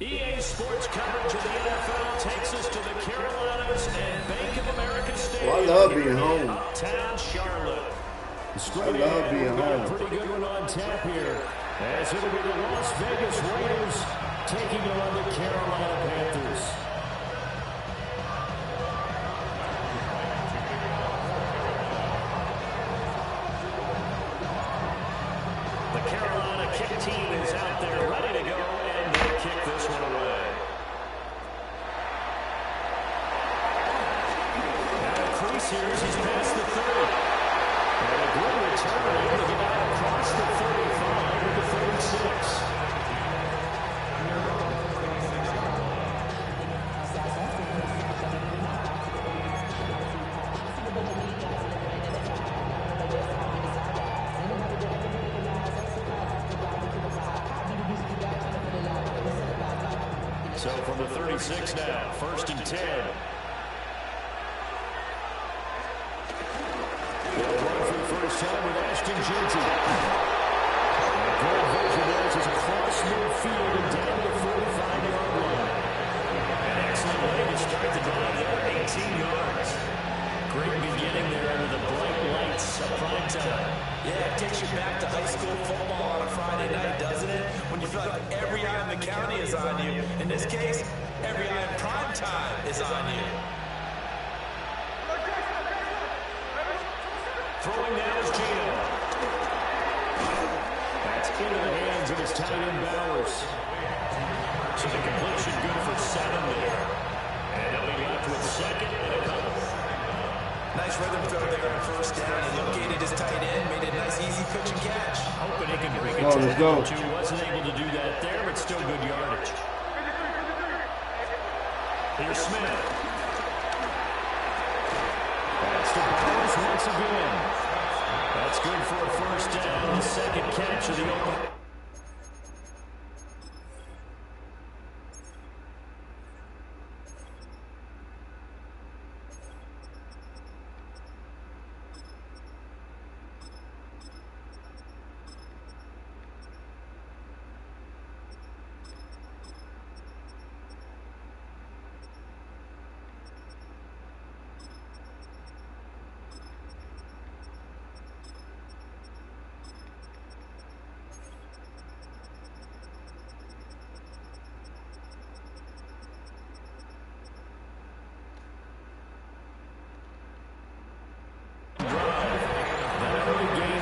EA Sports coverage of the NFL takes us to the Carolinas and Bank of America Stadium. Oh, I love being home. Uptown Charlotte. I love being home. Pretty good one on tap here, as it'll be the Las Vegas Raiders taking on the Carolina Panthers. The Carolina kick team is out there ready to go, and they kick this one away. Now the crease here as he's past the 30. And a good return able to get out across the 35 to the 36. So from the 36 now, 1st and 10. They'll run for the first time with Ashton Jeanty. Good this case, every eye in prime time is on you. Throwing now is Gino. That's into the hands of his tight end Bowers. So the completion good for 7 there. And he'll be left with second and a couple. Nice rhythm throw there on first down. He located his tight end, made a nice easy pitch and catch. Hoping he can bring it to the wasn't able to do that there, but still good yardage. Here's Smith. That's to Bowers once again. That's good for a first down. The second catch of the opener.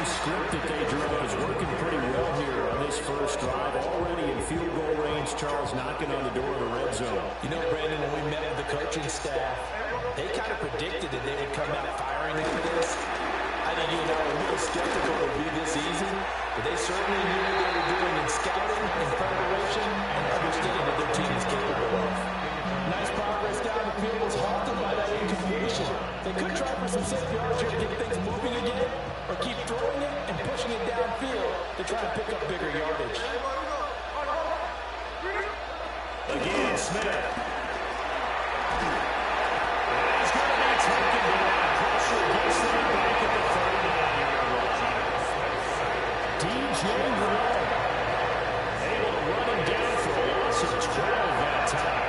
Script that they drew is working pretty well here on this first drive. Already in field goal range, Charles knocking on the door of the red zone. You know, Brandon, when we met with the coaching staff, they kind of predicted that they would come out firing into this. I think you and I were a little skeptical it would be this easy, but they certainly knew what they were doing in scouting and preparation and understanding what their team is capable of. Nice progress down the field was halted by that incompletion. They could try for some safe yards here to get things moving again, or keep throwing it and pushing it downfield to try to pick up bigger yardage. Again, Smith. He's going to be taken down. Pressure gets them back at the 39-yard line. DJ Moore able to run him down for a loss of 12 that time.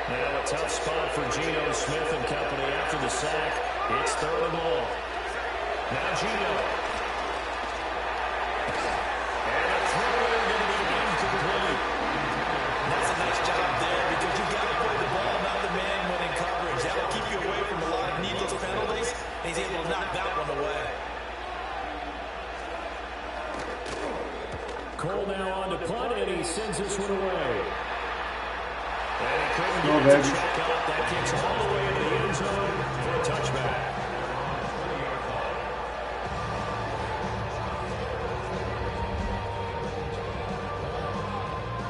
Now a tough spot for Geno Smith and company after the sack. It's 3rd and long. Now Geno. And a throw going to be incomplete. That's a nice job there because you've got to play the ball, not the man when in coverage. That will keep you away from a lot of needless penalties, and he's able to knock that one away. Cole now on to punt, and he sends this one away. And he couldn't get it to check out. That kicks all the way into the end zone for a touchback.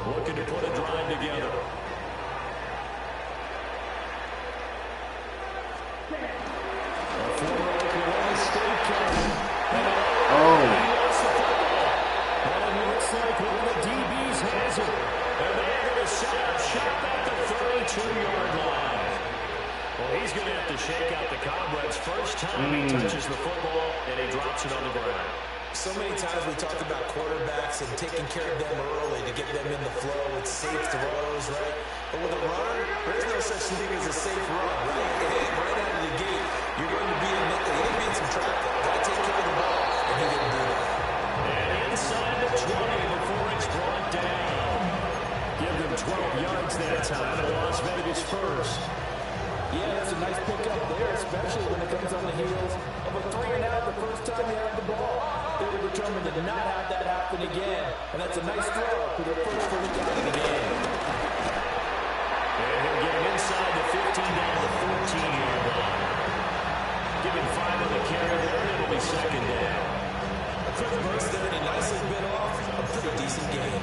Looking to put a drive together. A former Oklahoma State captain. He lost the football. And it looks like one of the DBs has it. And they're going to set up shop at the 32-yard line. Well, he's going to have to shake out the cobwebs first time he touches the football, and he drops it on the ground. So many times we talked about quarterbacks and taking care of them early to get them in the flow with safe throws, right? But with a runner, there's no such thing as a safe run, right? Right out of the gate, you're going to be in some traffic. Got to take care of the ball, and he didn't do that. And inside the 20 before it's brought down. Give them 12 yards that time to Las Vegas first. Yeah, that's a nice pickup there, especially when it comes on the heels of a 3-and-out the first time you have the ball. They were determined to not have that happen again, and that's a nice throw for their first down of the game. And he'll get him inside the 15 down to the 14-yard line. Give him 5 on the carry there, and it'll be second down. A quick burst there, and he nicely bit off a pretty decent game.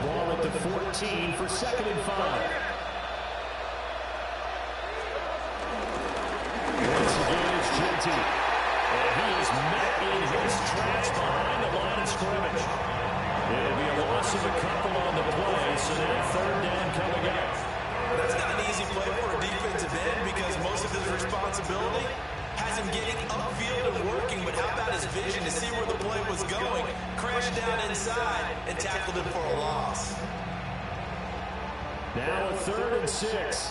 Ball at the 14 for 2nd and 5. Once again, it's Genty. And he is met in his tracks behind the line of scrimmage. It'll be a loss of a couple on the play, so now 3rd down coming up. That's not an easy play for a defensive end because most of his responsibility has him getting upfield and working, but how about his vision to see where the play was going, crashed down inside, and tackled him for a loss. Now a 3rd and 6.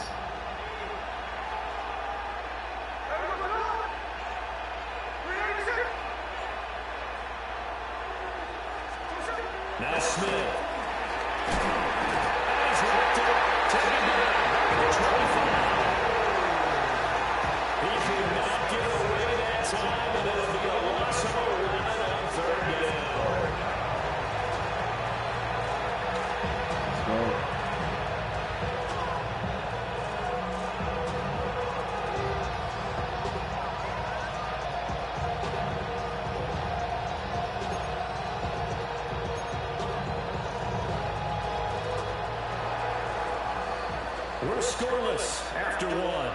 pass, Smith. And he's wrapped it. Taken down at the 25. He could not get away that time, and it'll be a loss of a run on third down. We're scoreless after one.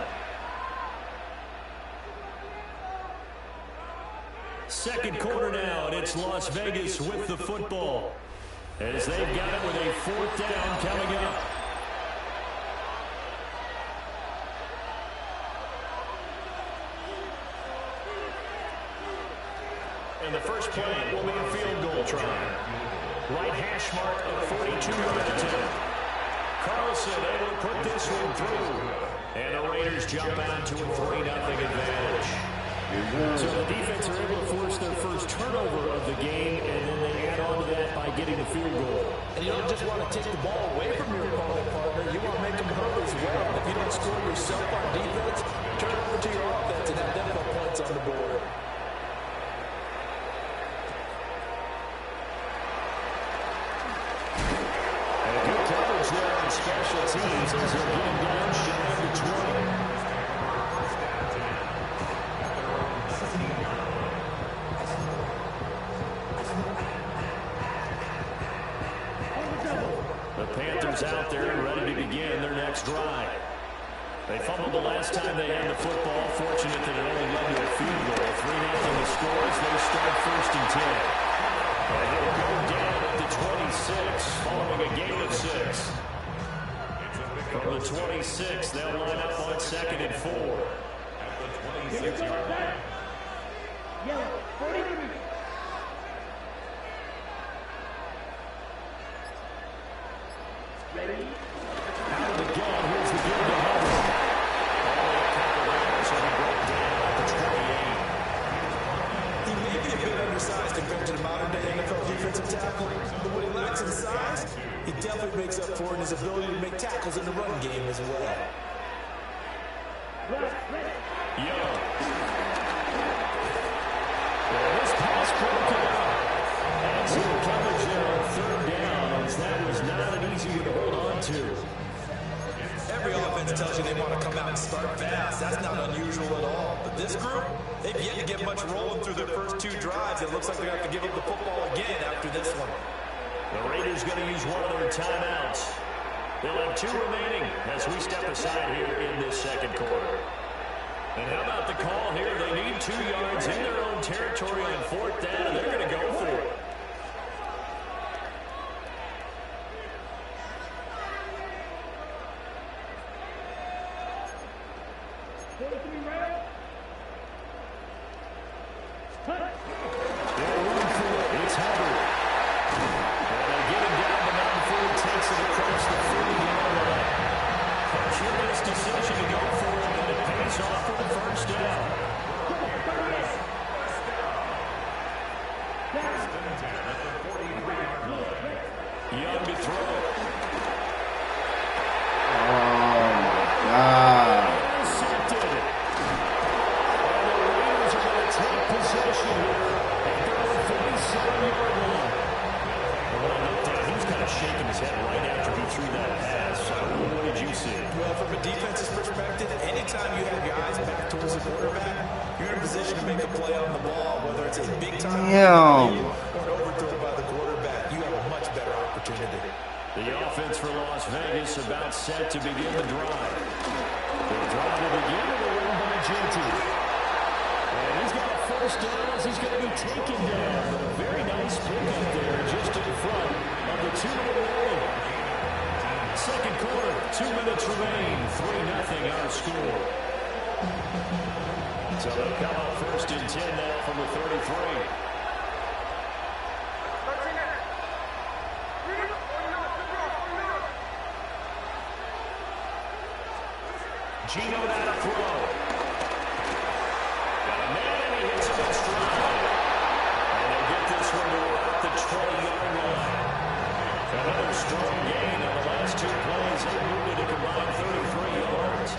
Second quarter now, and it's Las Vegas with the football, as they've got it with a fourth down coming up. And the first play will be a field goal try. Right hash mark of 42-yard attempt. Carlson able to put this one through. And the Raiders jump out to a 3-0 advantage. So the defense are able to force their first turnover of the game, and then they add on to that by getting the field goal. And you don't just want to take the ball away from your opponent, partner. You want to make them hurt as well. If you don't score yourself on defense, turn it over to your offense and have them put points on the board. Good coverage there on special teams as they're getting down shy of the 20. The Panthers out there and ready to begin their next drive. They fumbled the last time they had the football. Fortunate that it only led to a field goal. 3-0 the score as they start 1st and 10. And they'll go down at the 26 following a gain of 6. From the 26, they'll line up on 2nd and 4. At the 26-yard line. Yellow, 43. Ready? Out of the gun, here's the give to Hubbard. All the couple there, so he broke down at the 28. He may be a bit undersized compared to the modern-day NFL defensive tackle, but what he lacks in size, he definitely makes up for in his ability to make tackles in the run game as well. Young. Well, this pass broken up. Excellent coverage there on 3rd down, as that was not an easy one to hold on to. Every offense tells you they want to come out and start fast. That's not unusual at all. But this group, they've yet to get much rolling through their first 2 drives. It looks like they're going to have to give up the football again after this one. The Raiders going to use one of their timeouts. They'll have 2 remaining as we step aside here in this second quarter. And how about the call here? They need 2 yards in their own territory on 4th down, and they're going to go for it. It's Hubbard. And they get him down, but now before he takes it across the 40-yard line. A curious decision to go for it, and it pays off for the 1st down. Young to throw. Oh, my God. Intercepted. And the Raiders are going to take possession here at their own 47-yard line. When I looked at it, he was kind of shaking his head right after he threw that pass. What did you see? Well, from a defensive perspective, anytime you have your eyes back towards the quarterback, you're in a position to make a play on the ball, whether it's a big-time or an overthrow by the quarterback. You have a much better opportunity. The offense for Las Vegas about set to begin the drive. The drive will begin with a run by Genty. And he's got a 1st down as he's going to be taken down. But a very nice pickup there just in front of the 2-minute warning. Second quarter, 2 minutes remain. 3-0 our score. So they'll come up 1st and 10 now from the 33. Gino down to throw. Got a man and he hits him in stride. And they get this one to about the 20-yard line. Another strong gain on the last 2 plays. They moved it a combined 33 yards.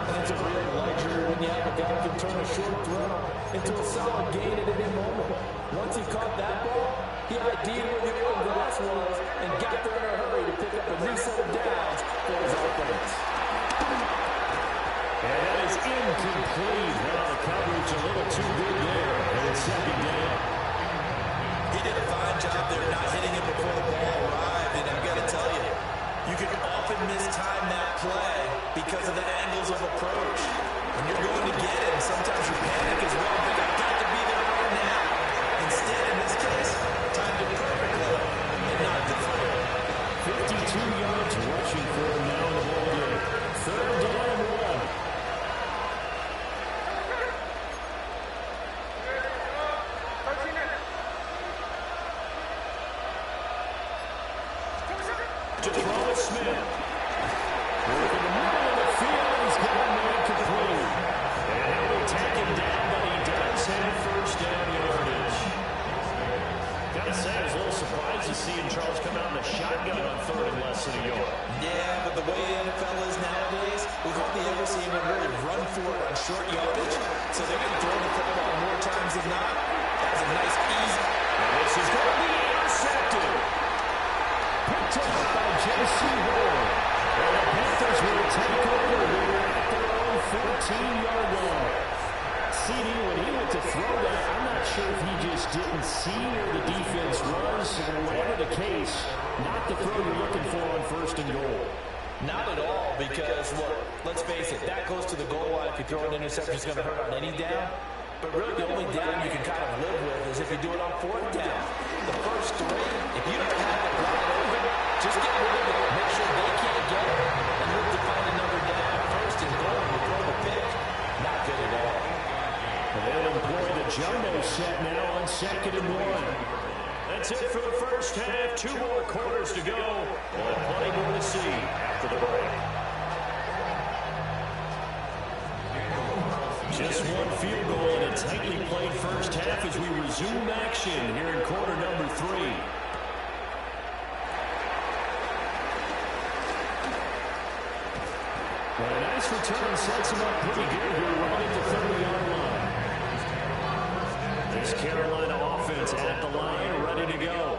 And it's a real luxury when you have a guy who can turn a short throw into a solid gain at any moment. Once he caught that ball, he ID'd where the open grass was and got there in a hurry to pick up a new set of downs for his offense. And that is incomplete. Well, the coverage a little too good there. And it's second down. He did a fine job there not hitting it before the ball arrived. And I've got to tell you, you can often mistime that play because of the angles of approach. When you're going to get it, and sometimes you panic as well. But I've got to be there right now. Instead, in this case, timed it perfectly and knocked it through. 52 yards rushing for him now in the ball game. Third down and 1. To throw it, Smith. Working the middle of the field, he's got a man complete. And he will take him down, but he does have first down yardage. Gotta say, I was a little surprised to see Charles come out in a shotgun on third and less than a yard. Yeah, but the way the NFL is nowadays, we hardly ever see anyone really run for it on short yardage. So they're going to throw the football more times than not. That's a nice, easy. And this is going to be intercepted. Picked up by J.C. Ward. And the Panthers will take over here at their own 14-yard line. CD, when he went to throw that, I'm not sure if he just didn't see where the defense was, or whatever the case, not the throw you're looking for on first and goal. Not at all, because, look, let's face it, that goes to the goal line. If you throw an interception, it's going to hurt on any down. But really, the only down you can kind of live with is if you do it on fourth down. The first 3, if you don't have it wide open, just get rid of it. Make sure they can't get it, and look to find another down. First and goal, you throw the pick. Not good at all. They'll employ the jumbo set now on second and 1. That's it for the first half. 2 more quarters to go. We'll have plenty more to see after the break. Just one field goal in a tightly played first half as we resume action here in quarter number 3. Well, a nice return sets him up pretty good here right at the 30-yard line. This Carolina offense at the line, ready to go.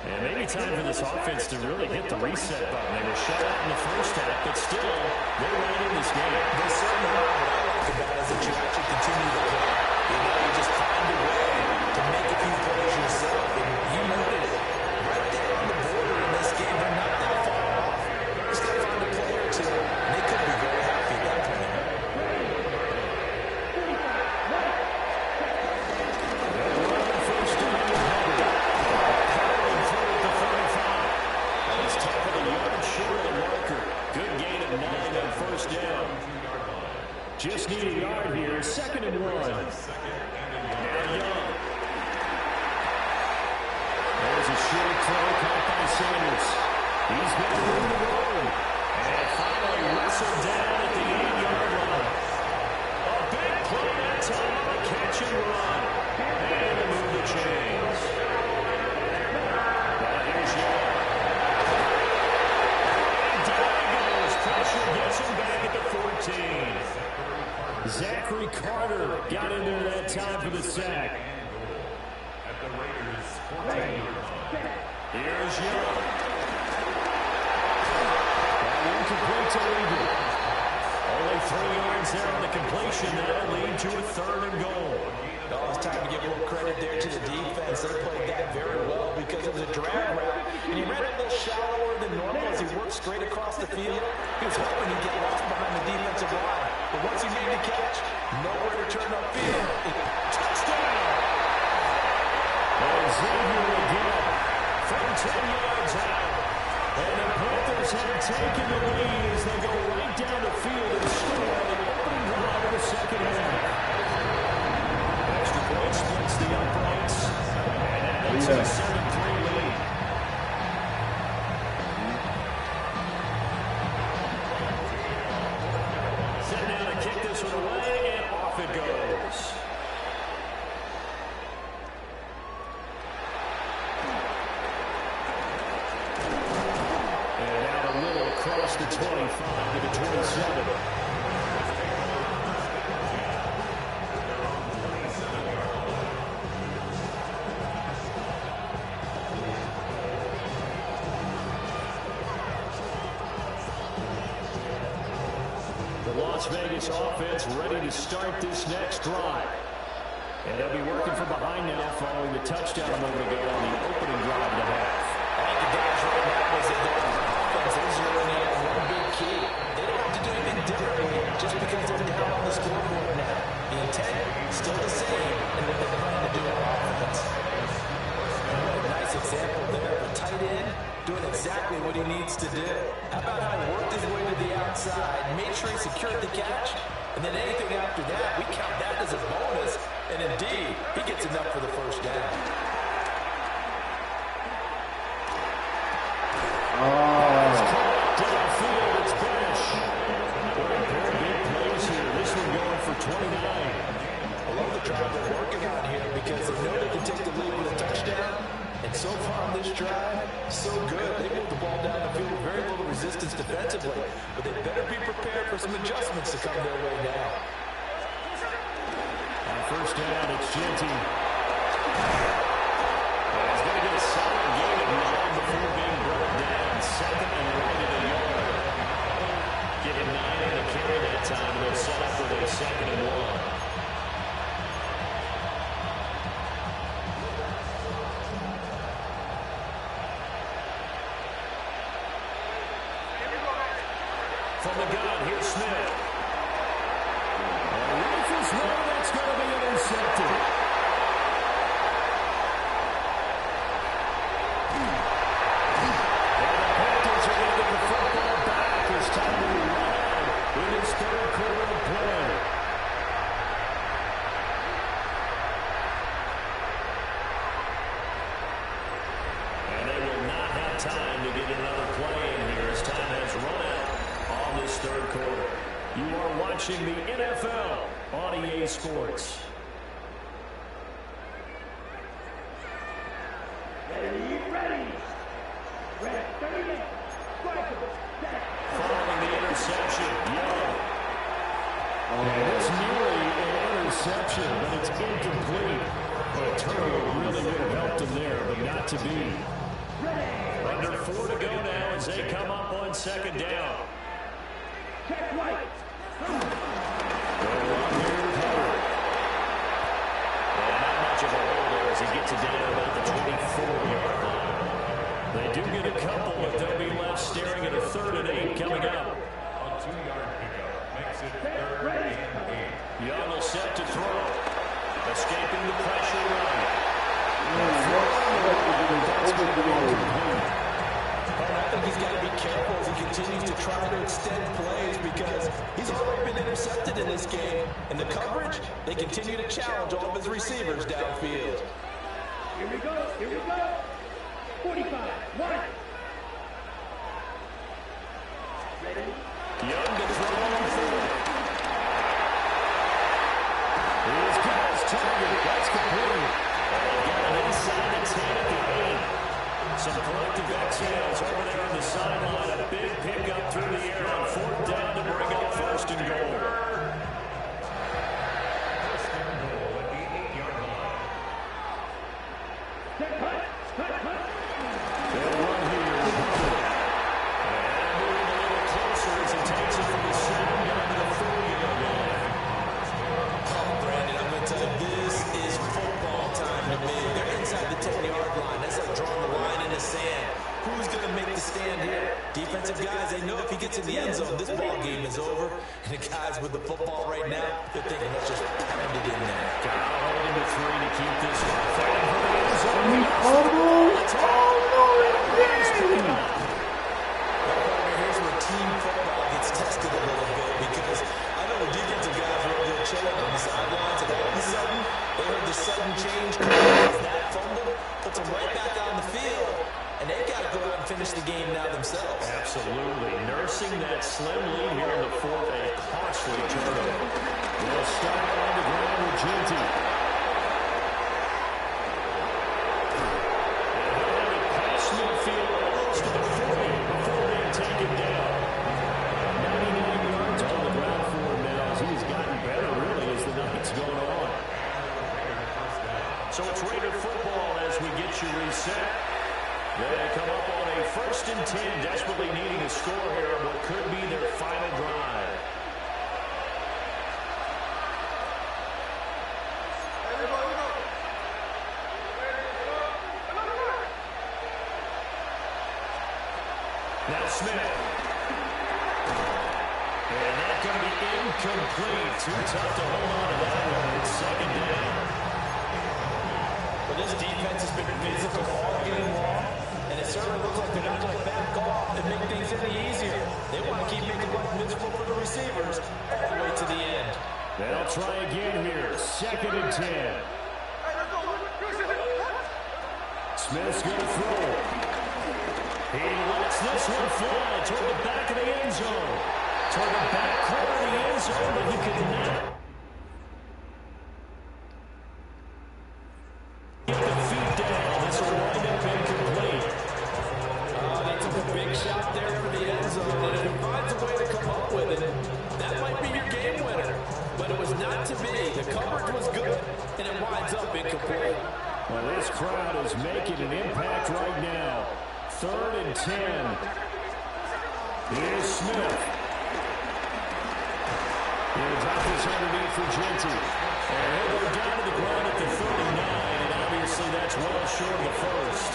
And maybe time for this offense to really hit the reset button. They were shut out in the first half, but still, they're right in this game. They certainly are. What I like about it is that you actually continue to play. You know, you just find a way to make a few plays yourself. And you noted it. Right there on the border in this game, they're not that far off. Just got to find a play or two, and they could be very happy at that point. Just need a yard here. Second and 1. Now Young. There's a short throw caught by Sanders. He's got room to roll. And finally whistled down at the 8-yard line. A big play that time. A catch and run. And a move the chains. Now here's Young. And down he goes. Pressure gets him back at the 14. Zachary Carter got in there that time for the sack. At the Raiders 14. Here's Young. And incomplete to Eagle. Only 3 yards there on the completion. That'll lead to a third and goal. Oh, it's time to give a little credit there to the defense. They played that very well because it was a drag route. And he ran a little shallower than normal as he worked straight across the field. He was hoping he'd get lost behind the defensive line. But once he made the catch, nowhere to turn upfield. Touchdown! And Xavier again from 10 yards out. And the Panthers have taken the lead as they go right down the field and score on the opening drive of the second half. Extra point splits the uprights. And that's a 7-3 lead. Set now to kick this one away, and off it goes. across the 25 to the 27. The Las Vegas offense ready to start this next drive. And they'll be working from behind now following the touchdown a moment ago on the opening drive of the half. I think the guys right now is that their offense is only at one big key. They don't have to do anything differently just because they're down on the scoreboard now. The intent is still the same and what they're trying to do on offense. A nice example there of a tight end doing exactly what he needs to do. How about how he worked his way to the outside, made sure he secured the catch, and then anything after that, we count that as a bonus. And indeed, he gets enough for the first down. Downfield, it's Benish. Very big plays here. This one going for 29. I love the drive they're working on here because they know they can take the lead with a touchdown. And so far on this drive, so good. They move the ball down the field with very little resistance defensively. But they better be prepared for some adjustments to come their way now. First down, it's Genty. He's going to get a solid gain of 9 before being brought down. Second and right at a yard. Get him 9 on the carry that time, and they'll set up with a 2nd and 1. From the gun, here's Smith. Rifles low, that's going to be intercepted. And the Panthers are going to get the football back as time to run out in this third quarter of play. And they will not have time to get another play in here as time has run out on this third quarter. You are watching the NFL on EA Sports. Following the interception, Young. And it's nearly an interception, but it's incomplete. But a turnover really would have helped him there, but not to be. Under 4 to go now as they come up on 2nd down. Check right. Of a holder as he gets it down about the 24-yard line. They do get a couple, but they'll be left staring at a 3rd and 8 coming up. A 2-yard pickup makes it 3rd and 8. Young will set to throw. Escaping the pressure run. I think he's got to be careful as he continues to try to extend plays because he's already been intercepted in this game. And the coverage, they continue to challenge all of his receivers downfield. Here we go. 45, 1. Ready? Young to throw on 4. He's got his target. That's complete. And they've got him inside the 10 at the 8. Some collective exhales over there on the sideline. A big pickup through the air on 4th down to bring up 1st and goal. 1st and goal at the 8-yard line. They'll run here. And moving a little closer as he takes it from the 7 down to the 4-yard line. Oh, Brandon, I'm going to tell you, this is football time to me. They're inside the 10-yard line. That's like drawing the line in the sand. Who's going to make the stand here? Defensive guys, they know if he gets in the end zone, this ball game is over. And the guys with the football right now, they're thinking, let's just pound it in there. Got holding to 3 to keep this one. Falling for the end zone. Here's where team football gets tested a little bit because I know the defensive guys were up there chilling on the sidelines, and all of a sudden, they heard the sudden change. That fumble puts them right back on the field. And they've got to go out and finish the game now themselves. Absolutely. Nursing that slim lead here in the 4th, a costly turnover. They'll start on the ground with Genty. And he'll have it past midfield almost to the 40 before being taken down. So it's Raider football as we get you reset. They come up on a 1st and 10, desperately needing a score here on what could be their final drive. Now Smith. And that's going to be incomplete. Too tough to hold on to that one. It's 2nd down. Well, this defense has been physical all game long, and it certainly looks like they're not going to back off and make things any easier. They want to keep making life miserable for the receivers all the way to the end. They'll try again here. 2nd and 10. Smith's going to throw. He lets this one fly toward the back of the end zone. Toward the back corner of the end zone, but he could not get the feet down. This will wind up incomplete. They took a big shot there for the end zone, and if he finds a way to come up with it, that might be your game winner. But it was not to be. The coverage was good, and it winds up incomplete. Well, this crowd is making an impact right now. 3rd and 10. Here's Smith. He'll drop this underneath for Genty. And he'll go down to the ground at the 39, and obviously that's well short of the first.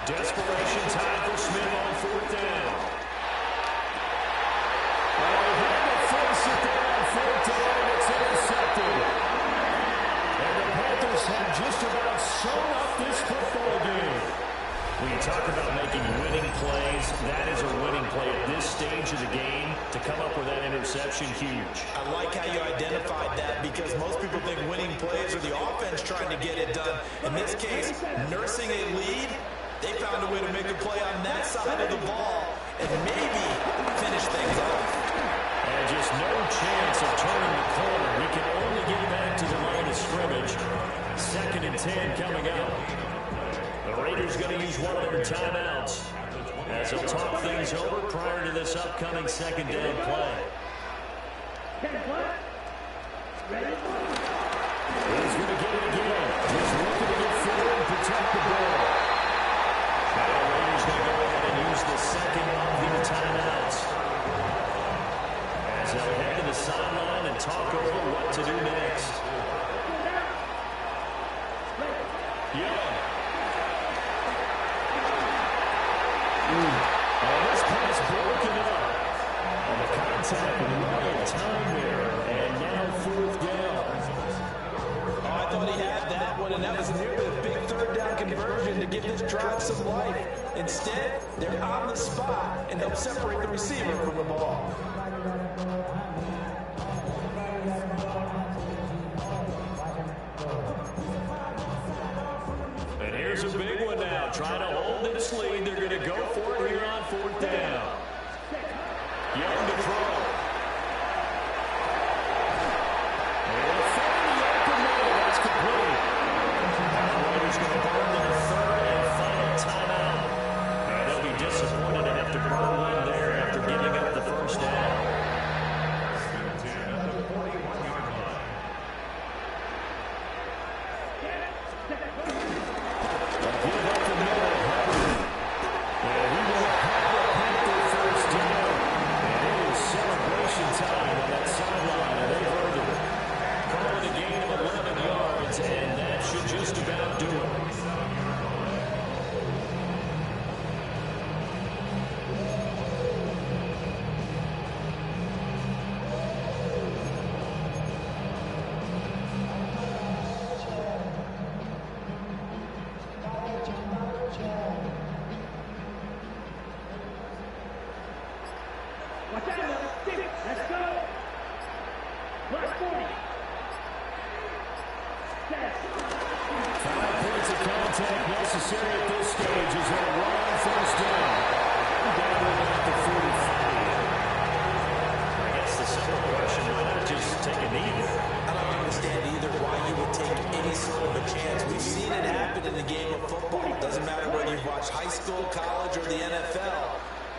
Desperation time for Smith on 4th down. Oh, he had to force it there on 4th down. It's intercepted. And the Panthers have just about sewn up this football game. When you talk about making winning plays, that is a winning play at this stage of the game. To come up with that interception, huge. I like how you identified that because most people think winning plays are the offense trying to get it done. In this case, nursing a lead, they found a way to make a play on that side of the ball and maybe finish things off. And just no chance of turning the corner. We can only get back to the line of scrimmage. 2nd and 10 coming up. The Raiders going to use one of their timeouts as they'll talk things over prior to this upcoming 2nd down play. He's going to get it again. He's looking to get forward and protect the ball. Now the Raiders going to go ahead and use the 2nd of their timeouts as they'll head to the sideline and talk over what to do next. Young. Oh, this pass broken up. And the contact right in time there. And now 4th down. Oh, I thought he had that one, and that was nearly a big 3rd down conversion to give this drive some life. Instead, they're on the spot and help separate the receiver from the ball. And here's a big one now. Trying to hold this lead. They're going to go for it here on 4th down. Young to throw. And they'll find the open man. That's complete. The Raiders going to burn their 3rd and final timeout. And they'll be disappointed to have to burn one there after giving up the 1st down.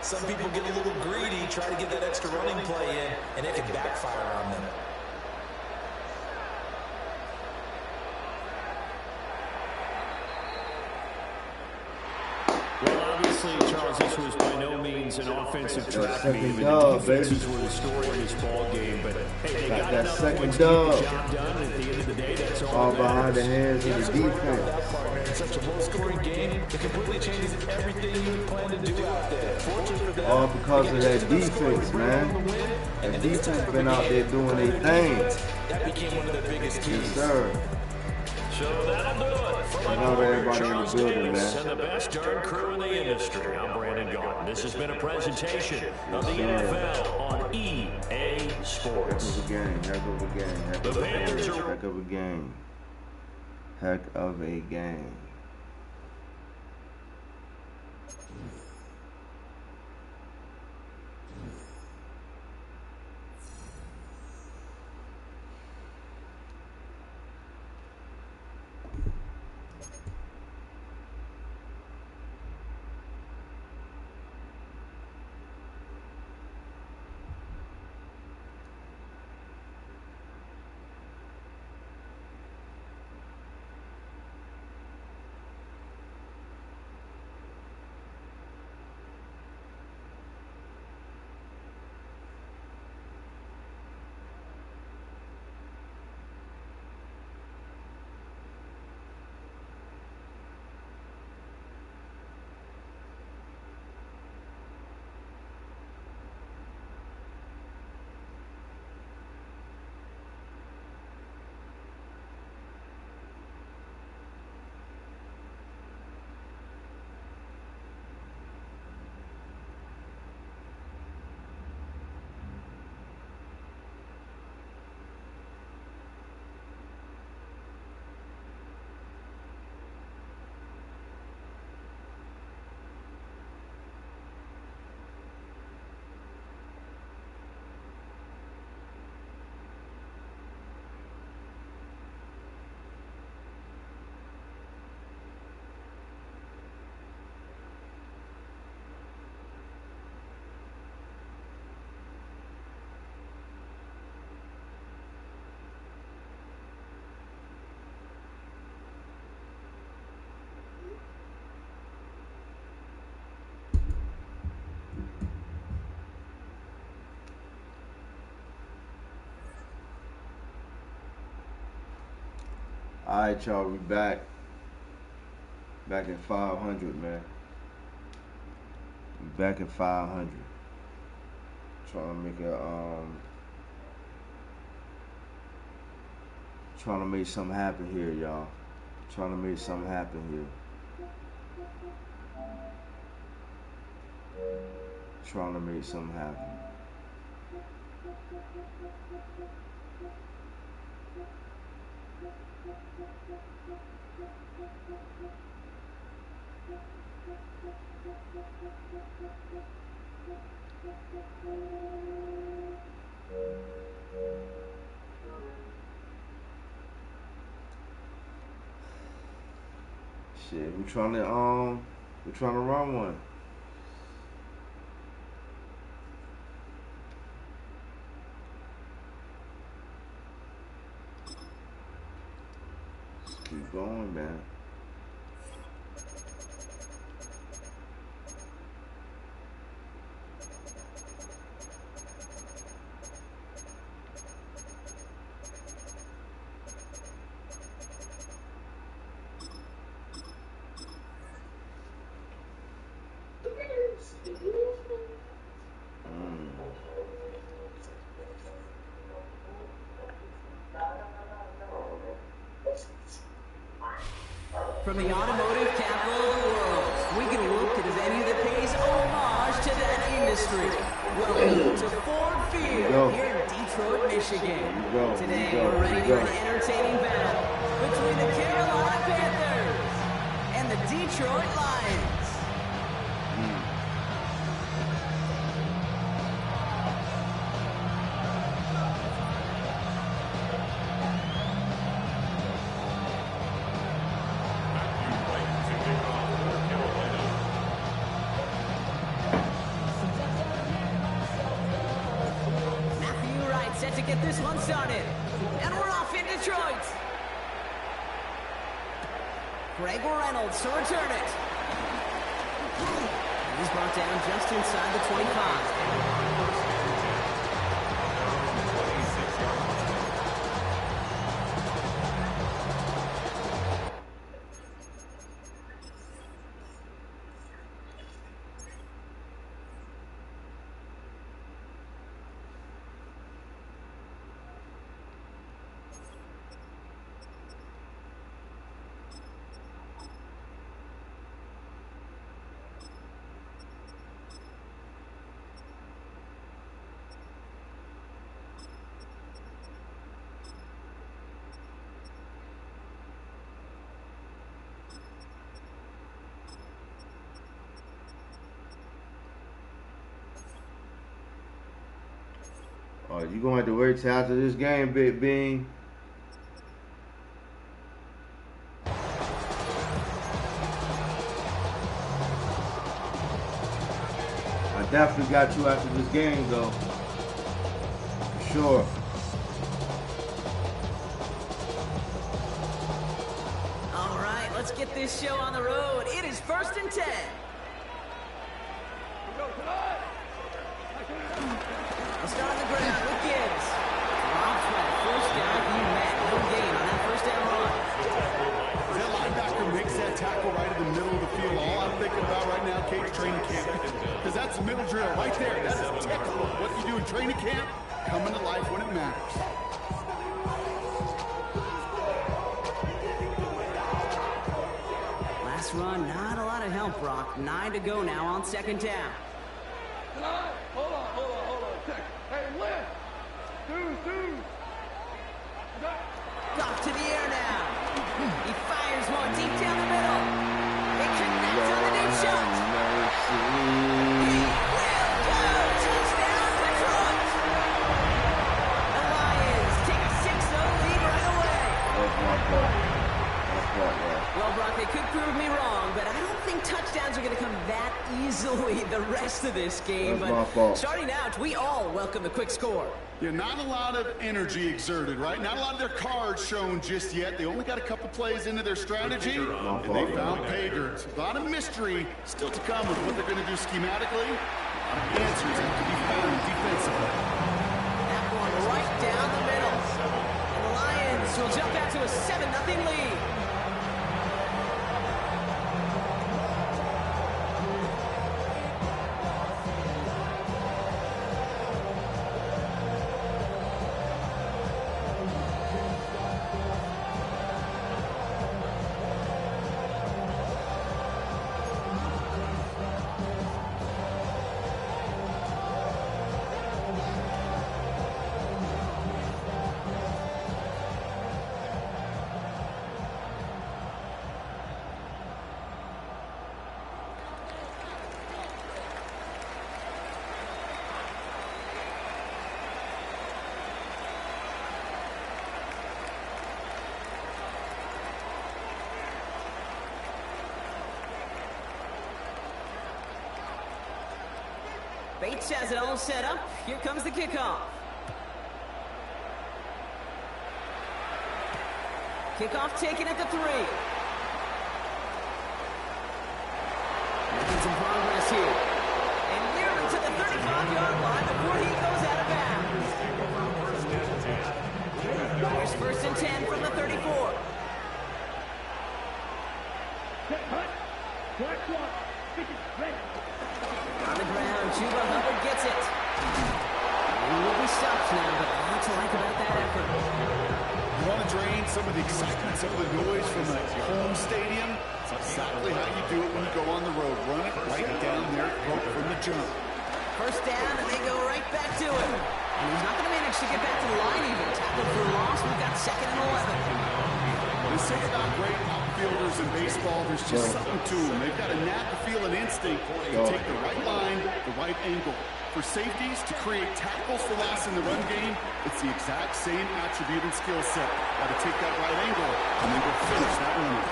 Some people get a little greedy, try to get that extra running play in, and it can backfire on them. Well, obviously, Charles, this was by no means an offensive track meet. Second dub, baby. Defenses were the story of this ball game, but hey, they got that enough second points dub. to get the job done. And at the end of the day, that's all that behind the matters. hands of the defense. That part, man. Such a low-scoring game, it completely changes everything you had planned to do out there. Fortunate for them. All because of that defense, man. That defense been out there doing their thing. That became one of their biggest keys. Yes, sir. So that'll do it. I know everybody in the building, man. And the best darn crew in the industry. I'm Brandon Gaughan. This has been a presentation of the NFL on EA Sports. Heck of a game. Heck of a game. Heck of a game. Heck of a game. All right, y'all, we back at 500, man. We back at 500. Trying to make something happen here, y'all. Trying to make something happen here. Trying to make something happen. Shit, we're trying to run one. Just keep going, man. From the automotive capital of the world, we can look at a venue that pays homage to that industry. Welcome to Ford Field here in Detroit, Michigan. Today we're ready for an entertaining battle between the Carolina Panthers and the Detroit Lions. get this one started. And we're off in Detroit. Greg Reynolds to return it. He's brought down just inside the 25. Oh, you gonna have to wait till after this game, Big Bean. I definitely got you after this game, though. For sure. All right, let's get this show on the road. It is 1st and 10. Let's start on the ground with Gibbs. Rob's got first down. You met. No gain on that first down run. That linebacker makes that tackle right in the middle of the field. All I'm thinking about right now, Kate's training camp. Because that's the middle drill right there. That is typical. What you do in training camp, coming to life when it matters. Last run, not a lot of help, Brock. 9 to go now on 2nd down. Hold on. Hey, Lynn! Dude! Off to the air now. He fires one deep down the middle. He connects on the deep shot. He will go. Touchdown, Detroit. The Lions take a 6-0 lead right away. Well, Brock, they could prove me wrong, but I don't think touchdowns are going to come that easily the rest of this game. But starting out, we all welcome the quick score. Yeah, not a lot of energy exerted, right? Not a lot of their cards shown just yet. They only got a couple plays into their strategy, and they found pay dirt. A lot of mystery still to come with what they're going to do schematically. A lot of answers have to be found defensively. That one right down the middle. And the Lions will jump out to a 7-0 lead. Bates has it all set up. Here comes the kickoff. Kickoff taken at the 3. Making some progress here. And nearly to the 35-yard line before he goes out of bounds. Here's 1st and 10 from the 34. On the ground, Chuba Hubbard gets it. He will be stopped now, but a lot to like about that effort. You want to drain some of the excitement, some of the noise from a home stadium? It's exactly how you do it when you go on the road. Run it right down there from the jump. First down, and they go right back to him. And he's not going to manage to get back to the line even. Tackled for loss. We've got 2nd and 11. They say about great outfielders in baseball, there's just something to them. They've got a knack, a feel, and instinct to take the right line, the right angle. For safeties to create tackles for loss in the run game, it's the exact same attribute and skill set. Got to take that right angle and then go finish that runner.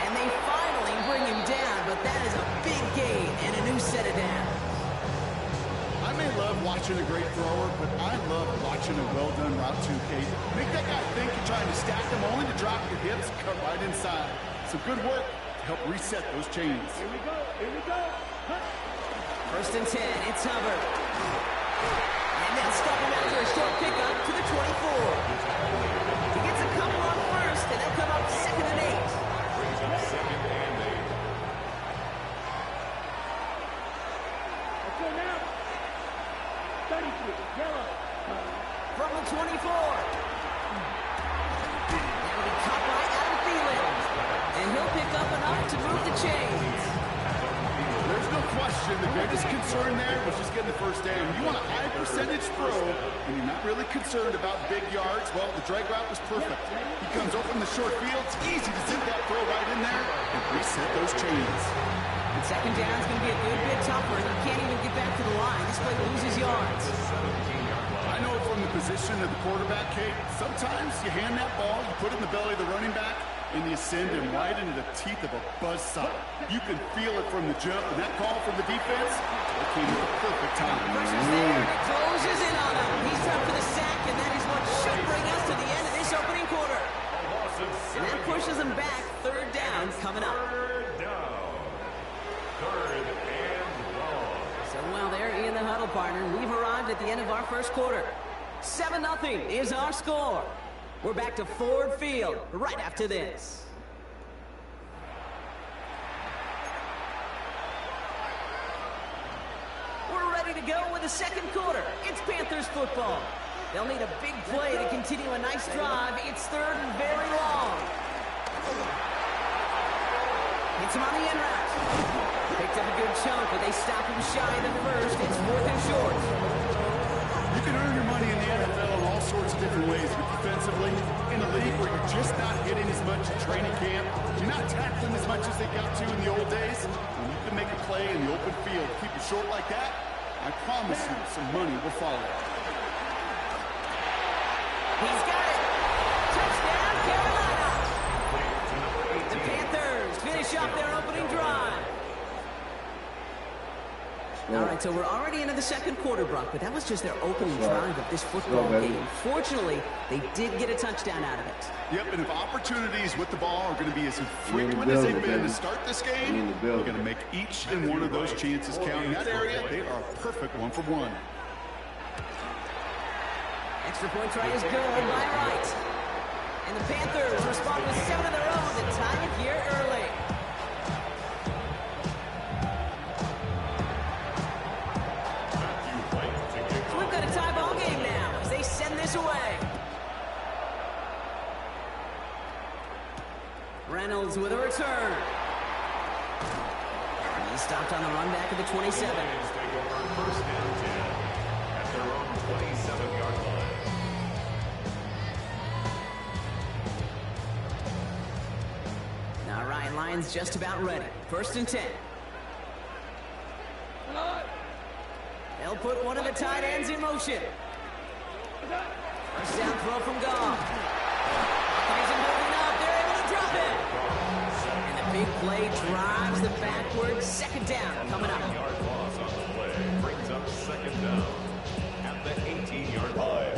And they finally bring him down, but that is a big gain and a new set of downs. I may love watching watching a great thrower, but I love watching a well-done route too, Kate. Make that guy think you're trying to stack him only to drop your hips, cut right inside. Some good work to help reset those chains. Here we go. Here we go. First and 10. It's Hubbard. And they'll stop him after a short pickup to the 24. He gets a couple on first, and they'll come up second and 8. Brings up second and 8. Let's go now. 33. Yellow. From the 24. That'll be caught by Adam Thielen. And he'll pick up enough to move the chains. There's no question the biggest concern there was just getting the first down. You want a high percentage throw, and you're not really concerned about big yards. Well, the drag route was perfect. He comes open the short field. It's easy to zip that throw right in there and reset those chains. And second down is going to be a good bit tougher. He can't even get back to the line. This play loses yards. I know from the position of the quarterback, Kate, sometimes you hand that ball, you put it in the belly of the running back, and you send him right into the teeth of a buzzsaw. You can feel it from the jump, and that call from the defense, that came at the perfect time. Pressure's there, and it closes in on him. He's up for the sack, and that is what should bring us to the end of this opening quarter. And that pushes them back. Third down coming up. Third down. Third and long. So while they're in the huddle, partner, we've arrived at the end of our first quarter. 7-0 is our score. We're back to Ford Field right after this. We're ready to go with the second quarter. It's Panthers football. They'll need a big play to continue a nice drive. It's third and very long. Hits him on the end route. Picked up a good chunk, but they stop him shy of the first. It's fourth and short. You can earn your money in the NFL in all sorts of different ways, but defensively, in a league where you're just not hitting as much in training camp, you're not tackling as much as they got to in the old days, and you can make a play in the open field. Keep it short like that, I promise you some money will follow. He's got it. Touchdown, Carolina. The Panthers finish off their opening drive. All right, so we're already into the second quarter, Brock, but that was just their opening drive of this football game. Fortunately, they did get a touchdown out of it. Yep, and if opportunities with the ball are going to be as frequent as they've been to start this game, you're going to make each and one of those chances count. In that area, they are a perfect 1-for-1. Extra point try is good by Wright. And the Panthers respond with 7 of their own to tie it here early. So we've got a tie ball game now as they send this away. Reynolds with a return. He stopped on the run back at the 27. First down 10 at their own 27-yard line. All right, Lions just about ready. First and 10. They'll put one of the tight ends in motion. First down throw from Goff. Isn't holding up. They're able to drop it. And the big play drives the backward. Second down coming up. Yard loss on the play brings up second down at the 18-yard line.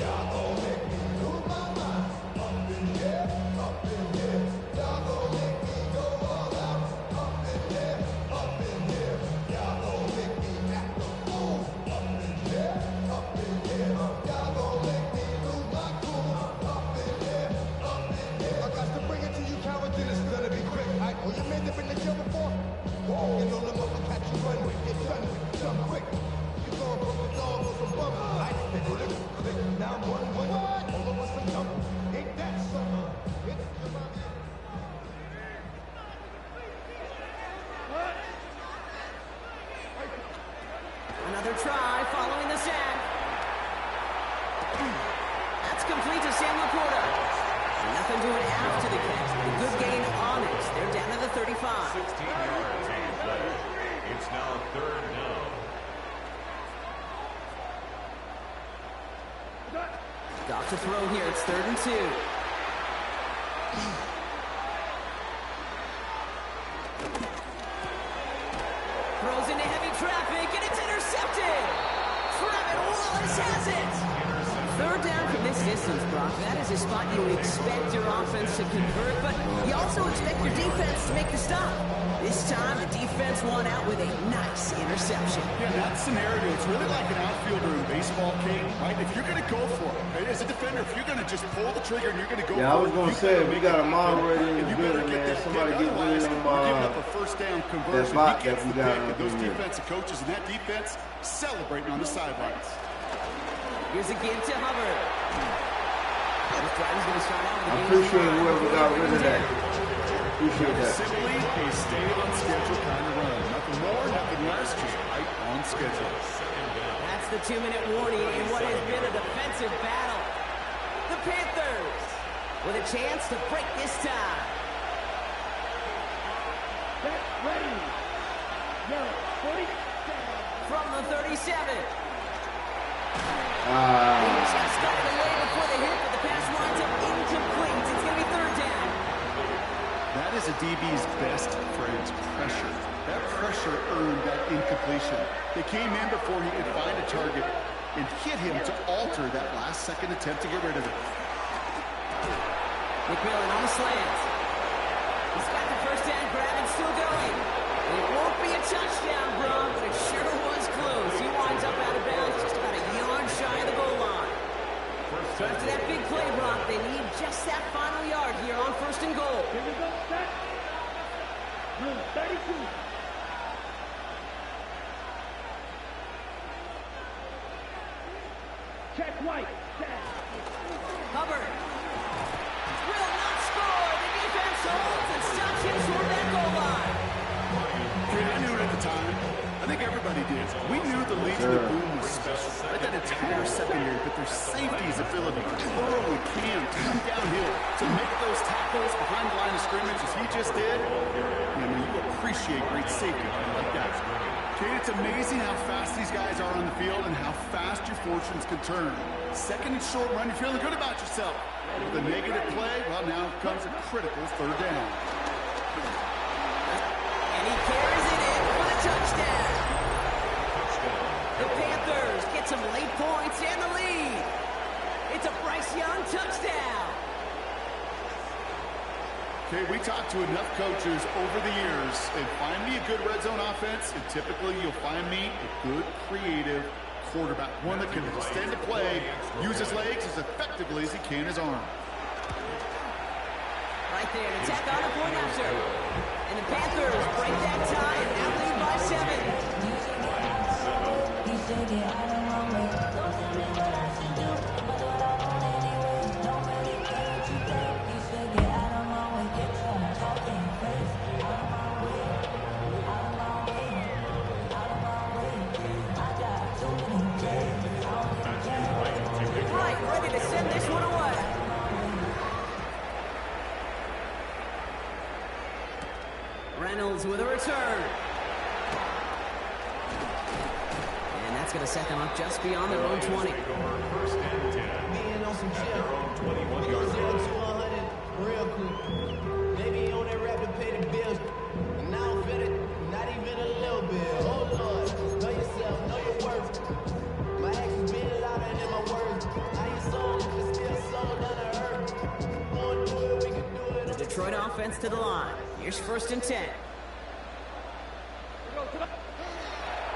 Another try following the sack. That's complete to Sam Laporta. Nothing to it after the catch. A good gain on it. They're down to the 35. 16 yards on the play. It's now third down. Got to throw here. It's third and 2. Throws into heavy traffic, and it's intercepted. Kraven Wallace has it. Third down from this distance, Brock. That is a spot you expect your offense to convert, but you also expect your defense to make the stop. This time, the defense won out with a nice interception. Yeah, that scenario, it's really like an outfielder in baseball, King, right? If you're going to go for it, as a defender, if you're going to just pull the trigger and you're going to go for it. Yeah, I was going to say, if you got a moderator in the building, man, somebody get rid of them, giving up a first down conversion. that He gets the got pick, and those defensive coaches and that defense celebrating on the sidelines. Here's a game to Hubbard. This drive is going to start out with I appreciate whoever got rid of that. Appreciate that. Simply a stay on schedule kind of run. Nothing more, nothing less, just right on schedule. That's the 2-minute warning in what has been a defensive battle. The Panthers with a chance to break this tie. Set, ready. Yellow, 40. From the 37. He Ah. just got it away before the hit, but the pass winds up incomplete. It's going to be third down. That is a DB's best friend, pressure. That pressure earned that incompletion. They came in before he could find a target and hit him to alter that last-second attempt to get rid of it. McMillan on the slant. He's got the first down grab and still going. It won't be a touchdown, Bron, but it sure was close. He winds up out of bounds just about a yard shy of the goal line. So after that big play, Brock, they need just that final yard here on first and goal. Here we go, set. Room 32. Check white, set. Hubbard will not score. The defense holds and stops him toward that goal line. I knew it at the time. I think everybody did. We knew the Legion of Boom was special. Right, that entire secondary, but their safety's ability to throw and Cam to come downhill to make those tackles behind the line of scrimmage as he just did. I mean, you appreciate great safety like that. Okay, it's amazing how fast these guys are on the field and how fast your fortunes can turn. Second and short run, you're feeling good about yourself. With a negative play, well, now comes a critical third down. And he carries it in for the touchdown. The Panthers get some late points and the lead. It's a Bryce Young touchdown. Okay, we talked to enough coaches over the years, and find me a good red zone offense, and typically you'll find me a good, creative quarterback, one that can extend the play, use his legs as effectively as he can his arm. Right there, an attack on a point after. And the Panthers break that tie and now lead by 7. Right, ready to send this one away. Reynolds with a return. And that's going to set them up just beyond their own 20. First and 10. Being on some shit. Their own 21-yard 0 line. to 100 real quick. Maybe on that rap to pay the bills. And I don't feel it, not even a little bit. Oh Lord, know yourself, know your worth. My actions being louder than my words. How you sold if it's still sold down to earth. Wanna do it, we can do it. The Detroit offense to the line. Here's first and 10.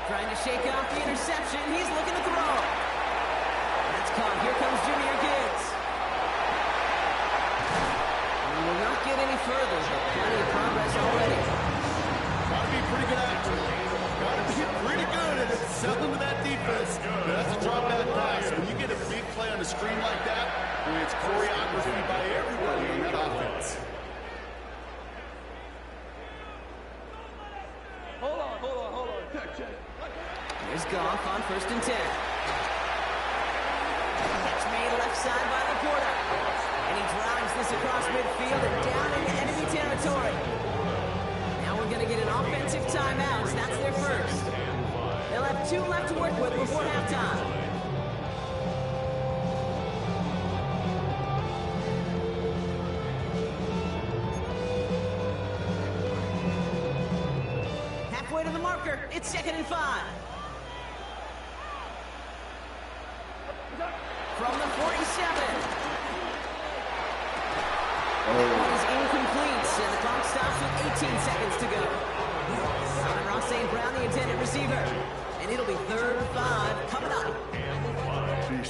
Trying to shake off the interception. He's looking to throw. That's caught. Here comes Junior Gibbs. And will not get any further, but plenty of progress already. Got to be pretty good actor. Got to be pretty good at selling to that defense. That's a drop back pass. When you get a big play on the screen like that, I mean, it's choreography by everybody on that offense. Hold on. Check. Here's Goff on first and 10. Catch made left side by Laporta. And he drives this across midfield and down into enemy territory. Now we're going to get an offensive timeout. That's their first. They'll have 2 left to work with before halftime. Halfway to the marker. It's 2nd and 5. from the 47. Oh. He's incomplete, and the clock stops with 18 seconds to go. Ross St. Brown, the intended receiver. And it'll be 3rd and 5 coming up.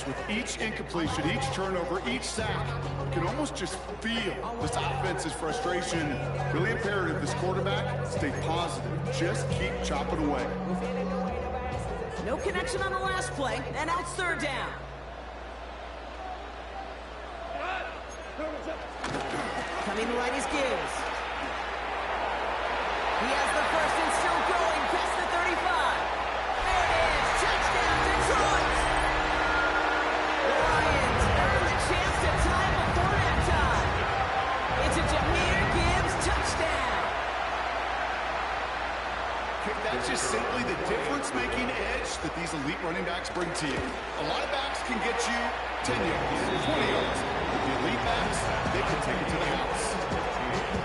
With each incompletion, each turnover, each sack, you can almost just feel this offense's frustration. Really imperative, this quarterback, stay positive. Just keep chopping away. No connection on the last play, and now it's 3rd down. Coming right is Gibbs. He has the first and still going past the 35. There it is. Touchdown, Detroit. The Lions earn the chance to tie before halftime. It's a Jahmyr Gibbs touchdown. That's just simply the difference-making edge that these elite running backs bring to you. A lot of backs can get you 10 yards, 20 yards. The elite backs, they can take it to the house.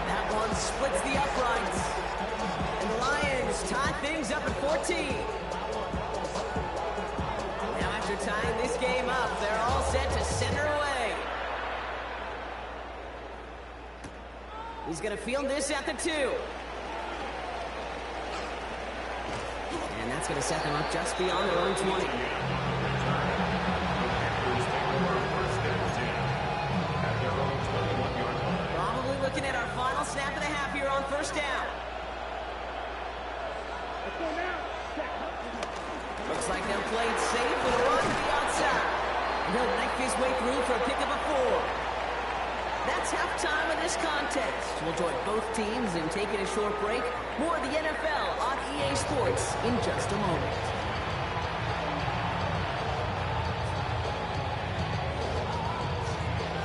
That one splits the uprights. And the Lions tie things up at 14. Now after tying this game up, they're all set to center away. He's going to field this at the 2. And that's going to set them up just beyond their own 20. Probably looking at our final snap and a half here on 1st down. Looks like they'll play it safe with a run to the outside. And he'll knife his way through for a pickup of 4. That's halftime of this contest. We'll join both teams in taking a short break. More of the NFL on EA Sports in just a moment.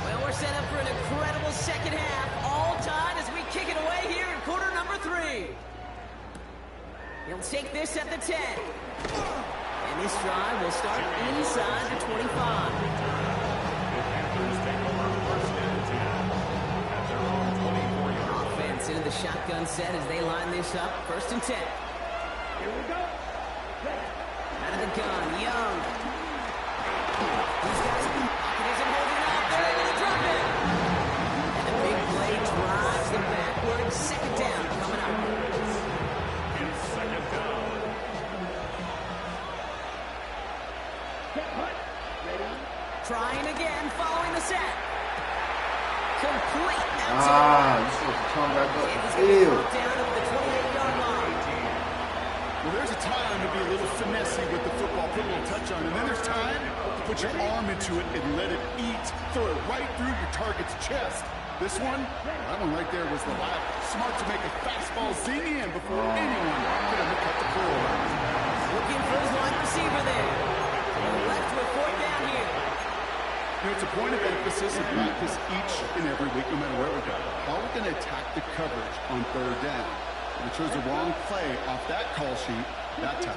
Well, we're set up for an incredible second half. All tied as we kick it away here in quarter number 3. He'll take this at the 10. And this drive will start inside the 25. Offense into the shotgun set as they line this up. 1st and 10. Here we go. Out of the gun, Young. These guys, pocket isn't holding up. They're able to drop it. And the big play drives them backward. 2nd down coming up. It's 2nd down. Trying again, following the set. Complete. You're supposed to come back up the field. Down over the 28-yard line. Well, there's a time to be a little finessey with the football, put a little touch on it. And then there's time to put your arm into it and let it eat. Throw it right through your target's chest. This one, that one right there was the lap. Smart to make a fastball zing in before anyone could have cut the floor. Looking for his wide receiver there. Left with 4th down here. You know, it's a point of emphasis and practice each and every week, no matter where we go. How are we going to attack the coverage on 3rd down? We chose the wrong play off that call sheet that time.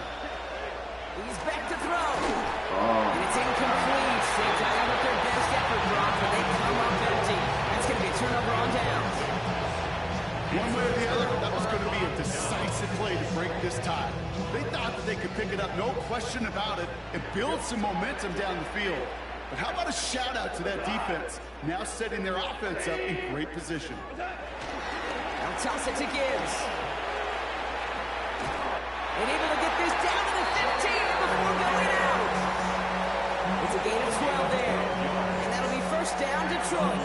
He's back to throw. And it's incomplete. St. John with their best effort drop, but they come up empty. That's going to be a turnover on downs. One way or the other, that was going to be a decisive play to break this tie. They thought that they could pick it up, no question about it, and build some momentum down the field. But how about a shout-out to that defense, now setting their offense up in great position. They'll toss it to Gibbs. And able to get this down to the 15 before going out. It's a gain of 12 there. And that'll be 1st down, Detroit.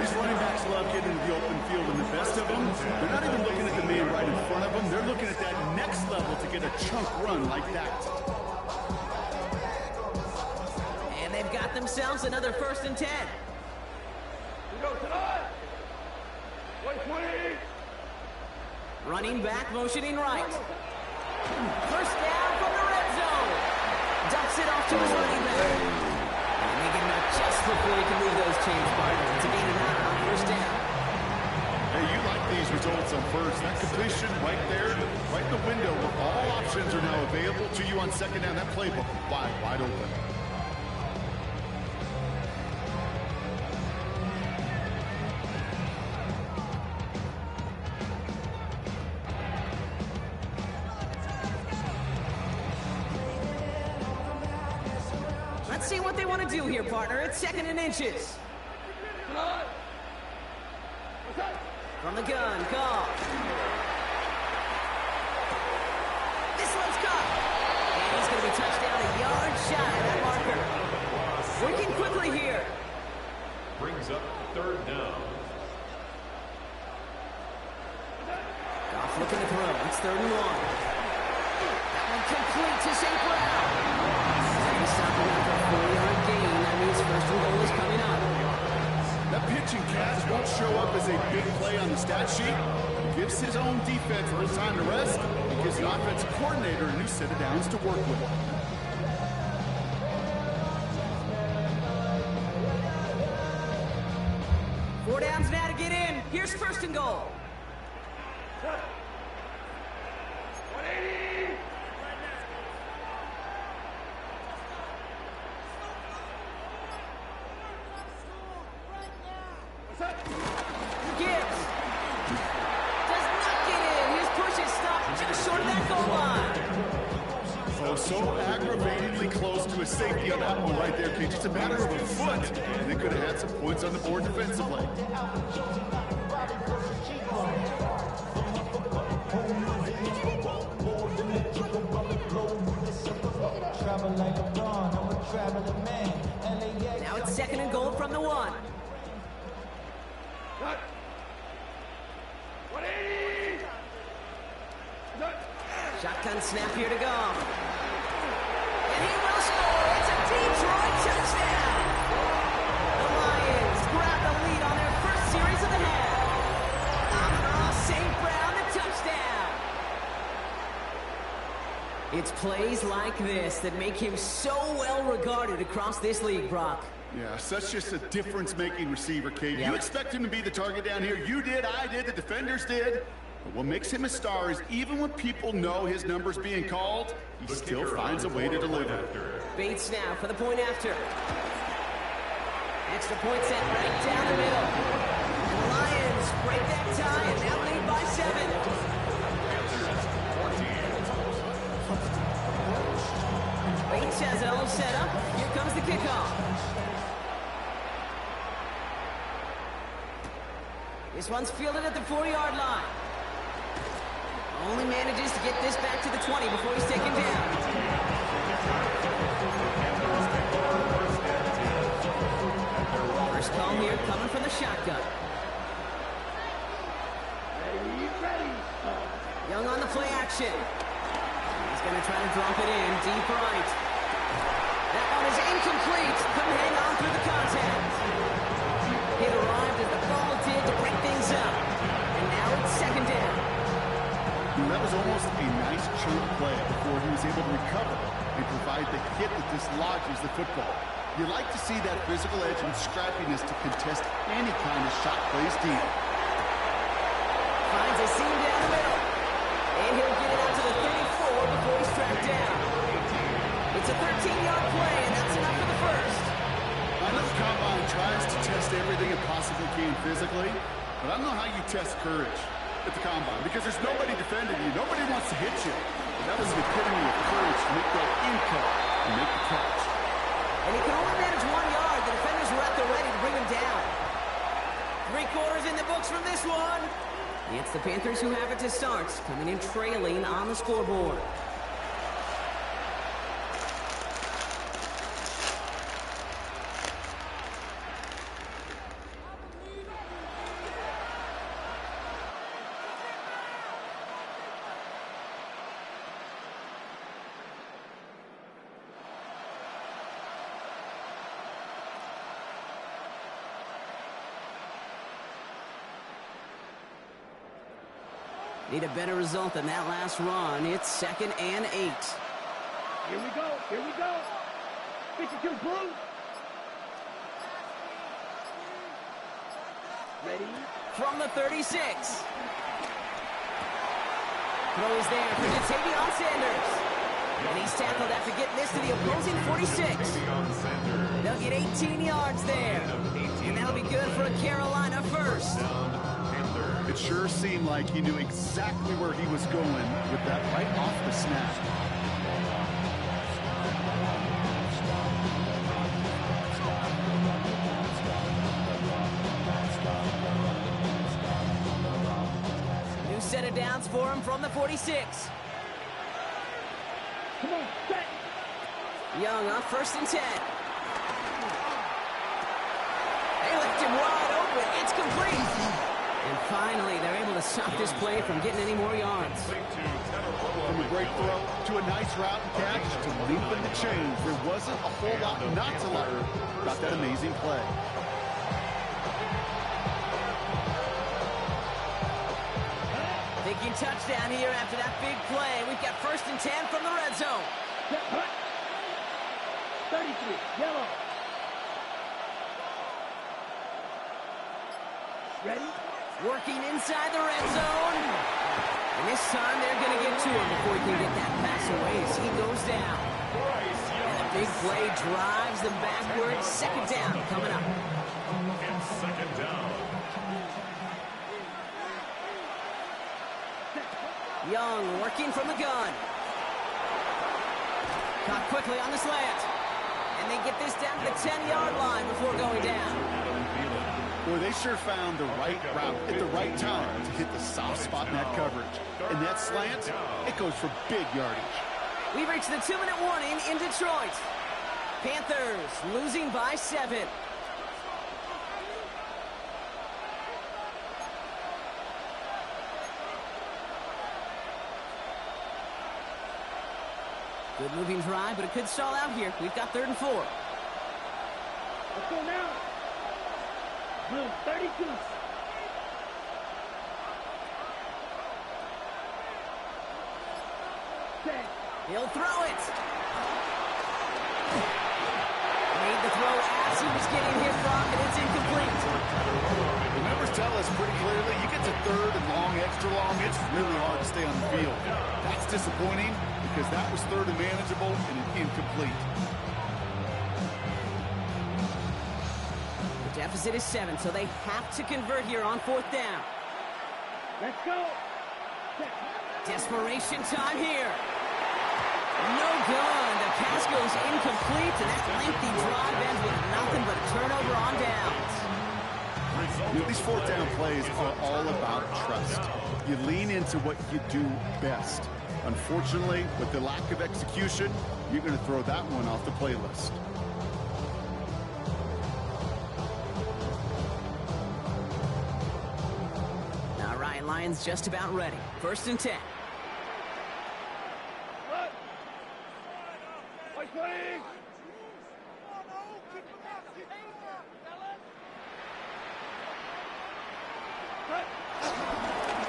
These running backs love getting into the open field, and the best of them, they're not even looking at the man right in front of them. They're looking at that next level to get a chunk run like that. And they've got themselves another 1st and 10. We go tonight. 120. Running back, motioning right. 1st down from the red zone. Dumps it off to his running back. And they get him out just before he can move those chains, partner. It's a gain of 9 on 1st down. Hey, you like these results on 1st. That completion right there, right in the window, where all options are now available to you on 2nd down. That playbook wide open. Let's see what they want to do here, partner. It's 2nd and inches. From the gun, call. This one's caught. And he's going to be touchdown a yard shy of that marker. Working quickly here. Brings up 3rd down. Goff looking to throw. It's 3rd and 1. That one complete to St. Brown. He's stopping after a 4-yard gain. That means 1st and goal is coming up. That pitch and catch won't show up as a big play on the stat sheet. It gives his own defense a little time to rest. It gives the offensive coordinator a new set of downs to work with. Four downs now to get in. Here's 1st and goal. Gibbs does not get in. His push is stopped just short of that goal line. Oh, so aggravatingly close to a safety on that one right there, Kate. Just a matter of a foot, and they could have had some points on the board defensively. Now it's 2nd and goal from the 1. Shotgun snap here to go. And he will score. It's a Detroit touchdown. The Lions grab the lead on their first series of the half. Amon-Ra St. Brown, the touchdown. It's plays like this that make him so well regarded across this league, Brock. Yeah, such just a difference-making receiver, Kate. Yep. You expect him to be the target down here. You did, I did, the defenders did. But what makes him a star is even when people know his number's being called, he still finds a way to deliver. Bates now for the point after. Extra point set right down the middle. And the Lions break that tie and now lead by 7. Bates has it all set up. Here comes the kickoff. This one's fielded at the 4-yard line. Only manages to get this back to the 20 before he's taken down. First call here coming from the shotgun. Young on the play action. He's going to try to drop it in deep right. That one is incomplete. Couldn't hang on through the contact. It arrived as the ball did to break things up. And now it's 2nd down. That was almost a nice chunk play before he was able to recover and provide the hit that dislodges the football. You like to see that physical edge and scrappiness to contest any kind of shot plays deep. Finds a seam down the middle. And he'll get it out to the 34 before he's tracked down. It's a 13-yard play, and that's enough for the first. I know the Combine tries to test everything it possibly can physically, but I don't know how you test courage at the Combine, because there's nobody defending you. Nobody wants to hit you. But that was the epitome of courage to make that in-cut and make the catch. And he can only manage 1 yard. The defenders were at the ready to bring him down. 3 quarters in the books from this one. It's the Panthers who have it to start, coming in trailing on the scoreboard. Need a better result than that last run. It's 2nd and 8. Here we go. Here we go. 52 blue. Ready? From the 36. Throw is there for Jatavion Sanders. And he's tackled after getting this to the opposing 46. They'll get 18 yards there. And that'll be good for a Carolina first. It sure seemed like he knew exactly where he was going with that right off the snap. of downs for him from the 46. Come on, set. Young on 1st and 10. They left him wide open. It's complete. And finally, they're able to stop this play from getting any more yards. From a great throw to a nice route and catch to leaping the chains. There wasn't a whole lot not to like about that amazing play. Thinking touchdown here after that big play. We've got 1st and 10 from the red zone. 33, yellow. Ready? Working inside the red zone. And this time they're going to get to him before he can get that pass away as he goes down. And the big play drives them backwards. 2nd down coming up. And 2nd down. Young working from the gun. Caught quickly on the slant. And they get this down to the 10-yard line before going down. Boy, they sure found the right route at the right time to hit the soft spot in that coverage. And that slant, it goes for big yardage. We've reached the 2-minute warning in Detroit. Panthers losing by 7. Good moving drive, but it could stall out here. We've got 3rd and 4. Let's go now. Blue, 32. Set. He'll throw it. Made the throw as he was getting hit, Brock, and it's incomplete. The numbers tell us pretty clearly, you get to 3rd and long, extra long, it's really hard to stay on the field. That's disappointing because that was 3rd and manageable and incomplete. The deficit is 7, so they have to convert here on 4th down. Let's go. Set. Desperation time here. No good. The pass goes incomplete, and that lengthy drive ends with nothing but a turnover on downs. You know, these 4th down plays are all about trust. You lean into what you do best. Unfortunately, with the lack of execution, you're going to throw that one off the playlist. All right, Lions just about ready. 1st and 10.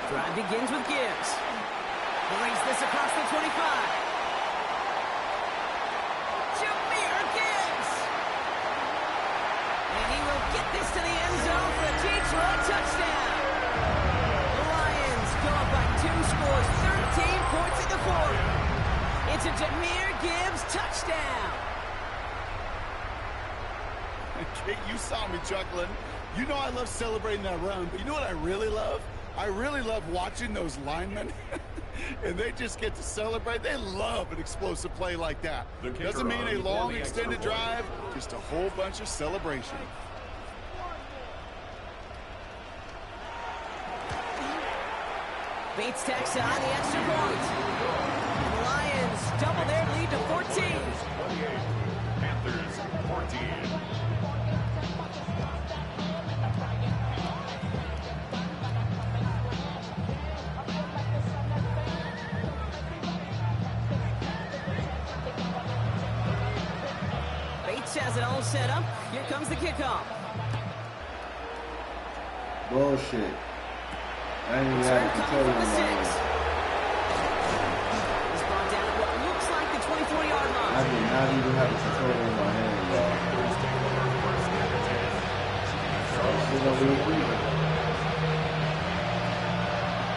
Drive begins with Gibbs. Brings this across the 25. Jameer Gibbs! And he will get this to the end zone for a Detroit touchdown. The Lions go up by 2 scores, 13 points in the 4th. It's a Jameer Gibbs touchdown. Kate, you saw me chuckling. You know I love celebrating that run, but you know what I really love? I really love watching those linemen, and they just get to celebrate. They love an explosive play like that. Doesn't mean a long, extended drive, just a whole bunch of celebration. Bates tacks on the extra point. And the Lions double their lead to 14. Panthers 14. Has it all set up. Here comes the kickoff. Bullshit. I ain't even have control of my hand. He's brought down at what looks like the 24-yard line. I did not even have control of my hand, y'all.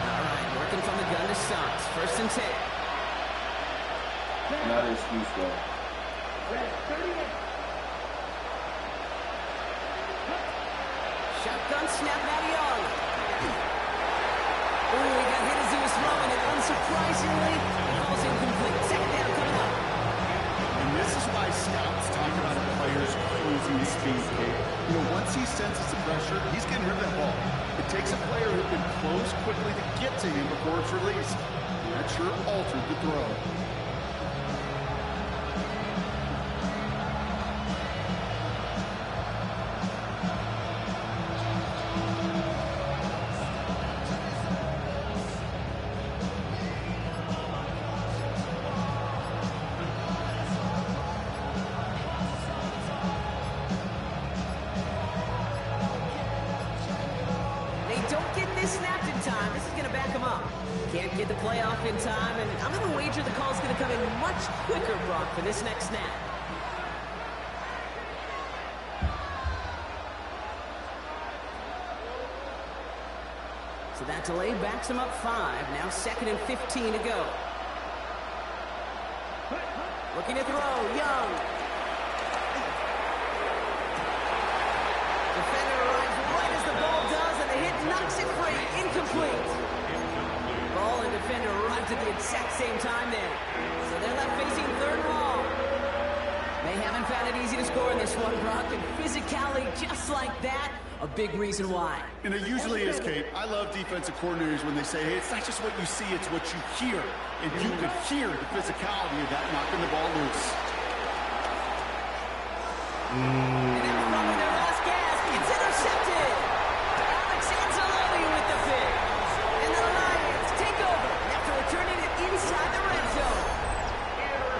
All right, working from the gun to Sons. 1st and 10. Not an excuse, though. Shotgun snap now to Young. Ooh, he got hit as he was throwing it. Unsurprisingly, it falls incomplete. 2nd down coming up. And this is why scouts talk about a player's cruising speed. You know, once he senses the pressure, he's getting rid of that ball. If It takes a player who can close quickly to get to him before it's released. And that sure altered the throw. Snapped in time. This is going to back him up. Can't get the playoff in time, and I'm going to wager the call's going to come in much quicker, Brock, for this next snap. So that delay backs him up 5. Now 2nd and 15 to go. Looking to throw. Young. Defender arrives right as the ball does, and the hit knocks it free. Incomplete. Ball and defender arrived at the exact same time there. So they're left facing 3rd and long. They haven't found it easy to score in this one, Brock, and physicality just like that, a big reason why. And it usually is, Kate. I love defensive coordinators when they say, hey, it's not just what you see, it's what you hear. And you could hear the physicality of that knocking the ball loose. And that was probably their last gasp. It's intercepted. Alex Anzalone with the pick. And the Lions take over after returning it inside the red zone.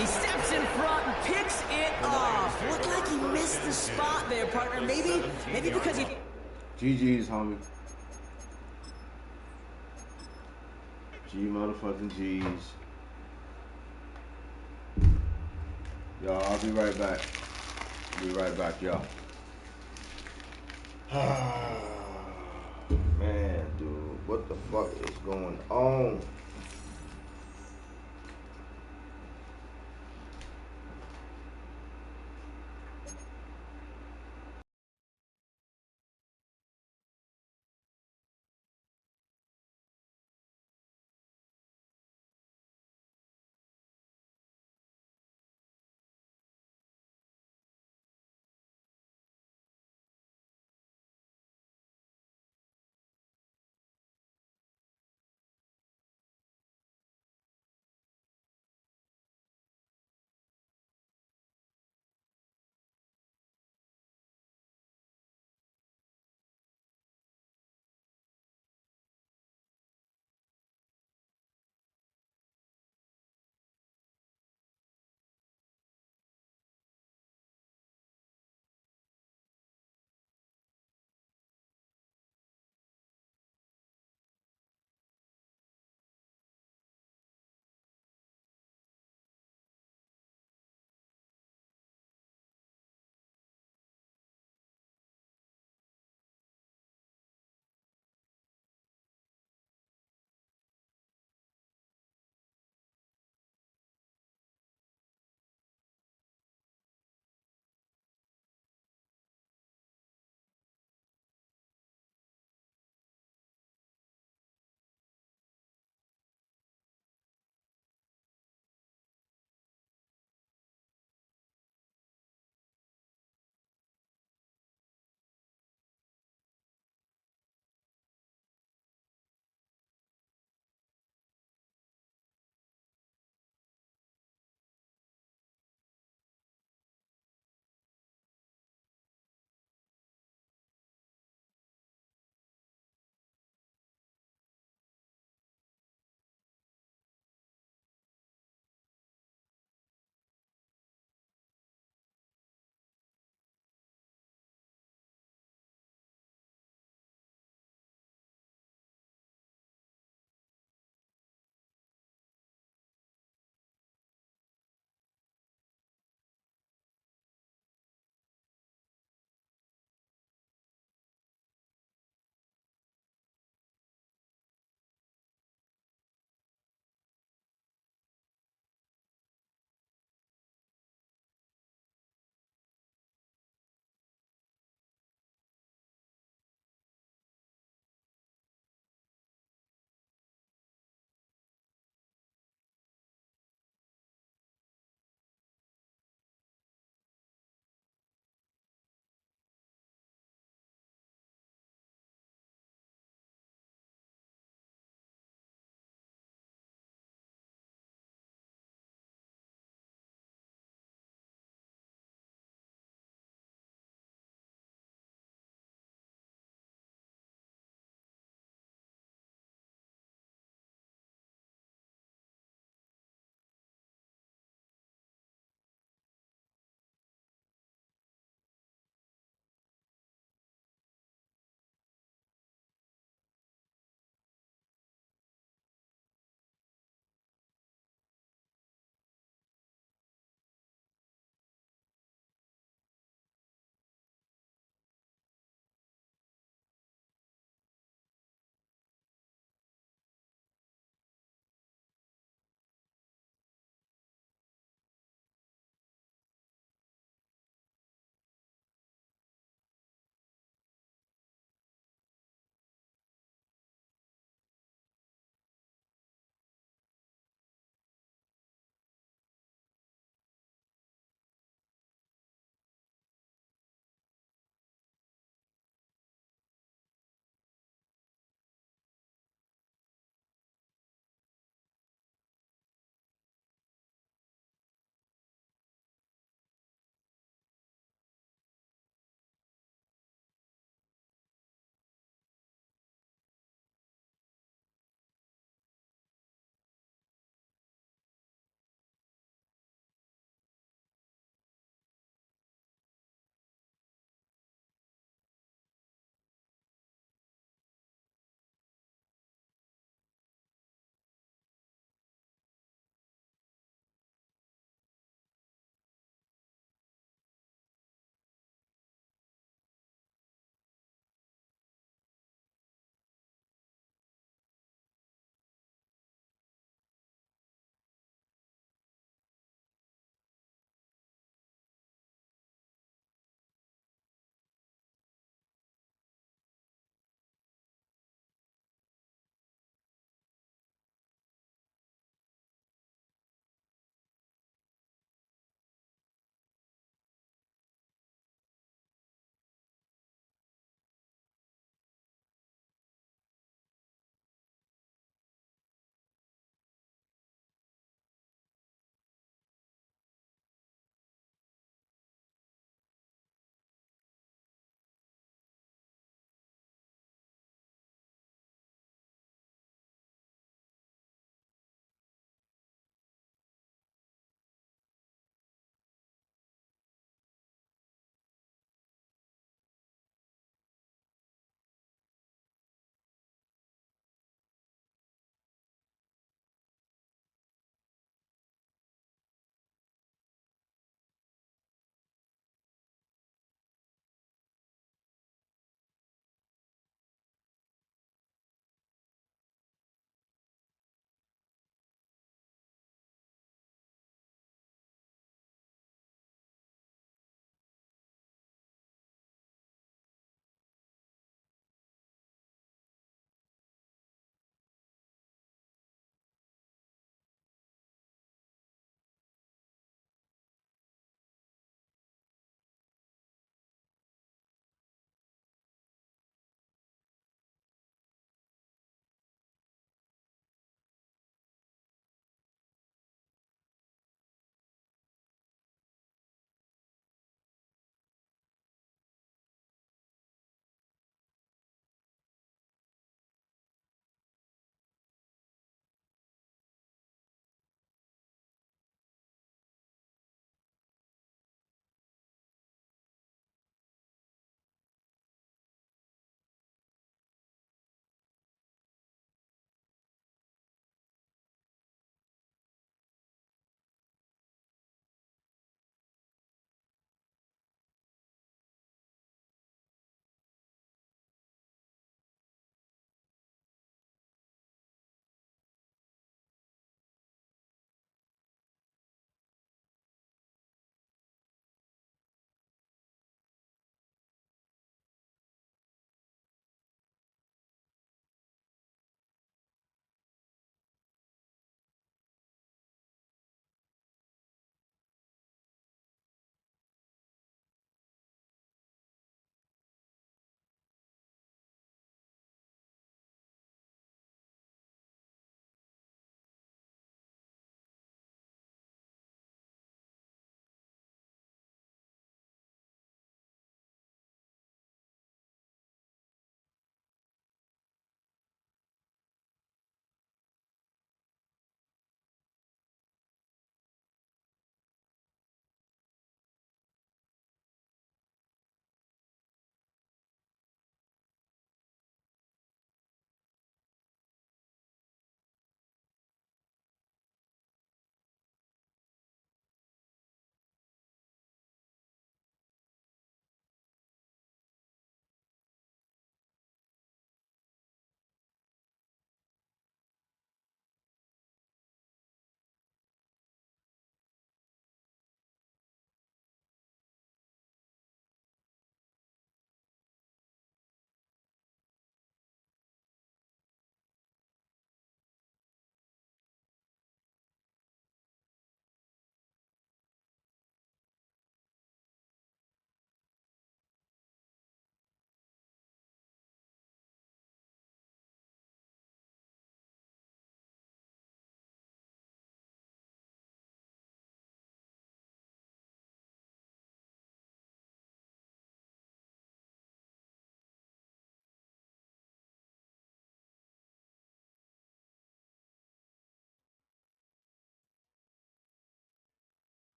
He steps in front and picks it off. Looked like he missed the spot there, partner. Maybe because he... GG's, homie. G motherfucking G's. Y'all, I'll be right back. Be right back, y'all. Man, dude, what the fuck is going on?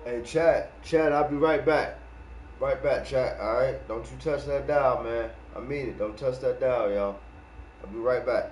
Hey, chat, I'll be right back. Right back, chat. All right, don't you touch that dial, man. I mean it. Don't touch that dial, y'all. I'll be right back.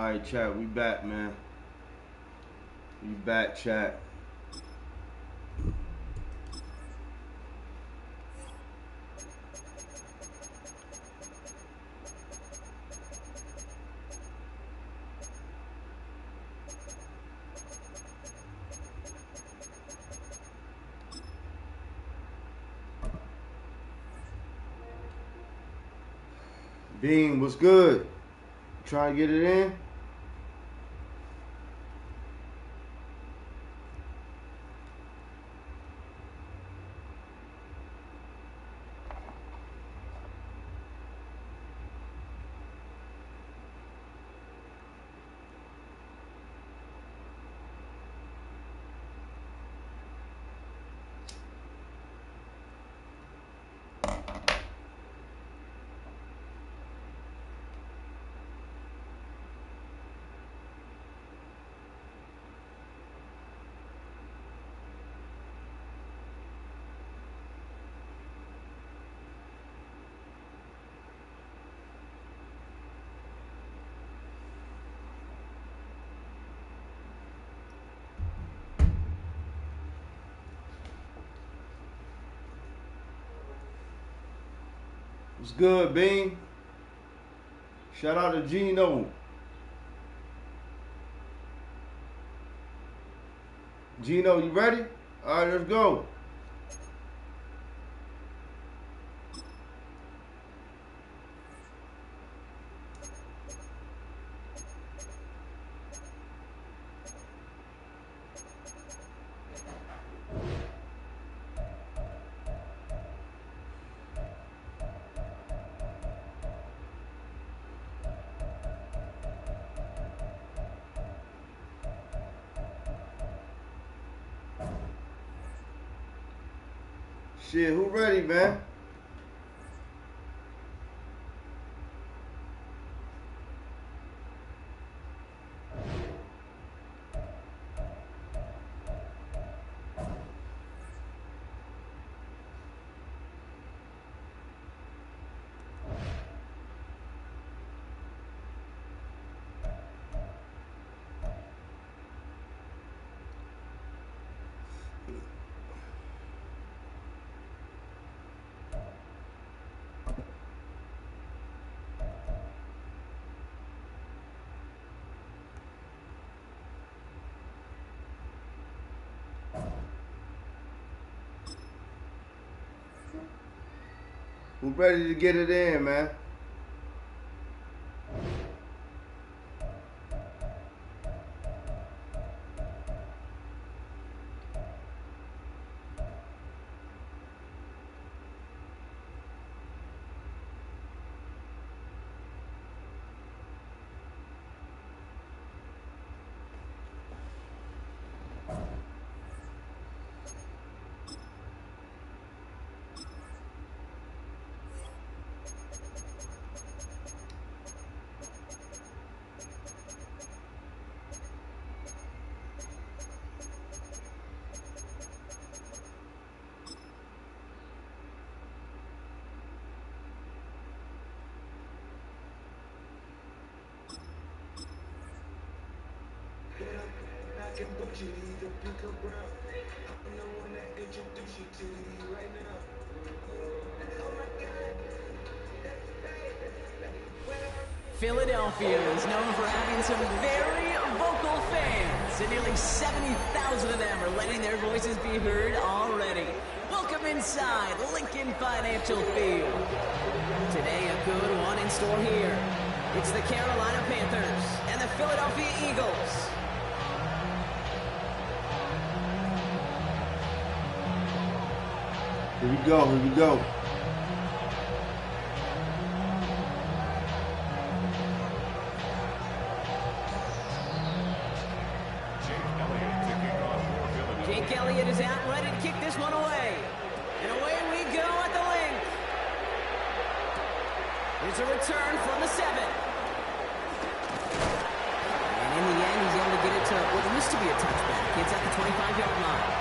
Alright, chat, we back, man. We back, chat. Bean, what's good? Trying to get it in? What's good, Bean? Shout out to Gino. Gino, you ready? All right, let's go. Shit, who ready, man? Who ready to get it in, man? Philadelphia is known for having some very vocal fans, and nearly 70,000 of them are letting their voices be heard already. Welcome inside Lincoln Financial Field. Today, a good one in store here. It's the Carolina Panthers and the Philadelphia Eagles. Here we go, here we go. Jake Elliott is out, ready to kick this one away. And away we go at the link. It's a return from the 7. And in the end, he's able to get it to what used to be a touchback. It's at the 25-yard line.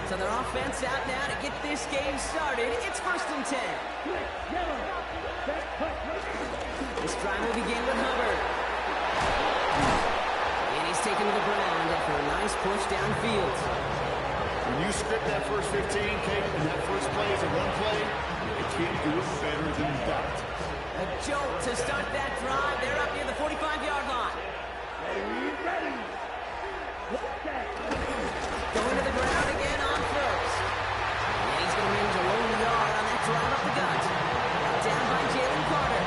So they're off offense out now to get this game started. It's 1st and 10. This drive will begin with Hubbard. And he's taken to the ground after a nice push downfield. When you script that first 15, Kate, and that first play is a run play, you can't do it better than that. A jolt to start that drive. They're up near the 45-yard line. Ready. Going to the ground again on first. And he's going to manage a low yard on that drive up the gut. Brought down by Jalen Carter.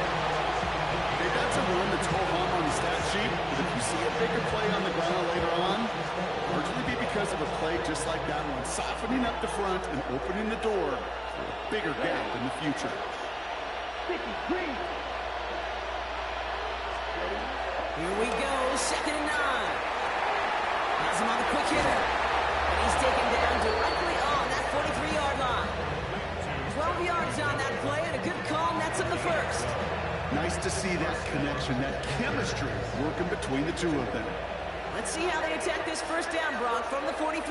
Hey, that's a run that's ho-hum on the stat sheet, but if you see a bigger play on the ground later on, largely be because of a play just like that one, softening up the front and opening the door for a bigger gap in the future. 53. Here we go, 2nd and 9. Has him on the quick hitter. And he's taken down directly on that 43-yard line. 12 yards on that play and a good call nets him the first. Nice to see that connection, that chemistry working between the two of them. Let's see how they attack this first down, Brock, from the 43.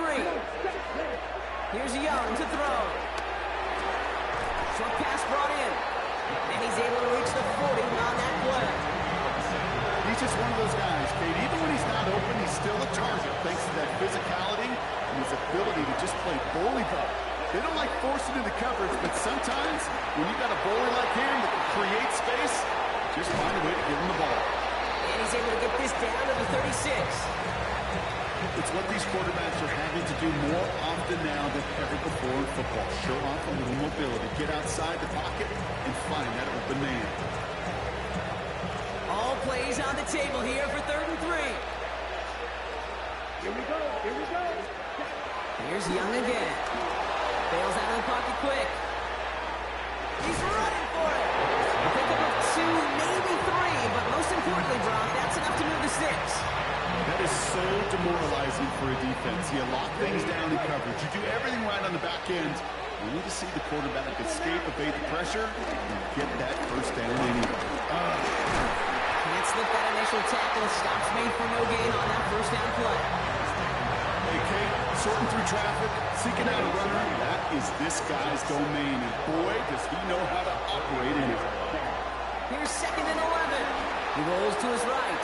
Here's Young to throw. Short pass brought in. And he's able to reach the 40 on that play. He's just one of those guys, Kate. Even when he's not open, he's still a target thanks to that physicality and his ability to just play bully ball. They don't like forcing into coverage, but sometimes when you got a bowler like him that can create space, just find a way to give him the ball. And he's able to get this down to the 36. It's what these quarterbacks are having to do more often now than ever before in football. Show off a little mobility, get outside the pocket, and find that open man. All plays on the table here for 3rd and 3. Here we go. Here's Young again. Bails out of the pocket quick. He's running for it. A pickup of 2, maybe 3, but most importantly, Brock, that's enough to move the 6. That is so demoralizing for a defense. You lock things down in coverage. You do everything right on the back end. You need to see the quarterback escape, evade the pressure, and get that first down anyway. Can't slip that initial tackle. Stops made for no gain on that first down play. Hey, Kate, sorting through traffic, seeking out a runner, that is this guy's domain. And boy, does he know how to operate in it. Here's 2nd and 11. He rolls to his right.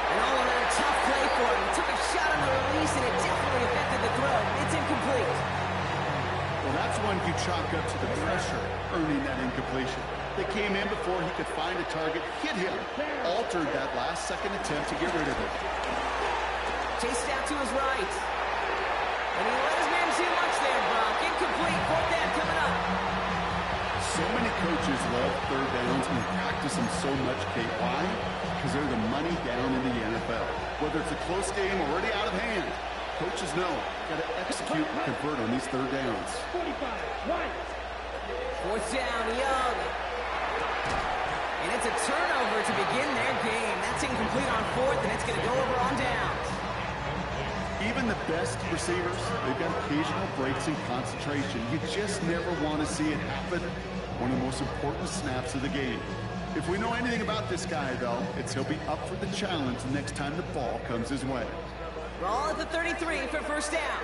And all around a tough play for him. He took a shot on the release, and it definitely affected the throw. It's incomplete. Well, that's one you chalk up to the pressure, earning that incompletion. They came in before he could find a target, hit him, altered that last-second attempt to get rid of it. Chased out to his right. And he let his man see much there, Brock. Incomplete. 4th down coming up. So many coaches love 3rd downs and practice them so much, Kate. Why? Because they're the money down in the NFL. Whether it's a close game or already out of hand, coaches know got to execute and convert on these 3rd downs. 45, right. 4th down, Young. And it's a turnover to begin their game. That's incomplete on 4th, and it's going to go over on downs. Even the best receivers, they've got occasional breaks in concentration. You just never want to see it happen. One of the most important snaps of the game. If we know anything about this guy, though, it's he'll be up for the challenge the next time the ball comes his way. Ball at the 33 for first down.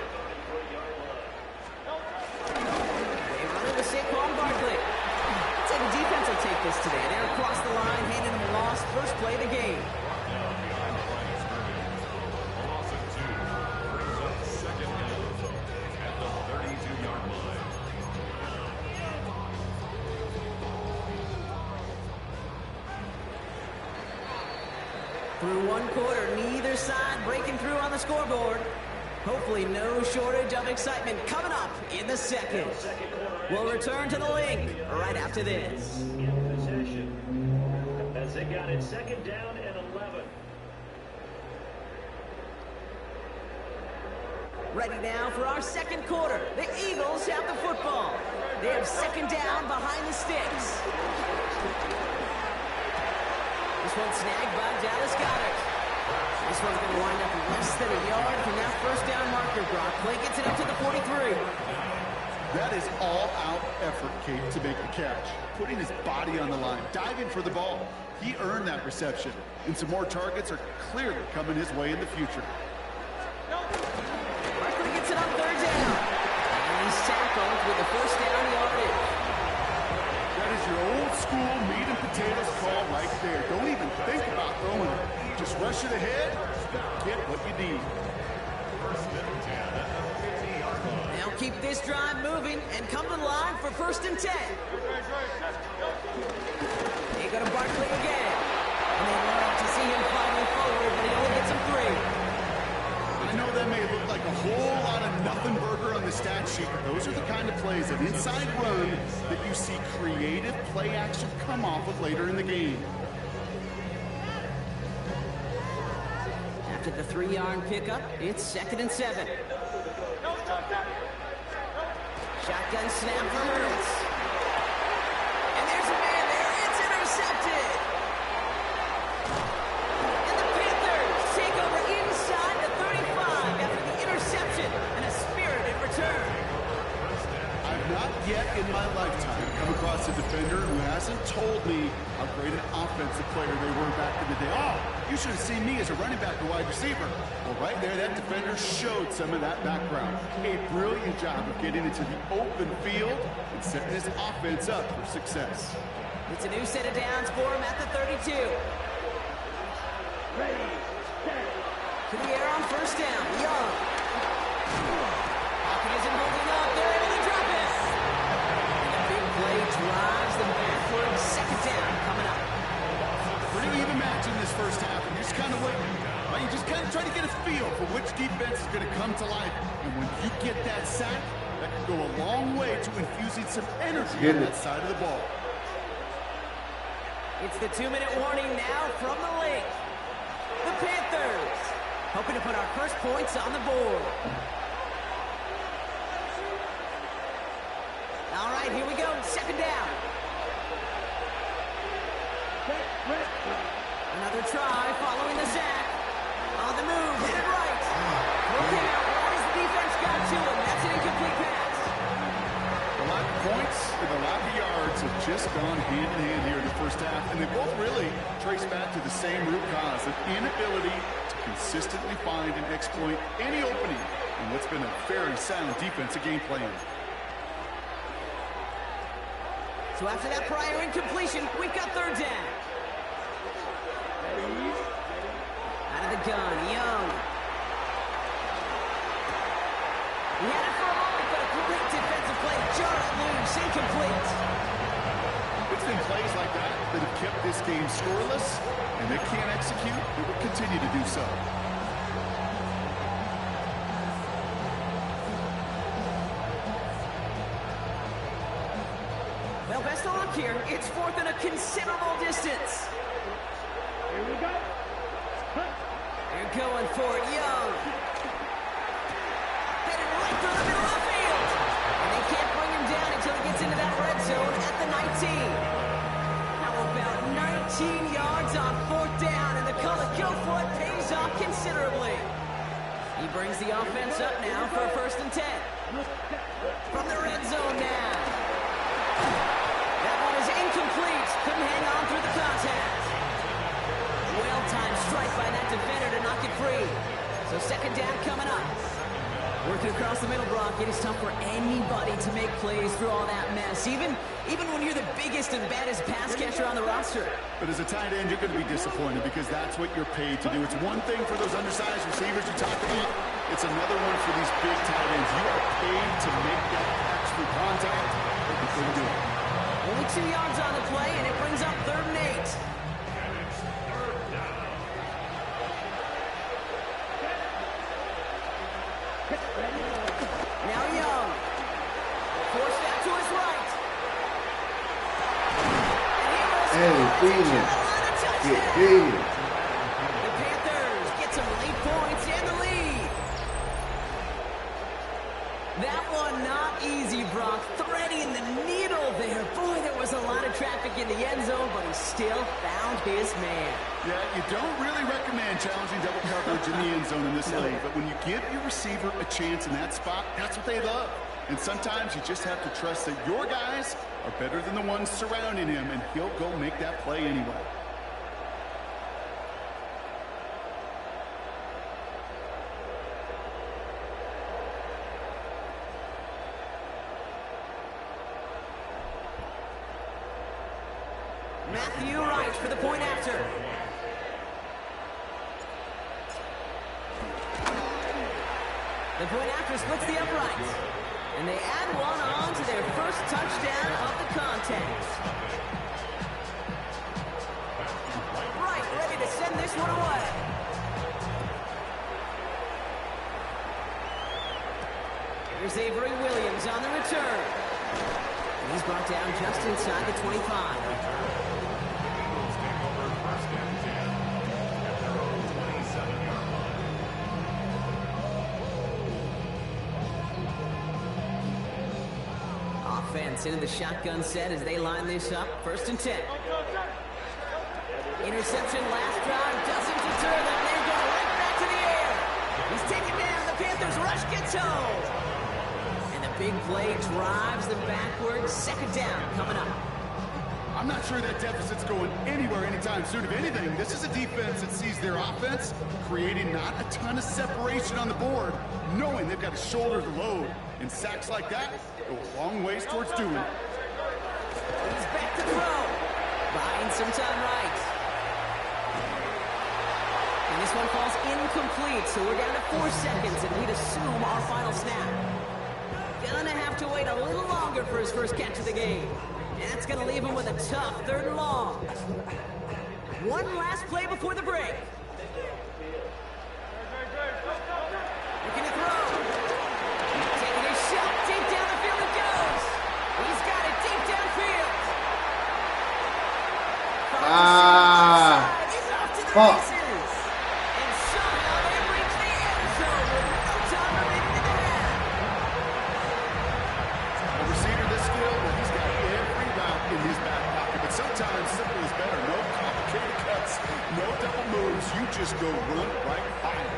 They run it with Saquon Barkley. I'd say the defense will take this today. They're across the line, handing them a loss. First play of the game. Through one quarter, neither side breaking through on the scoreboard. Hopefully no shortage of excitement coming up in the second. We'll return to the link right after this. As they got it 2nd down and 11. Ready now for our second quarter. The Eagles have the football. They have 2nd down behind the sticks. This one snagged by Dallas Goedert. This one's going to wind up less than a yard from that first down marker. Brock Clay gets it up to the 43. That is all-out effort, Kate, to make the catch. Putting his body on the line, diving for the ball. He earned that reception. And some more targets are clearly coming his way in the future. Barkley gets it on 3rd down. tackled with the first down yardage. That is your old school meat and potatoes call right there. Don't even think about throwing it. Just rush it ahead, get what you need. They'll keep this drive moving and come to the line for 1st and 10. They go to Barkley again. And they love to see him fighting forward, but he only gets him 3. I know that may look like a whole lot of nothing burger on the stat sheet, but those are the kind of plays, an inside run, that you see creative play action come off of later in the game. After the 3-yard pickup, it's 2nd and 7. Shotgun snap for Hurts. And there's a man there. It's intercepted. And the Panthers take over inside the 35 after the interception and a spirited return. I've not yet in my lifetime come across a defender who hasn't told me how great an offensive player they were back in the day. Oh, you should have seen me as a running back or wide receiver. Well, right there, that defender showed some of that background. A brilliant job of getting into the open field and setting his offense up for success. It's a new set of downs for him at the 32. Ready, set. To the air on 1st down. Young. Pocket isn't moving up. They're able to drop it. And the big play drives them backwards. 2nd down coming up. Pretty even match in this first half, and you're just kind of waiting. Right? You just kind of try to get a feel for which defense is going to come to life. And when you get that sack, that can go a long way to infusing some energy on that side of the ball. It's the 2-minute warning now from the lake. The Panthers hoping to put our first points on the board. All right, here we go. 2nd down. Another try following the sack. On the move, hit it right. Looking out right as the defense got to him. That's an incomplete pass. The lack of points and the lack of yards have just gone hand in hand here in the first half, and they both really trace back to the same root cause, an inability to consistently find and exploit any opening in what's been a very sound defensive game plan. So after that prior incompletion, we've got 3rd down. Out of the gun, Young. He had it for a moment, but a great defensive play. Jarrett loose, incomplete. It's been plays like that that have kept this game scoreless, and they can't execute. They will continue to do so. Well, best of luck here. It's 4th and a considerable distance. Here we go. They're going for it, Young. Headed right through the middle of the field. And they can't bring him down until he gets into that red zone at the 19. How about 19 yards on 4th down, and the color go for it pays off considerably. He brings the offense up now for a 1st and 10. From the red zone now. That one is incomplete. Couldn't hang on through the contact. Well-timed strike by that defender to knock it free. So 2nd down coming up. Working across the middle, Brock. It is tough for anybody to make plays through all that mess, even when you're the biggest and baddest pass catcher on the roster. But as a tight end, you're going to be disappointed because that's what you're paid to do. It's one thing for those undersized receivers you talk about. It's another one for these big tight ends. You are paid to make that catch through contact, but you couldn't do it. Only 2 yards on the play, and it brings up 3rd and 8. Now Young. Forced out to his right. Hey, Phoenix. Get big. The Panthers get some late points and the lead. That one not easy, Brock. Threading the needle there. Boy, there was a lot of traffic in the end zone, but he still found his man. Yeah, you don't really recommend challenging double coverage in the end zone in this league, but when you give your receiver a chance in that spot, that's what they love. And sometimes you just have to trust that your guys are better than the ones surrounding him, and he'll go make that play anyway. Matthew Wright for the point after. The point after splits the uprights. And they add one on to their first touchdown of the contest. Wright ready to send this one away. Here's Avery Williams on the return. And he's brought down just inside the 25. Offense into the shotgun set as they line this up. 1st and 10. Interception last drive doesn't deter them. They're going right back to the air. He's taken down. The Panthers rush gets home. And the big play drives them backwards. 2nd down coming up. I'm not sure that deficit's going anywhere anytime soon. If anything, this is a defense that sees their offense creating not a ton of separation on the board, knowing they've got to shoulder the load. And sacks like that go a long ways towards doing it. He's back to throw. Buying some time right. And this one falls incomplete, so we're down to 4 seconds, and we'd assume our final snap. Gonna have to wait a little longer for his first catch of the game. And that's gonna leave him with a tough 3rd and long. One last play before the break. Looking to throw. Taking his shot. Deep down the field it goes. He's got it deep downfield. He's off to the races. And somehow they reach the end zone with no time remaining in the half. A receiver this skilled, well, he's got every route in his back pocket. But sometimes simple is better. No complicated cuts, no double moves. You just go run right by him.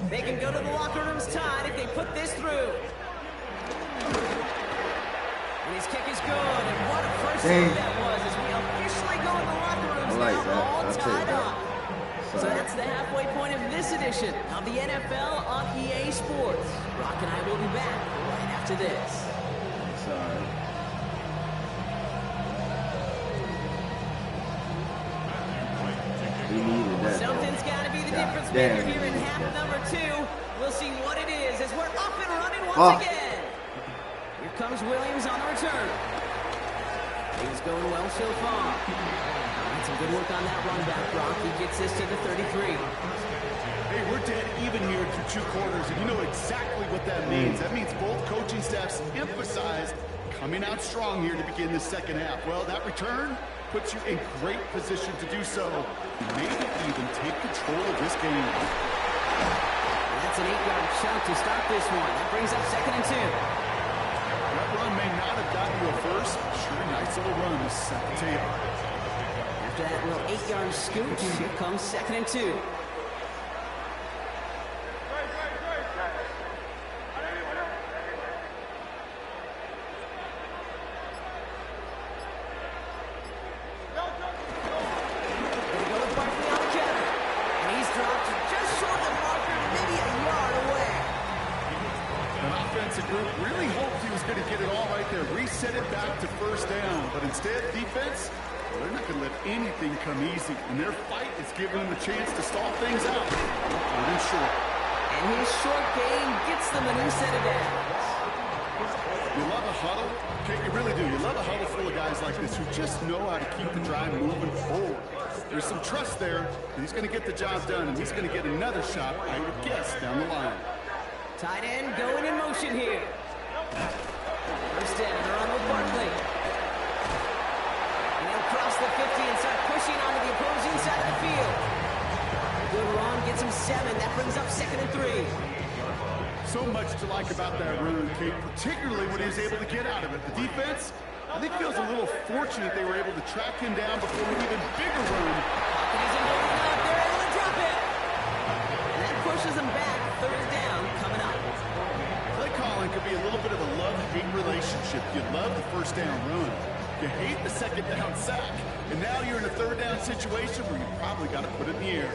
They can go to the locker rooms tied if they put this through. And his kick is good. And what a first down that was as we officially go in the locker rooms now all tied up. So that's the halfway point of this edition of the NFL on EA Sports. Brock and I will be back right after this. Sorry. We needed that. Something's got to be the difference maker here in half number 2. We'll see what it is as we're up and running once again. Here comes Williams on the return. He's going well so far. Had some good work on that run back, Brock. He gets this to the 33. Hey, we're dead even here through 2 quarters, and you know exactly what that means. That means both coaching staffs emphasized coming out strong here to begin the second half. Well, that return puts you in great position to do so. Maybe even take control of this game. That's an 8-yard chunk to start this one. That brings up 2nd and 2. That run may not have gotten you a first. Sure, nice little run to set the table. After that little 8-yard scoot, here comes 2nd and 2. Anything come easy, and their fight is giving them a chance to stall things out. Moving short. And his short game gets them a new set of downs. You love a huddle? Okay, you really do. You love a huddle full of guys like this who just know how to keep the drive moving forward. There's some trust there that he's going to get the job done, and he's going to get another shot, I would guess, down the line. Tight end going in motion here. First down, they're on with Barkley. Cross the 50 and start pushing onto the opposing side of the field. Good run, gets him 7. That brings up 2nd and 3. So much to like about that run, Kate, particularly when he was able to get out of it. The defense, I think, feels a little fortunate they were able to track him down before an even bigger run. And he's holding up. They're able to drop it. And that pushes him back. 3rd down coming up. Play calling could be a little bit of a love-hate relationship. You love the first down run. You hate the 2nd down sack, and now you're in a 3rd down situation where you probably got to put it in the air.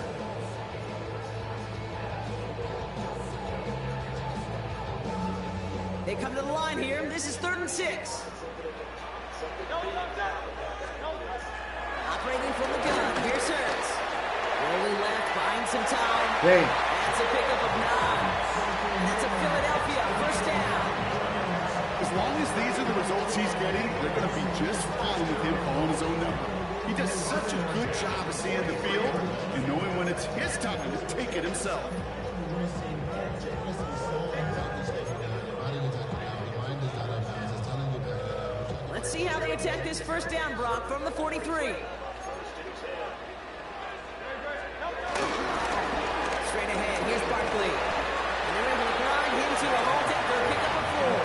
They come to the line here. This is 3rd and 6. Operating from the gun. Here's Hurts. Rolling left, buying some time. Dang. That's a pickup of 9. That's a Philadelphia first down. As long as these are the results he's getting, they're going to be just fine with him calling his own number. He does such a good job of seeing the field and knowing when it's his time to take it himself. Let's see how they attack this first down, Brock, from the 43. Straight ahead, here's Barkley. And they're able to grind him to a halt after a pickup of 4.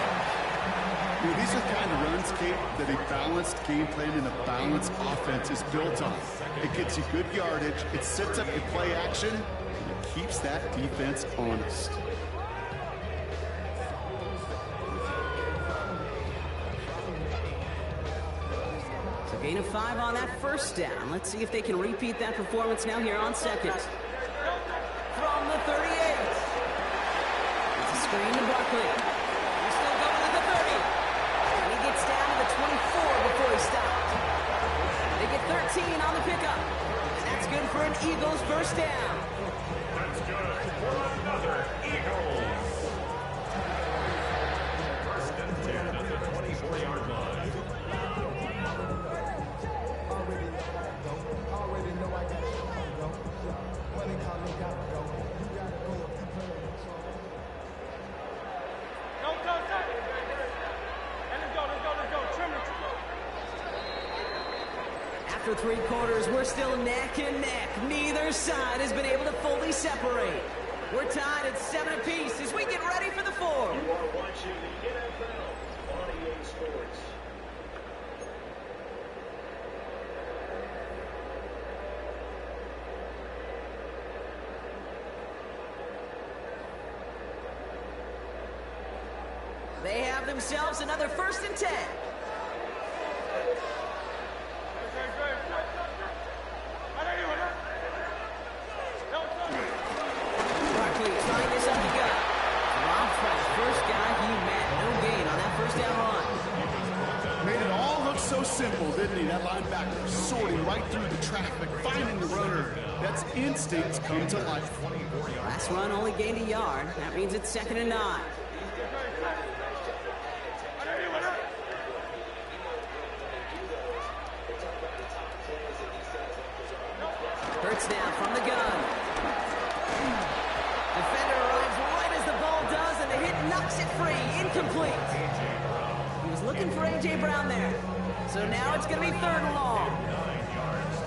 You know, these are the kind of runs, Kate, that a balanced game plan and a balanced offense is built on. It gets you good yardage, it sets up your play action, and it keeps that defense honest. So gain of 5 on that first down. Let's see if they can repeat that performance now here on 2nd. From the 38. It's a screen to Barkley. He's still going to the 30. And he gets down to the 24 before he stops. They get 13 on the pickup. And that's good for an Eagles first down. That's good for another Eagles. First and 10 at the 24-yard line. After 3 quarters, we're still neck and neck. Neither side has been able to fully separate. We're tied at 7 apiece as we get ready for the 4. You are watching the NFL on EA Sports. They have themselves another 1st and 10. Barkley trying this up the gut. Rob Fresh, first guy he met. No gain on that first down run. Made it all look so simple, didn't he? That linebacker sorting right through the traffic, finding the runner. That's instinct come to life. Last run only gained a yard. That means it's 2nd and 9. Hurts now from the gun. Defender arrives right as the ball does, and the hit knocks it free. Incomplete. He was looking for A.J. Brown there. So now it's going to be 3rd and long.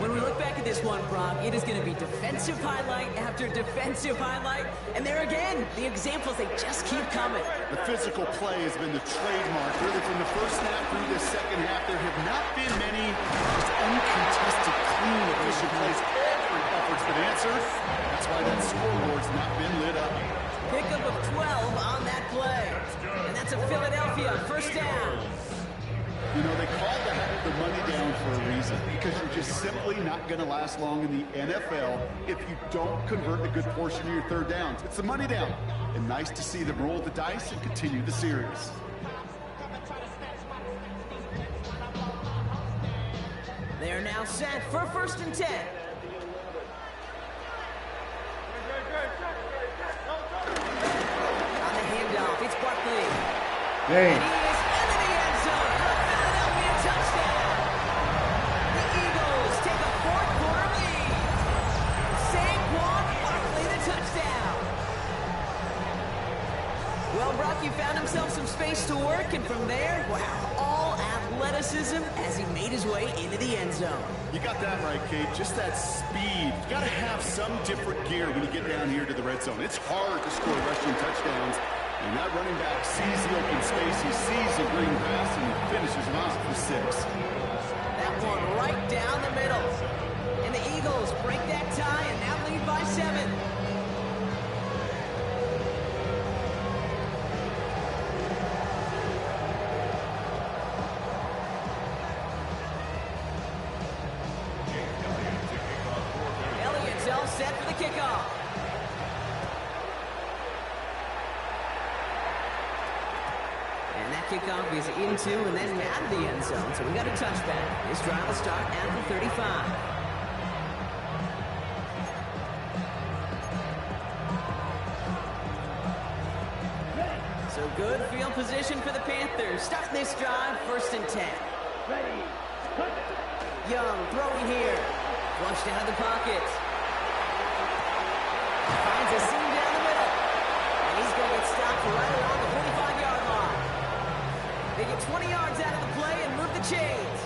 When we look back at this one, Brock, it is going to be defensive highlight after defensive highlight. And there again, the examples, they just keep coming. The physical play has been the trademark. Really, from the first snap through the second half, there have not been many just uncontested, clean, efficient plays. Every effort's been answered. That's why that scoreboard's not been lit up. Pickup of 12 on that play. And that's a Philadelphia first down. You know, they call that the money down for a reason, because you're just simply not going to last long in the NFL if you don't convert a good portion of your 3rd downs. It's the money down. And nice to see them roll the dice and continue the series. They are now set for 1st and 10. On the handoff, it's Barkley. Dang. And he is into the end zone for a Philadelphia touchdown. The Eagles take a 4th quarter lead. Saquon Barkley, the touchdown. Well, Brock, he found himself some space to work, and from there, wow, all athleticism as he made his way into the end zone. You got that right, Kate. Just that speed. You got to have some different gear when you get down here to the red zone. It's hard to score rushing touchdowns. And that running back sees the open space, he sees the green grass, and he finishes him off for 6. That one right down the middle. And the Eagles break that tie and now lead by 7. Elliott's all set for the kickoff. kickoff is into and then out of the end zone, so we got a touchback. This drive will start at the 35. So good field position for the Panthers. Starting this drive, 1st and 10. Ready. Young throwing here. Flushed out of the pocket. Finds a seam down the middle. And he's going to get stopped right around the 45-yard line. They get 20 yards out of the play and move the chains.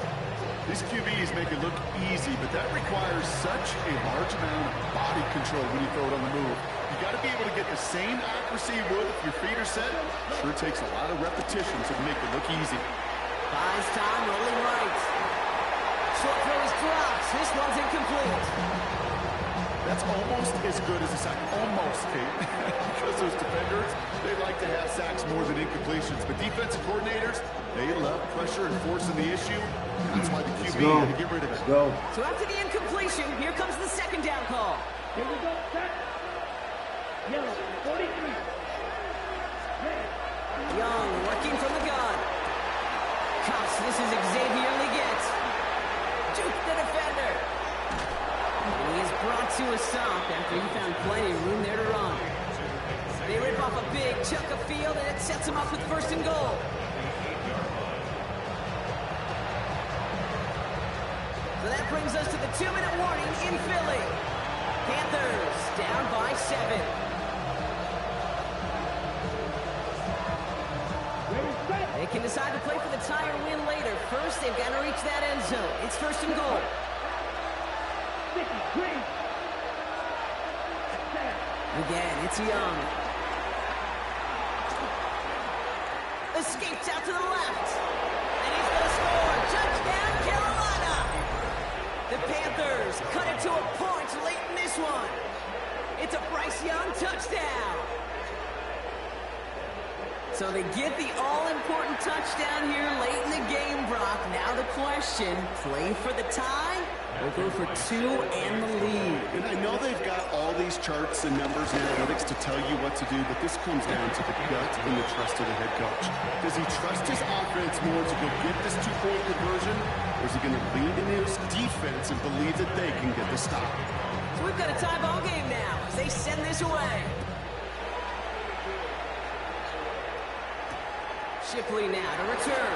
These QBs make it look easy, but that requires such a large amount of body control when you throw it on the move. You got to be able to get the same accuracy you would if your feet are set. Sure takes a lot of repetition to make it look easy. Buys time, rolling right. Short throw is dropped. This one's incomplete. That's almost as good as a sack. Almost, Kate. Because those defenders, they like to have sacks more than incompletions. But defensive coordinators, they love pressure and forcing the issue. That's why the QB had to get rid of it. Go. So after the incompletion, here comes the 2nd down call. Here we go, set. Yellow, 43. Ready. Young working from the gun. Cops, this is Xavier Leggett. Duke the defender. And he is brought to a stop after he found plenty of room there to run. They rip off a big chunk of field and it sets him up with 1st and goal. So that brings us to the 2-minute warning in Philly. Panthers down by 7. They can decide to play for the tie or win later. First, they've got to reach that end zone. It's 1st and goal. Again, it's Young. Escapes out to the left. And he's going to score. Touchdown, Carolina. The Panthers cut it to a point late in this one. It's a Bryce Young touchdown. So they get the all-important touchdown here late in the game, Brock. Now the question, play for the tie or go for 2 and the lead? And I know they've got all these charts and numbers and analytics to tell you what to do, but this comes down to the gut and the trust of the head coach. Does he trust his offense more to go get this 2-point conversion, or is he going to lean into his defense and believe that they can get the stop? So we've got a tie ball game now as they send this away. Shipley now to return.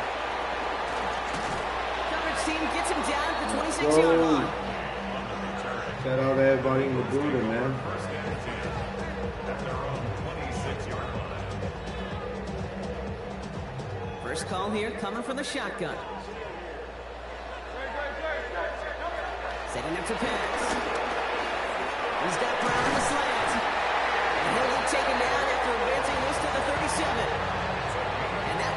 Coverage team gets him down at the 26-yard line. Shout out to everybody in the building, man. First call here coming from the shotgun. Setting up to pass. He's got Brown in the slant. And he'll be taken down after advancing this to the 37.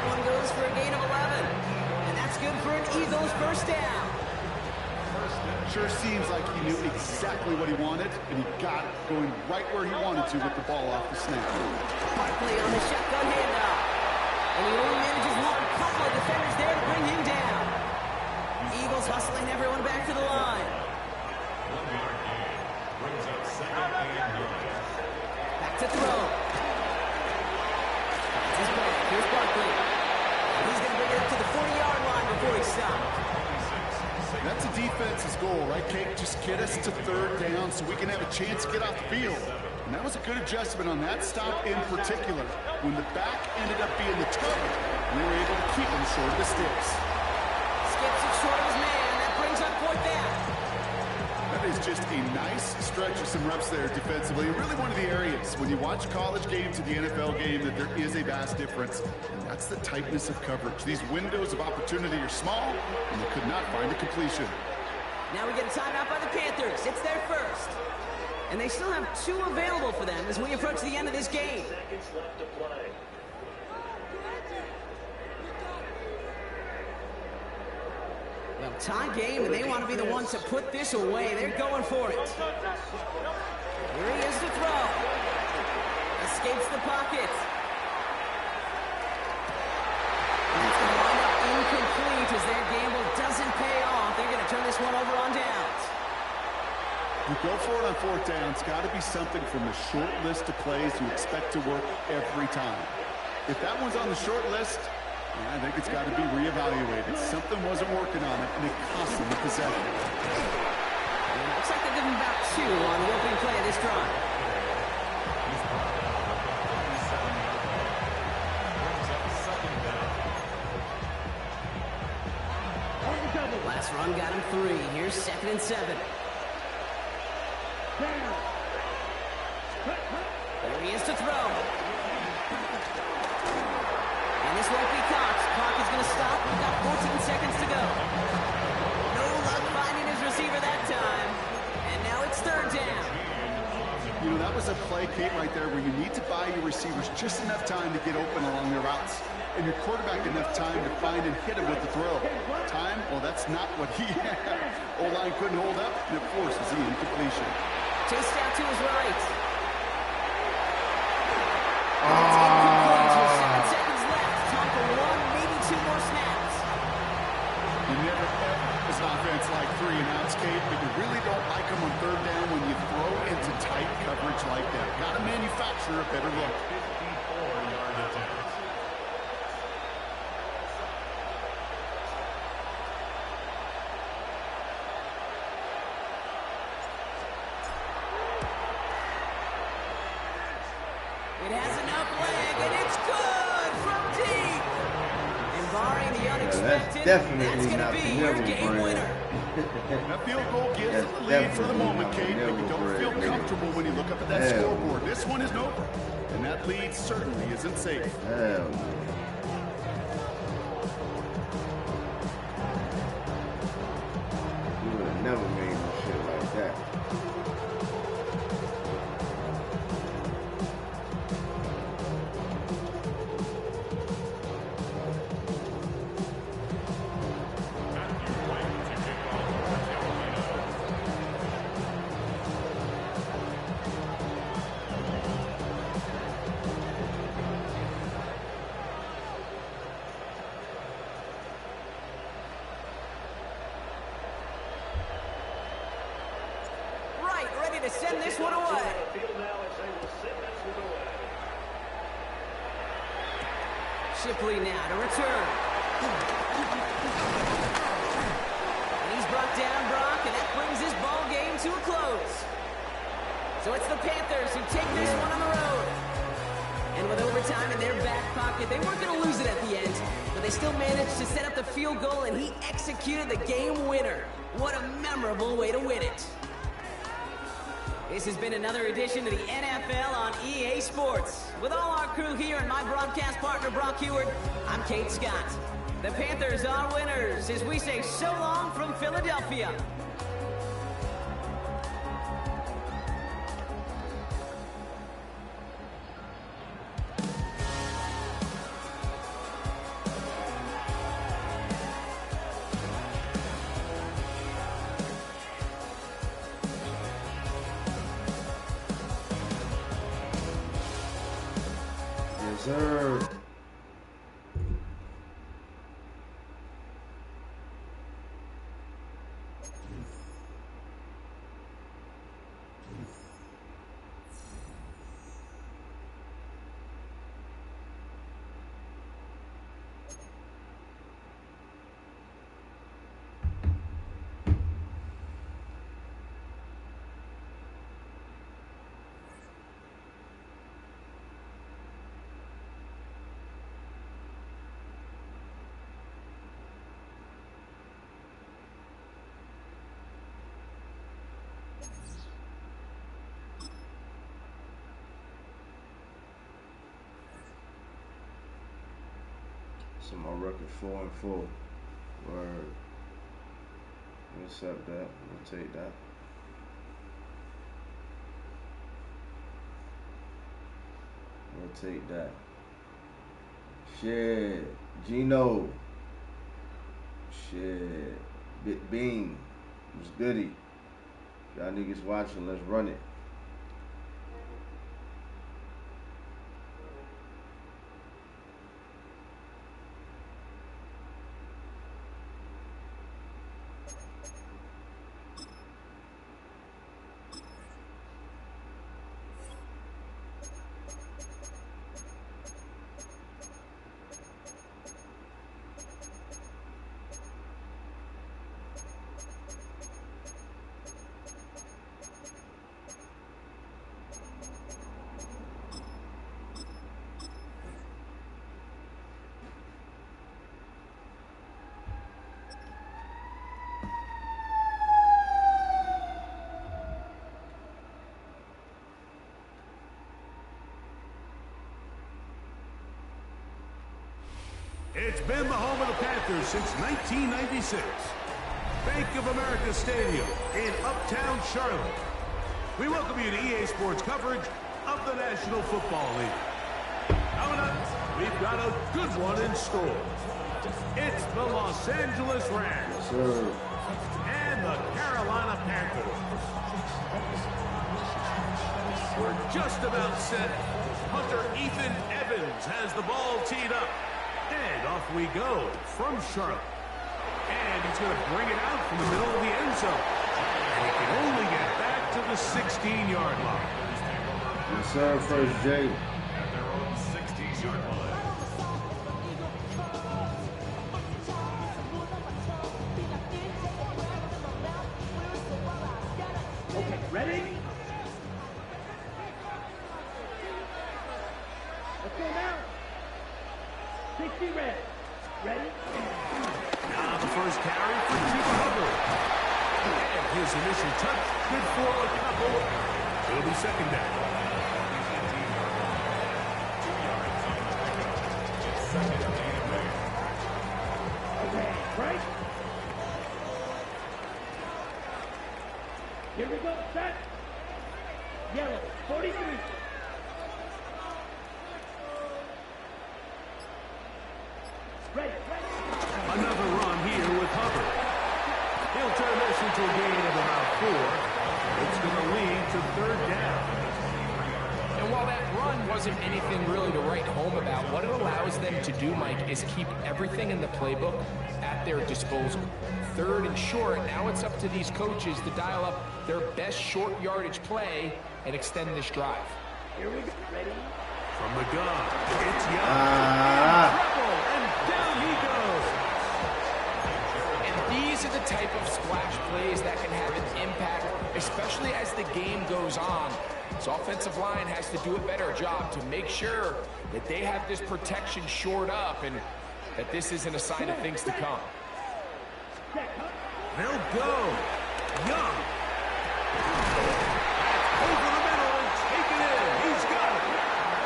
One goes for a gain of 11. And that's good for an Eagles first down. Sure seems like he knew exactly what he wanted, and he got it going right where he wanted to with the ball off the snap. Barkley on the shotgun handoff. And he only manages one couple of defenders there to bring him down. Eagles hustling everyone back to the line. Back to throw. Here's Barkley. He's going to bring it up to the 40-yard line before he stops. That's a defense's goal, right, Kate? Just get us to 3rd down so we can have a chance to get off the field. And that was a good adjustment on that stop in particular. When the back ended up being the target, we were able to keep him short of the sticks. Skips it short of his man. That brings up 4th down. That is just a nice stretch of some reps there defensively. Really one of the areas when you watch college games to the NFL game that there is a vast difference. And that's the tightness of coverage. These windows of opportunity are small, and they could not find a completion. Now we get a timeout by the Panthers. It's their first. And they still have 2 available for them as we approach the end of this game. Seconds left to play. Well, tie game, and they want to be the ones to put this away. They're going for it. Here he is to throw. Escapes the pocket. And it's going to wind up incomplete as their gamble doesn't pay off. They're going to turn this one over on downs. You go for it on 4th down. It's got to be something from the short list of plays you expect to work every time. If that one's on the short list, Yeah, I think it's got to be reevaluated. Something wasn't working on it, and it cost them the possession. Looks like they're giving about 2 on the opening play of this drive. Last run got him 3. Here's 2nd and 7. Here he is to throw. And this won't be caught. Clock is going to stop. We've got 14 seconds to go. No luck finding his receiver that time. And now it's 3rd down. You know, that was a play, Kate, right there where you need to buy your receivers just enough time to get open along their routes. And your quarterback enough time to find and hit him with the throw. Time? Well, that's not what he had. O-line couldn't hold up, and it forces the incompletion. Chased out to his right. It's incomplete with 7 seconds left. Time for 1, maybe 2 more snaps. You never as an offense like 3 and outs, Kate, but you really don't like them on 3rd down when you throw into tight coverage like that. Got to manufacture a better look. 54-yard attempt. It has enough leg, and it's good from deep. And barring the unexpected, that's going to be your game winner. That field goal gives the lead for the moment, Kate, but you don't feel comfortable when you look up at that scoreboard. This one isn't over, and that lead certainly isn't safe. Hell no. You would have never made no shit like that. Ready to send this one away. Shipley now to return. And he's brought down, Brock, and that brings this ball game to a close. So it's the Panthers who take this one on the road. And with overtime in their back pocket, they weren't going to lose it at the end, but they still managed to set up the field goal, and he executed the game winner. What a memorable way to win it. This has been another edition of the NFL on EA Sports. With all our crew here and my broadcast partner, Brock Heward, I'm Kate Scott. The Panthers are winners as we say so long from Philadelphia. Sir. So my record 4-4. Word. We'll accept that. We'll take that. We'll take that. Shit. Gino. Shit. Big Bean. What's goody? Y'all niggas watching, let's run it. It's been the home of the Panthers since 1996. Bank of America Stadium in Uptown Charlotte. We welcome you to EA Sports coverage of the National Football League. Coming up, we've got a good one in store. It's the Los Angeles Rams and the Carolina Panthers. We're just about set. Hunter Ethan Evans has the ball teed up. And off we go from Charlotte. And he's going to bring it out from the middle of the end zone. And he can only get back to the 16-yard line. Yes, sir, First J. At their own 16-yard line. Okay, ready? Let's go now. 60 red. Ready? Now the first carry for Jimmy Hubbard. And his initial touch, good for a couple. It'll be second down. Okay, right? Here we go, set. Yellow, 43. Ready. Another run here with Hubbard. He'll turn this into a gain of about 4. It's going to lead to third down. And while that run wasn't anything really to write home about, what it allows them to do, Mike, is keep everything in the playbook at their disposal. Third and short, now it's up to these coaches to dial up their best short yardage play and extend this drive. Here we go. Ready? From the gun, it's Young. Trouble, and down he goes. And these are the type of splash plays that can have an impact, especially as the game goes on. So offensive line has to do a better job to make sure that they have this protection shored up and that this isn't a sign of things to come. They'll go. Young. Over the middle and take it in. He's got it.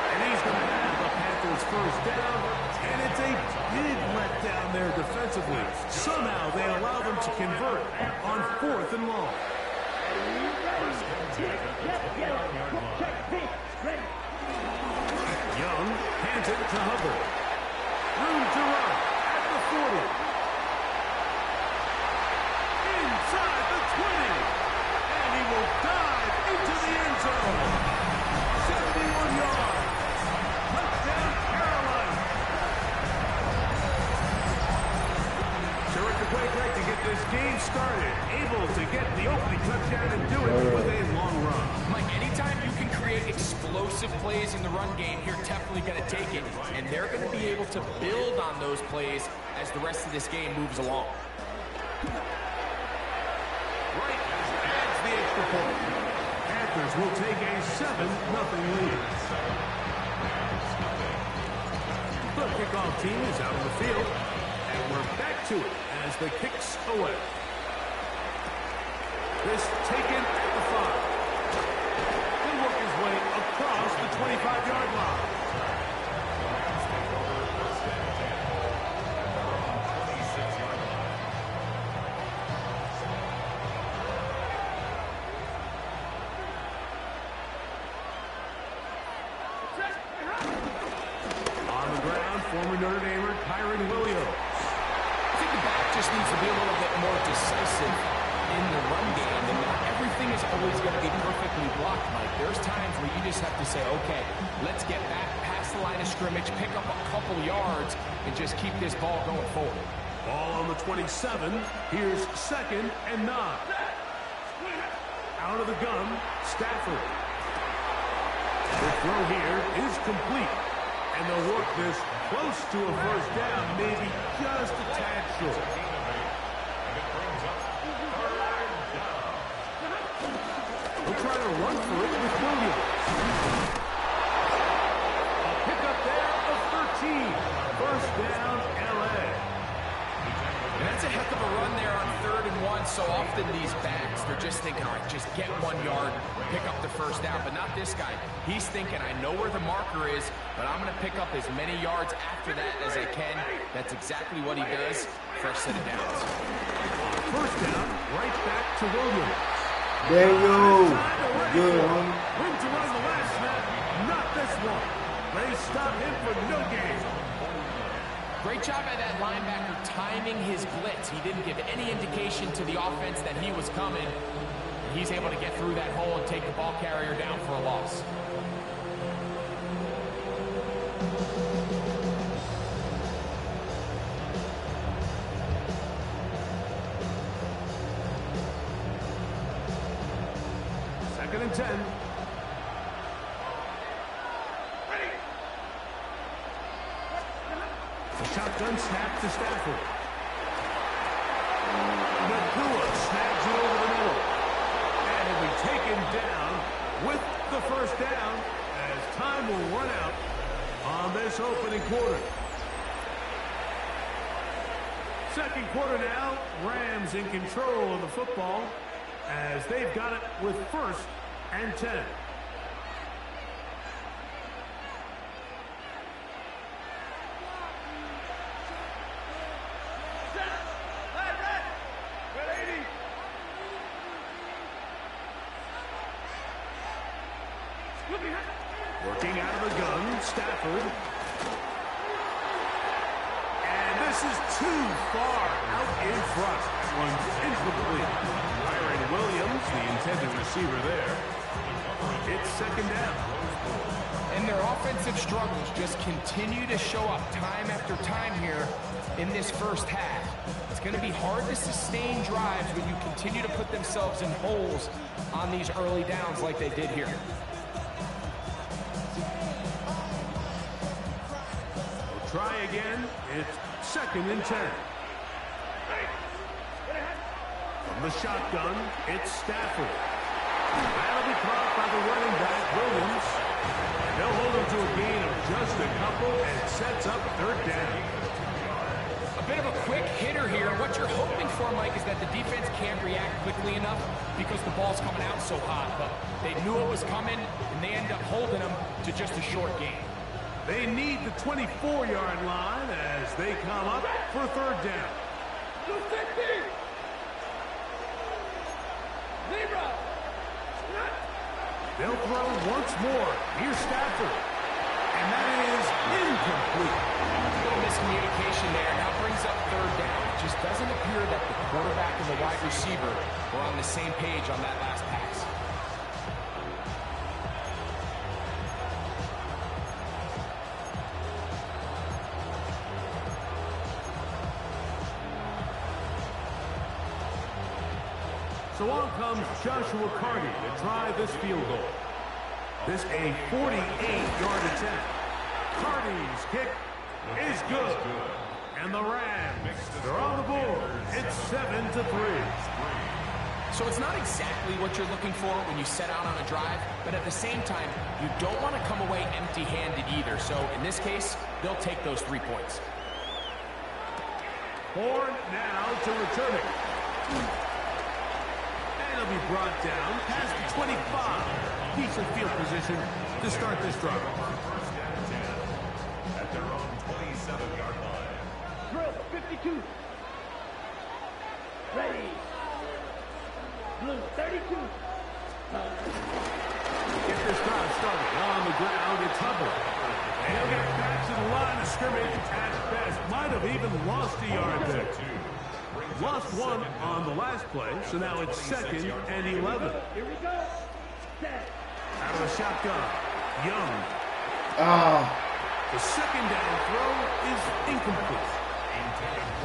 And he's going to have the Panthers first down. And it's a big letdown there defensively. Somehow they allow them to convert on 4th and long. Young hands it to Hubbard. Room to run at the 40. Inside the 20. And he will dive into the end zone. 71 yards. Touchdown, Carolina. Terrific way, Greg, to get this game started. Able to get the opening touchdown and do it with a long run. Mike, anytime you can create explosive plays in the run game, you're definitely going to take it. And they're going to be able to build on those plays as the rest of this game moves along. Right adds the extra point. Panthers will take a 7-0 lead. The kickoff team is out on the field. And we're back to it as the kicks away. This taken at the 5. He'll work his way across the 25-yard line. On the ground, former Notre Damer Kyron Williams. I think the back just needs to be a little bit more decisive in the run game, and not everything is always going to be perfectly blocked, Mike. There's times where you just have to say, okay, let's get back past the line of scrimmage, pick up a couple yards, and just keep this ball going forward. Ball on the 27. Here's 2nd and 9. Out of the gun, Stafford. The throw here is complete. And they'll work this close to a first down, maybe just a tad short. We'll try to run for it with Williams. A pickup there of 13. First down, L.A. And that's a heck of a run there on 3rd and 1. So often these backs, they're just thinking, all right, just get 1 yard, pick up the first down. But not this guy. He's thinking, I know where the marker is, but I'm going to pick up as many yards after that as I can. That's exactly what he does. Fresh set of downs. First down, right back to Williams. Daniel, good, homie. Room to run the last snap, not this one. They stop him for no gain. Great job by that linebacker timing his blitz. He didn't give any indication to the offense that he was coming. He's able to get through that hole and take the ball carrier down for a loss. Second and 10. The shotgun snap to Stafford. Nakua snags it over the middle. And he'll be taken down with the first down as time will run out on this opening quarter. Second quarter now, Rams in control of the football as they've got it with 1st and 10. Working out of the gun, Stafford. And this is too far out in front. One's incomplete. Byron Williams, the intended receiver there. It's 2nd down. And their offensive struggles just continue to show up time after time here in this first half. It's going to be hard to sustain drives when you continue to put themselves in holes on these early downs like they did here. Try again. It's 2nd and 10. From the shotgun, it's Stafford. That'll be caught by the running back, Williams. And they'll hold him to a gain of just a couple, and it sets up 3rd down. A bit of a quick hitter here. What you're hoping for, Mike, is that the defense can't react quickly enough because the ball's coming out so hot. But they knew it was coming, and they end up holding them to just a short gain. They need the 24-yard line as they come up for 3rd down. They'll throw once more. Here's Stafford. And that is incomplete. A little miscommunication there. Now brings up 3rd down. It just doesn't appear that the quarterback and the wide receiver were on the same page on that last pass. So on comes Joshua Carty to try this field goal. This a 48-yard attempt. Carty's kick is good. And the Rams, they're on the board. It's 7-3. So it's not exactly what you're looking for when you set out on a drive, but at the same time, you don't want to come away empty-handed either. So in this case, they'll take those 3 points. Horn now to return it. And he'll be brought down past the 25. Decent field position to start this drive. At their own 27-yard line. Drill 52. Ready. Blue 32. Get this drive started on the ground. It's Hubbard. And he'll get back to the line of scrimmage at best. Might have even lost a yard there. Lost one on the last play, so now it's 2nd and 11. Here we go. Set. Out of the shotgun, Young. The 2nd down throw is incomplete.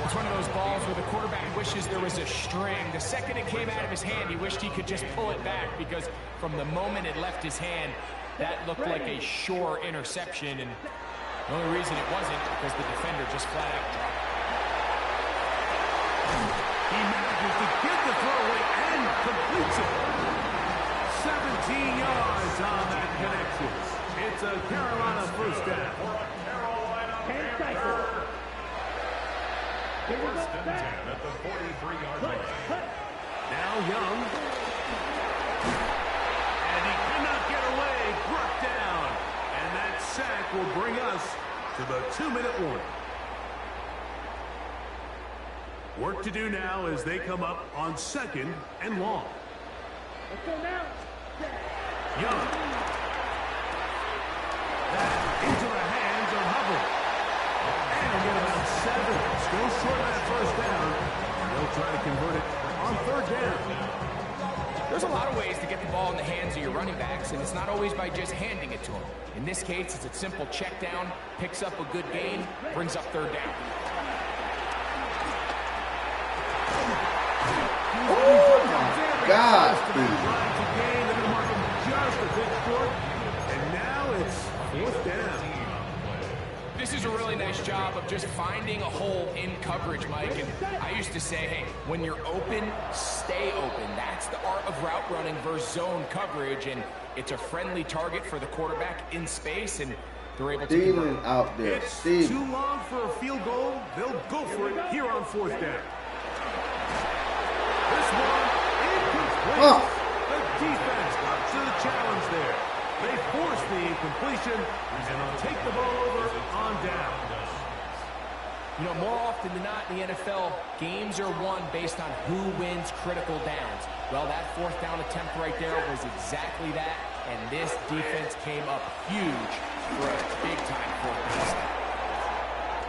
It's one of those balls where the quarterback wishes there was a string. The second it came out of his hand, he wished he could just pull it back because from the moment it left his hand, that looked like a sure interception. And the only reason it wasn't because the defender just flat out dropped. He manages to get the throw away and completes it. 17 yards on that connection. It's a Carolina first down. Hand cycle. First and 10 at the 43-yard line. Now Young. And he cannot get away. Brought down. And that sack will bring us to the 2-minute warning. Work to do now as they come up on 2nd and long. Let's go now. Young. That into the hands of Hubbard. And he'll get about 7. Still short of that first down. They'll try to convert it on 3rd down. There's a lot of ways to get the ball in the hands of your running backs, and it's not always by just handing it to them. In this case, it's a simple check down, picks up a good gain, brings up 3rd down. Oh my God! And now it's 4th down. This is a really nice job of just finding a hole in coverage, Mike. And I used to say, hey, when you're open, stay open. That's the art of route running versus zone coverage. And it's a friendly target for the quarterback in space, and they're able to Steven out there. It's Steven. too long for a field goal. They'll go for it here on 4th down. This one incomplete. The defense up to the challenge there. They force the incompletion, and they'll take the ball over on down. You know, more often than not in the NFL, games are won based on who wins critical downs. Well, that 4th down attempt right there was exactly that, and this defense came up huge for a big-time 4th down.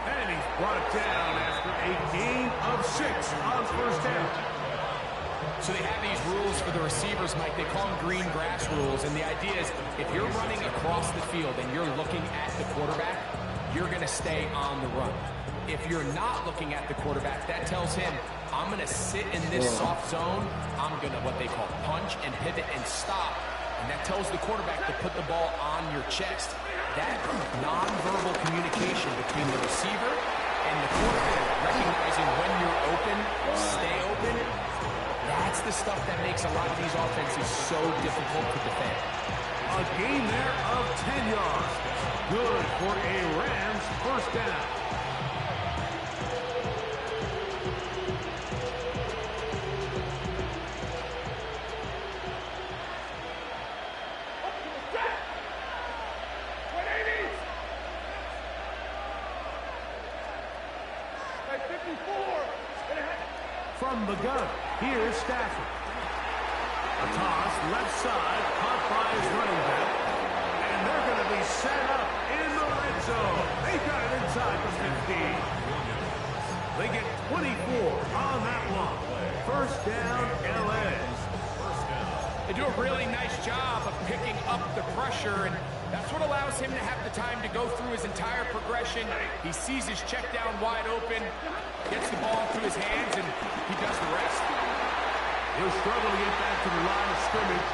And he's brought down after a gain of 6 on 1st down. So they have these rules for the receivers, Mike. They call them green grass rules. And the idea is if you're running across the field and you're looking at the quarterback, you're going to stay on the run. If you're not looking at the quarterback, that tells him, I'm going to sit in this soft zone. I'm going to what they call punch and pivot and stop. And that tells the quarterback to put the ball on your chest. That nonverbal communication between the receiver and the quarterback, recognizing when you're open, stay open, that's the stuff that makes a lot of these offenses so difficult to defend. A gain there of 10 yards. Good for a Rams 1st down. From the gun, here's Stafford. A toss, left side, caught by his running back. And they're going to be set up in the red zone. They got it inside the 15. They get 24 on that one. 1st down, LA. They do a really nice job of picking up the pressure, and that's what allows him to have the time to go through his entire progression. He sees his check down wide open, gets the ball through his hands, and he does the rest. He'll struggle to get back to the line of scrimmage.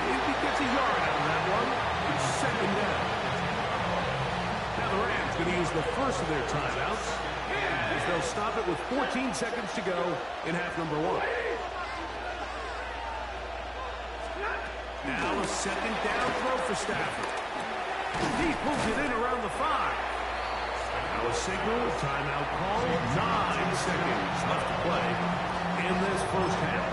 If he gets a yard out of that one, it's 2nd down. Now the Rams going to use the first of their timeouts, as they'll stop it with 14 seconds to go in half number 1. Now a 2nd down throw for Stafford. He pulls it in around the 5. Now a signal, timeout call, 9 seconds left to play in this 1st half.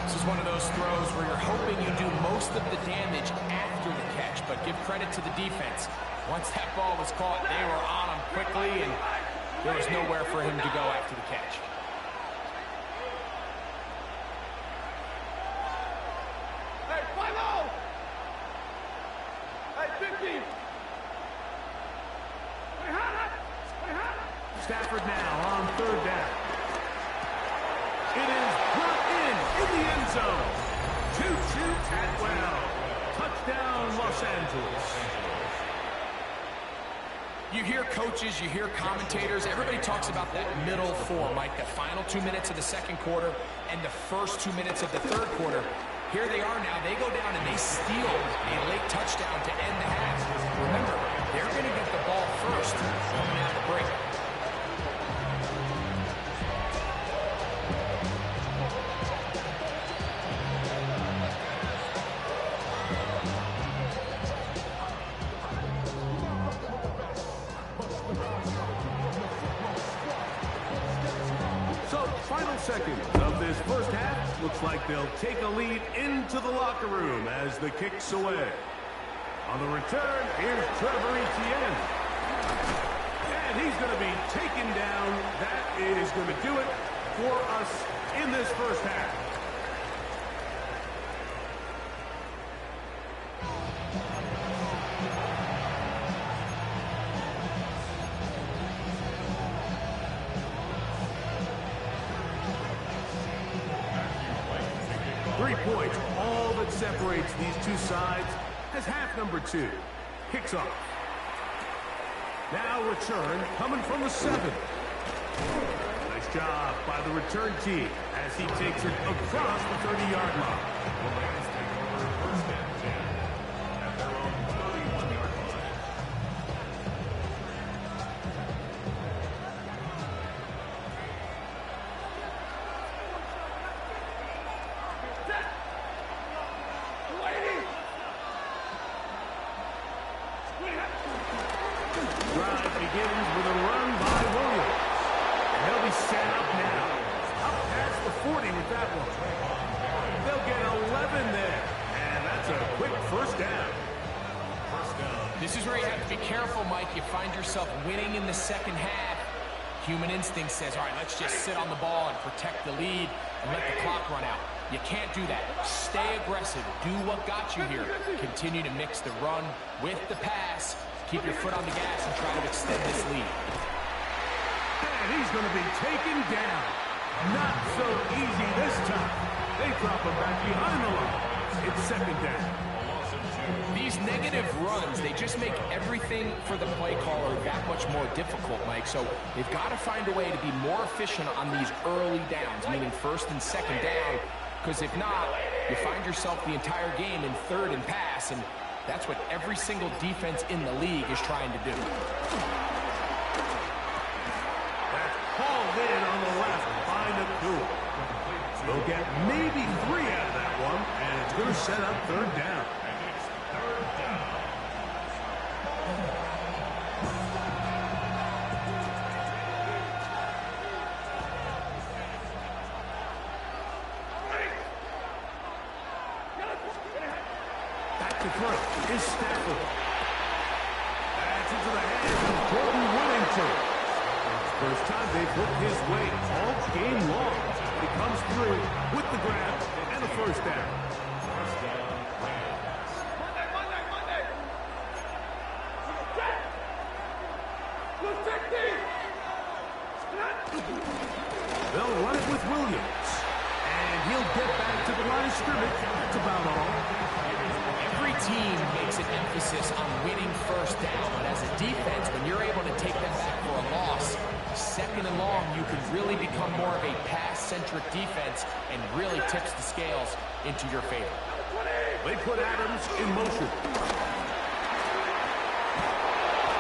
This is one of those throws where you're hoping you do most of the damage after the catch, but give credit to the defense. Once that ball was caught, they were on him quickly, and there was nowhere for him to go after the catch. Hey, 5-0! Hey, 50! Stafford now on 3rd down. It is brought in the end zone. Tutu Atwell. Touchdown, Los Angeles. You hear coaches, you hear commentators, everybody talks about that middle 4, Mike, the final 2 minutes of the 2nd quarter and the first 2 minutes of the 3rd quarter. Here they are now. They go down and they steal a late touchdown to end the half. Remember, they're going to get the ball first coming out of the break. seconds of this first half. Looks like they'll take a lead into the locker room as the kick's away. On the return, here's Trevor Etienne. And he's going to be taken down. That is going to do it for us in this first half. Points, all that separates these two sides as half number 2 kicks off. Now return coming from the 7. Nice job by the return team as he takes it across the 30-yard line. First and 10 at their own 31-yard line. Drive begins with a run by Williams. And he'll be set up now. Up past the 40 with that one. They'll get 11 there. And that's a quick first down. This is where you have to be careful, Mike. You find yourself winning in the second half. Human instinct says, all right, let's just sit on the ball and protect the lead and let the clock run out. You can't do that. Stay aggressive. Do what got you here. Continue to mix the run with the pass. Keep your foot on the gas and try to extend this lead. And he's going to be taken down. Not so easy this time. They drop him back behind the line. It's second down. These negative runs, they just make everything for the play caller that much more difficult, Mike. So they've got to find a way to be more efficient on these early downs, meaning first and second down, because if not, you find yourself the entire game in third and pass, and that's what every single defense in the league is trying to do. That's hauled in on the left by Nakua. They'll get maybe 3 out of that one, and it's going to set up third down. Back to throw is Stafford. That's into the hands of Jordan Whittington. First time they've looked his way all game long. He comes through with the grab and a first down. They'll run it with Williams. And he'll get back to the line of scrimmage. That's about all. Every team makes an emphasis on winning first down, but as a defense, when you're able to take them back for a loss, second and long, you can really become more of a pass-centric defense and really tips the scales into your favor. They put Adams in motion.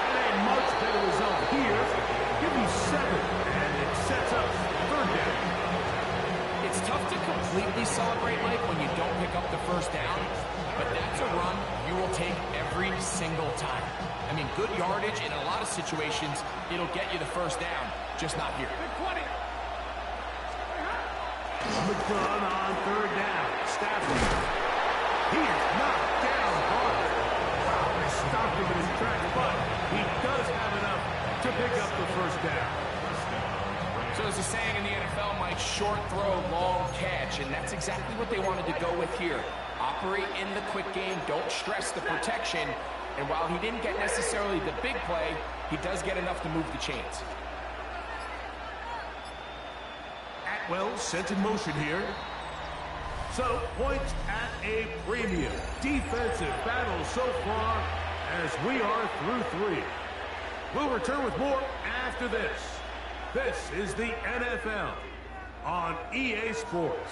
And a much better result here. Give me 7, and it sets up third down. It's tough to completely celebrate, Mike, when you don't pick up the first down, but that's a run you will take every single time. I mean, good yardage in a lot of situations, it'll get you the first down, just not here. McDonough on third down. Stafford. He is knocked down hard. Wow, they stopped him in his tracks, but he does have enough to pick up the first down. So there's a saying in the NFL, Mike, short throw, long catch, and that's exactly what they wanted to go with here. Operate in the quick game, don't stress the protection, and while he didn't get necessarily the big play, he does get enough to move the chains. Atwell sent in motion here. So, points at a premium. Defensive battle so far as we are through 3. We'll return with more after this. This is the NFL on EA Sports.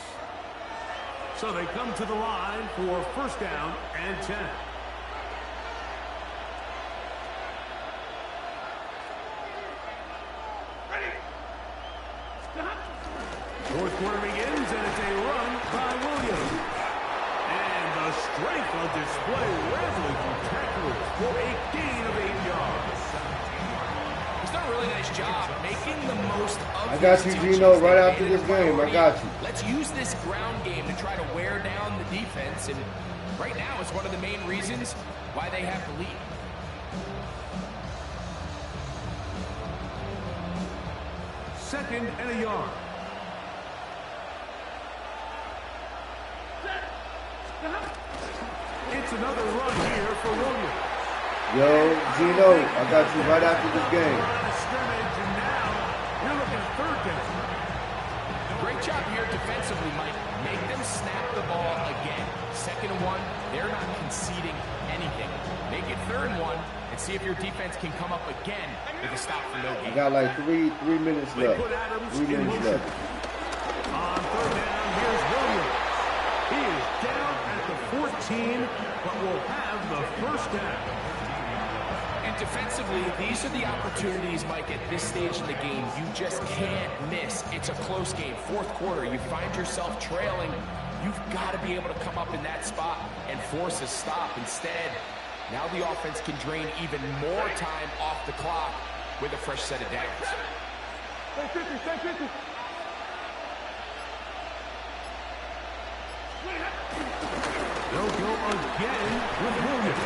So they come to the line for first down and 10. Fourth quarter begins, and it's a run by Williams. And the strength on display, rambling through tacklers for a gain of 8 yards. He's done a really nice job making the most of I got you, Gino, right after this game. I got you. Let's use this ground game to try to wear down the defense, and right now it's one of the main reasons why they have the lead. Second and a yard. It's another run here for Williams. Yo, Gino, I got you right after this game. Scrimmage, and now you're looking at third down. Great job here defensively, Mike. Make them snap the ball again. 2nd and 1, they're not conceding anything. Make it 3rd and 1, and see if your defense can come up again with a stop for no gain. I got like three minutes left. 3 minutes left. On 3rd down, here's Williams. He is down at the 14, but will have the first down. And defensively, these are the opportunities, Mike, at this stage in the game. You just can't miss. It's a close game. 4th quarter, you find yourself trailing. You've got to be able to come up in that spot and force a stop. Instead, now the offense can drain even more time off the clock with a fresh set of downs. Stay 50, stay 50. They'll go again with Williams.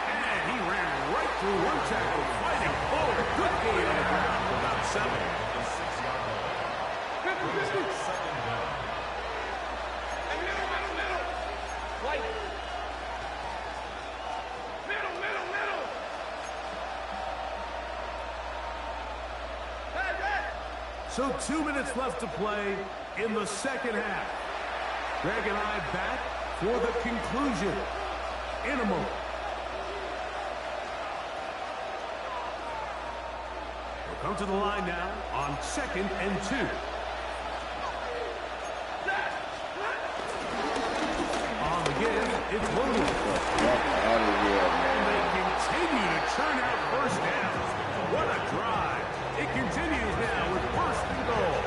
And he ran right through one tackle, fighting forward. Good gain on the ground for about 7. 50. So 2 minutes left to play in the second half. Greg and I back for the conclusion in a moment. We'll come to the line now on 2nd and 2. On the give, it's Williams. And they continue to churn out first down. What a drive. It continues now with 1st and goal.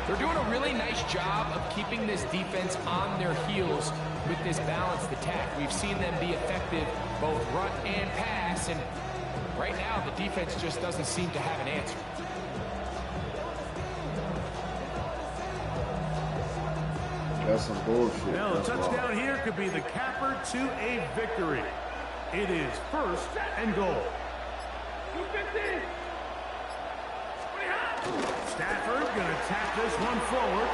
They're doing a really nice job of keeping this defense on their heels with this balanced attack. We've seen them be effective both run and pass, and right now the defense just doesn't seem to have an answer. That's some bullshit. Now a touchdown here could be the capper to a victory. It is 1st and goal. Stafford going to tap this one forward.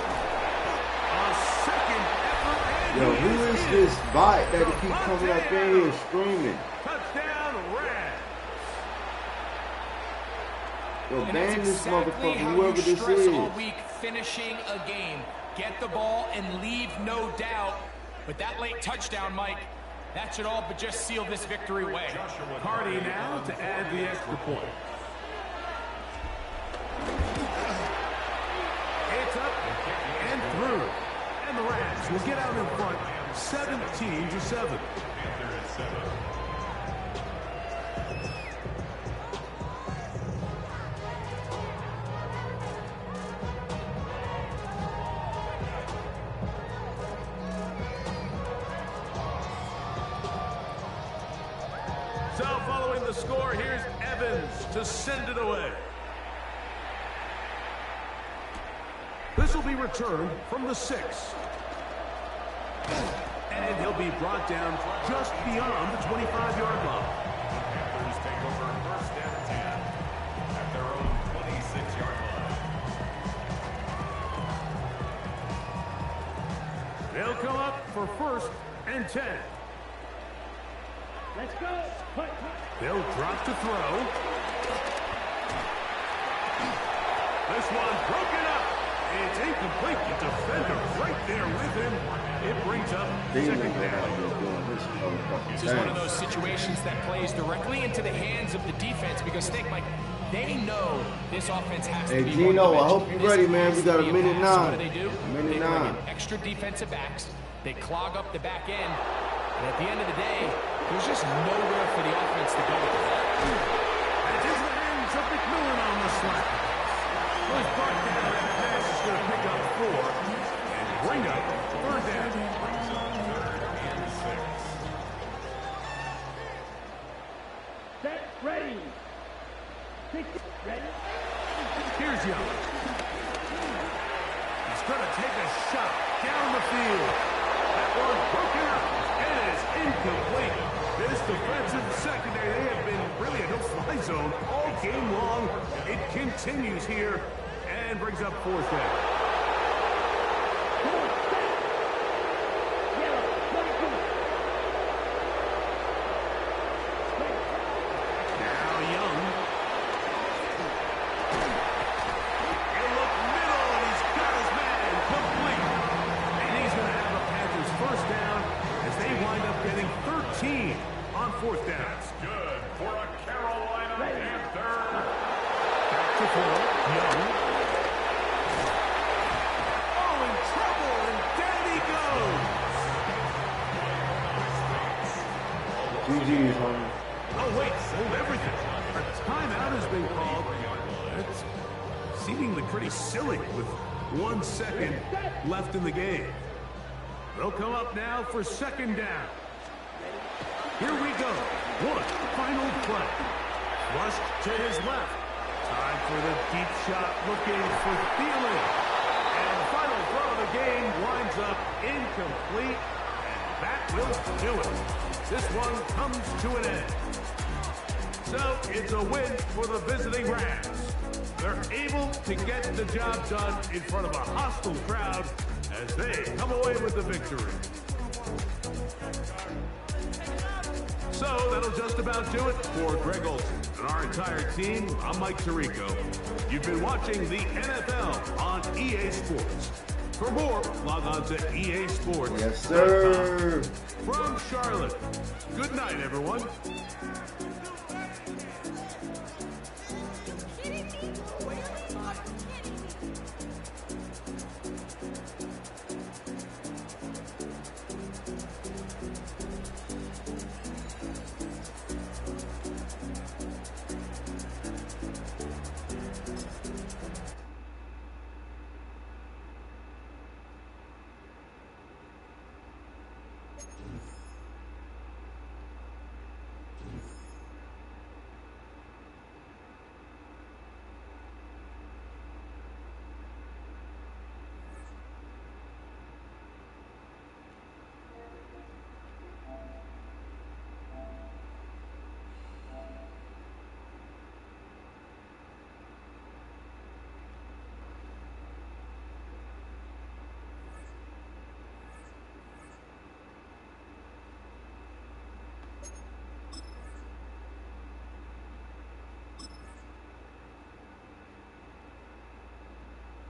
A 2nd effort. Yo, who is this bot that keep coming up in here screaming? Touchdown, Rams. Yo, ban this exactly motherfucker, how whoever you this stress is. all week, finishing a game. Get the ball and leave no doubt. But that late touchdown, Mike, that should all but just seal this victory away. Hardy now to add the extra point. It's up and through. And the Rams will get out in front 17-7. So following the score, here's Evans to send it away. This will be returned from the 6. And he'll be brought down just beyond the 25-yard line. Panthers take over 1st and 10 at their own 26-yard line. They'll come up for 1st and 10. Let's go. They'll drop to throw. This one broken up. It's incomplete. The defender right there with him. It brings up 2nd down. This is one of those situations that plays directly into the hands of the defense because, think, Mike, they know this offense has to be Hey, Gino, I hope you're ready, man. We got a pass. minute So 9. what do? Minute They 9. bring in extra defensive backs. They clog up the back end. And at the end of the day, there's just nowhere for the offense to go with the ball. And it's the hands of McMillan on the slap. First part down, that pass is going to pick up 4 and bring up 3rd down. 3rd and 6. Set, ready. Here's Young. He's going to take a shot down the field. That one broken up. It is incomplete. This defensive secondary, they have been really a no-fly zone all game long. It continues here and brings up fourth down. On fourth down. That's good for a Carolina Panther. Back to throw. Young. Oh, in trouble, and down he goes. GG's, homie. Oh, wait, hold everything. A timeout has been called. That's seemingly pretty silly with 1 second left in the game. They'll come up now for second down. Here we go. One final play. Flushed to his left. Time for the deep shot looking for Thielen. And the final throw of the game winds up incomplete. And that will do it. This one comes to an end. So it's a win for the visiting Rams. They're able to get the job done in front of a hostile crowd as they come away with the victory. So that'll just about do it for Greg Olson and our entire team. I'm Mike Tirico. You've been watching the NFL on EA Sports. For more, log on to EA Sports. Yes, sir. From Charlotte. Good night, everyone.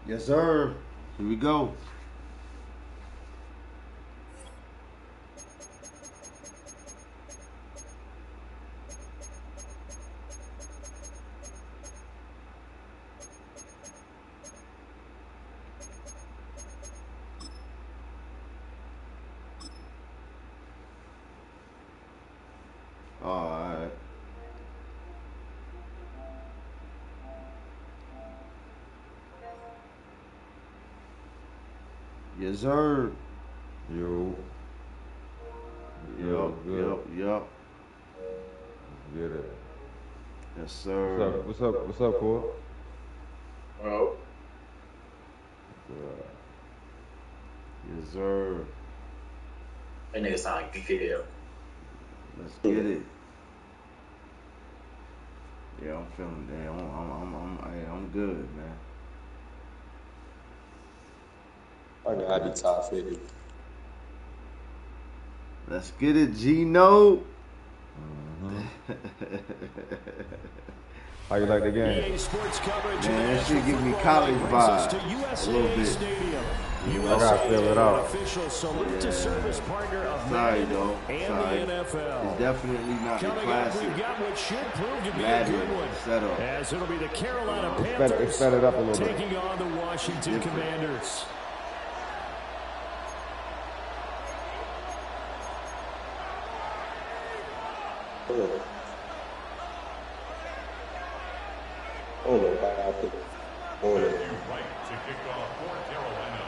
Yes, sir. Here we go. All right. Yes, sir. Yo. Yup. Get it. Yes, sir. What's up, Cole? Oh. Yes, sir. That nigga sound like geeky. Let's get it. Yeah, I'm feeling that. I'm good, man. I gotta be top 50. Let's get it, Gino. How you like the game? EA Sports coverage. Man, that shit give me college vibes a little bit. I gotta fill it out. Official select to service partner of Sorry, Madden though. and the NFL. It's definitely not the Coming classic. up, we've got what should prove to be Madden a good one. setup. As it'll be the Carolina It's Panthers sped it up a little bit. taking on the Washington Commanders. Oh, no, I think. Oh, no. Right to kick off for Carolina.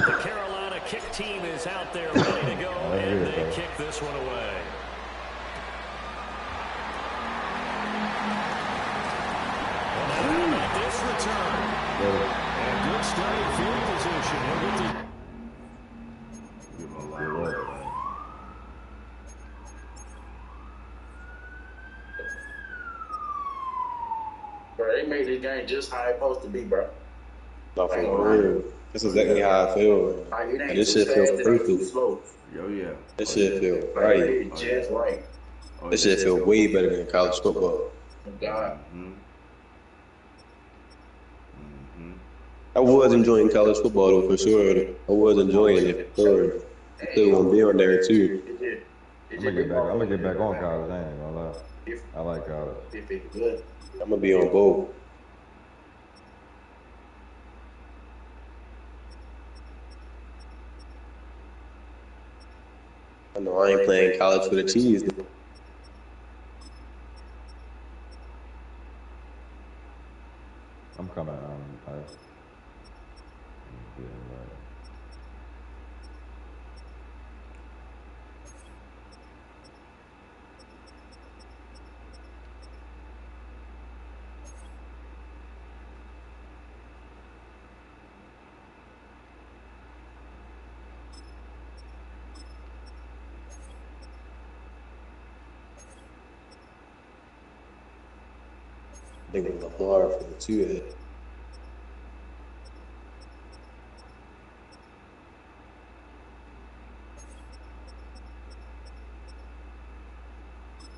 The Carolina kick team is out there ready to go, and they kick this one away. return. And good starting field position. He'll get to... Give him a lot. Bro, they made this game just how it's supposed to be, bro. No, for real. That's exactly how I feel. And this shit feel perfect. Yo, yeah. This shit feel right. Just right. This shit feel way better than college football. God. I was enjoying college football though, for sure. I was enjoying it for sure. I still want to be on there too. I'm gonna get back on college. I ain't gonna lie. I like college. I'm gonna be on both. I know I ain't playing college for the cheese. I'm coming. I think it's Lamar for the 2-head.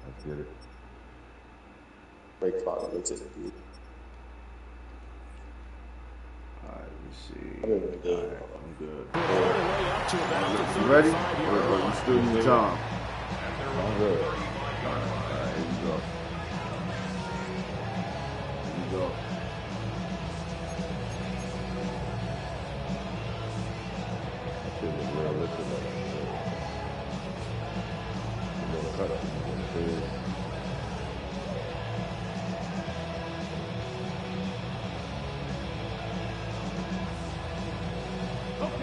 Let's get it. Break clock into the beat. Alright, let me see. I'm good. Alright, I'm good. You ready? Or you still need time? I'm good. Alright, here you go. Go. That shit was realistic.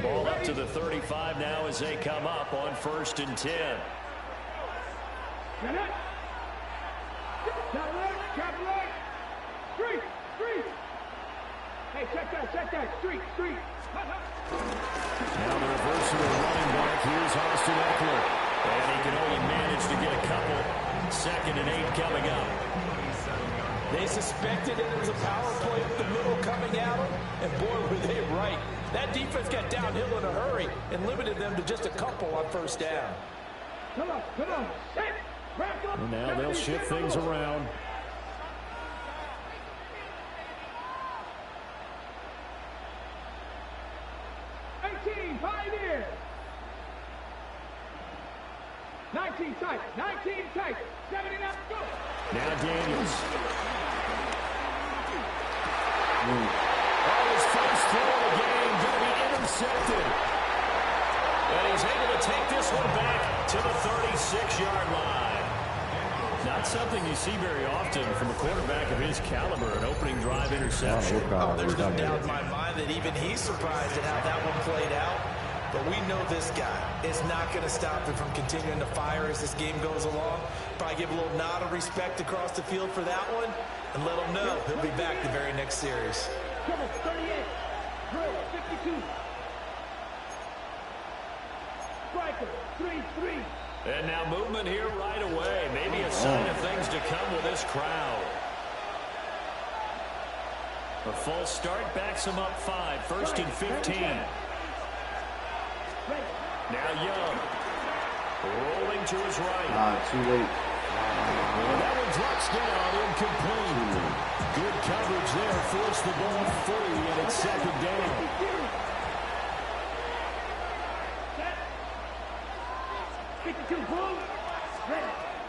Ball up to the 35 now as they come up on 1st and 10. Hey, check that, street. Now the reverse of the running back. Here's Austin Eckler. And he can only manage to get a couple. 2nd and 8 coming up. They suspected it was a power play up the middle coming at them, and boy, were they right. That defense got downhill in a hurry and limited them to just a couple on 1st down. Come on. Set. And now they'll shift things around. Pioneer. 19 tight. 70 up, go. Now Daniels. His first throw of the game going to be intercepted. And he's able to take this one back to the 36-yard line. Not something you see very often from a quarterback of his caliber, an opening drive interception. There's no doubt in my mind that even he's surprised at how that one played out. But we know this guy is not going to stop him from continuing to fire as this game goes along. Probably give a little nod of respect across the field for that one and let him know he'll be back the very next series. 38, drill, 52. Striker, 3-3. And now movement here right away. Maybe a sign of things to come with this crowd. A false start backs him up 5. 1st and 15. Now Young. Rolling to his right. Too late. And that one drops down incomplete. Good coverage there. Forced the ball free, and it's 2nd down.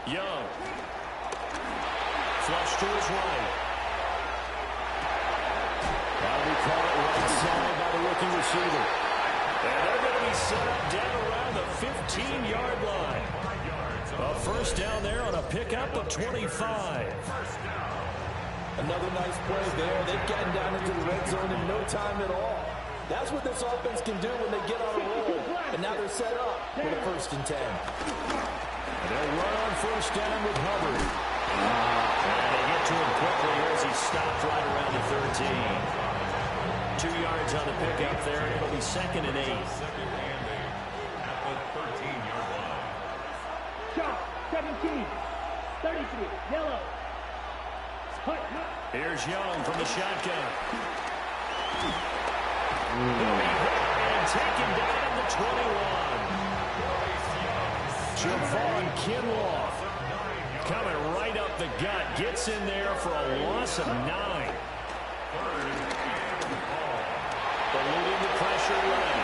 Young. Flush to his right. Now we call it right side by the rookie receiver. And they're going to be set up down around the 15-yard line. A 1st down there on a pickup of 25. Another nice play there. They've gotten down into the red zone in no time at all. That's what this offense can do when they get on a roll. And now they're set up for the 1st and 10. And they'll run on 1st down with Hubbard. And they get to him quickly as he stopped right around the 13. 2 yards on the pickup there, and it'll be 2nd and 8. At the 13-yard line. Shot, 17, 33, yellow. Here's Young from the shotgun. He'll be hit and taken down at the 21. Javon Kinlaw coming right up the gut. Gets in there for a loss of 9. Eluding the pressure ready.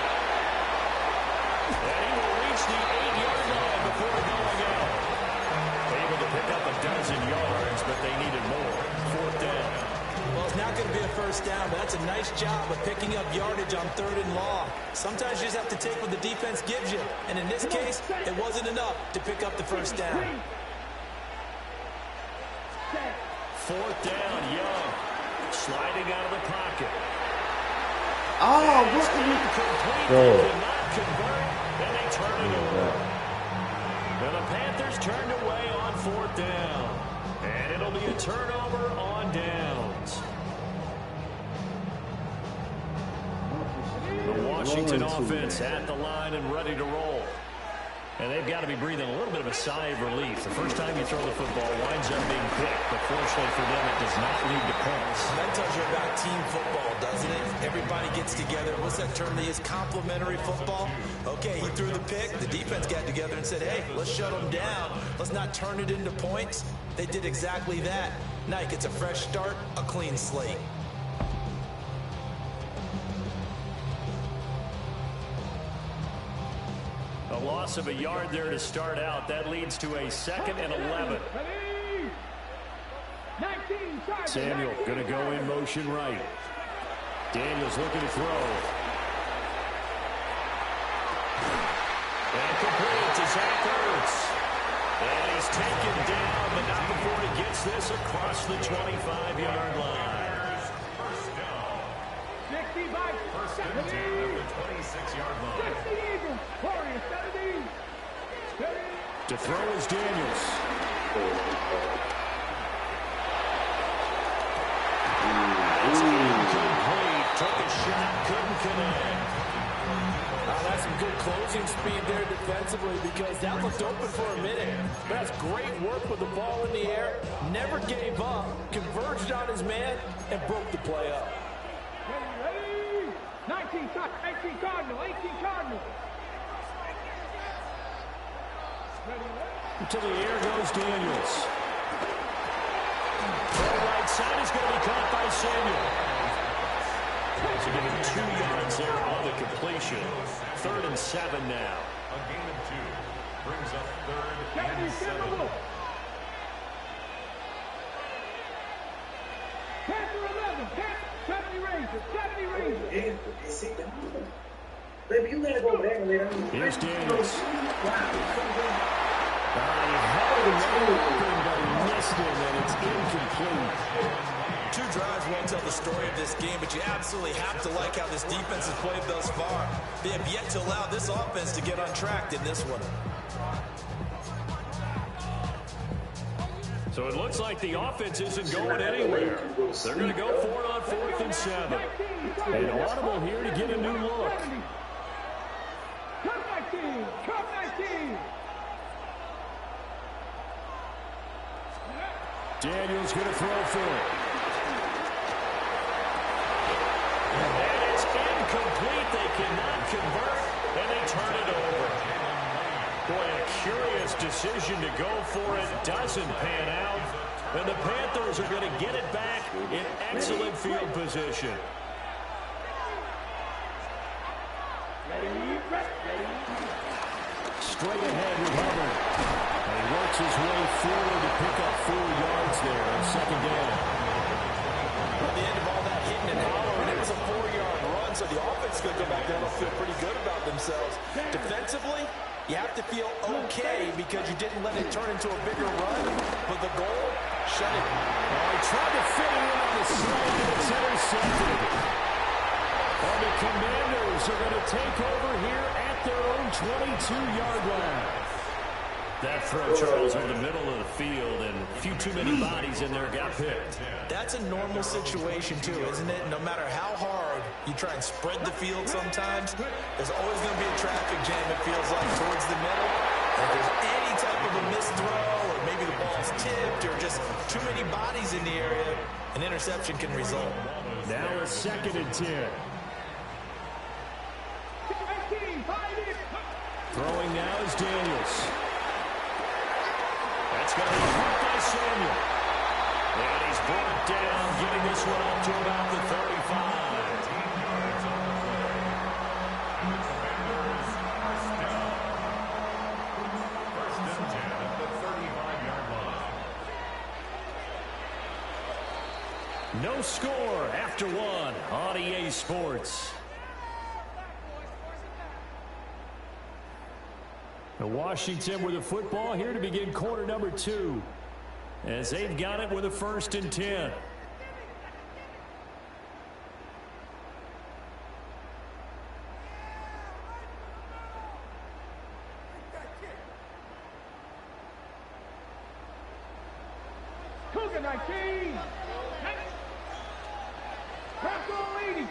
And he will reach the 8-yard line before going out. Able to pick up a dozen yards, but they needed more. 4th down. Well, it's not going to be a first down, but that's a nice job of picking up yardage on 3rd and long. Sometimes you just have to take what the defense gives you. And in this case, it wasn't enough to pick up the first down. 4th down, Young. Sliding out of the pocket. Oh, what's the incomplete? They cannot convert, and they turn it over. And the Panthers turned away on 4th down. And it'll be a turnover on downs. The Washington offense at the line and ready to roll. And they've got to be breathing a little bit of a sigh of relief. The first time you throw the football winds up being picked, but fortunately for them, it does not lead to points. That tells you about team football, doesn't it? Everybody gets together. What's that term they use? Complementary football? Okay, he threw the pick. The defense got together and said, hey, let's shut them down. Let's not turn it into points. They did exactly that. Nike gets a fresh start, a clean slate. A loss of a yard there to start out. That leads to a 2nd and 11. Samuel going to go in motion right. Daniels looking to throw. And complete to Zach Ertz. And he's taken down, but not before he gets this across the 25-yard line. First and 10 at the 26-yard line. To throw is Daniels. It's incomplete. Took a shot, couldn't connect. That's some good closing speed there defensively because that looked open for a minute. But that's great work with the ball in the air. Never gave up, converged on his man, and broke the play up. 19 Cardinal, 18 Cardinal. To the air goes Daniels. The right side is going to be caught by Samuel. So giving 2 yards there on the completion. 3rd and 7 now. A gain of 2 brings up 3rd and 7. Panther 11, 70 Rangers, 70 Rangers. Baby, you gotta go there and lay down. Here's Daniels. He held him open, but he missed him, and it's incomplete. 2 drives won't tell the story of this game, but you absolutely have to like how this defense has played thus far. They have yet to allow this offense to get on track in this one. So it looks like the offense isn't going anywhere. They're going to go for it on 4th and 7. An audible here to get a new look. Come 19, come 19. Daniels going to throw for it. And it's incomplete. They cannot convert, and they turn it over. Boy, a curious decision to go for it. Doesn't pan out. And the Panthers are going to get it back in excellent field position. Straight ahead with Hubbard. And he works his way forward to pick up 4 yards there on 2nd down. At the end of all that hitting and hollering, it was a 4-yard run, so the offense is going to go back there and feel pretty good about themselves. Defensively, you have to feel okay because you didn't let it turn into a bigger run, but the goal, shut it. He tried to fit it in on the slant, and it's intercepted. And the Commanders are going to take over here at their own 22-yard line. That throw, Charles, over the middle of the field, and a few too many bodies in there got picked. That's a normal situation, too, isn't it? No matter how hard you try and spread the field sometimes, there's always going to be a traffic jam, it feels like, towards the middle. And if there's any type of a missed throw, or maybe the ball's tipped, or just too many bodies in the area, an interception can result. Now a 2nd and 10. Throwing now is Daniels. That's going to be caught by Samuel. And he's brought down, getting this one up to about the 35. No score after 1 on EA Sports. Washington with the football here to begin quarter number 2. As they've got it with a 1st and 10. Cougar 19. Bronco 80.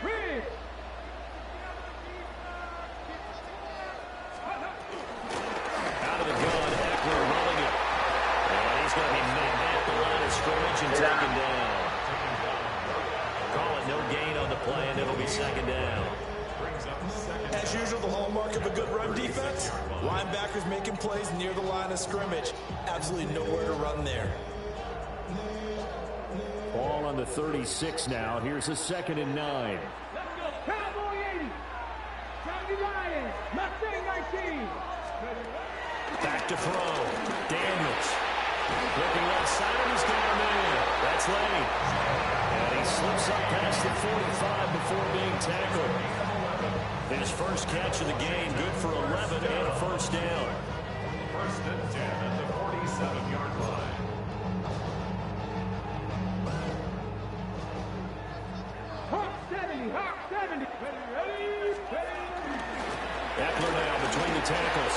Riggs. Out of the gun, Eckler rolling it. And he's going to be met at the line of scrimmage and taken down. Call it no gain on the play, and it'll be 2nd down. As usual, the hallmark of a good run defense, linebackers making plays near the line of scrimmage. Absolutely nowhere to run there. Ball on the 36 now. Here's a 2nd and 9. Cowboy 80. Johnny Ryan. Mustang 19. Back to throw. Daniels. Looking left side, he's down there. That's Lenny. And he slips up past the 45 before being tackled. His first catch of the game, good for 11 and a 1st down. 1st and 10 at the 47-yard line. Hawk 70. Ready. Eckler now between the tackles.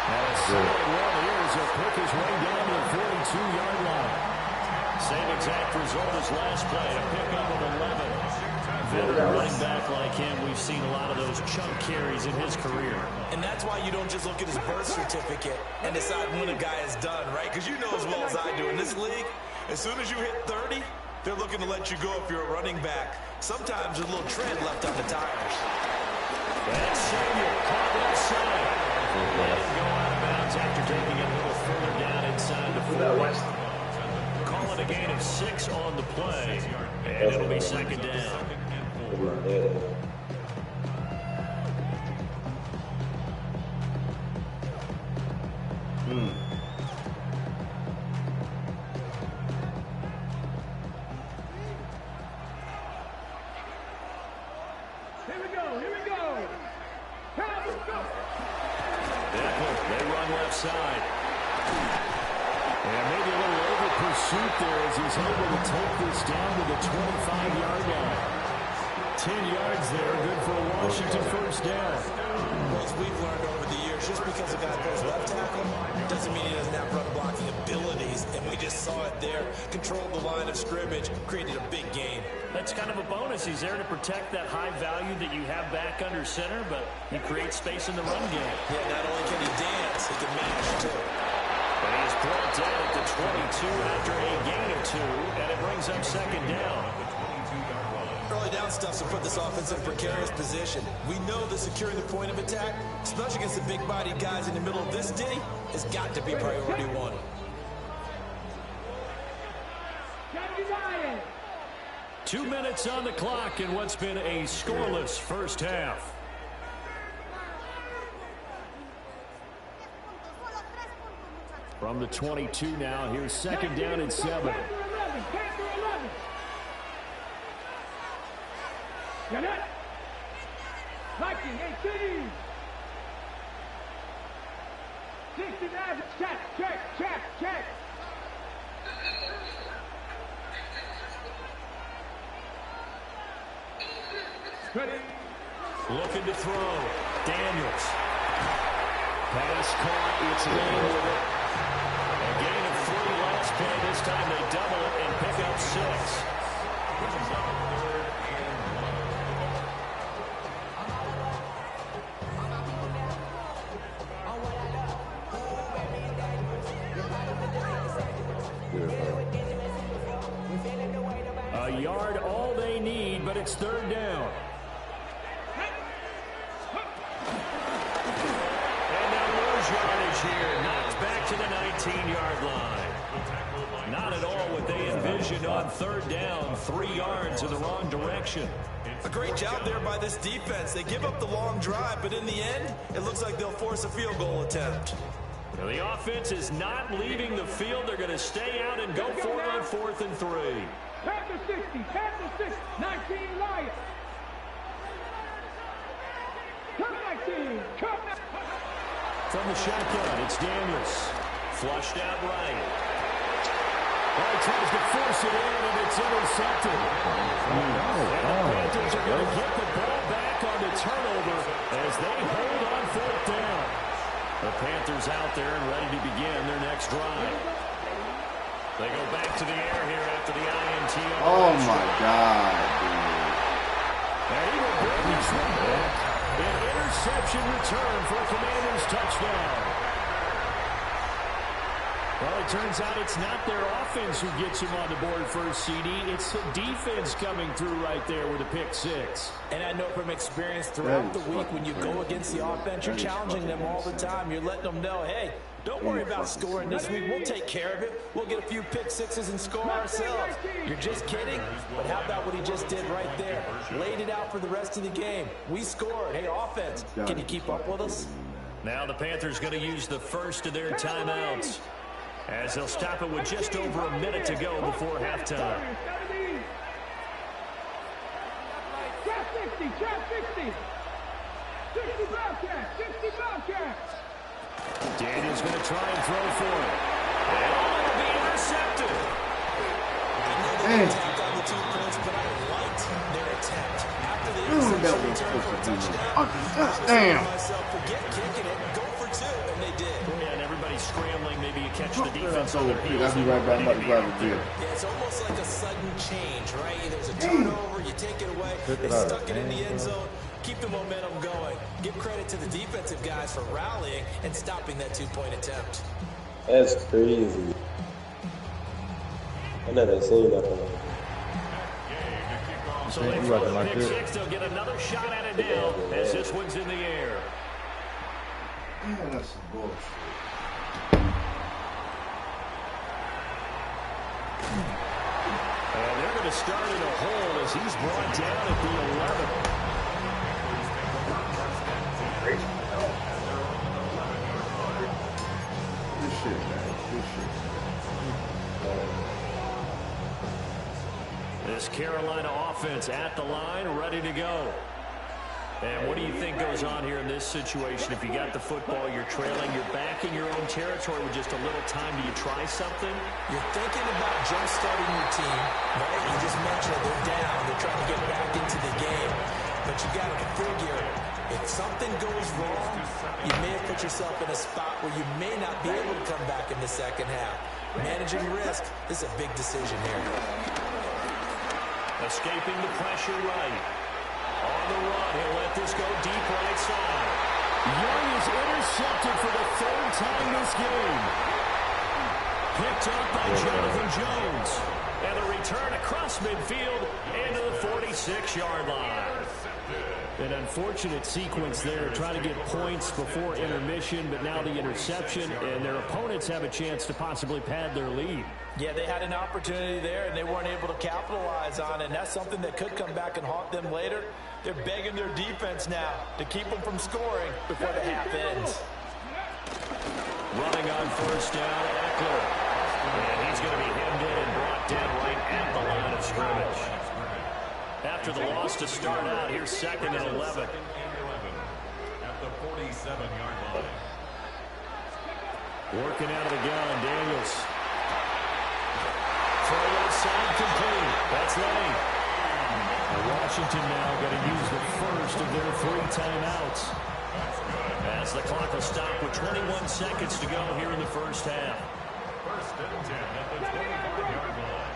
As well here as he'll pick his way down to the 42-yard line. Same exact result as last play, a pickup of 11. Veteran running back like him, we've seen a lot of those chunk carries in his career. And that's why you don't just look at his birth certificate and decide when a guy is done, right? Because you know as well as I do, in this league, as soon as you hit 30, they're looking to let you go if you're a running back. Sometimes there's a little tread left on the tires. That's Samuel, caught left side. Let him go out of bounds after taking it a little further down inside the 40. Call it a gain of 6 on the play, and it'll be 2nd down. Here we go. Cowboys go. They run left side. And maybe a little over pursuit there as he's able to take this down to the 25-yard line. 10 yards there, good for a Washington 1st down. Well, as we've learned over the years, just because a guy plays left tackle doesn't mean he doesn't have run blocking abilities. And we just saw it there. Controlled the line of scrimmage, created a big gain. That's kind of a bonus. He's there to protect that high value that you have back under center, but he creates space in the run game. Yeah, not only can he dance, he can mash, too. And he is brought down at the 22 after a gain of 2, and it brings up 2nd down. Early down stuff's to put this offense in a precarious position. We know that securing the point of attack, especially against the big-bodied guys in the middle of this ditty, has got to be priority 1. Johnny Ryan. 2 minutes on the clock in what's been a scoreless 1st half. From the 22 now, here's 2nd down and 7. Got it. Viking 18. 69. Check. Ready. Looking to throw. Daniels. Pass caught. It's in with it. A gain of 3 last play. This time they double it and pick up 6. A yard all they need, but it's 3rd down. And now lose yardage here. Knocks back to the 19-yard line. Not at all what they envisioned on 3rd down. 3 yards in the wrong direction. A great job there by this defense. They give up the long drive, but in the end, it looks like they'll force a field goal attempt. Now the offense is not leaving the field. They're going to stay out and go for it on 4th and 3. Panther 60, Panther 60, 19 Lions. Come 19, come 19. From the shotgun, it's Daniels. Flushed out right. Well, he tries to force it in, and it's intercepted. And the Panthers are going to get the ball back on the turnover as they hold on 4th down. The Panthers out there and ready to begin their next drive. They go back to the air here after the INT. Oh, my God, dude. And he will bring this one back. An interception return for a Commanders touchdown. Well, it turns out it's not their offense who gets them on the board first, CD. It's the defense coming through right there with a pick 6. And I know from experience throughout the week, when you go against the offense, you're challenging them all the time. You're letting them know, hey, don't worry about scoring this week. We'll take care of it. We'll get a few pick 6s and score ourselves. You're just kidding? But how about what he just did right there? Laid it out for the rest of the game. We scored. Hey, offense, can you keep up with us? Now the Panthers going to use the first of their timeouts, as they'll stop it with just over a minute to go before halftime. Trap 60, trap 60. 60 Bobcats, 60 Bobcats. Daniels going to try and throw for it. And it'll be intercepted. I know they attacked on the 2 points, but I liked their attempt. After the interception return for a touchdown, Damn. myself, forget kicking it, go for 2, and they did. Yeah, and everybody's scrambling. Maybe you catch the defense on their heels. I'll be right back. I'm about to grab a beer. Yeah, it's almost like a sudden change, right? There's a turnover, you take it away, they stuck it in the end zone. Keep the momentum going. Give credit to the defensive guys for rallying and stopping that 2-point attempt. That's crazy. I never seen that one. So they throw the pick 6. They'll get another shot at it now as this one's in the air. Yeah, that's some bullshit. And they're going to start in a hole as he's brought down at the 11. Good shit, man. Good shit. This Carolina offense at the line, ready to go. And what do you think goes on here in this situation? If you got the football, you're trailing, you're back in your own territory with just a little time. Do you try something? You're thinking about jump-starting your team, right? You just mentioned they're down. They're trying to get back into the game. But you got to figure, if something goes wrong, you may have put yourself in a spot where you may not be able to come back in the second half. Managing risk is a big decision here. Escaping the pressure right. On the run, he'll let this go deep right side. Young is intercepted for the 3rd time this game. Picked up by Jonathan Jones. And a return across midfield into the 46-yard line. An unfortunate sequence there, trying to get points before intermission, but now the interception, and their opponents have a chance to possibly pad their lead. Yeah, they had an opportunity there, and they weren't able to capitalize on it, and that's something that could come back and haunt them later. They're begging their defense now to keep them from scoring before the half ends. Running on 1st down, Eckler. And he's going to be hemmed in and brought down right at the line of scrimmage. After the loss to start out, here's 2nd and 11. At the 47-yard line. Working out of the gun, Daniels. Throw inside complete. That's Lenny. Washington now going to use the first of their 3 timeouts. As the clock will stop with 21 seconds to go here in the first half. First and 10 at the 25-yard line.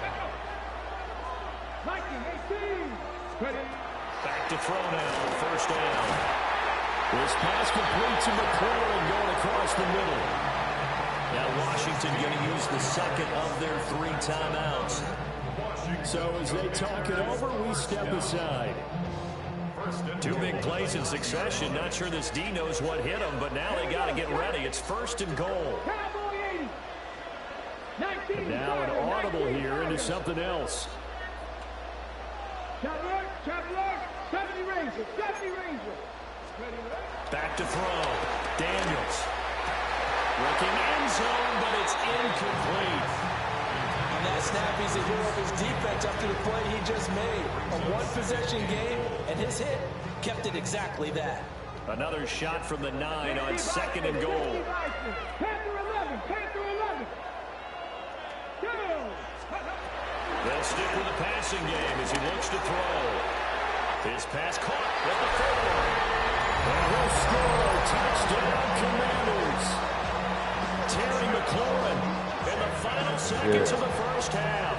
Back to throw now, first down. This pass complete to McLaurin going across the middle. Now Washington going to use the second of their 3 timeouts. So as they talk it over, we step aside. 2 big plays in succession. Not sure this D knows what hit him, but now they got to get ready. It's first and goal. And now an audible here into something else. Back to throw. Daniels. Looking end zone, but it's incomplete. On that snap, he's a hero of his defense after the play he just made. A 1-possession game, and his hit kept it exactly that. Another shot from the 9 on second and goal. They'll stick with the passing game as he looks to throw. His pass caught with the 4. And he'll score. Touchdown, Commanders. Terry McLaurin in the final seconds of the first half.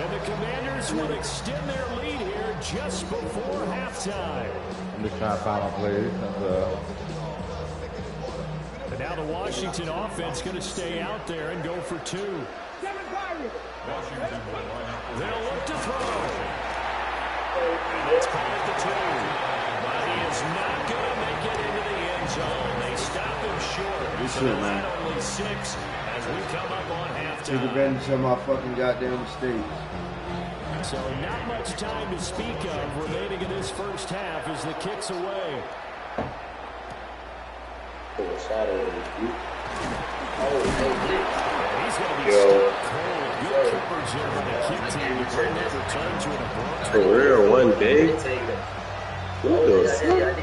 And the Commanders will extend their lead here just before halftime. I'm just trying to find my plays. And now the Washington offense going to stay out there and go for 2. They'll look to throw. And it's caught at the 2. But he is not going to make it into the end zone. They stop him short. So they're at only 6 as we come up on halftime. Take advantage of my fucking goddamn mistakes. So not much time to speak of remaining in this first half as the kick's away. He's going to be stuck cold. Good coverage there by the kick team to bring that return to an abrupt. For real, one day? What the fuck?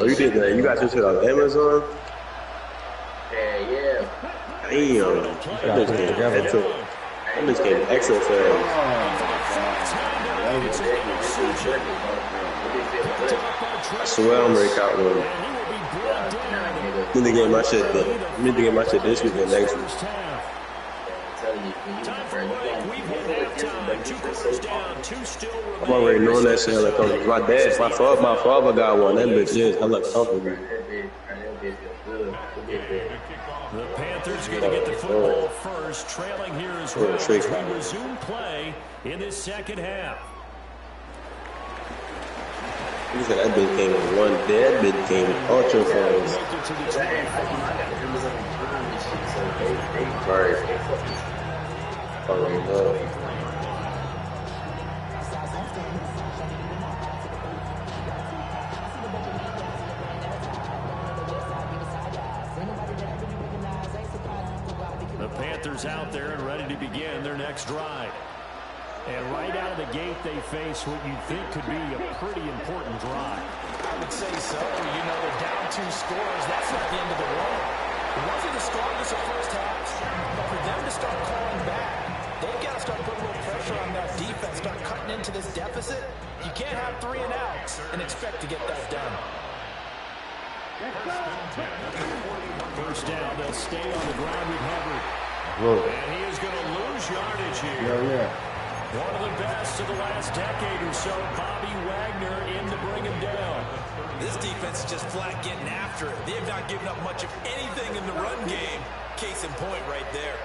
Oh, you did that? You got this shit on Amazon? Yeah. Damn. That bitch came extra fast. I swear I'm ready out one. Need to get my shit this week and next week. I'm already knowing that shit. Like, my father got one. That bitch is hella comfortable. The Panthers going to get the football first, trailing here as well as we resume play in this second half. You said that bitch came in one day. That bitch came ultra fast. Right. Already know. The Panthers out there and ready to begin their next drive. And right out of the gate, they face what you think could be a pretty important drive. I would say so. You know, they're down 2 scores. That's not the end of the world. It wasn't the strongest of first halves, but for them to start calling back, they've got to start putting a little pressure on that defense, start cutting into this deficit. You can't have 3 and outs and expect to get that done. First down, they'll stay on the ground with Hubbard. And he is going to lose yardage here. One of the best of the last decade or so, Bobby Wagner in to bring him down. This defense is just flat getting after it. They have not given up much of anything in the run game. Case in point right there.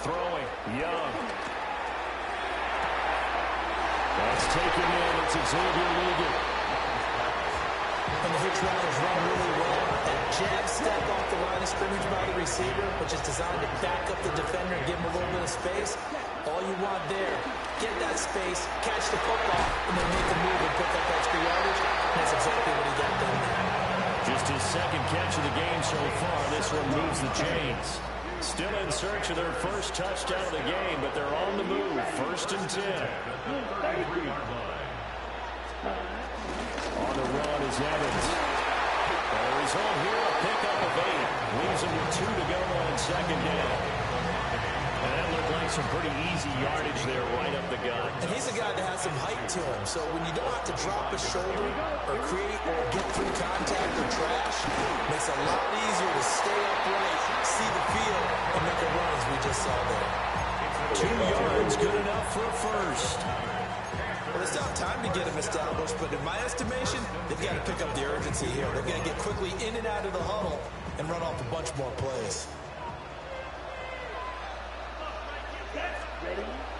Throwing, Young. That's taken in. It's Xavier Ligon. And the hitch runners run really well. That jab step off the line of scrimmage by the receiver, which is designed to back up the defender and give him a little bit of space. All you want there, get that space, catch the football, and then make a move and pick up extra yardage. And that's exactly what he got done there. Just his second catch of the game so far. This one moves the chains. Still in search of their first touchdown of the game, but they're on the move. First and 10. On the run is Evans. He's on here, a pickup of 8. Leaves him with 2 to go on second down. And that looked like some pretty easy yardage there right up the gut. And he's a guy that has some height to him. So when you don't have to drop a shoulder or create or get through contact or trash, it makes it a lot easier to stay upright, see the field, and make a run as we just saw there. 2 yards, good enough for a first. Well, they still have time to get him established, but in my estimation, they've got to pick up the urgency here. They're going to get quickly in and out of the huddle and run off a bunch more plays.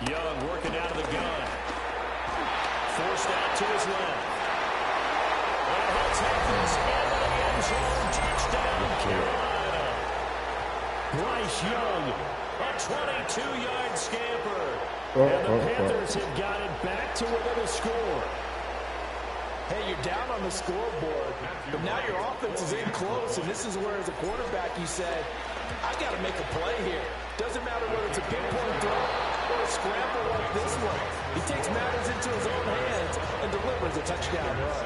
Young working out of the gun. Forced out to his left. And it's Hackers into the end zone. Touchdown, Carolina. Bryce Young, a 22-yard scamper. And the Panthers have got it back to within a score. Hey, you're down on the scoreboard, but now your offense is in close, and this is where, as a quarterback, you say, I've got to make a play here. Doesn't matter whether it's a pinpoint throw or a scramble like this one. He takes matters into his own hands and delivers a touchdown run.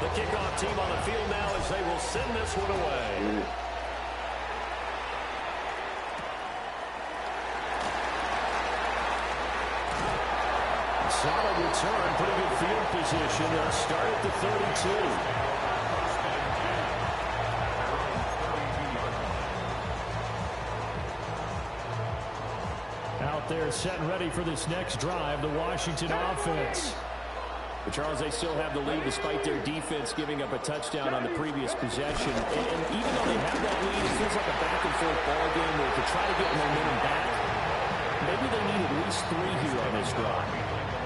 The kickoff team on the field now as they will send this one away. Solid return, pretty good field position. They'll start at the 32. Out there set and ready for this next drive, the Washington offense. But Charles, they still have the lead despite their defense giving up a touchdown on the previous possession. And even though they have that lead, it feels like a back-and-forth ball game where to try to get momentum back, maybe they need at least 3 here on this drive.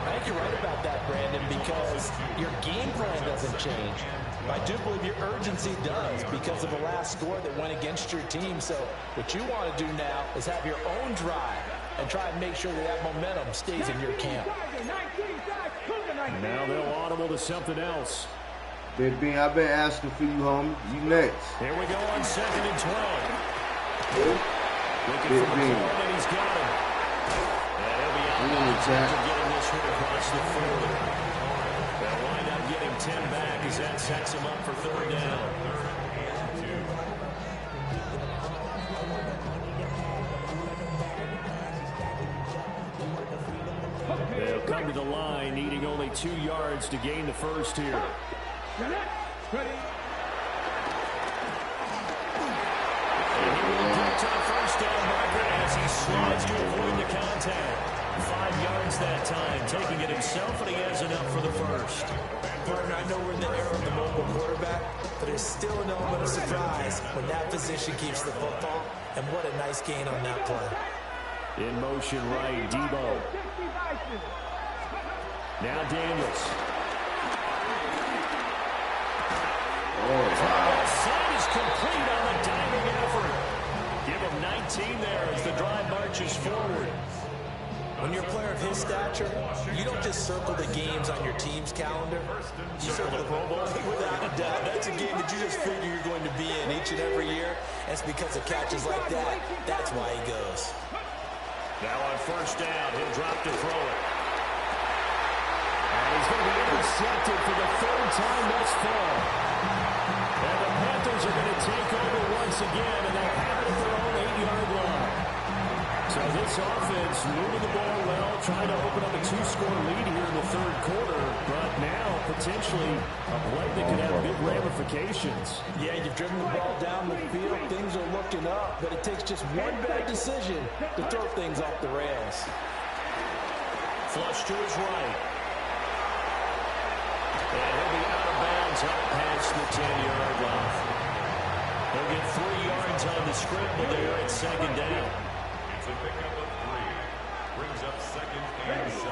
I think you're right about that, Brandon, because your game plan doesn't change. I do believe your urgency does because of the last score that went against your team. So what you want to do now is have your own drive and try and make sure that that momentum stays in your camp. Now they'll audible to something else. Big Bean, I've been asking for you, homie. You next. Here we go on 2nd and 12. Looking Big for Bean. McCoy, and he's got him. And he'll be out after getting this one across the 40. They'll wind up getting 10 back as that sets him up for 3rd down. They'll come to the line, needing only 2 yards to gain the first here. And he will get to the first down marker as he slides to avoid the contact. 5 yards that time, taking it himself, and he has enough for the first. Partner, I know we're in the era of the mobile quarterback, but there's still an element of surprise when that position keeps the football, and what a nice gain on that play. In motion right, Debo. Now Daniels. Side is complete on the diving effort. Give him 19 there as the drive marches forward. When you're a player of his stature, you don't just circle the games on your team's calendar. You circle the Pro Bowl. Without a doubt, that's a game that you just figure you're going to be in each and every year. And it's because of catches like that. That's why he goes. Now on 1st down, he'll drop to throw it. And he's going to be intercepted for the 3rd time thus far. And the Panthers are going to take over once again, and they'll have it at their own 8-yard line. So this offense moving the ball well, trying to open up a 2-score lead here in the 3rd quarter, but now potentially a play that could have big ramifications. Yeah, you've driven the ball down the field. Things are looking up, but it takes just one bad decision to throw things off the rails. Flush to his right. And he'll be out of bounds up past the 10-yard line. He'll get 3 yards on the scramble there at 2nd down. It's a pickup of 3. Brings up 2nd and 7.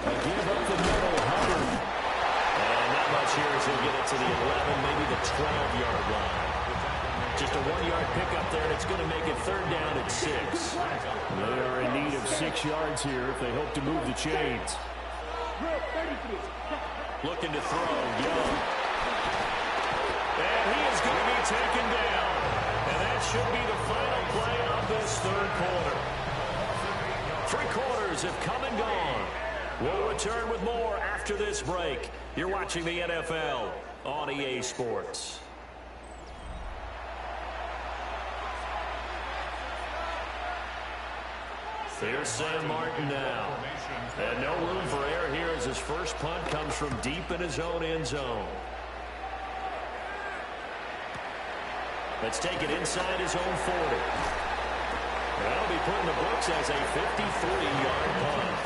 A give up the middle, Hubbard. And not much here as he'll get it to the 11, maybe the 12-yard line. Just a 1-yard pickup there, and it's going to make it 3rd down at 6. They are in need of 6 yards here if they hope to move the chains. Looking to throw, Young. And he is going to be taken down. And that should be the final play of this 3rd quarter. 3 quarters have come and gone. We'll return with more after this break. You're watching the NFL on EA Sports. Here's Sam Martin now. And no room for error here as his first punt comes from deep in his own end zone. Let's take it inside his own 40. That'll be put in the books as a 53-yard punt.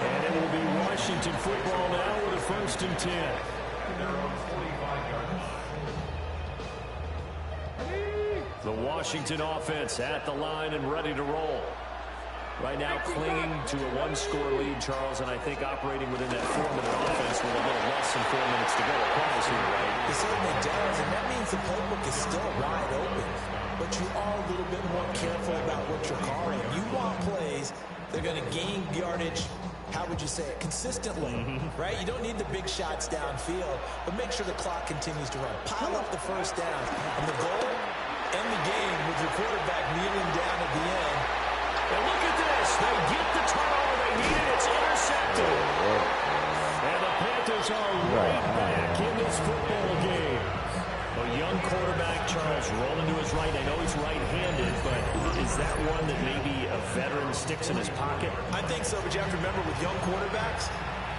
And it will be Washington football now with a 1st and 10. The Washington offense at the line and ready to roll. Right now clinging to a 1-score lead, Charles, and I think operating within that 4-minute offense with a little less than 4 minutes to go. Applies here, right? It certainly does, and that means the playbook is still wide open. But you are a little bit more careful about what you're calling. You want plays, they're going to gain yardage, how would you say it, consistently, right? You don't need the big shots downfield, but make sure the clock continues to run. Pile up the first down, and the goal, end the game with your quarterback kneeling down at the end. And look at this. They get the turnover they needed. It's intercepted. And the Panthers are right back in this football game. A young quarterback, Charles, rolling to his right. I know he's right-handed, but is that one that maybe a veteran sticks in his pocket? I think so, but you have to remember with young quarterbacks,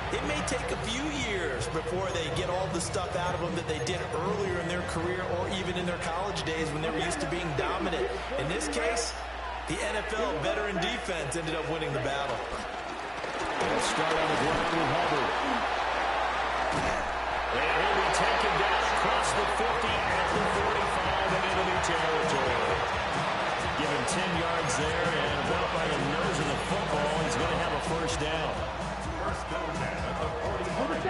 it may take a few years before they get all the stuff out of them that they did earlier in their career or even in their college days when they were used to being dominant. In this case, the NFL veteran defense ended up winning the battle. They'll start on the ground with Hubbard. And he'll be taken down across the 50 at the 45 and enemy territory. Give him 10 yards there, and about by the nose of the football, he's going to have a 1st down. First down at the 45.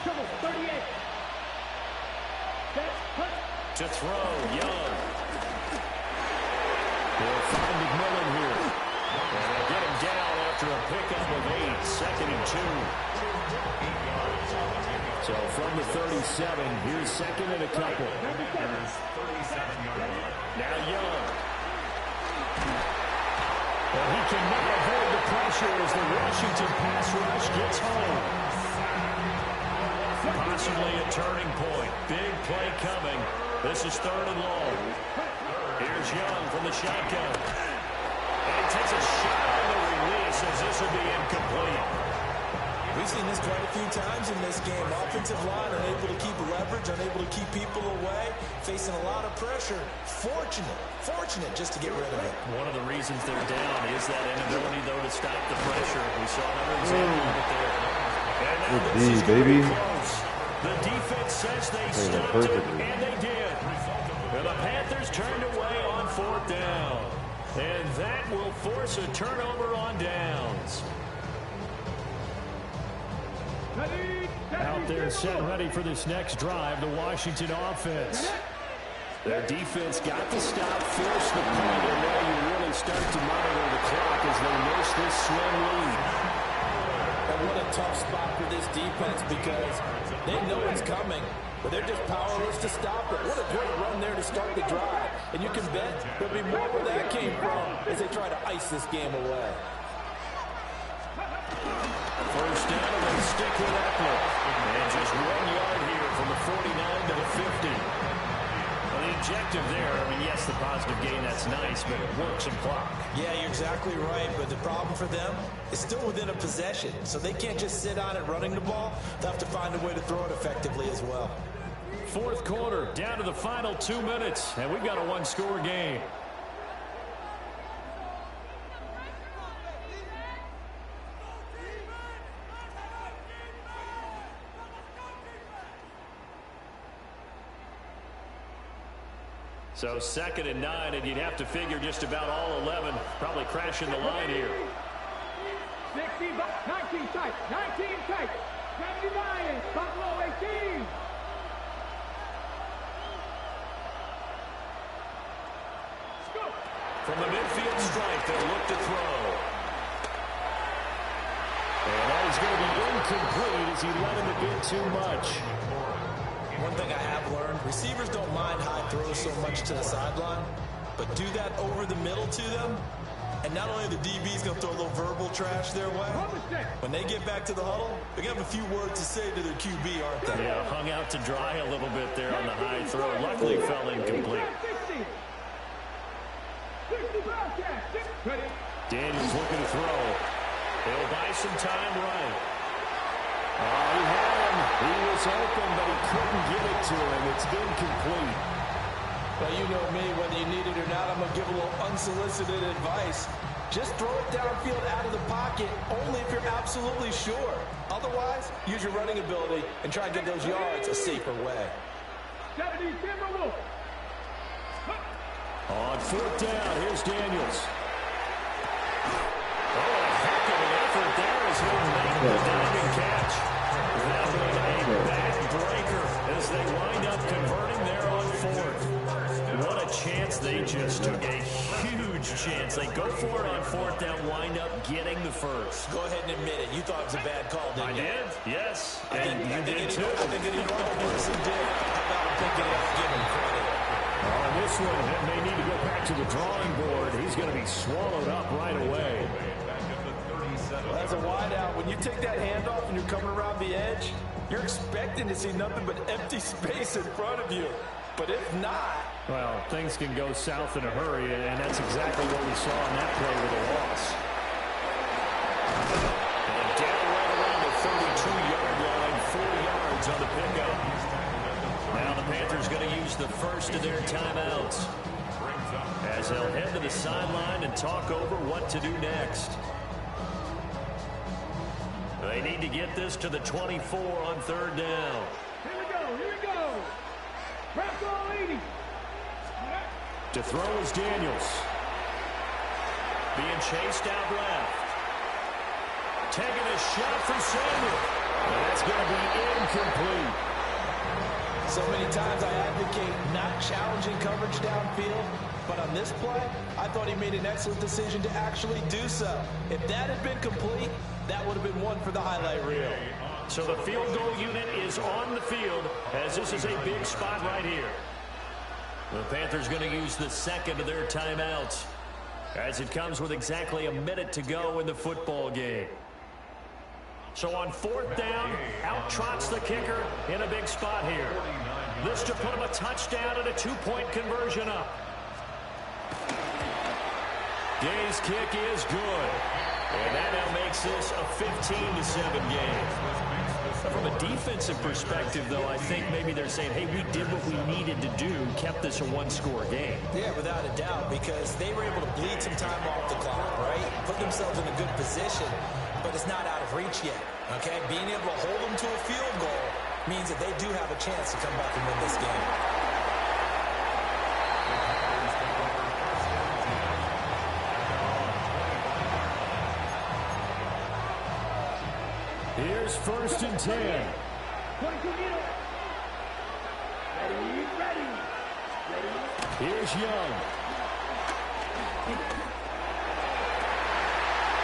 Trouble, 38. Set, punt. To throw, Young. They'll find McMillan here. And they'll get him down after a pickup of 8, 2nd and 2. So from the 37, here's 2nd and a couple. Here's 37-yard line. Now Young. Well, he cannot avoid the pressure as the Washington pass rush gets home. Possibly a turning point. Big play coming. This is 3rd and long. Here's Young from the shotgun. And he takes a shot on the release as this would be incomplete. We've seen this quite a few times in this game. Offensive line unable to keep leverage, unable to keep people away, facing a lot of pressure. Fortunate just to get rid of it. One of the reasons they're down is that inability, though, to stop the pressure. We saw another example of it there. And now this is going to be close. The defense says they stopped it, and they did. And the Panthers turned away on 4th down. And that will force a turnover on downs. Out there set ready for this next drive, the Washington offense. Their defense got the stop, forced the punt, and now you really start to monitor the clock as they nurse this slim lead. And what a tough spot for this defense because they know it's coming, but they're just powerless to stop it. What a great run there to start the drive. And you can bet there'll be more where that came from as they try to ice this game away. First down, and they stick with Eckler. And just 1 yard here from the 49 to the 50. Well, the objective there, I mean, yes, the positive gain, that's nice, but it works some clock. Yeah, you're exactly right, but the problem for them is still within a possession, so they can't just sit on it running the ball. They'll have to find a way to throw it effectively as well. 4th quarter, down to the final 2 minutes, and we've got a 1-score game. So 2nd and 9, and you'd have to figure just about all 11 probably crashing the line here. 60, 19 tight, 19 tight, 79, Buffalo 18. From the midfield stripe, they'll look to throw. And that is going to be incomplete as he let him a bit too much. One thing I have learned, receivers don't mind high throws so much to the sideline, but do that over the middle to them, And not only the DB's going to throw a little verbal trash their way, when they get back to the huddle, they're going to have a few words to say to their QB, aren't they? Yeah, hung out to dry a little bit there on the high throw. Luckily fell incomplete. Daniels looking to throw. He'll buy some time right. Oh, he had him. He was open, but he couldn't get it to him. It's incomplete. Well, you know me, whether you need it or not, I'm going to give a little unsolicited advice. Just throw it downfield out of the pocket, only if you're absolutely sure. Otherwise, use your running ability and try and get those yards a safer way. On fourth down, here's Daniels. Oh, a heck of an effort there as he'll make the diving catch. That was a backbreaker as they wind up converting there on fourth. What a chance they just took. A huge chance. They go for it on fourth down, wind up getting the first. Go ahead and admit it. You thought it was a bad call, didn't you? I did, yes. And you did too. I think any normal person did. How about picking it up and giving credit? On this one, that may need to go back to the drawing board. He's going to be swallowed up right away. Well, as a wideout, when you take that handoff and you're coming around the edge, you're expecting to see nothing but empty space in front of you. But if not... Well, things can go south in a hurry, and that's exactly what we saw in that play with a loss. And down right around the 32-yard line, 4 yards on the pickup. Now the Panthers going to use the first of their timeouts as they'll head to the sideline and talk over what to do next. They need to get this to the 24 on third down. Here we go. Press all 80. To throw is Daniels. Being chased out left. Taking a shot for Samuel. That's going to be incomplete. So many times I advocate not challenging coverage downfield, but on this play, I thought he made an excellent decision to actually do so. If that had been complete, that would have been one for the highlight reel. So the field goal unit is on the field as this is a big spot right here. The Panthers going to use the second of their timeouts as it comes with exactly a minute to go in the football game. So on fourth down, out trots the kicker in a big spot here. This to put him a touchdown and a 2-point conversion up. Gay's kick is good. And that now makes this a 15-7 game. From a defensive perspective, though, I think maybe they're saying, hey, we did what we needed to do, kept this a one-score game. Yeah, without a doubt, because they were able to bleed some time off the clock, right? Put themselves in a good position, but it's not out of reach yet, okay? Being able to hold them to a field goal means that they do have a chance to come back and win this game. Here's first and 10. Ready. Here's Young.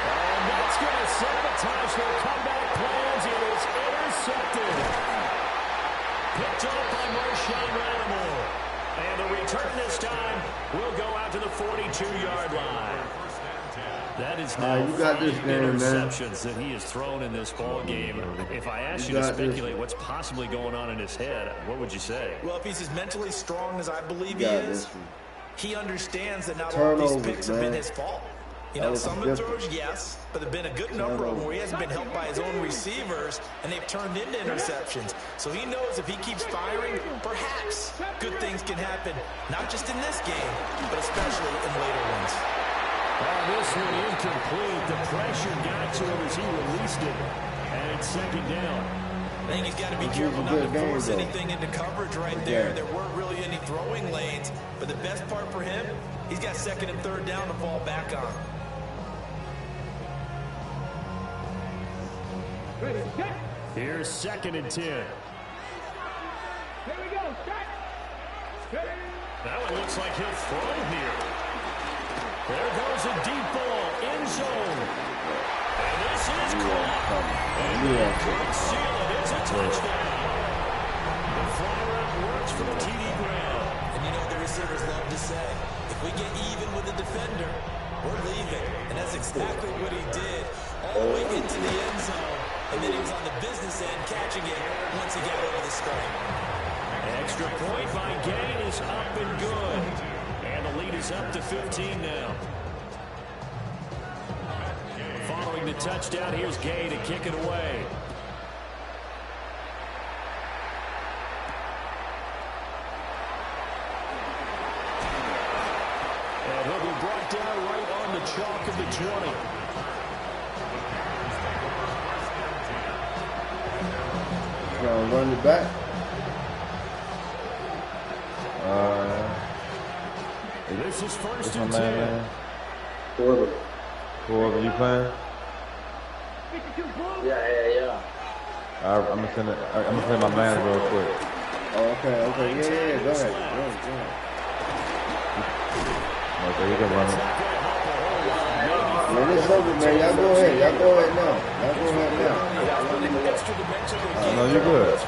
And that's going to sabotage their comeback plans. It is intercepted. Picked up by Marshawn Lattimore. And the return this time will go out to the 42-yard line. That is now you got this game, interceptions that he has thrown in this ball game. If I asked you to speculate what's possibly going on in his head, what would you say? Well, if he's as mentally strong as I believe he is, he understands that not all Turnovers, these picks have been his fault. You know, some of the throws, yes, but there have been a good number of them where he hasn't been helped by his own receivers, and they've turned into interceptions. So he knows if he keeps firing, perhaps good things can happen, not just in this game, but especially in later ones. This one incomplete. The pressure got to him as he released it. And it's second down. I think he's got to be careful not to force anything into coverage right there. There weren't really any throwing lanes. But the best part for him, he's got second and third down to fall back on. Here's second and 10. Here we go. That one looks like he'll throw here. There goes a deep ball, end zone. And this is caught. And they could seal it. It's a touchdown. The fly route works for the TD Brown. And you know the receivers love to say, if we get even with the defender, we're leaving. And that's exactly what he did all the way into the end zone. And then he was on the business end catching it once he got over the stripe. Extra point by Gain is up and good. And the lead is up to 15 now. Following the touchdown, here's Gay to kick it away. And he'll be brought down right on the chalk of the 20. Run it back. This is first and 10. Whoever you playing? Yeah. I'm gonna send my man real quick. Oh, okay. Yeah. Go ahead. Okay, you can run it. Man, it's over, man. Y'all go ahead now. No, you're good.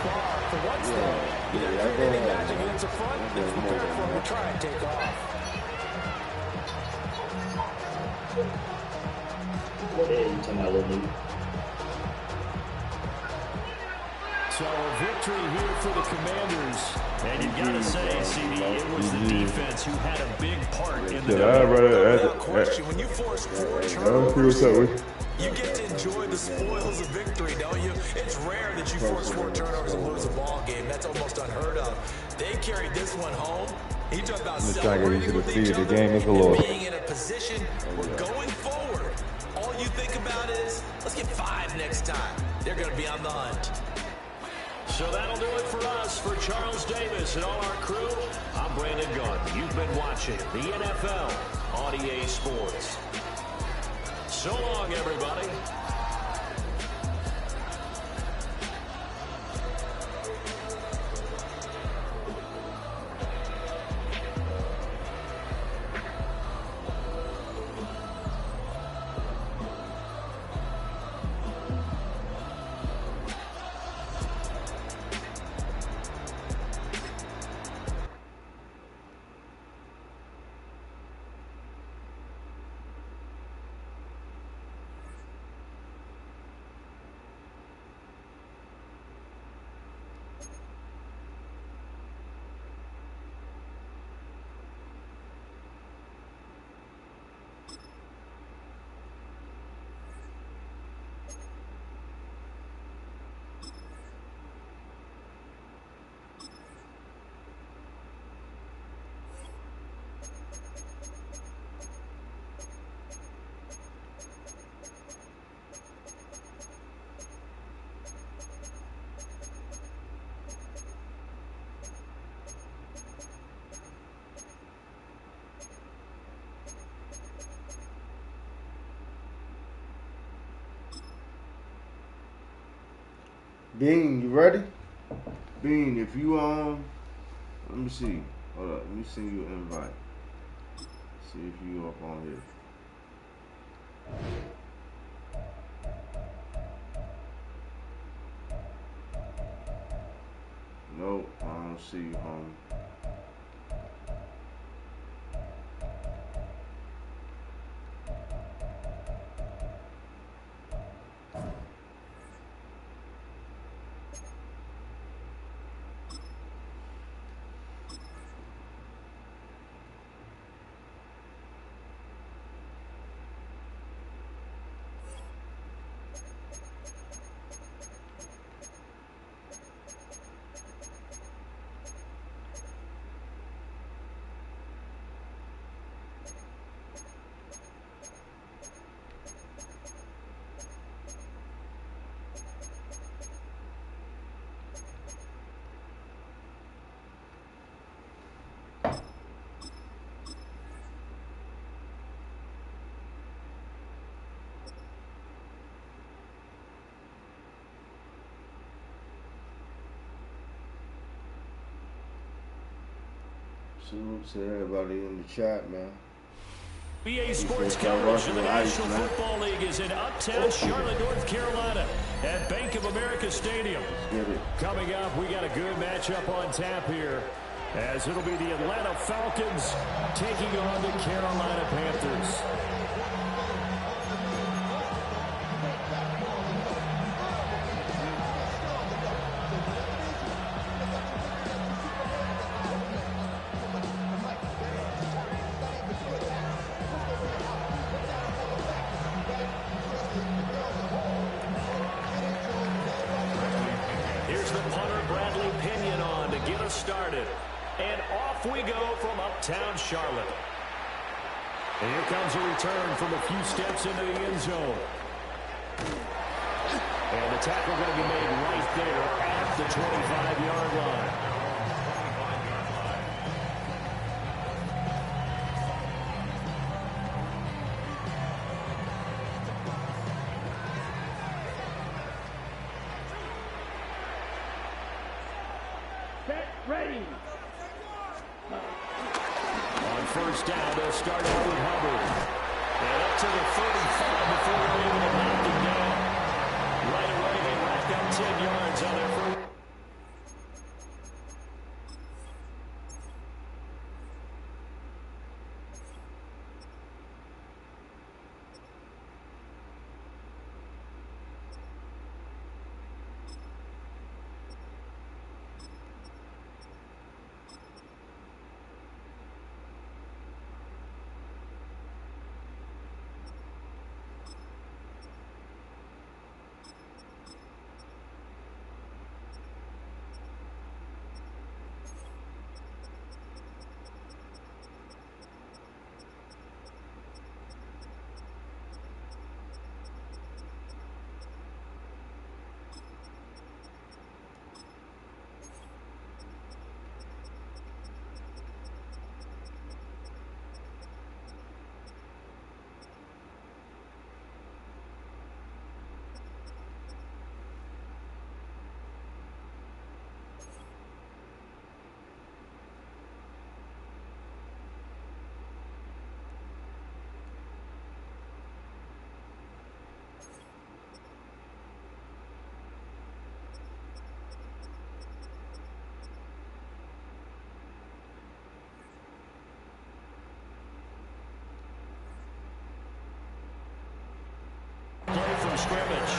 What are you talking about, little dude? So victory here for the Commanders. And you've got to say, CD, it was the defense who had a big part in the without question. When you force 4 turnovers, you get to enjoy the spoils of victory, don't you? It's rare that you force 4 turnovers and lose a ball game. That's almost unheard of. They carried this one home. He talked about celebrating with each other and being in a position where going forward, all you think about is, let's get 5 next time. They're going to be on the hunt. So that'll do it for us. For Charles Davis and all our crew, I'm Brandon Gardner. You've been watching the NFL on EA Sports. So long, everybody. Bean, you ready? Bean, if you let me see. Hold up, let me send you an invite. See if you up on here. Nope, I don't see you, homie. Salute to everybody in the chat, man. EA Sports coverage of the National Football League is in Uptown Charlotte, North Carolina at Bank of America Stadium. Coming up, we got a good matchup on tap here. As it'll be the Atlanta Falcons taking on the Carolina Panthers. Started. And off we go from uptown Charlotte. And here comes a return from a few steps into the end zone. And the tackle going to be made right there at the 25-yard line. Ready. On first down, they'll start out with Hubbard. And up to the 35 before they're able to knock him down. Right away, they rack up 10 yards on their first. Play from scrimmage.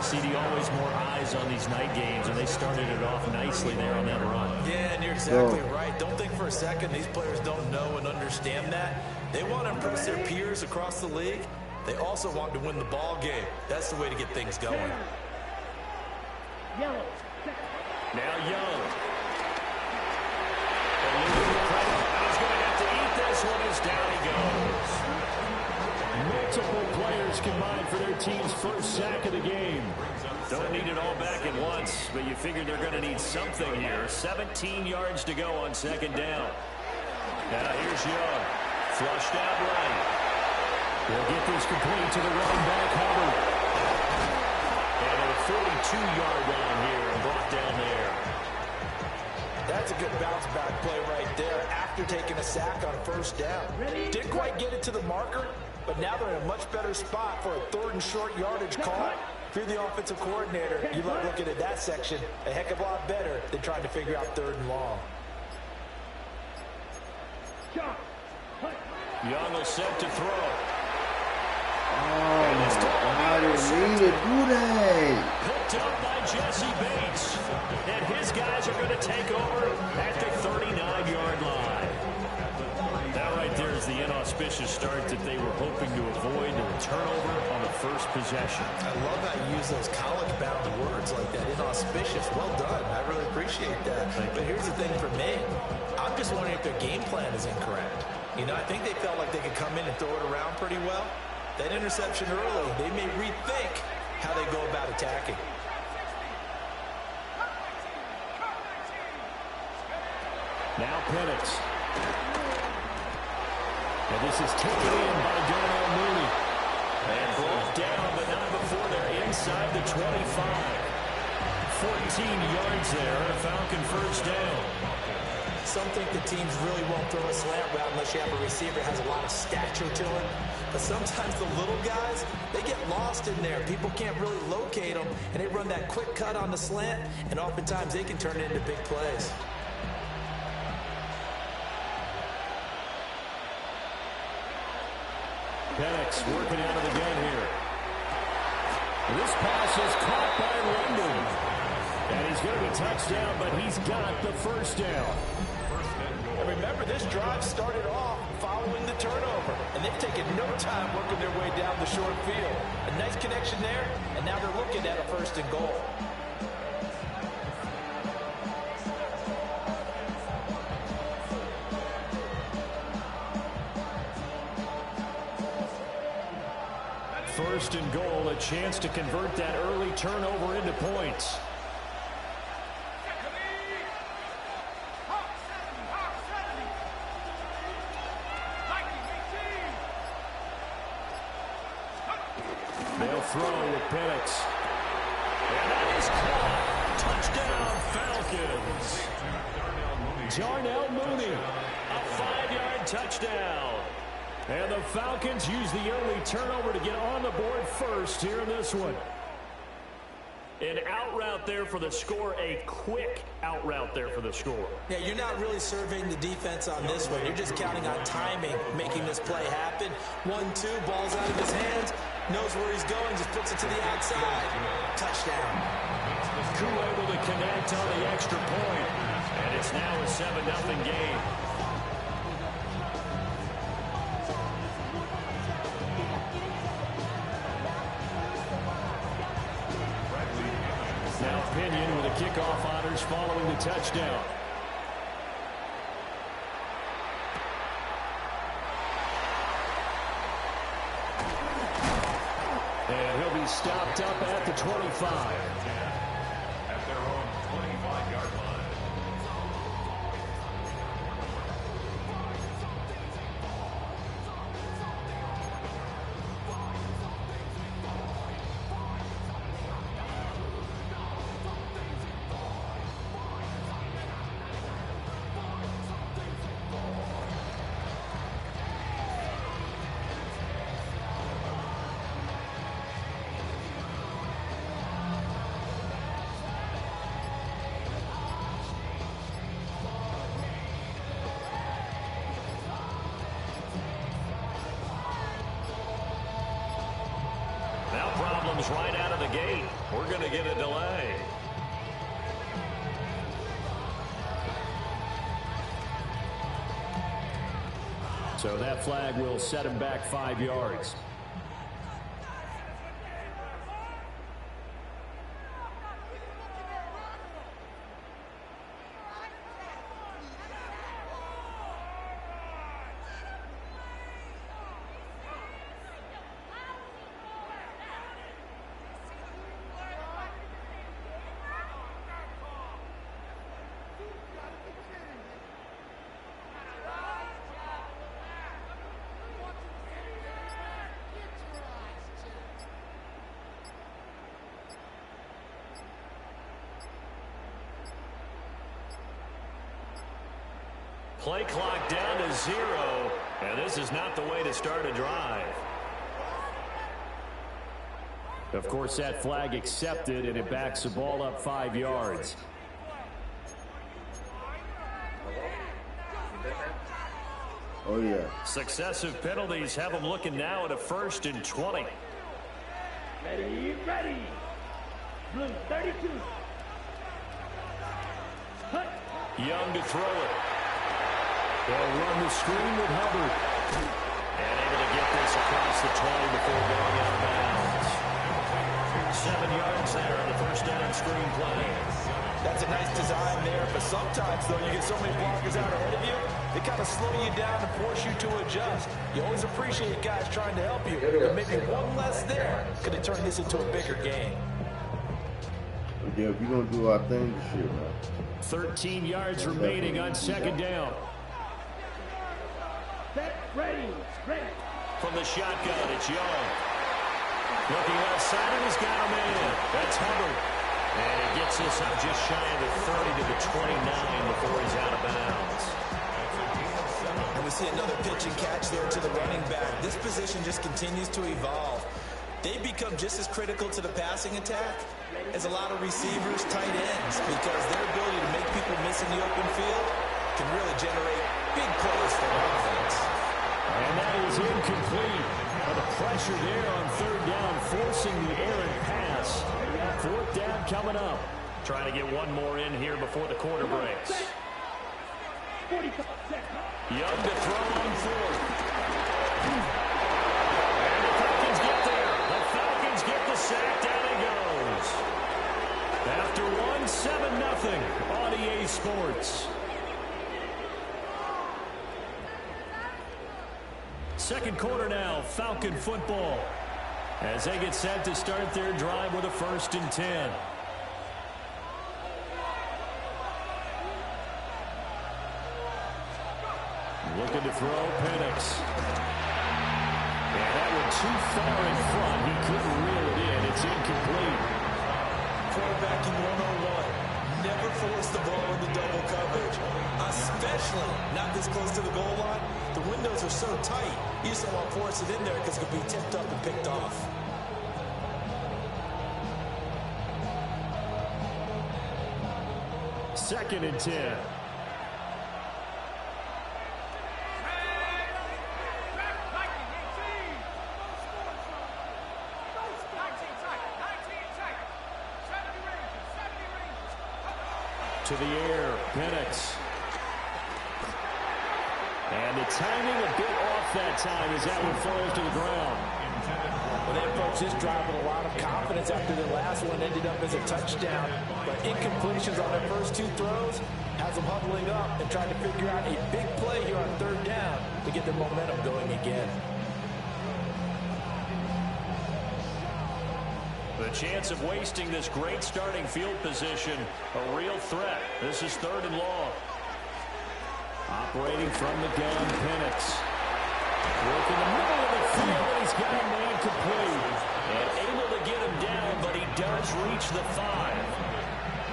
CD, always more eyes on these night games, and they started it off nicely there on that run. Yeah, and you're exactly right. Don't think for a second these players don't know and understand that. They want to impress their peers across the league. They also want to win the ball game. That's the way to get things going. Yellow. Now Young. He's going to have to eat this one as down he goes. Multiple players combined for their team's first sack of the game. Don't need it all back at once, but you figure they're going to need something here. 17 yards to go on second down. Now here's Young. Flushed out right. They'll get this complete to the running back, Hubbard. And a 42-yard line here and brought down there. That's a good bounce back play right there after taking a sack on first down. Didn't quite get it to the marker, but now they're in a much better spot for a third and short yardage call. If you're the offensive coordinator, you love looking at that section a heck of a lot better than trying to figure out third and long. Young is set to throw. Oh, my God, they need to do that. Picked up by Jesse Bates. And his guys are going to take over at the 39-yard line. That right there is the inauspicious start that they were hoping to avoid, and a turnover on the first possession. I love how you use those college-bound words like that, inauspicious. Well done. I really appreciate that. But here's the thing for me. I'm just wondering if their game plan is incorrect. You know, I think they felt like they could come in and throw it around pretty well. That interception early, they may rethink how they go about attacking. Now Penix. And this is taken in by Darnell Mooney. And brought down, but not before they're inside the 25. 14 yards there, and a Falcon first down. Some think the teams really won't throw a slant route unless you have a receiver that has a lot of stature to him. But sometimes the little guys, they get lost in there. People can't really locate them, and they run that quick cut on the slant, and oftentimes they can turn it into big plays. Penix working out of the gun here. This pass is caught by London. And he's going to be touchdown, but he's got the first down. And remember, this drive started off following the turnover. And they've taken no time working their way down the short field. A nice connection there, and now they're looking at a 1st and goal. First and goal, a chance to convert that early turnover into points. They'll throw with Penix. And that is caught. Touchdown, Falcons. Darnell Mooney, a 5-yard touchdown. And the Falcons use the early turnover to get on the board first here in this one. An out route there for the score, a quick out route there for the score. Yeah, you're not really surveying the defense on this one. You're just counting on timing, making this play happen. 1-2, ball's out of his hands, knows where he's going, just puts it to the outside. Touchdown. Koo able to connect on the extra point, and it's now a 7-0 game. Now Pinion with the kickoff honors following the touchdown. And he'll be stopped up at the 25. At their own 25-yard line. Now problems right out of the gate. We're going to get a delay. So that flag will set him back 5 yards. Play clock down to 0, and this is not the way to start a drive. Of course, that flag accepted, and it backs the ball up 5 yards. Oh, yeah. Successive penalties have them looking now at a 1st and 20. Ready, ready. Blue 32. Hut. Young to throw it. They'll run the screen with Hubbard. And able to get this across the 20 before going out of bounds. 7 yards there on the first down screen play. That's a nice design there, but sometimes, though, you get so many blockers out ahead of you, they kind of slow you down and force you to adjust. You always appreciate guys trying to help you, but maybe one less there could have turned this into a bigger game. Yeah, we're going to do our thing this year, man. 13 yards remaining on 2nd down. Set, ready, ready. From the shotgun, it's Young. Looking outside, and he's got him in. That's Hubbard. And he gets this up just shy of the 30 to the 29 before he's out of bounds. And we see another pitch and catch there to the running back. This position just continues to evolve. They become just as critical to the passing attack as a lot of receivers, tight ends, because their ability to make people miss in the open field can really generate big plays for offense. And that is incomplete. A pressure there on third down, forcing the errant pass. Fourth down coming up. Trying to get one more in here before the quarter breaks. Young to throw on fourth. And the Falcons get there. The Falcons get the sack. Down he goes. After 1-7-0 on EA Sports. Second quarter now, Falcon football. As they get set to start their drive with a 1st and 10. Looking to throw, Penix. And that one too far in front. He couldn't reel it in. It's incomplete. Quarterbacking 101. Never force the ball into double coverage, especially not this close to the goal line. The windows are so tight, you just don't want to force it in there because it could be tipped up and picked off. Second and 10. To the air, Penix. And the timing a bit off that time as that one falls to the ground. Well, they approached this drive with a lot of confidence after the last one ended up as a touchdown. But incompletions on their first 2 throws has them huddling up and trying to figure out a big play here on third down to get their momentum going again. The chance of wasting this great starting field position, a real threat. This is 3rd and long. Operating from the gun, Penix. Work in the middle of the field, and he's got a man complete. And able to get him down, but he does reach the 5.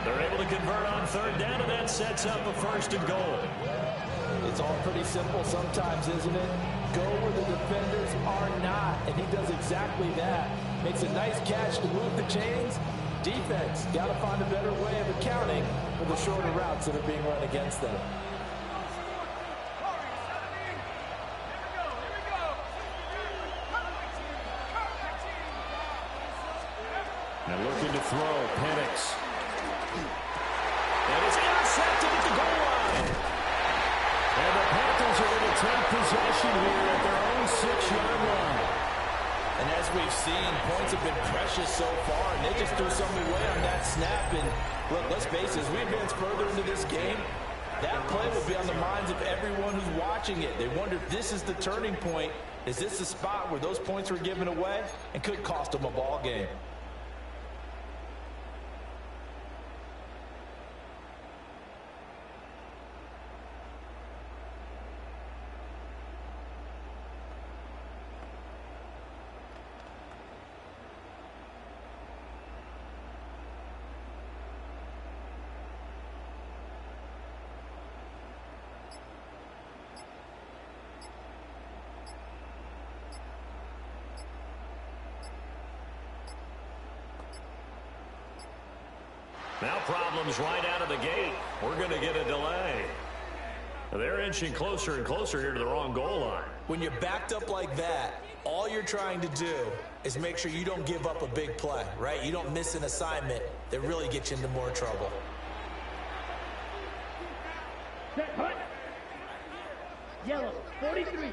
They're able to convert on third down, and that sets up a 1st and goal. It's all pretty simple sometimes, isn't it? Go where the defenders are not, and he does exactly that. Makes a nice catch to move the chains. Defense got to find a better way of accounting for the shorter routes that are being run against them. Now looking to throw, Penix. And it's intercepted at the goal line. And the Panthers are going to take possession here at their own 6-yard line. And as we've seen, points have been precious so far, and they just threw something away on that snap. And look, let's face it, as we advance further into this game, that play will be on the minds of everyone who's watching it. They wonder if this is the turning point. Is this the spot where those points were given away and could cost them a ball game? Now problems right out of the gate. We're going to get a delay. They're inching closer and closer here to the wrong goal line. When you're backed up like that, all you're trying to do is make sure you don't give up a big play, right? You don't miss an assignment that really gets you into more trouble. Set, hut. Yellow, 43.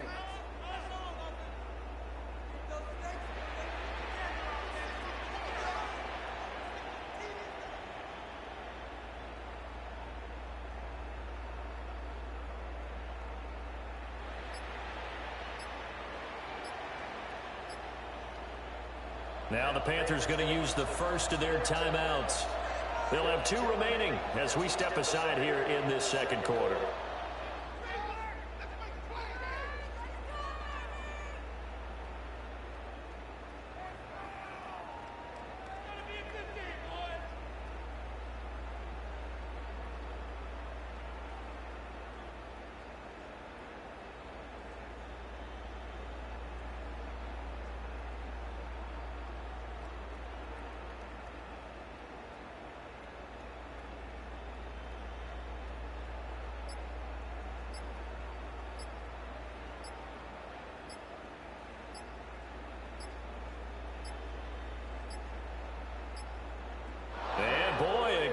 Now the Panthers going to use the first of their timeouts. They'll have 2 remaining as we step aside here in this second quarter.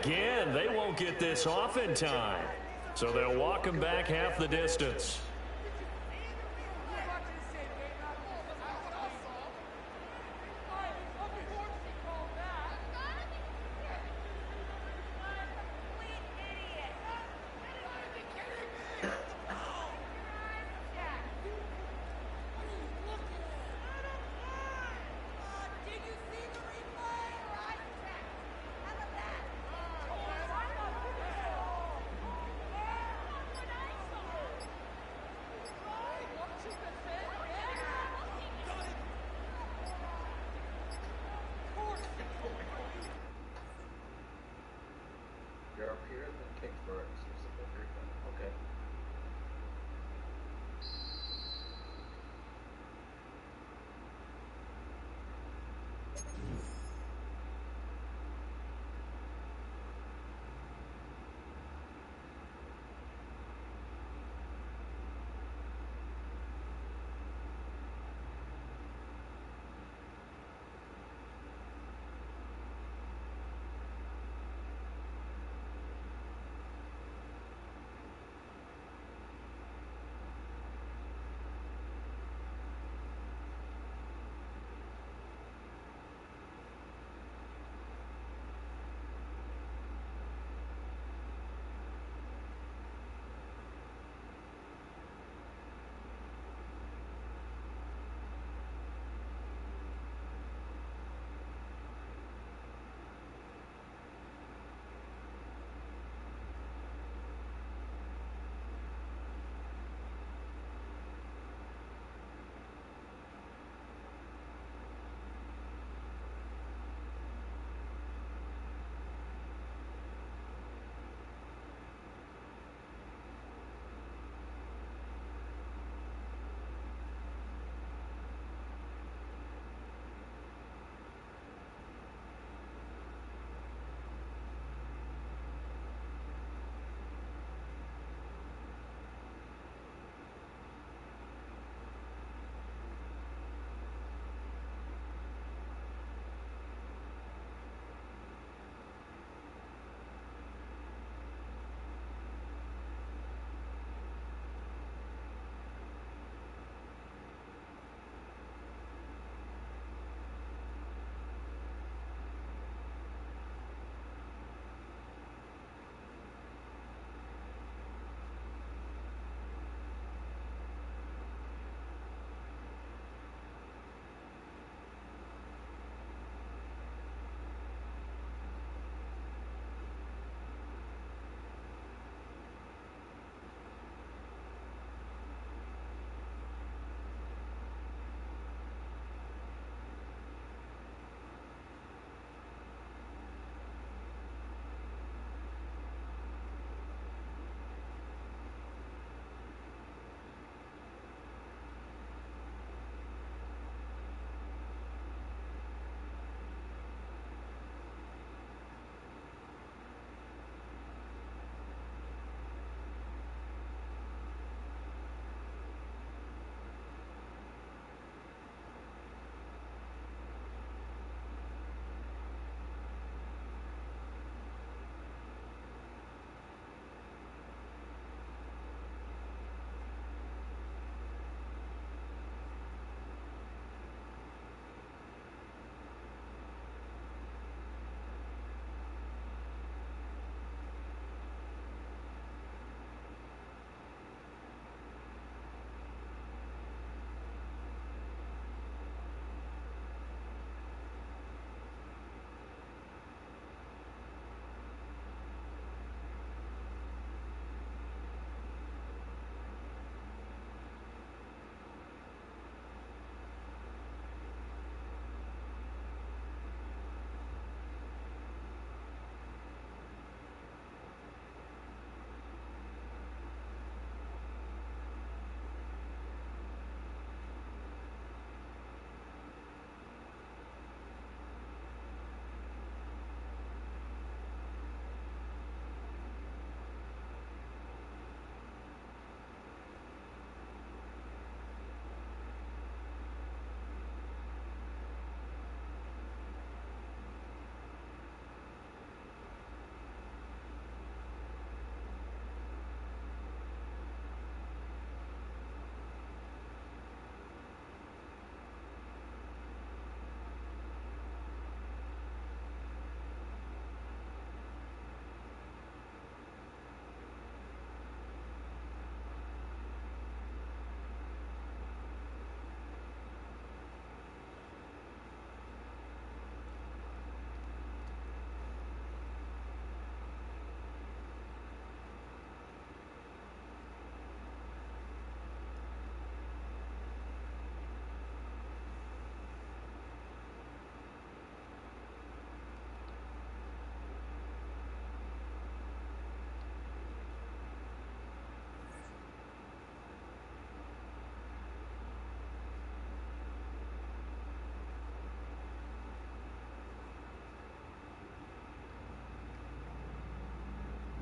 again. They won't get this off in time. So they'll walk him back half the distance.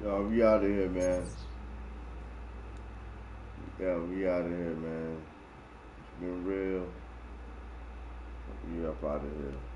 Yo, we out of here, man. Yeah, we out of here, man. It's been real. We up out of here.